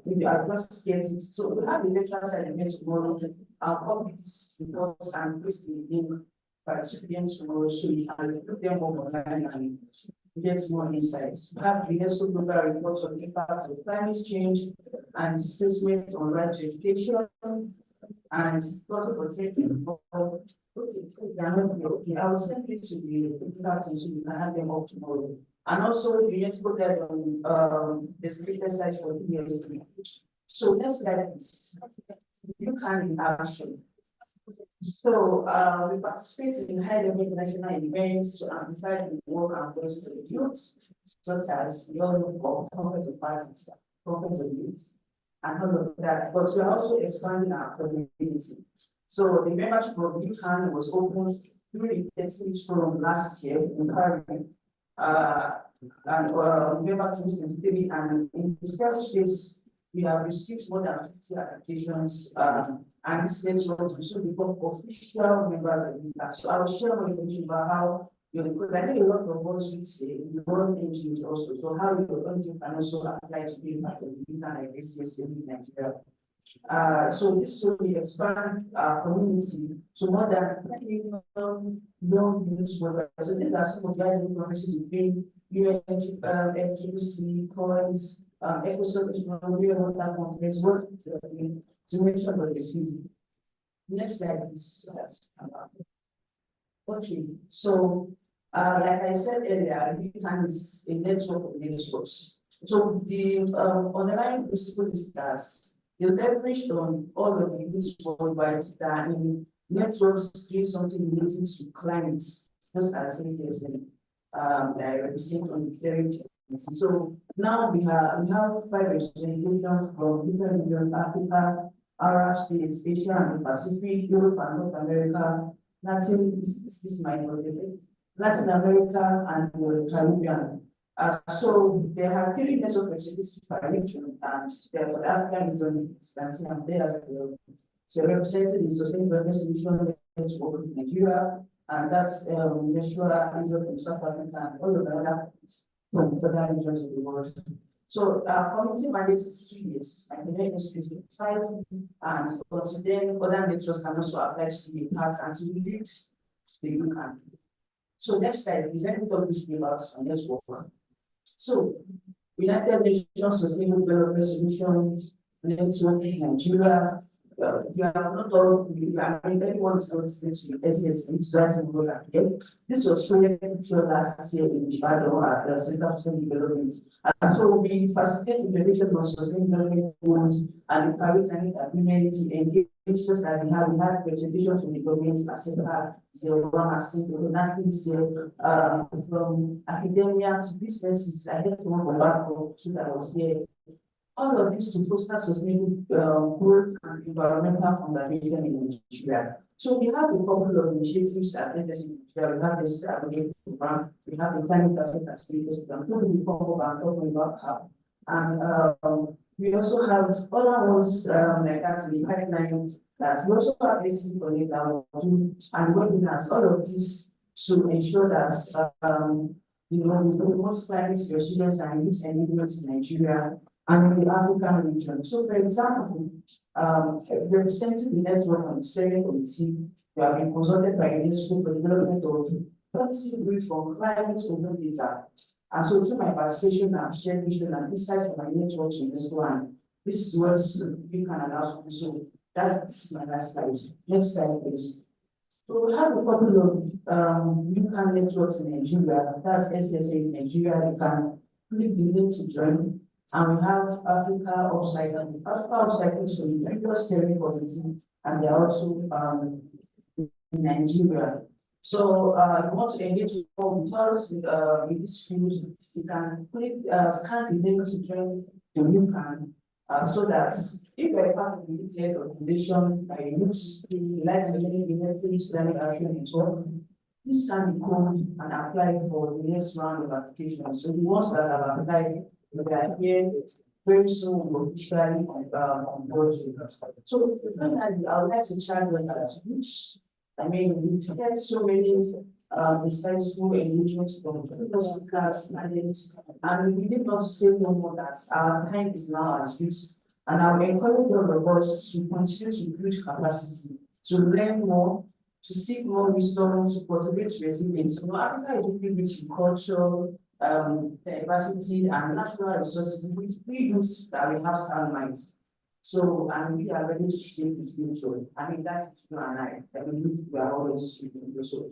We are just getting, so we have a lecture side event tomorrow. I'll copy this reports and paste the link by 2 p.m. tomorrow, so you can put them up online and get more insights. We have the UNESCO global report on the impact of climate change and displacement on right to education, and water protection for okay, I will send it to the party so you can have them up tomorrow. And also the UNESCO guide on the speaker site for PhD. So next slide is UCAN in action. So we participate in high-level international events to amplify the work and voice of the youth, such as the Conference of Parties, Conference of Youth,
and all of that, but we are also expanding our community. So the membership of UCAN was opened during the exit from last year in Caribbean. And November 2023, and in the first phase, we have received more than 50 applications, and this makes us to soon become official members of UCAN. So I will share more information about how, because I think a lot of us would say you want NGOs also, so how your NGO can also apply to be part of the UCAN like this in Nigeria. So this will expand our community to more than 10 million young youth workers. So these are some of the ideal professions between UNFCCC, COYEC, EcoSoc from Real Water Conference, what to make sure that it's easy. Next slide, please. Okay, so like I said earlier, UCAN is a network of networks. So the underlying principle is that they leveraged on all of the youth worldwide that in networks doing something related to climate, just as SDSM I represent on the theory. So now we have 5 representations from different regions: Africa, Arab states, Asia and the Pacific, Europe and North America, Latin America and the Caribbean. So there are 3 network representatives per region, and therefore the African region is considered there as well. So represented is Sustainable Development Solution Network in Nigeria, and that's natural result from South Africa and all of the other from other regions of the world. So our community mandate is 3 years, and the next is 5, and but then other networks can also apply to be part and to lead the UCAN. So next slide, please. Let me talk to you about our network. So United Nations Sustainable Development Solutions Network in Nigeria. You are not all, everyone is not essentially SDSM. This was created last year in Ibadan at the Center for Sustainable Development. And so we facilitate implementation of sustainable development goals and encourage agreement engagements that we have. We have representation from the government, ASEPA, 01, ASEPA, this year, from academia to businesses. I get one from Barco, so that was here. All of this to foster sustainable growth and environmental conservation in Nigeria. So we have a couple of initiatives at NSC. We have this program, we have the climate action status program, we talking about how. And we also have other ones like that in the pipeline that we also have ACC Connect and webinars, all of this to ensure that we promote climate resilience and youth engagement in Nigeria and in the African region. So, for example, representing the network on the steering committee, we have been consulted by UNESCO for development of policy brief on climate over data. And so, through my participation, I've shared vision and insights from my network to UNESCO, and this is what we can allow. So, this is my last slide. Next slide, please. So, we have a couple of UCAN networks in Nigeria. That's SDSA in Nigeria. You can click the link to join. And we have Africa Upcycle. Africa Upcycle is from the previous steering committee, and they are also in Nigeria. So if you want to engage with us with this field, you can click scan the link to join the UCAN, so that if you are part of the UCAN organization, I use the life engineering benefits, climate action and so on, this can be called and applied for the next round of applications. So the ones that have applied, we are here very soon officially on board. So finally, I would like to challenge as groups. I mean, we've had so many insightful engagements from previous speakers, panelists, and we need not to say no more that our time is now as youth. And I will encourage all of us to continue to build capacity, to learn more, to seek more wisdom, to cultivate resilience. You know, Africa is really rich in culture, diversity and natural resources, which we use that we have sound minds. So, and we are ready to shape the future. I mean, that's you and I believe we are all ready to shape the future. So,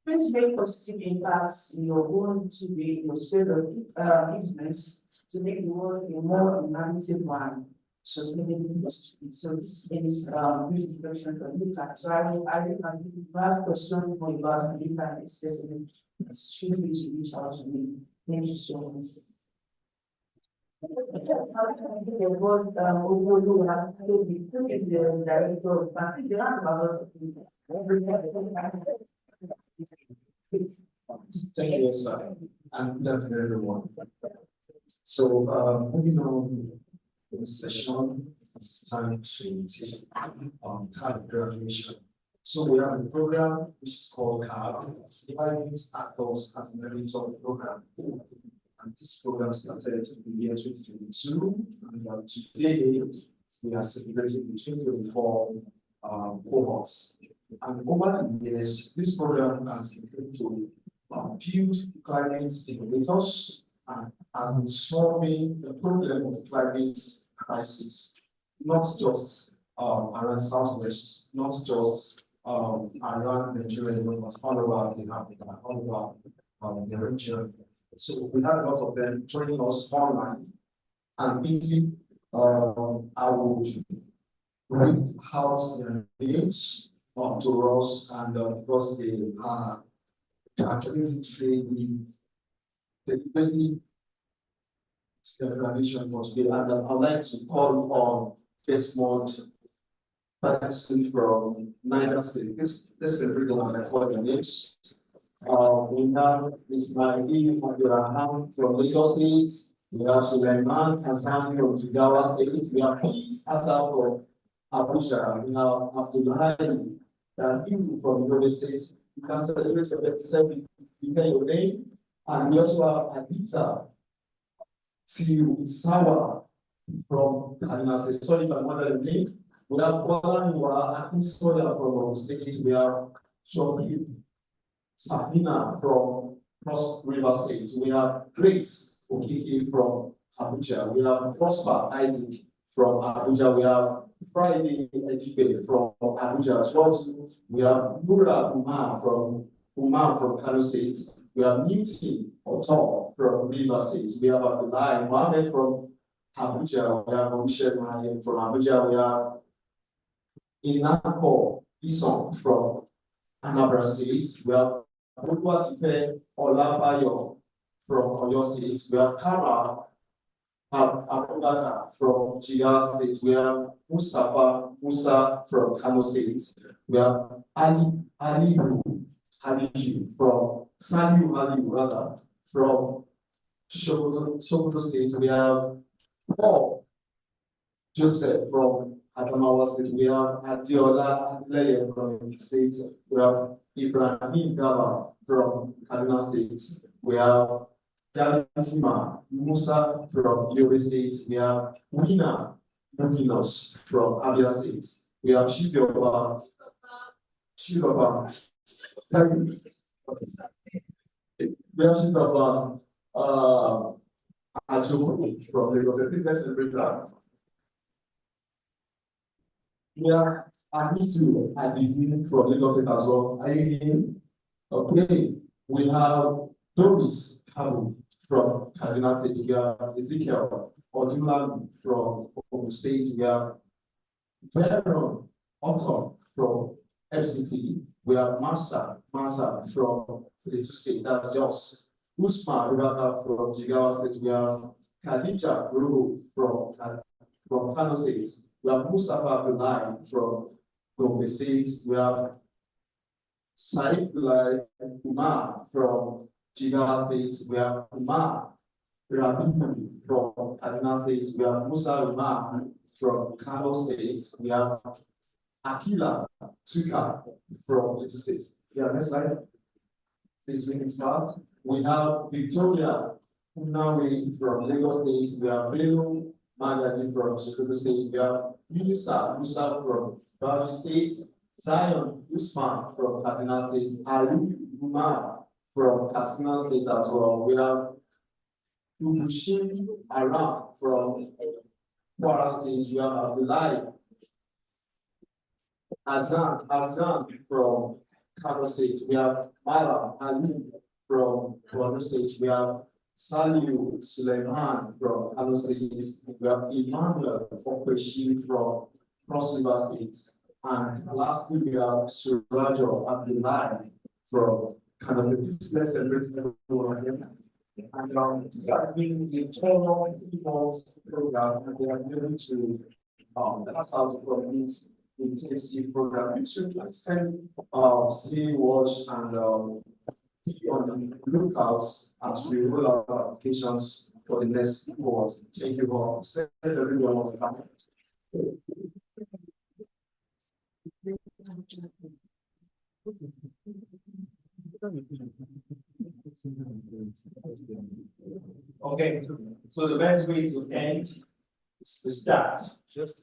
please make positive impacts in your own to be your sphere of influence to make the world a more innovative one, sustainable industry. So, this is brief introduction for UCAN. So, I have questions for you about UCAN accessibility. Feel free to reach out to me. Thank you so much.
Thank you, sir, and good afternoon, everyone. So, moving on to the session, it's time to take card graduation. So we have a program which is called CAB, it's Climate Actors as an Editor Program. And this program started in the year 2022, and today we are celebrating the 2024 cohorts. And over the years, this program has been able to build climate innovators and has been solving the problem of climate crisis, not just around Southwest, not just around Nigeria, but all over in Africa, all over the region. So we have a lot of them joining us online, and maybe I would read out their names to us, and because they are actually today, we deliberately their graduation for today, and I'd like to call on Desmond Patterson from Niger State. This is a reason as I call their names. We have Ismail Abdurrahman from Lagos State. We have Suleiman Hassan from Jigawa State. We have Peace Atta from Abuja. We have Abdullahi from Yobe State. You can celebrate yourself, declare your name. And we also have Adita Tiusawa from Kaduna State. Sorry if I'm not the name. We have Bola Akinsoya from Ogun State. We have Shobi Sabina from Cross River State. We have Grace Okiki from Abuja. We have Prosper Isaac from Abuja. We have Friday Ejibe from Abuja as well. We have Nura Umar from Kano State. We have Newton Otor from River State. We have Abdullahi Mohammed from Abuja. We have Omishe from Abuja. We have Inako Ison from Anambra State. We have Oluwatife Olabayo from Oyo State. We have Kara Abubakar from Jigawa State. We have Mustafa Musa from Kano State. We have Aliyu Hadiji from Aliyu rather from Sokoto State. We have Paul Joseph from Adamawa State. We have Adiola Adleye from State. We have Ibrahim Gaba from Kaduna State. We have Yalitima Musa from Yobe State. We have Wina Muginos from Abia State. We have Shizoba. We have Shizoba Ajoku from Lagos. I think let's celebrate that. We have Amitu Adibin from Lagos State as well. Are you in? Okay. We have Doris Kabu from Kaduna State. We have Ezekiel Odula from Ogun State. We have Veron Otton from FCT. We have Masa from Plateau State. That's Jos. Usman Rubaka from Jigawa State. We have Khadija Ruru from Kano State. We have Mustafa Abdullahi from Gombe State. We have Saif Umar from Jigawa State. We have Umar Rabibu from Kaduna State. We have Musa Umar from Kano State. We have Akila Tuka from Plateau State. Yeah, next slide. Please make it fast. We have Victoria Unawe from Lagos State. We have Bello Magaji from Sokoto State. We have Musa from Bauchi State. Zion Usman from Kaduna State. Ali Umar from Katsina State as well. We have Ubushin Aram from Kwara State. We have Abdullahi Azan from Kano State. We have Mala Ali from Borno State. We have Saliu Suleiman from Kano State. We have Emmanuel Okweshi from Cross River State. And lastly, we have Surajo Abdullahi from Kano State. Let's celebrate everyone here. And this has been the internal people's program, and they are able to pass out from this intensive program. You should extend still watch and be on the lookout as we roll out applications for the next cohort. Thank you for sending everyone on the panel.
Okay, so the best way to end is to start. It's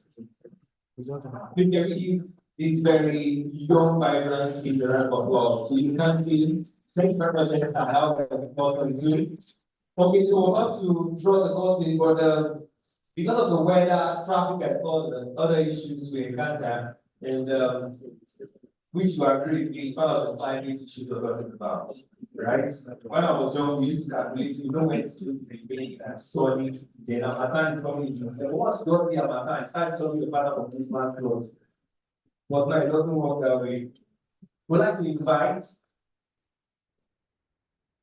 very young, vibrant in the rank of love. So you can see, thank you very much and how important doing. Okay, so we're about to draw the curtain, but because of the weather, traffic, and all the other issues we encounter, and which you agree is part of the climate issue we're talking about, right? When I was young, we used to calculate, you know, when to be big and sunny, then Amatan is coming. What's does the Amatan? Start solving the pattern of this man's clothes. But no, it doesn't work that way. We'd like to invite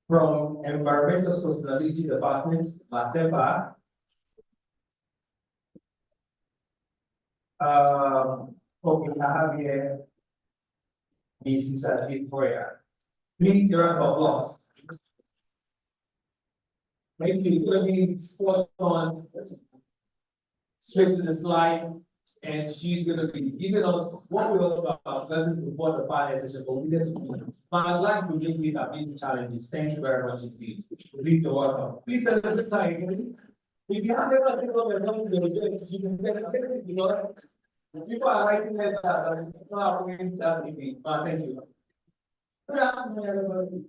from Environmental Sustainability Department, Masepa. Okay, I have here Mrs. Victoria. Please, a round of applause. Thank you. It's going to be spot on, straight to the slides, and she's going to be giving us what we all about lesson before the final session. But we get to be. I'd like to give you that basic challenges. Thank you very much indeed. Please, you're welcome. Please send us the time. If you have ever picked up your phone, you can get it. You know, people are writing letters, and it's not always that easy. Thank you.
Good afternoon, everybody.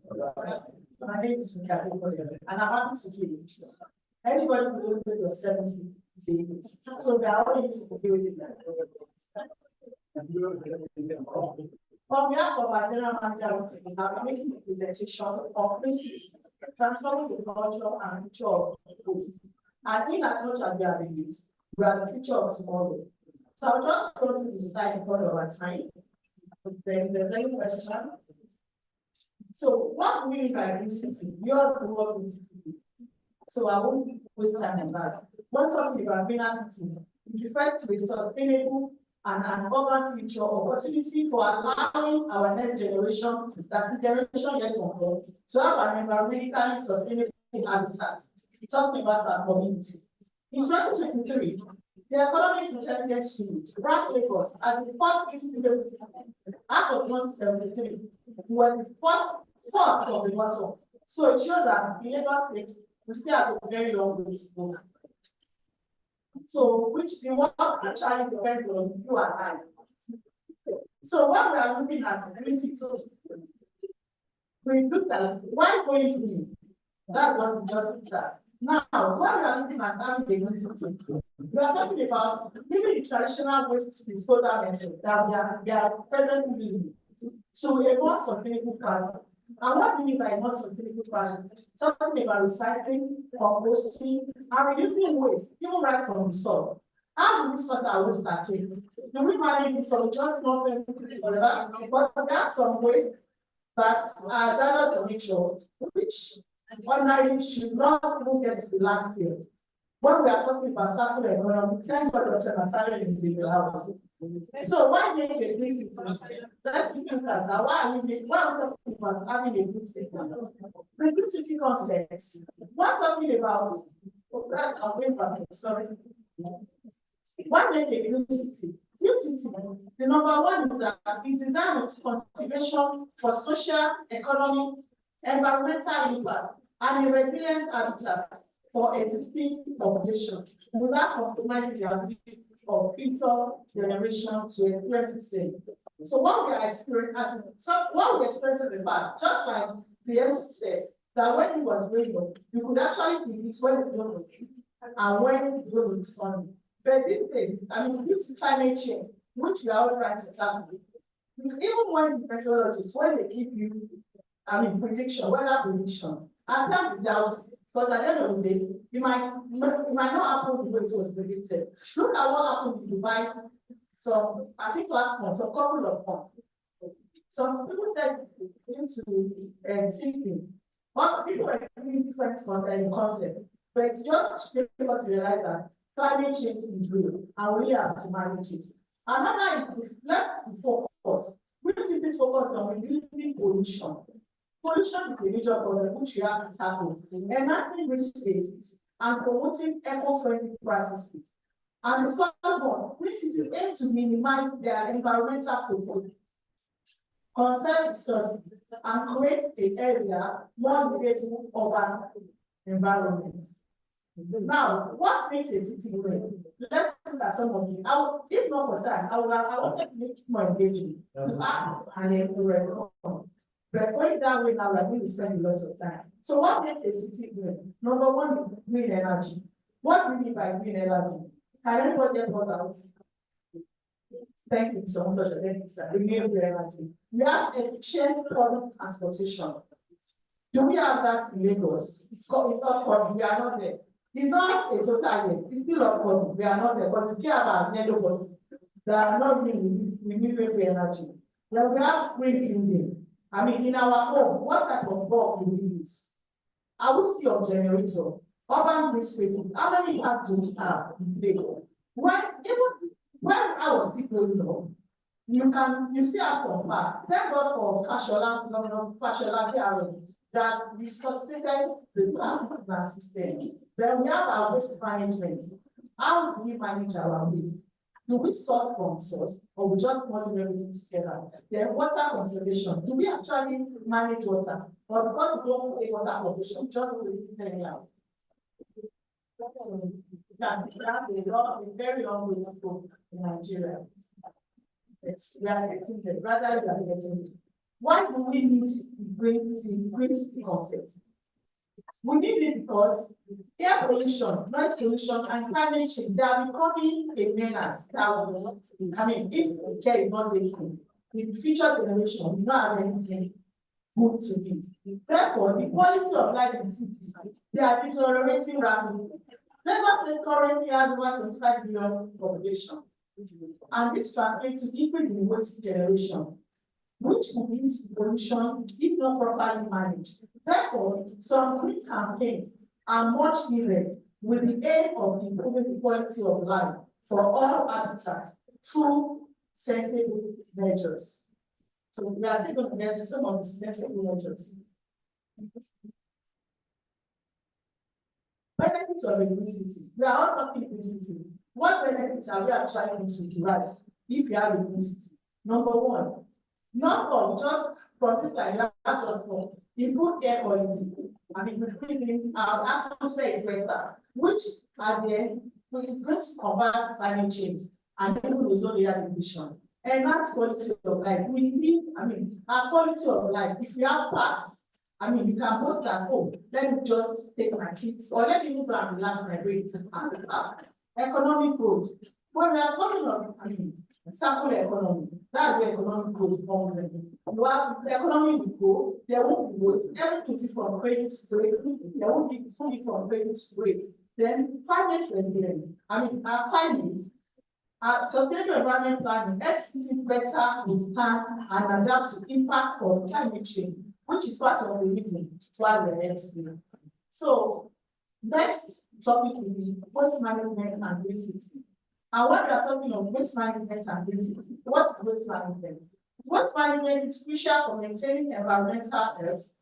My name is Mika, and I'm happy to do it. Anybody who knows your 70 is so they are already to deal with it. On behalf of our general manager, we are making a presentation of principles transforming the culture and future of waste. And in as much as we are the youth, we are the future of tomorrow. So I'll just go through the slide because of our time. Then there's any question. So what do we mean by green city? We all work with cities. So I won't waste time on that. One talking about greener city, we refer to a sustainable and an urban future opportunity for allowing our next generation, that the generation yet unborn, to have an environmentally sustainable habitat. We're talking about our community. In 2023, the Economic Intelligence Unit ranked Lagos as the fourth institute out of 173, were the fourth of the bottom. So it shows that in Lagos State, we still have a very long way to go. So, which the work actually depends on you and I. So, what we are looking at is we looked at why going green. That's what we just looked at. Now, what we are looking at having the green city, we are talking about maybe the traditional waste disposal method that we are presently using to a more sustainable pattern. And what do we mean by more sustainable pattern? Talking about recycling, composting, and reducing waste, even right from the source. How do we sort our waste at all? Do we manage the soil just not everything together? But there are some waste that are done to nature, which ordinarily should not even get to the landfill. When we are talking about circular economy, 10% are started in the house. So why make a green city? Let's look at that. Why are we talking about having a green city? The green city concept. We're talking about sorry. Why make a green city? Green city, the number one is that it is designed with consideration for social, economic, environmental impact, and a resilient habitat for existing population without compromising the ability of future generation to experience the same. So what we are experiencing, what we experienced in the past, just like the MC said, that when it was raining, you could actually predict when it's going to rain and when it's going to be sunny. But these days, I mean, due to climate change, which we are all trying to tackle, even when the meteorologists, when they give you, prediction, weather prediction, at times doubt, because at the end of the day, it might not happen the way it was predicted. Look at what happened in Dubai. So I think last month, so a couple of months. Some people said due to sleeping, but people were different concepts, but it's just making us realize that climate change is real and we have to manage it. Another, let's focus. We cities focus on reducing pollution. Pollution is a major problem which we have to tackle, enhancing green spaces and promoting eco-friendly practices. And the third one, green cities aim to minimize their environmental footprint, conserve resources, and create an area more livable urban environments. Now, what makes a city great? Let's look at some of them. If not for time, I want to make it more engaging to act and respond. But going that way now, like we spend lots of time. So what makes a city green? Number one is green energy. What do we mean by green energy? Can anybody help us out? Thank you so much. Thank you, sir. Renewable energy. We have efficient public transportation. Do we have that in Lagos? It's not public. We are not there. It's not a total yet. It's still not public. We are not there because we care about yellow bodies that are not really renewable energy. Then we have green building. I mean, in our home, what type of bulb do we use? I will see of generator, urban green spaces. How many do we have in Lagos? When I was people, you see our from back. Thank God for Fashola that we suspected the system. Then we have our waste management. How do we manage our waste? Do we sort from source or we just monitor everything together? Then water conservation. Do we actually manage water? Or because we don't pay water conservation, just put it anyhow. That's a very long way to go in Nigeria. Yes, we are getting there, rather than getting it. Why do we need green city concept? We need it because air pollution, noise pollution, and climate change, they are becoming a menace. If care is not taken, in future generation, we don't have anything good to it. Therefore, the quality of life in cities, they are deteriorating rapidly. Lagos State currently has over 25 million population, and this translates to increase in waste generation, which will lead to pollution if not properly managed. Therefore, some green campaigns are much needed with the aim of improving the quality of life for all habitats through sensible measures. So we are still going to get some of the sensible measures. Benefits of a green city. We are all talking green city. What benefits are we actually going to derive if you have a green city? Number one, not all, just from this time, you have just one. Improve air quality. I mean, breathing, our atmosphere is better, which at the end is going to combat climate change and even ozone layer depletion. And that's quality of life. We need, our quality of life. If you have parks, you can post at home. Let me just take my kids, or let me move and relax my brain at the park. Economic growth. When we are talking of, circular economy, that's where economic growth comes in. You have the economy will grow, there won't be growth, everything will be from credit to grade, there won't be fully from credit to grade. Then climate resilience. Our climate, sustainable environment planning helps cities better withstand and adapt to impact of climate change, which is part of the reason why we're here today. So next topic will be waste management and green cities. And when we are talking of waste management and green cities, what is waste management? Waste management is crucial for maintaining environmental health,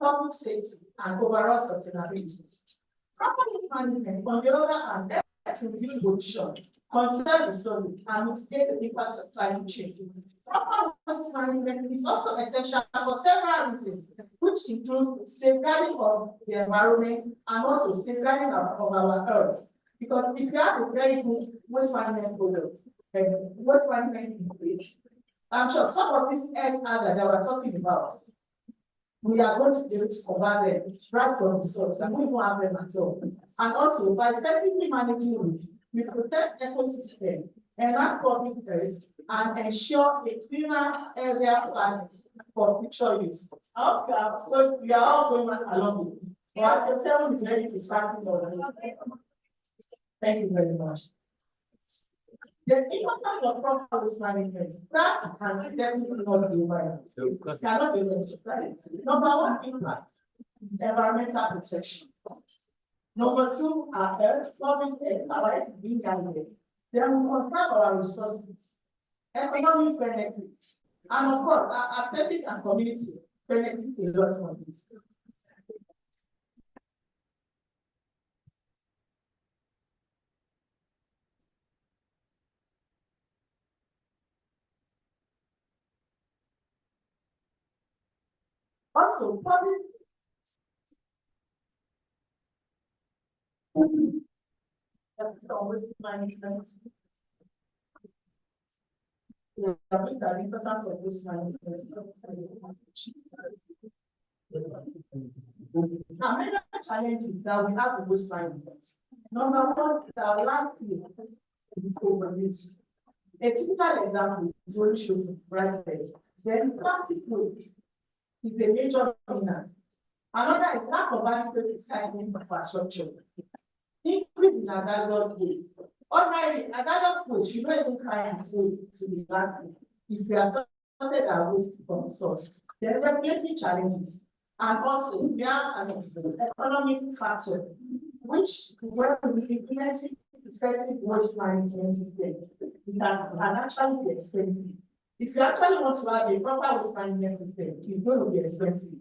public safety, and overall sustainability. Proper waste management, on the other hand, helps to reduce pollution, conserve resources, and mitigate the impacts of climate change. Proper waste management is also essential for several reasons, which include safeguarding of the environment and also safeguarding of our earth. Because if you have a very good waste management product and waste management in place, I'm sure some of these air hazards that we're talking about, we are going to be able to cover them right from the source, and we won't have them at all. And also, by effectively managing it, we protect ecosystem, enhance public health, and ensure a cleaner, healthier planet for future use. I hope we are all going along with it. But I can tell you very distracting already. Thank you very much. The importance of proper waste management, that can definitely not be overlooked. Cannot be overlooked. Number one impact. is environmental protection. Number two, our health, public health, our health is being guided. Then we conserve our resources, economic benefits, and of course, our aesthetic and community benefit a lot from this. Also, public management. We have looked at the importance of waste management. Now, major challenges that we have with waste management. Number one is our landfill is overused. A typical example is what shows right there. Then plastic waste is a major dominant. Another is lack of adequate recycling infrastructure. Increase in hazardous waste. Ordinarily, hazardous waste should not even carry its way to the landfill if we are sorted our waste from the source. There are regulatory challenges, and also we have an economic factor, which when we implement effective waste management system, it can actually be expensive. If you actually want to have a proper waste management system, it's going to be expensive.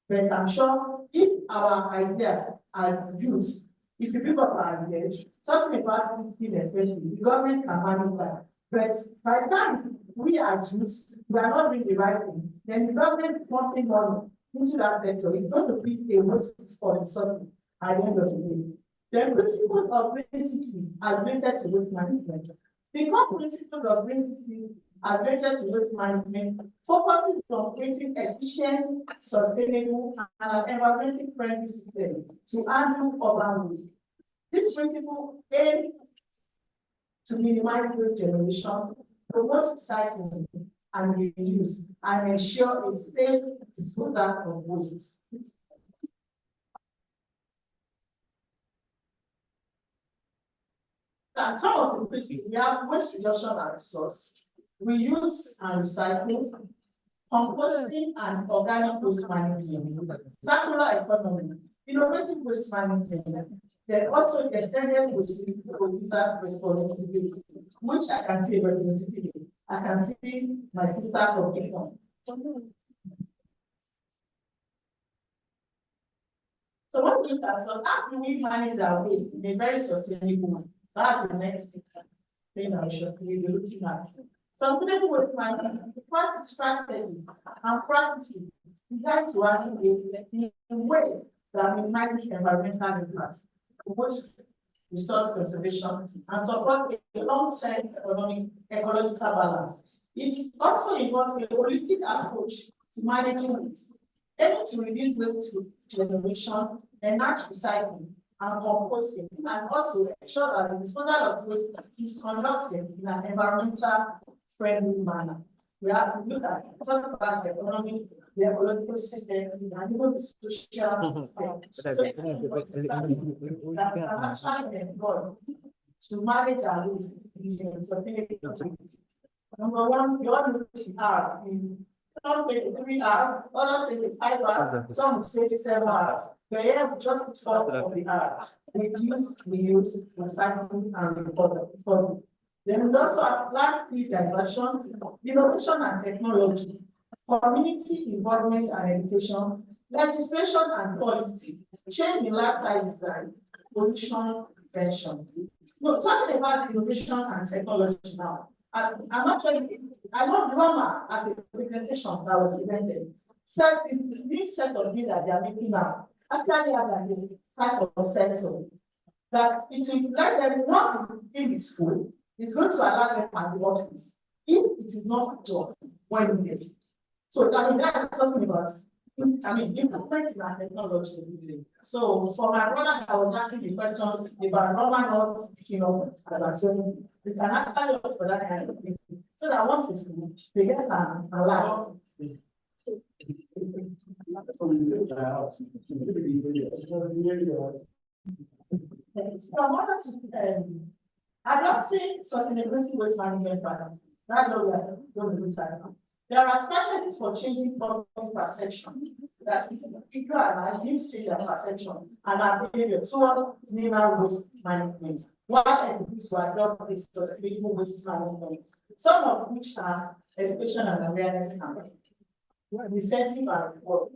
But I'm sure if our idea as youth, if you pick up our idea, talking about it especially, the government can handle that. But by the time we as youth, we are not doing the right thing, then the government pumping money into that sector is going to be a waste for something at the end of the day. The principles of green city are related to waste management. Because principles of green city are related to waste management, focusing on creating efficient, sustainable, and environmentally friendly system to handle urban waste. This principle aims to minimize waste generation, promote recycling and reuse, and ensure a safe disposal of waste. And some of the principles, we have waste reduction and resource, reuse and recycling, composting and organic waste management, circular economy, innovative waste management, then also extended waste producers' responsibility, which I can see representative. I can see my sister from Keynote. So what we look at, so how do we manage our waste in a very sustainable way? That's the next thing I should be looking at. Sustainable waste management requires strategy and practices designed to handle in ways that minimize environmental impacts, promote resource conservation, and support a long-term ecological balance. It also involves a holistic approach to managing waste, aiming to reduce waste generation, enhance recycling, and composting, and also ensure that the disposal of waste is conducted in an environmental friendly manner. We have to look at talk about the economic, the ecological system, and even the social system. So that can actually employ to manage our waste using sustainability. Number one, you want to R. Some say 3 hours, others say 5 hours, some say 7 hours. But here we just talk of the R. Reduce, reuse, recycle, and recover. Then we also have landfill diversion, innovation and technology, community involvement and education, legislation and policy, change in lifestyle design, pollution prevention. No, talking about innovation and technology now. I'm actually, I know Roma at the presentation that was presented. So this set of data that they are making now actually have like this type of sensor that it will let them not if it's full, it's going to allow them at the office if it is not done when you get it. So I mean that's talking about improvement in our technology. So for my brother that was asking the question about Roma not picking up and we can actually look for that kind of thing. So that once it's finished, they get an alert. So I want to adopting sustainability waste management practices. That's what we are going to do. There are strategies for changing public perception that if you and I need to change our perception and our behavior toward mineral waste management. What activities to adopt this sustainable waste management, some of which are education and awareness campaign, incentive and reward,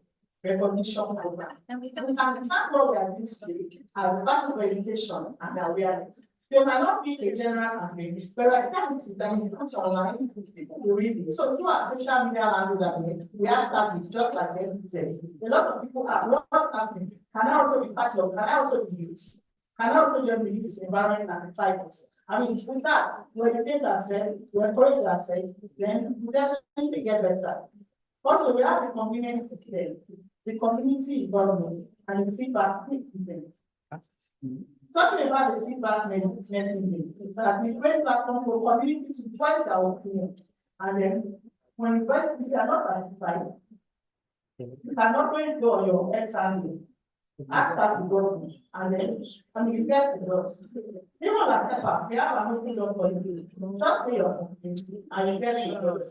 recognition program. And that's what we are doing today as part of education and awareness. There might not be a general campaign, but by the time it's done, you put online, people will read it. So through our social media handles, we have targets just like David said. A lot of people are what's happening. Can I also be part of? Can I also be used? Can I also just be used environment and the climate? I mean, with that, we educate ourselves, we encourage ourselves, then we definitely get better. Also, we have the community, the community involvement, and the feedback mechanism. Talking about the feedback mechanism, is that we create platform for community to voice our opinion. And then, when you voice, if you are not satisfied, you cannot go on your exam. After you go, and then, you get results. Even like that, we have an open door for you. Just pay your community, and you get results.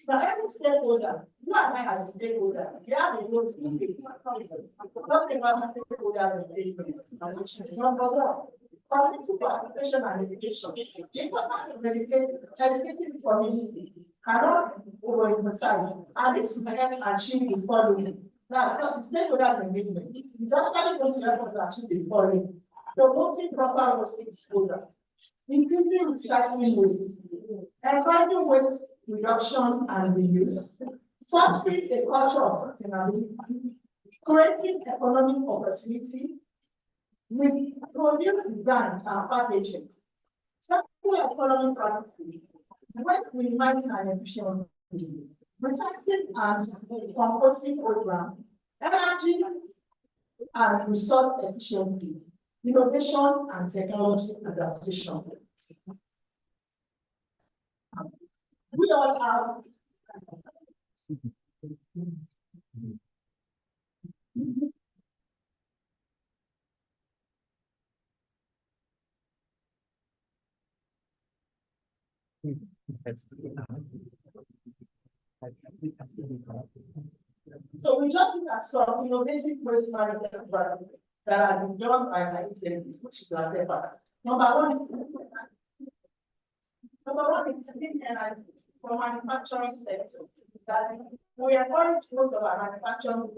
But every stakeholder, you and I are the stakeholder. We have a role to play. Talking about stakeholders and engagement. Number one, community participation and education. The importance of educating the community cannot overemphasize, and it's to help achieve the following. Now, the stakeholders engagement is actually going to help us achieve the following. Promoting proper waste disposal, increasing recycling waste, encouraging waste reduction and reuse, fostering a culture of sustainability, creating economic opportunity, with produce design and packaging, circular economic practices, waste minimizing and efficient, recycling and composting program, energy and resource efficiency, innovation and technology adaptation. We all have so we just look at some innovative waste management practices that have been done by ITM, which is our paper. Number one is clean energy for manufacturing sector. That we encourage most of our manufacturing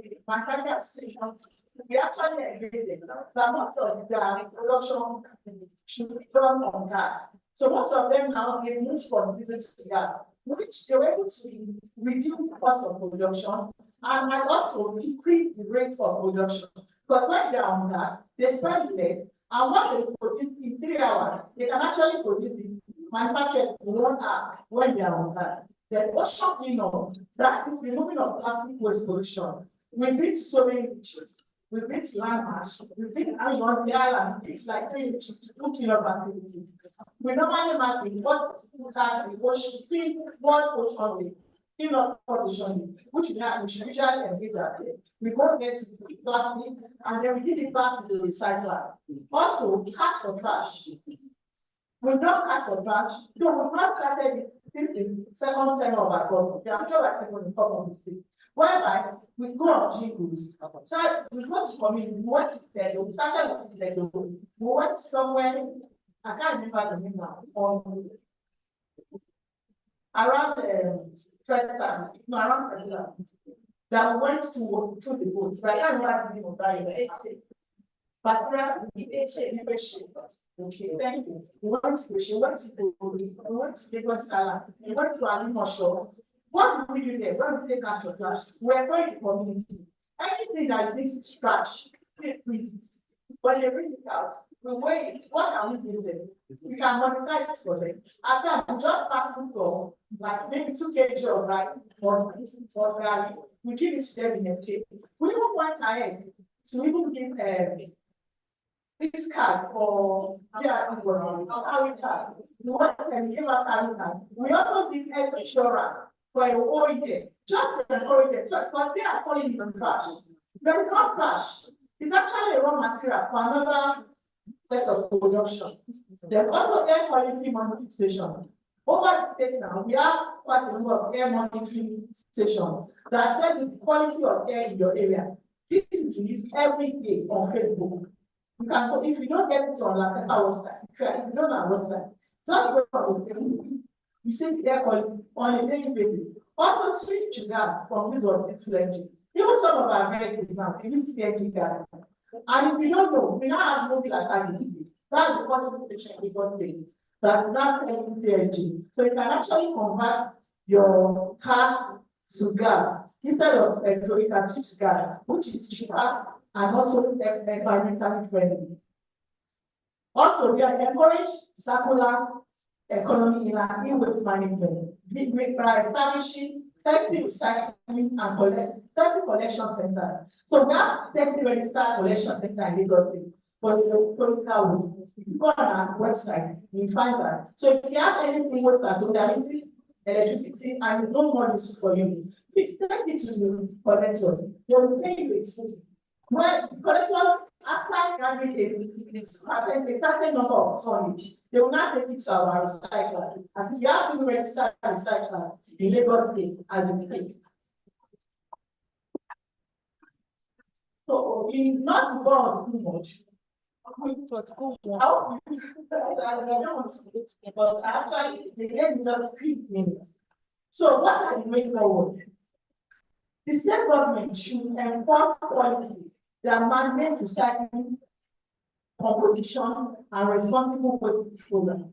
associations. We actually agree that most of the production should be done on gas. So most of them now they move from diesel to gas, which they were able to reduce the cost of production and also increase the rate of production. Because when they are on gas, they spend less, and what they produce in 3 hours, they can actually produce it, manufacture in 1 hour when they are on gas. Then ocean cleanup, that is removing of plastic waste pollution. We built so many beaches. We built land mass. We built on the island. It's like 3 beaches to 2 cleanup activities. We normally map in what the ocean, one ocean way, cleanup pollution, which we should usually engage at it. We go there to the plastic and then we give it back to the recycler. Also, cash for trash. We don't cash for trash. No, we've not started it since the second term of our government. I'm sure I think on the top of the city. Whereby we go on jingles. So we go to community, we went to Tedo, we started with Tedo. We went somewhere, I can't remember the name now, around around that went to the boats, but I can't remember the name of that. But okay, thank you. We went to Lagos Salad, we went to Alimosho. What do we do there? When we take out your trash, we're going to community. Anything that you need to trash, please bring it. When they bring it out, we weigh it. What can we do there? We can monetize it for them. After we just pack it for like maybe 2 kg of rice or garlic, we give it to them in a state. We even went ahead to even give this card for it was our card. We want to give our card. We also give health insurance for a whole year. Just to encourage them. So because they are calling it cash. There is not cash. It's actually a raw material for another set of production. There's also air quality monitoring station. Over the state now, we have quite a number of air monitoring stations that tell you the quality of air in your area. This is released every day on Facebook. You can go, if you don't get it on our website, if you don't know our website, just go on Facebook. You see the air quality on a daily basis. Also switch to gas from this or this energy. Even some of our vehicles now, you see energy gas. And if you don't know, we now have mobile alternative. That's the possible station we got this. That now selling CNG. So you can actually convert your car to gas instead of petrol, you can switch to gas, which is cheaper and also environmentally friendly. Also, we are encouraged circular economy in our e-waste management by establishing 30 recycling and collection centers. So we have 30 registered collection centers in Lagos State for the electronic waste. If you go on our website, you find that. So if you have anything waste that modernity, electricity, and it's no more useful for you, please take it to the collectors. They will pay you a fee. Well, the collector, after gathering a certain number of tonnage, they will not take it to our recycler. And we have to register recycler in Lagos State as we speak. So, not to go on too much. But actually, the game is just 3 minutes. So, what are the way forward? The state government should enforce policies that mandate recycling, composition, and responsible waste program.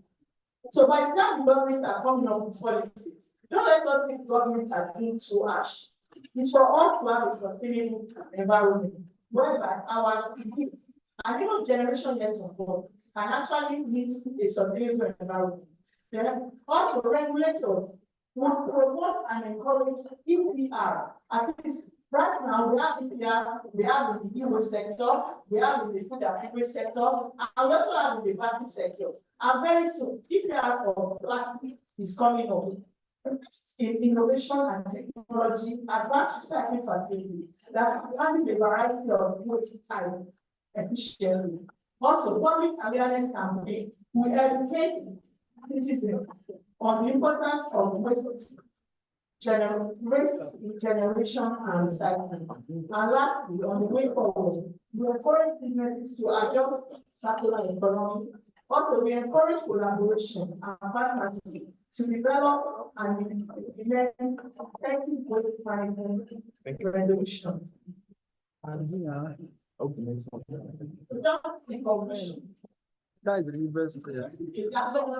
So by the time the governments are coming up with policies, don't let us think governments are being too harsh. It's for us to have a sustainable environment whereby our youth and even generation yet to come can actually meet a sustainable environment. Then also regulators would promote and encourage EPR. At least right now, we have EPR, we have in the e-waste sector, we have in the food and beverage sector, and we also have in the banking sector. And very soon, EPR for plastic is coming up. In innovation and technology, advanced recycling facility that handle a variety of waste type efficiently. Also, public awareness campaign will educate citizens on the importance of waste generation and recycling. And lastly, on the way forward, we encourage businesses to adopt circular economy. Also, we encourage collaboration and partnership to develop and implement effective waste management resolutions.
That is the reverse.
Transforming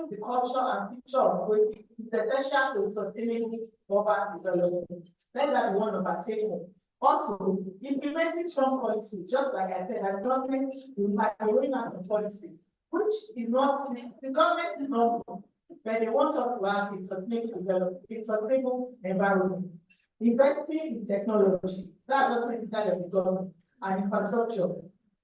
the culture and picture of waste is essential to sustainable urban development. Let that be one of our takeaways. Also, implementing strong policy, just like I said, the government will have a rolling out of policy, which is not the government is not, but they want us to have a sustainable development, a sustainable environment. Investing in technology, that's also inside of the government, and infrastructure,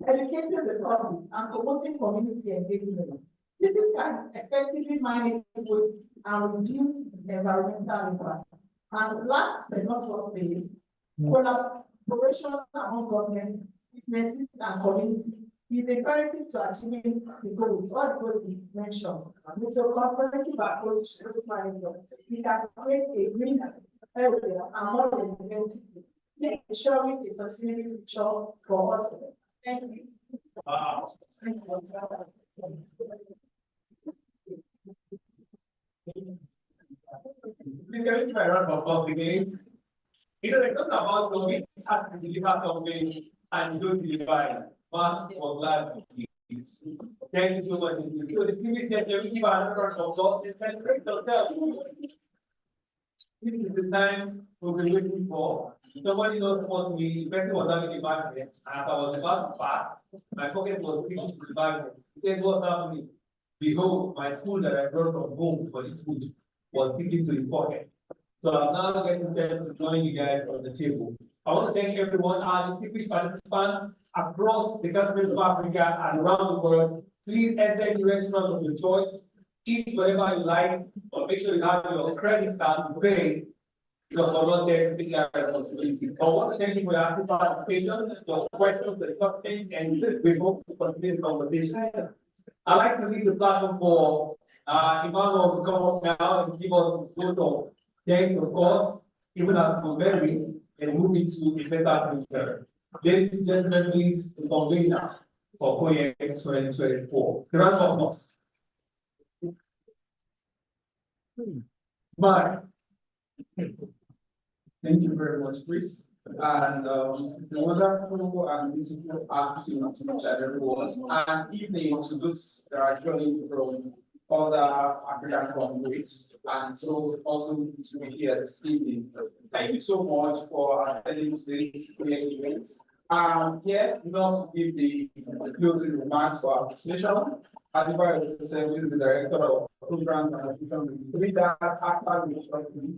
educating the public and promoting community engagement. This can effectively manage waste and reduce environmental impact. And last but not least, collaboration among government, businesses, and community is imperative to achieving the goals, all the goals we mentioned. With a comprehensive approach to waste management, we can create a green area and more identity, ensuring a sustainable future for us. Thank you. Wow. Thank you.
Very try round of applause again. You know, they talk about something, have to deliver something, and you don't deliver. Man or glad. Thank you so much. So the English will give another round of applause and celebrate yourself. This is the time we've been waiting for. Somebody knows what me, the person was having a bad day, and as I was about to pass, my pocket was filled with the bag. He said, what's happening? Behold, my food that I brought from home for this food was sticking to his pocket. So I'm now getting to join you guys on the table. I want to thank everyone, our distinguished participants across the countries of Africa and around the world. Please enter any restaurant of your choice, eat whatever you like, but make sure you have your credit card to pay. because we're not there to take our responsibility. I want to thank you for your active participation, your questions, the discussion, and we hope to continue the conversation. I'd like to leave the platform for Emmanuel to come up now and give us his vote of thanks, of course, even as we're very and move into a better future. Ladies and gentlemen, please, the convener for COYEC 2024. Round of applause. Bye.
Thank you very much, Chris. And wonderful and beautiful afternoon to each and everyone, and evening to those that are joining from other African countries, and so also to be here this evening. Thank you so much for attending today's event. Here, not to give the closing remarks for our session. Adebayo is the director of programs and application. With that, after we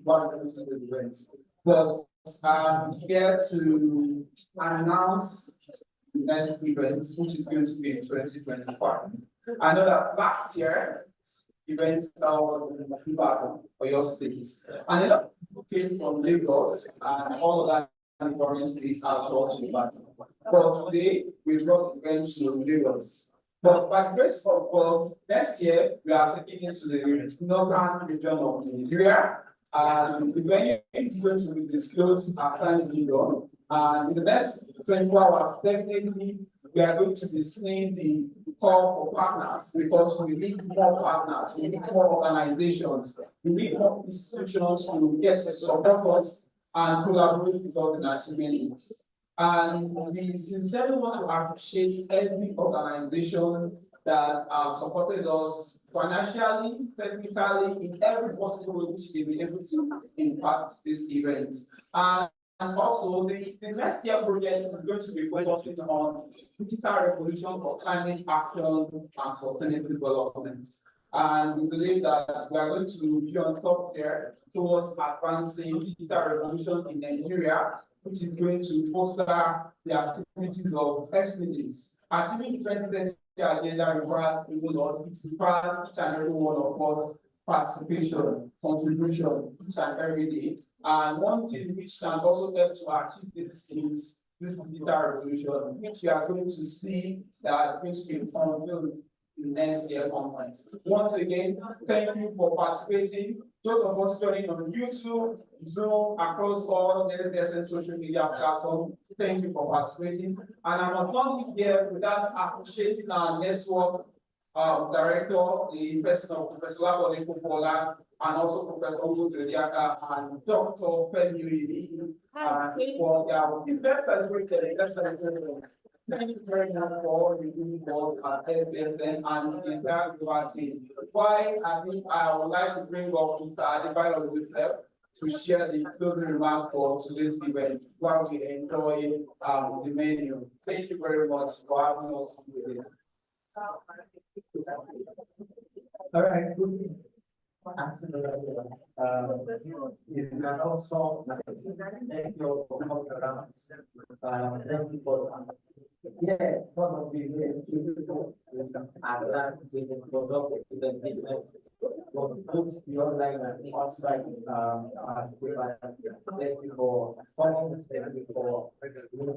one of the events. But I'm here to announce the next event, which is going to be in 2025. I know that last year, events are in Ibadan for your states. And a lot of people came from Lagos and all of that foreign states are taught in Ibadan. But today, we brought events to Lagos. But by the grace of God, next year, we are taking into the northern region of Nigeria. And the venue is going to be disclosed as time goes on. And in the next 24 hours, definitely, we are going to be seeing the call for partners, because we need more partners, we need more organizations, we need more institutions to get support us and collaborate with us in achieving this. And we sincerely want to appreciate every organization that have supported us financially, technically, in every possible way which they be able to impact this event. And also, the next year project is going to be focusing on digital revolution for climate action and sustainable development. And we believe that we are going to be on top there towards advancing digital revolution in Nigeria, which is going to foster the activities of SDGs. Achieving the 2030 agenda requires it requires each and every one of us participation, contribution each and every day. And one thing which can also help to achieve this is this digital revolution, which we are going to see that is going to be unveiled in the next year conference. Once again, thank you for participating. Those of us joining on YouTube, Zoom, across all the social media platforms, thank you for participating. And I must not leave here without appreciating our network director, the person of Professor Labode Popola, and also Professor Ogo Jodiaka and Dr. Femi for their let's celebrate. Thank you very much for all the good work at FFN and the entire global team. Why I would like to bring up Mr. Adebayo to share the closing remarks for today's event while we enjoy the menu. Thank you very much for having us today.
All right.
You can also thank you for coming around. Thank you for one of the both the online and the outside. Thank you for coming. Thank you for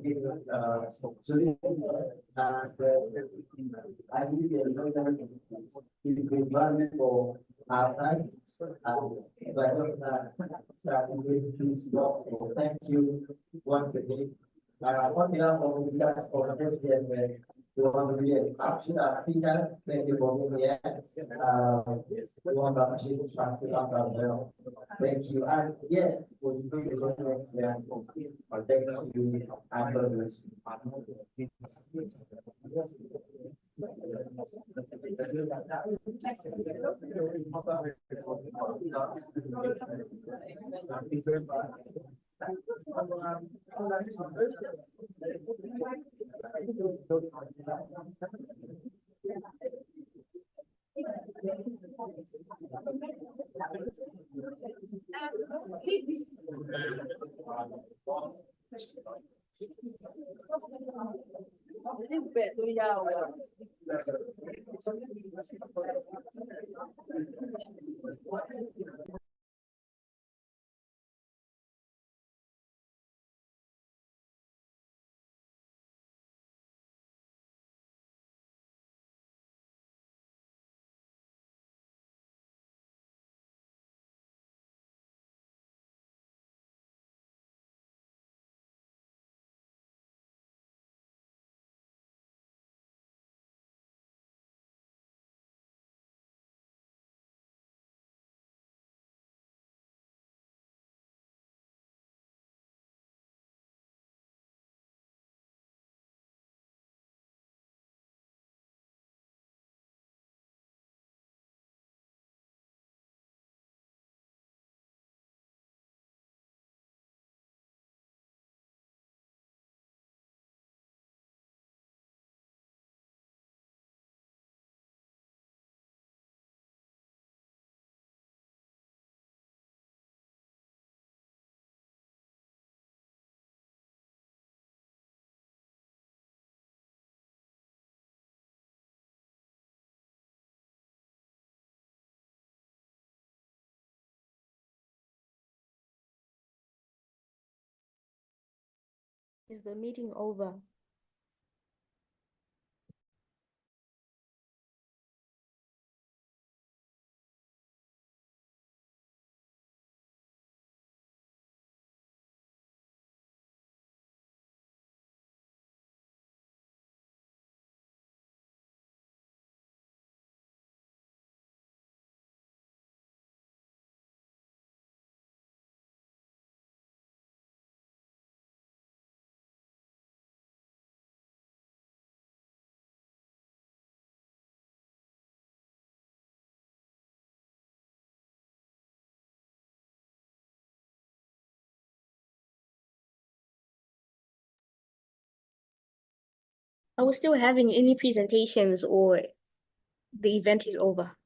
giving opportunity. I need a environment for our time. Thank you once again. One thing I'm going to ask for the thank you for being here. We want to appreciate the transfer. Thank you. And yes, we'll bring the government there. Thank you and God bless you.
Is the meeting over? Are we still having any presentations or the event is over?